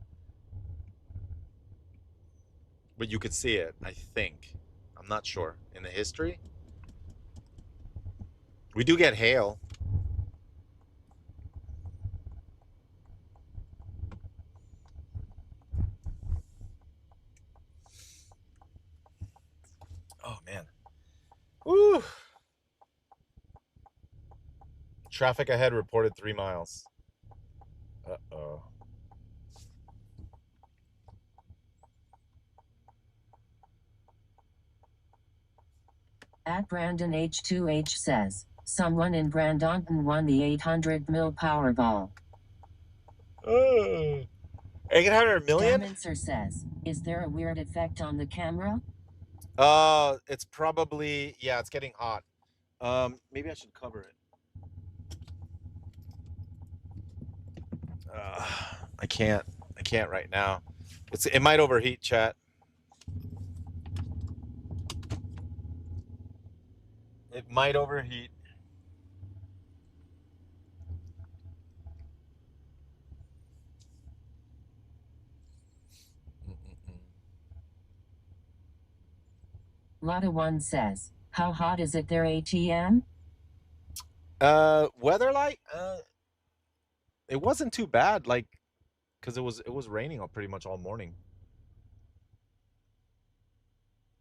But you could see it, I think. I'm not sure. In the history. We do get hail. Oh man. Woo. Traffic ahead reported 3 miles. Uh-oh. At Brandon H2H says, someone in Brandonton won the 800 mil Powerball. 800 million? Damancer says, is there a weird effect on the camera? It's probably, yeah, it's getting hot. Maybe I should cover it. I can't right now. It might overheat, chat. It might overheat. Lotta One says, how hot is it there, ATM? Weather like, it wasn't too bad, like, because it was raining pretty much all morning.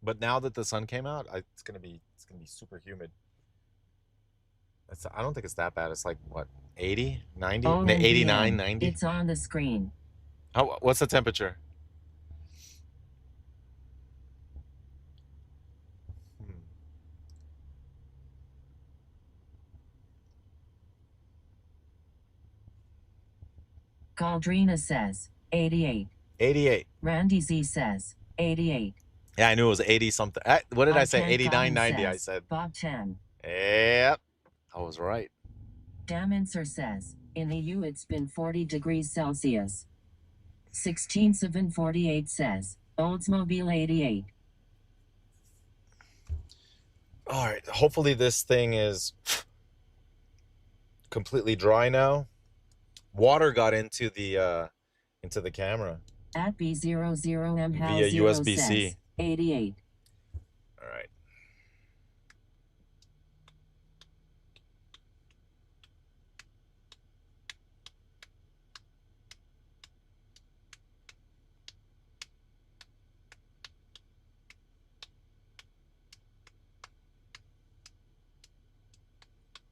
But now that the sun came out, it's gonna be super humid. I don't think it's that bad. It's like, what, 80, 90? Oh, 89, 90? It's on the screen. What's the temperature? Galdrina says 88. 88. Randy Z says 88. Yeah, I knew it was 80 something. What did I say? 89, 90, I said. Bob 10. Yep. I was right. Daminser says, in EU it's been 40 degrees Celsius. 16748 says, Oldsmobile 88. All right. Hopefully this thing is completely dry now. Water got into the camera. At B00M Via USB-C. says, 88. All right.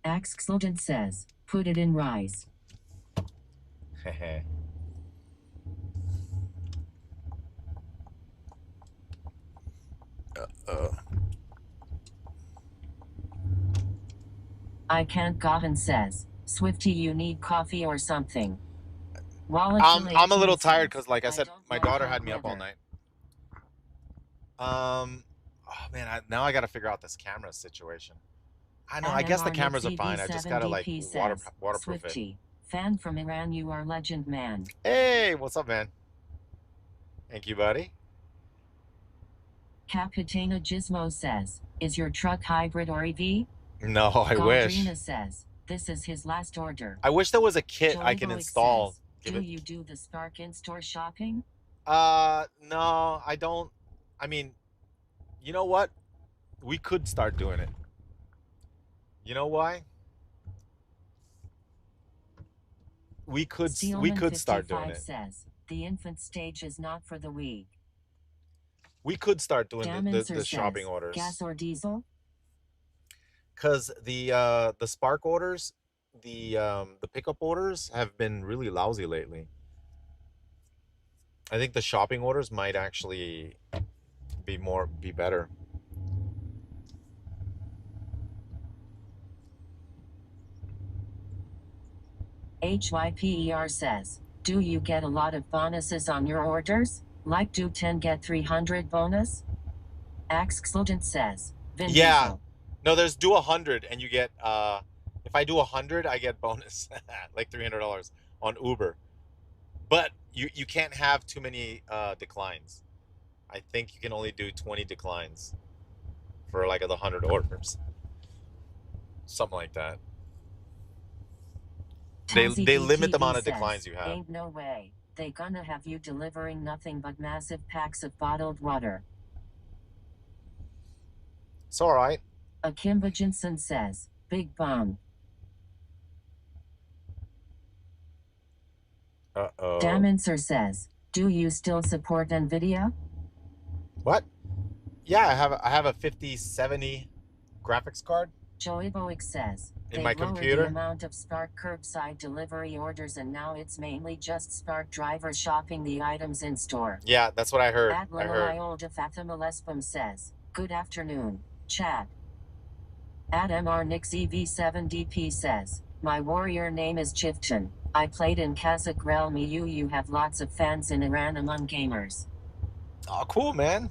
Axxlodent says, put it in rice. I can't gotten says, Swifty, you need coffee or something. I'm a little tired because, like I said, my daughter had me up all night. Oh man, now I got to figure out this camera situation. I know. I guess the cameras are fine. I just gotta like waterproof it. Fan from Iran, you are legend, man. Hey, what's up, man? Thank you, buddy. Capitana Gizmo says, is your truck hybrid or EV? No, I wish. Galdrina says, this is his last order. I wish there was a kit I can install. Says, do you do the Spark in-store shopping? No, I don't. I mean, you know what? We could start doing it. You know why? We could start doing it. Says, the infant stage is not for the weak. We could start doing the shopping orders. Gas or diesel? Because the Spark orders, the pickup orders have been really lousy lately. I think the shopping orders might actually be better. HYPER says, do you get a lot of bonuses on your orders? Like do 10 get 300 bonus? Axxlodent says, Vin yeah. Diesel. No, there's do 100 and you get, if I do 100, I get bonus, like $300 on Uber. But you can't have too many declines. I think you can only do 20 declines for like the 100 orders. Something like that. They limit the amount of declines you have. Ain't no way. They gonna have you delivering nothing but massive packs of bottled water. It's all right. Akimba Jensen says, big bomb. Uh-oh. Daminser says, do you still support NVIDIA? What? Yeah, I have a 5070 graphics card. Joyboic says, in my computer. The amount of Spark curbside delivery orders and now it's mainly just Spark drivers shopping the items in store. Yeah, that's what I heard. At Lilolda Fatima Lespum says, good afternoon, chat. At MR Nix EV7DP says, my warrior name is Chifton. I played in Kazakh Realm EU. You have lots of fans in Iran among gamers. Oh, cool, man.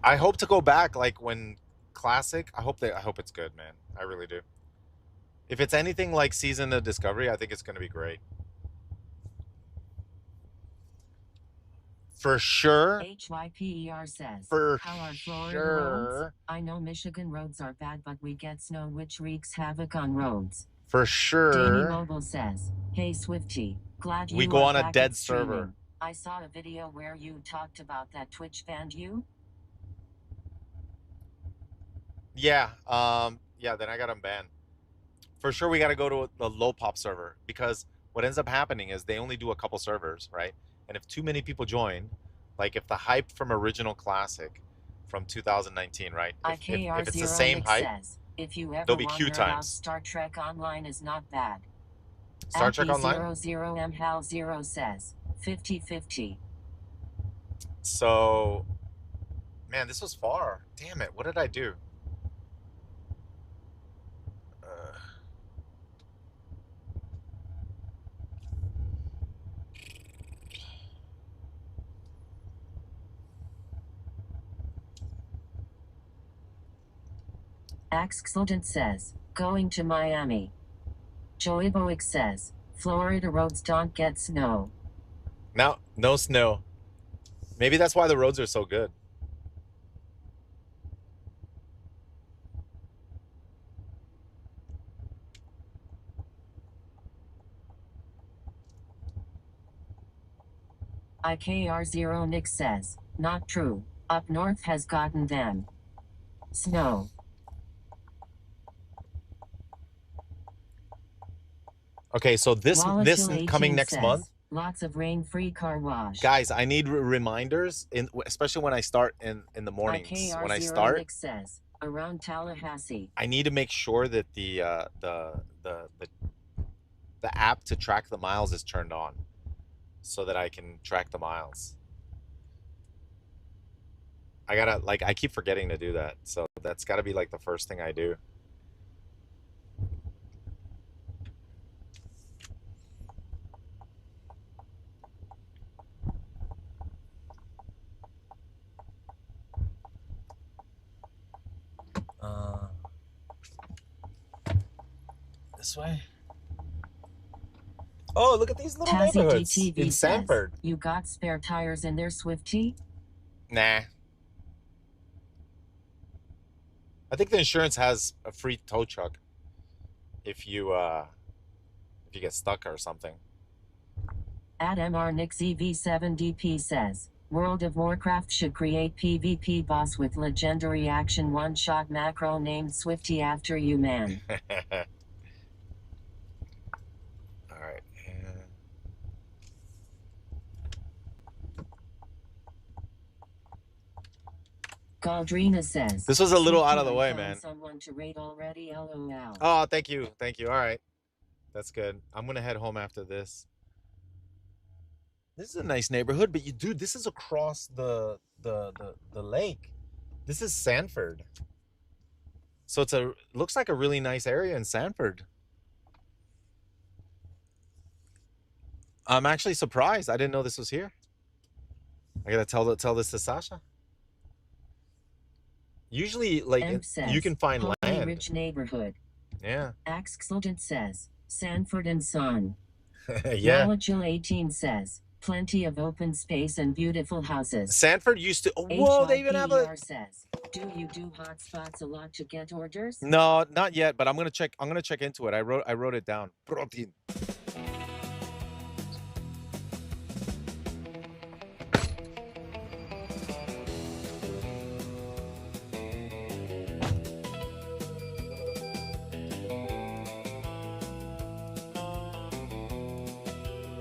I hope to go back like when Classic. I hope it's good, man. I really do. If it's anything like Season of Discovery, I think it's going to be great. For sure. HYPER says, for how are Florida sure. roads? I know Michigan roads are bad, but we get snow which wreaks havoc on roads. For sure. Danny Mobile says, hey Swifty, glad we you go are on a back dead at streaming. server. I saw a video where you talked about that Twitch banned you. Yeah, yeah, then I got them banned. For sure, we got to go to the low pop server because what ends up happening is they only do a couple servers, right? And if too many people join, like if the hype from Original Classic from 2019, right? If it's the same hype, says, If you ever There'll be wonder queue about times. Star Trek Online is not bad. Star Trek Online? 00MHAL0 says 50-50. So, man, this was far. Damn it. What did I do? Axxludent says, going to Miami. Joey Boick says, Florida roads don't get snow. Now, no snow. Maybe that's why the roads are so good. IKR0 Nick says, not true. Up north has gotten them. Snow. Okay, so this coming next says, month. Lots of rain-free car wash. Guys, I need reminders, especially when I start in the mornings. IKR0 When I start, Nick says, around Tallahassee. I need to make sure that the app to track the miles is turned on, so that I can track the miles. I gotta, like, I keep forgetting to do that, so that's gotta be like the first thing I do. This way. Oh, look at these little Tazzy neighborhoods DTV in says, Sanford. you got spare tires in there, Swifty? Nah. I think the insurance has a free tow truck if you get stuck or something. Adam Arnix EV7DP says, World of Warcraft should create PvP boss with legendary action one-shot macro named Swifty after you, man. All right. Galdrina says, this was a little Swifty, out of the I way, found man. someone to rate already, LOL. Oh, thank you. Thank you. All right. That's good. I'm going to head home after this. This is a nice neighborhood, but dude, this is across the lake. This is Sanford. So looks like a really nice area in Sanford. I'm actually surprised. I didn't know this was here. I gotta tell this to Sasha. Usually, like, says, you can find land. Rich neighborhood. Yeah. Axxludent says, Sanford and Son. Yeah. Molecule 18 says, plenty of open space and beautiful houses. Sanford used to. Whoa, they even have a. Says, do you do hotspots a lot to get orders? No, not yet, but I'm gonna check into it. I wrote it down. Protein.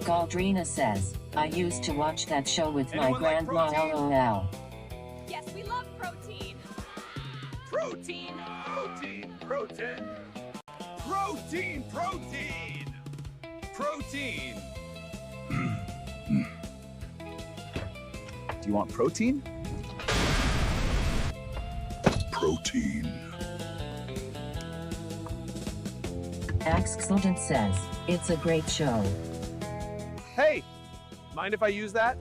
Galdrina says, I used to watch that show with my grandma, LOL. Yes, we love protein. Protein! Protein! Protein! Protein! Protein! Protein! Do you want protein? Protein. Axxludent says, it's a great show. Hey, mind if I use that?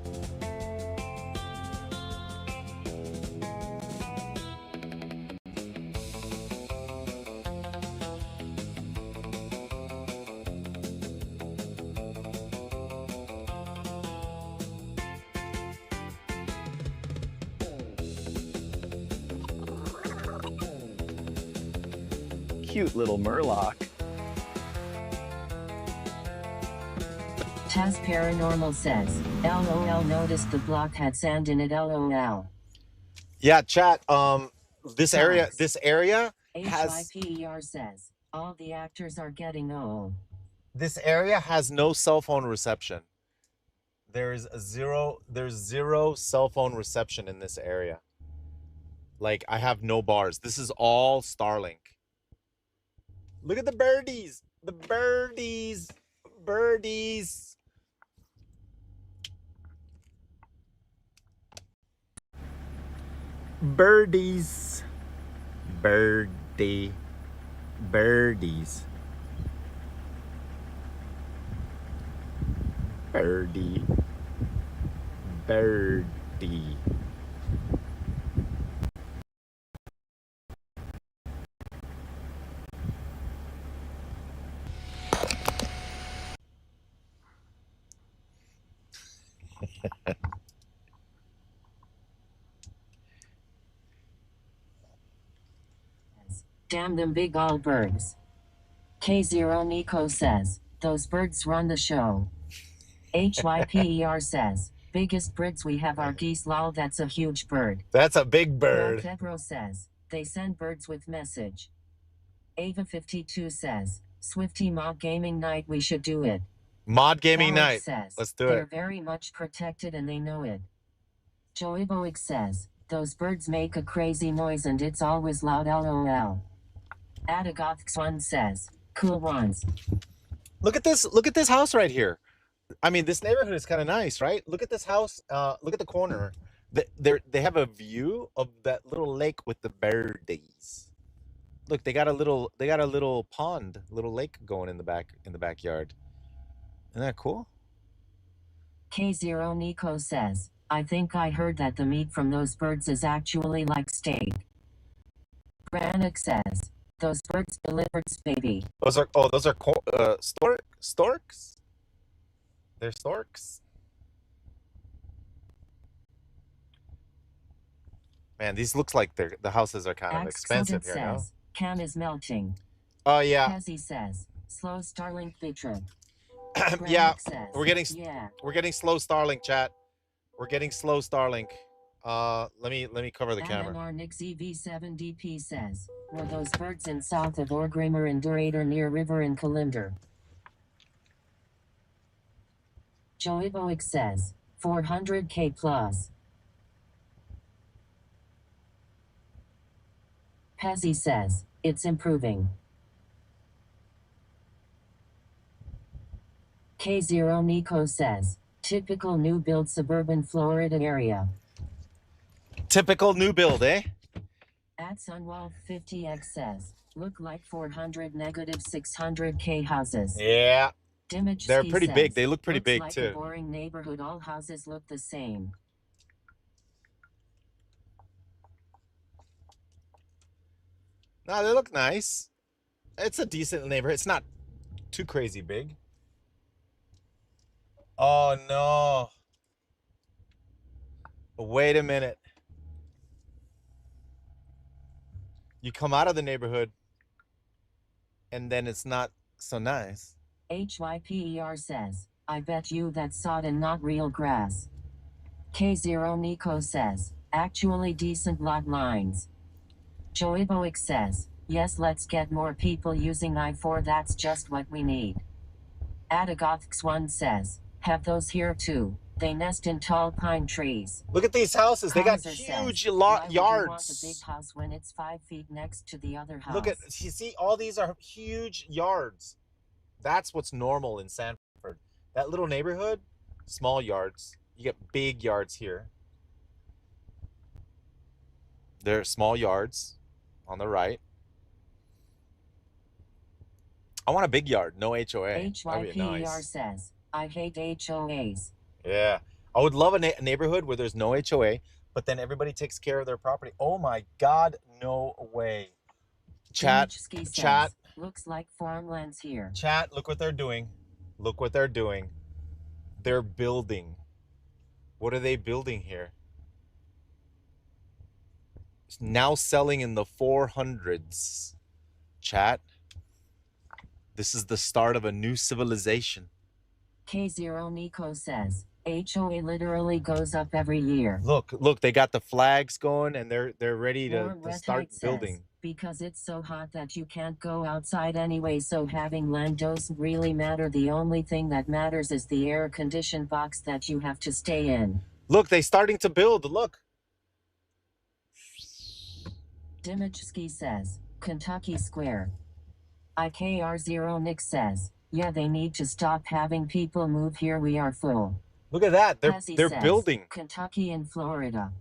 Cute little Murloc. Taz Paranormal says, LOL noticed the block had sand in it, LOL. Yeah, chat. This area has. HIPER says, all the actors are getting old. This area has no cell phone reception. There's zero cell phone reception in this area. Like, I have no bars. This is all Starlink. Look at the birdies. The birdies. Birdies. Birdies. Birdie. Birdies. Birdie. Birdie. Damn them big all birds. K0 Nico says, those birds run the show. HYPER says, biggest birds we have are geese. Lol, that's a huge bird. That's a big bird. Pedro says, they send birds with message. Ava52 says, Swifty Mod Gaming Night, we should do it. Mod Gaming Alex Night. Says, Let's do they're it. very much protected and they know it. Joey Boic says, those birds make a crazy noise and it's always loud. LOL. Adagothx1 says, cool ones. Look at this. Look at this house right here. I mean, this neighborhood is kind of nice, right? Look at this house. Look at the corner. They have a view of that little lake with the birdies. Look, they got a little pond, little lake going in the backyard. Isn't that cool? K0 Nico says, I think I heard that the meat from those birds is actually like steak. Brannick says, those birds delivered baby. Those are storks. They're storks. Man, these looks like the houses are kind of expensive here, no? Cam is melting. Oh yeah. Cassie says, slow Starlink trip. Yeah, says, we're getting slow Starlink, chat. We're getting slow Starlink. Let me cover the camera. Nix EV7DP says, were those birds in south of Orgrimmar and Durator near river in Kalimdor? Joey Boic says, 400k plus. Pezzy says, it's improving. K0 Nico says, typical new build suburban Florida area. Typical new build, eh? At Sunwall 50x says, look like 400 negative 600k houses. Yeah. Dimage They're pretty says, big. They look pretty big like too. A boring neighborhood. All houses look the same. No, they look nice. It's a decent neighborhood. It's not too crazy big. Oh no. Wait a minute. You come out of the neighborhood and then it's not so nice. HYPER says, I bet you that's sod and not real grass. K0 Nico says, actually decent lot lines. Joey Boic says, yes, let's get more people using i4, that's just what we need. Adagothx1 says, have those here too. They nest in tall pine trees. Look at these houses. They got Kaiser huge says, why would you want yards. a big house when it's 5 feet next to the other house? Look at, you see, all these are huge yards. That's what's normal in Sanford. That little neighborhood, small yards. You get big yards here. They're small yards on the right. I want a big yard, no HOA. HYPER nice. says, I hate HOAs. Yeah. I would love a neighborhood where there's no HOA, but then everybody takes care of their property. Oh my God, no way. Chat, says, looks like farmlands here. Chat, look what they're doing. Look what they're doing. They're building. What are they building here? It's now selling in the 400s. Chat. This is the start of a new civilization. K0 Nico says, HOA literally goes up every year. Look, they got the flags going and they're ready to start building. Says, because it's so hot that you can't go outside anyway, so having land doesn't really matter. The only thing that matters is the air-conditioned box that you have to stay in. Look, they're starting to build. Look. Dimachski says, Kentucky Square. IKR0 Nick says, yeah, they need to stop having people move here. We are full. Look at that. Pezzy They're says, building. Kentucky and Florida.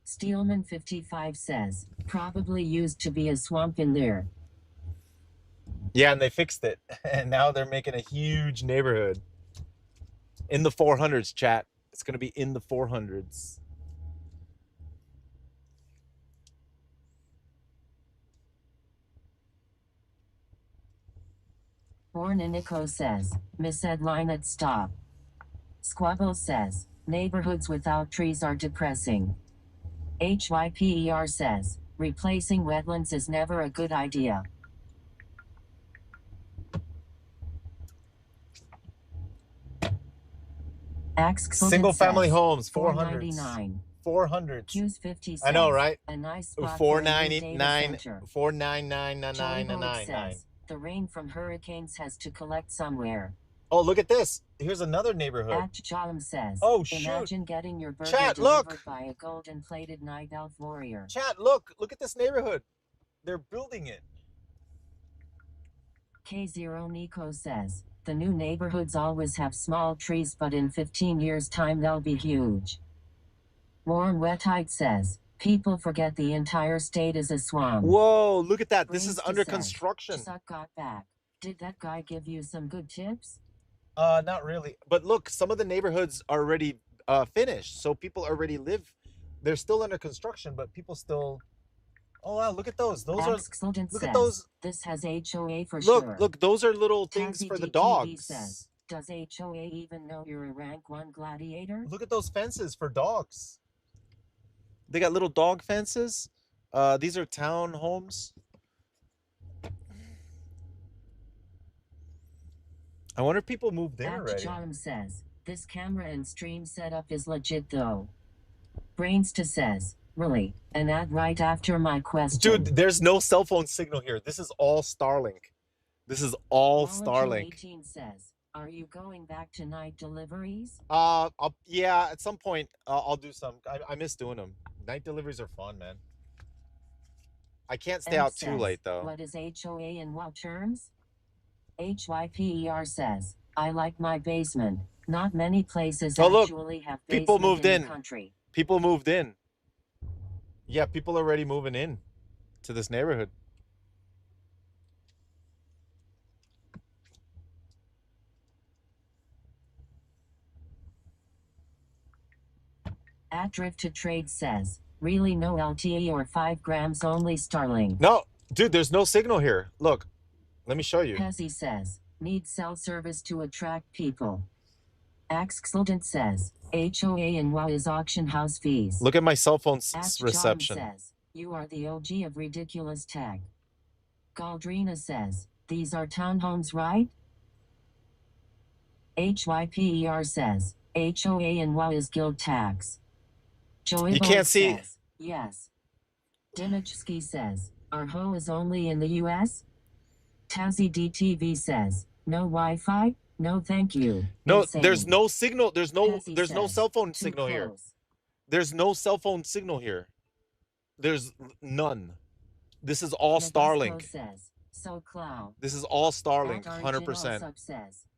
Steelman 55 says, probably used to be a swamp in there. Yeah, and they fixed it. And now they're making a huge neighborhood. In the 400s, chat. It's going to be in the 400s. Born Nico says, mishead line at stop. Squabble says, neighborhoods without trees are depressing. HYPER says, replacing wetlands is never a good idea. Single family homes, 400s. 499. 400s. Q's 50 says, I know, right? a nice spot for a new data 499 center. 4999999. Says, the rain from hurricanes has to collect somewhere. Oh, look at this. Here's another neighborhood. At Chalum says, oh, shoot. Imagine getting your burger Chat, delivered look. by a golden-plated night elf warrior. Chat, look. Look at this neighborhood. They're building it. K0 Nico says, the new neighborhoods always have small trees, but in 15 years' time they'll be huge. Warm Wetite says, people forget the entire state is a swamp. Whoa, look at that. This is Brewster under says, construction. Suck got back. Did that guy give you some good tips? Not really. But look, some of the neighborhoods are already finished. So people already live. They're still under construction, but people still... Oh, wow, look at those. Those are... Look at those. This has HOA for Look, sure. look, those are little things Tazzy for the DTV dogs. says, does HOA even know you're a rank 1 gladiator? Look at those fences for dogs. They got little dog fences. These are town homes. I wonder if people moved in already. John says, this camera and stream setup is legit though. Brainsta says, really? An ad right after my question. Dude, there's no cell phone signal here. This is all Starlink. This is all Starlink. 18 says, are you going back to night deliveries? Yeah, at some point I'll do some. I miss doing them. Night deliveries are fun, man. I can't stay out too late though. What is HOA in what terms? HYPER says, I like my basement. Not many places actually have basement people moved in. The country. People moved in. Yeah, people are already moving in to this neighborhood. At Drift to Trade says, really no LTE or 5 grams only Starlink. No, dude, there's no signal here. Look, let me show you. Pezzy says, need cell service to attract people. Axeldent says, HOA and WOW is auction house fees. Look at my cell phone reception. Says, you are the OG of ridiculous tech. Galdrina says, these are townhomes, right? HYPER says, HOA and WOW is guild tax. Joey you can't see. Says, yes. Dimichski says, our hoe is only in the US? Tazzy DTV says, no Wi-Fi? No, thank you. No, Insane. there's no signal. There's no says, cell phone signal here. There's no cell phone signal here. There's none. This is all Starlink. Says, so cloud. This is all Starlink, 100%.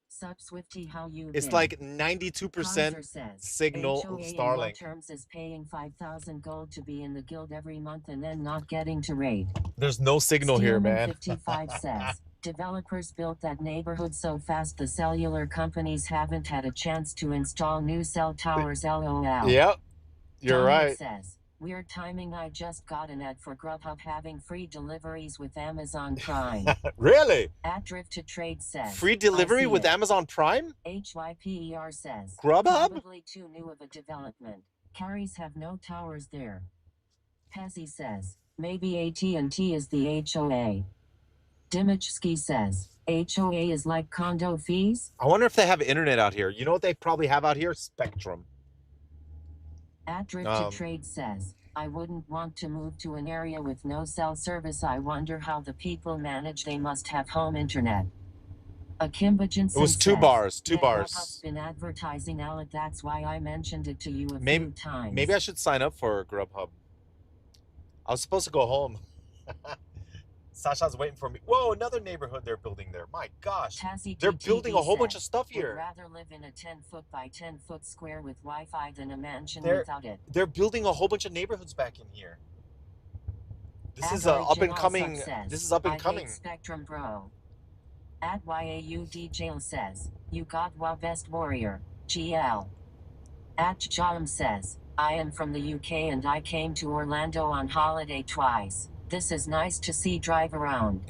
Sub Swifty, how you it's been? Like 92% signal HOA Starlink. In terms is paying 5,000 gold to be in the guild every month and then not getting to raid. There's no signal here, man. 55 says, developers built that neighborhood so fast the cellular companies haven't had a chance to install new cell towers. LOL. Yep, you're Dominic right. Says, weird timing. I just got an ad for Grubhub having free deliveries with Amazon Prime. Really? At Drift to Trade says, free delivery with Amazon Prime? HYPER says, Grubhub? Probably too new of a development. Carries have no towers there. Pezzy says, maybe AT&T is the HOA. Dimichski says, HOA is like condo fees? I wonder if they have internet out here. You know what they probably have out here? Spectrum. At Drift to Trade says, I wouldn't want to move to an area with no cell service. I wonder how the people manage. They must have home internet. Akimba Jensen It was two says, bars. Grubhub's been advertising Alec. That's why I mentioned it to you a few times. Maybe I should sign up for Grubhub. I was supposed to go home. Sasha's waiting for me. Whoa, another neighborhood they're building there. My gosh. Tazzy They're DTV building a whole bunch said, of stuff Would here. rather live in a 10-foot by 10-foot square with Wi-Fi than a mansion They're- without it. They're building a whole bunch of neighborhoods back in here. This At is up and Original coming. Sub says, This is up and I hate coming. Spectrum bro. At YAUD Jail says, you got wa best warrior, GL. At Jam says, I am from the UK and I came to Orlando on holiday twice. This is nice to see drive around.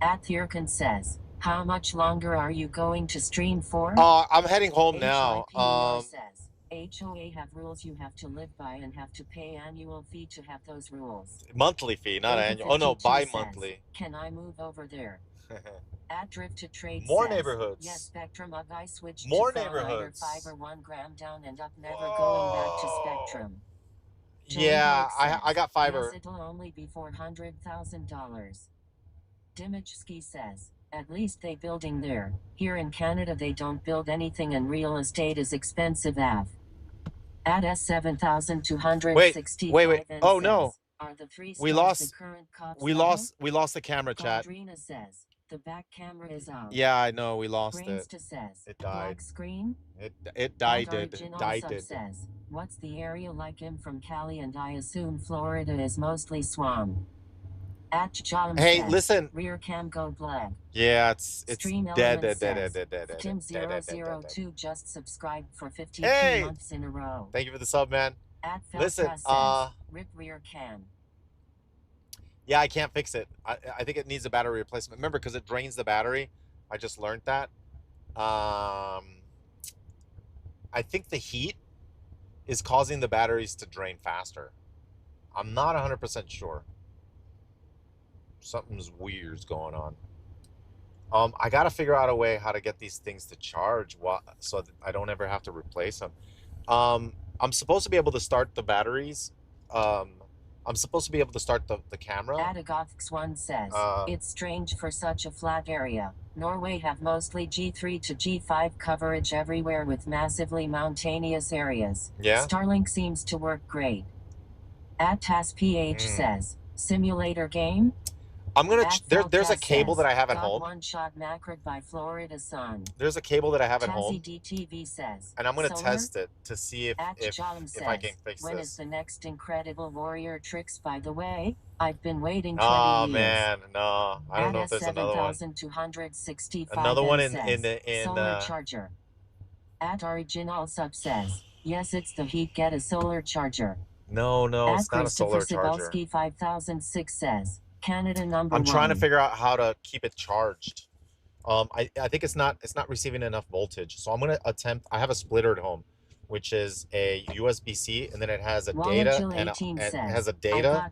At Thurkin says, how much longer are you going to stream for? I'm heading home now. HIPER says, HOA have rules you have to live by and have to pay annual fee to have those rules. Monthly fee, not David annual. Oh no, 52 says, bi-monthly. Can I move over there? At Drift to Trade More says, neighborhoods. Yes, Spectrum of I switched More to neighborhoods. 5 or 1 gram down and up, never going back to Spectrum. Yeah, Joey I got says, fiber. Yes, it'll only be $400,000. Dimage says, at least they building there. Here in Canada they don't build anything and real estate is expensive av. At S7265 Wait. Oh no. Are the 3 We stars lost- the current cops We level? lost the camera, chat. Galdrina says, the back camera is out. Yeah, I know, we lost it. Brainsta says, It died. black screen? It died. Sub says, what's the area like? Him from Cali and I assume Florida is mostly swamp. At Jam Hey, says, listen. rear cam go black. Yeah, it's Stream dead. Element says, Tim002 just subscribed for 52 Hey! months in a row. Thank you for the sub, man. At Listen, says, rip rear cam. Yeah, I can't fix it. I think it needs a battery replacement. Remember, because it drains the battery. I just learned that. I think the heat is causing the batteries to drain faster. I'm not 100% sure. Something's weird's going on. I got to figure out a way how to get these things to charge so that I don't ever have to replace them. I'm supposed to be able to start the batteries. I'm supposed to be able to start the camera. Adagothx1 says, it's strange for such a flat area. Norway have mostly G3 to G5 coverage everywhere with massively mountainous areas. Yeah. Starlink seems to work great. TasPH says, simulator game? I'm gonna. There's a cable that I have at home. One shot macroed by Florida sun. There's a cable that I have at home. DTV says, and I'm gonna solar? test it to see if I can fix when this. is the next Incredible Warrior Tricks? By the way, I've been waiting 20 Oh years. man, no, I don't know if there's another one. 7,265 Another one in solar charger. At Original Sub says, yes, it's the heat. Get a solar charger. No, it's not a solar charger. 5006 says, Canada number I'm trying to 1. figure out how to keep it charged. I think it's not receiving enough voltage, so I'm gonna attempt. I have a splitter at home, which is a USB-C, and then it has a data and it has a data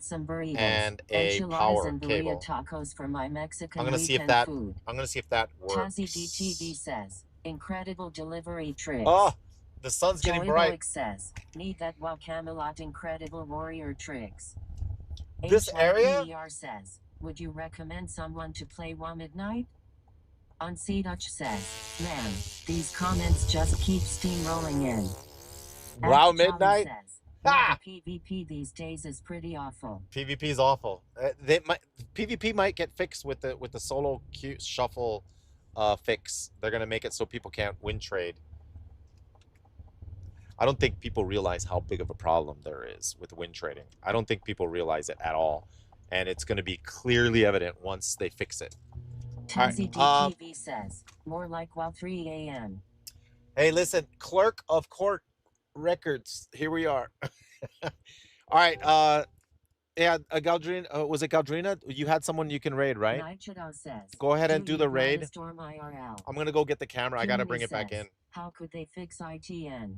and a power cable. Tacos for my Mexican I'm gonna see if weekend that food. I'm gonna see if that works. Tazzy DTV says, incredible delivery tricks. Oh, the sun's getting bright. Joyboic says, need that while Camelot incredible warrior tricks. This area? HYPER says, would you recommend someone to play WoW Midnight? Unsee Dutch says, man, these comments just keep steamrolling in. WoW Actor Tommy Midnight? Says, Ah! PvP these days is pretty awful. PvP is awful. PvP might get fixed with the solo queue shuffle fix. They're gonna make it so people can't win trade. I don't think people realize how big of a problem there is with win trading. I don't think people realize it at all, and it's going to be clearly evident once they fix it. Tazzy DTV says, more like WoW 3 a.m. Hey, listen, Clerk of Court Records. Here we are. All right. Yeah, Galdrina. Was it Galdrina? You had someone you can raid, right? Nichado says, Go ahead and do the raid. Storm IRL. I'm gonna go get the camera. I gotta bring it back says, in. How could they fix ITN?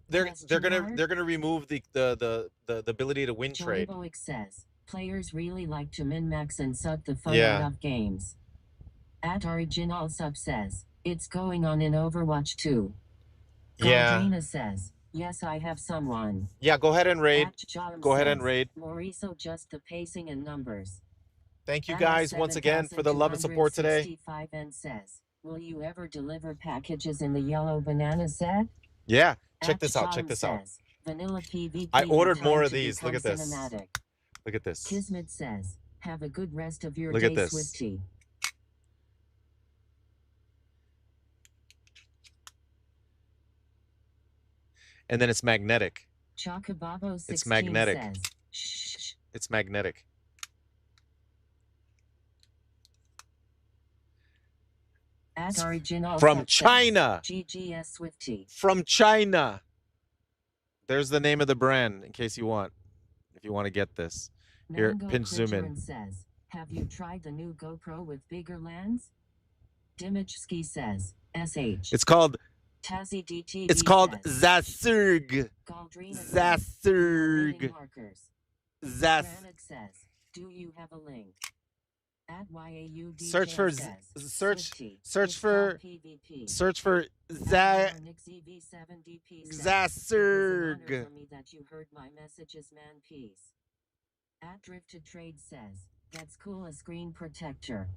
They're gonna remove the ability to win trade. Joyboic says, players really like to min-max and suck the fun Yeah. out of games. At Original Sub says, it's going on in Overwatch 2. Yeah. Galdrina says, yes, I have someone. Yeah, go ahead and raid. At John Go ahead says, and raid. Mauricio just the pacing and numbers. Thank you guys once again for the love and support today. 7,265 and says, will you ever deliver packages in the yellow banana set? Yeah, check At this out. Check John this out. says, Vanilla PvP I ordered with more time of to these. Look become at this. cinematic. Look at this. Kismet says, Have a good rest of your Look day, at this. Swifty. And then it's magnetic. Chocobabo 16 It's magnetic. says, shh. It's magnetic. At original From China. GGS Swifty. From China. There's the name of the brand in case you want. If you want to get this. Here, Mango pinch zoom in. Critteren says, have you tried the new GoPro with bigger lens? Dimachski says, SH. It's called Tazzy DTV It's called says, Zasurg. Galdrina says, Zasurg. markers. Zas. Granite says, do you have a link? At YAUD Search for says, search Swifty, search it's for called PvP. search for At Nick ZV7DP says, Zasurg. It is an honor for me that you heard my messages, man. Peace. At Drifted Trade says, that's cool, a screen protector.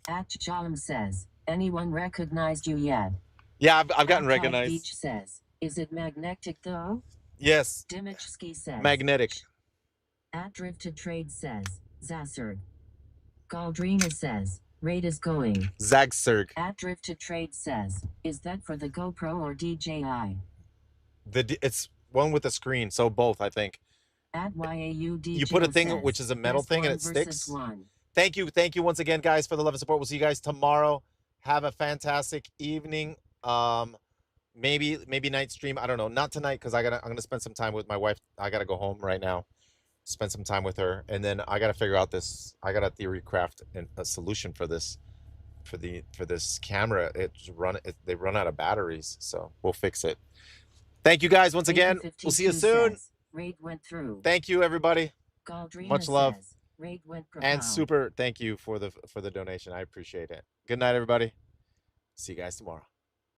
At Jalm says, anyone recognized you yet? Yeah, I've gotten At Tide recognized. Beach says, is it magnetic though? Yes, Dimachski says, magnetic. At Drifted Trade says, Zasurg. Galdrina says, raid is going. Zagsurg. At Drifted Trade says, is that for the GoPro or DJI? It's one with a screen, so both, I think. At YAUD You put a thing says, which is a metal best thing and one it versus sticks. one. Thank you once again, guys, for the love and support. We'll see you guys tomorrow. Have a fantastic evening. Maybe night stream. I don't know. Not tonight because I'm gonna spend some time with my wife. I gotta go home right now, spend some time with her, and then I gotta figure out this. I gotta theory craft a solution for this, for this camera. They run out of batteries, so we'll fix it. Thank you guys once again. We'll see you soon. Says, raid went through. Thank you, everybody. Galdrina Much love. says, raid went And profound. super thank you for the donation. I appreciate it. Good night, everybody. See you guys tomorrow.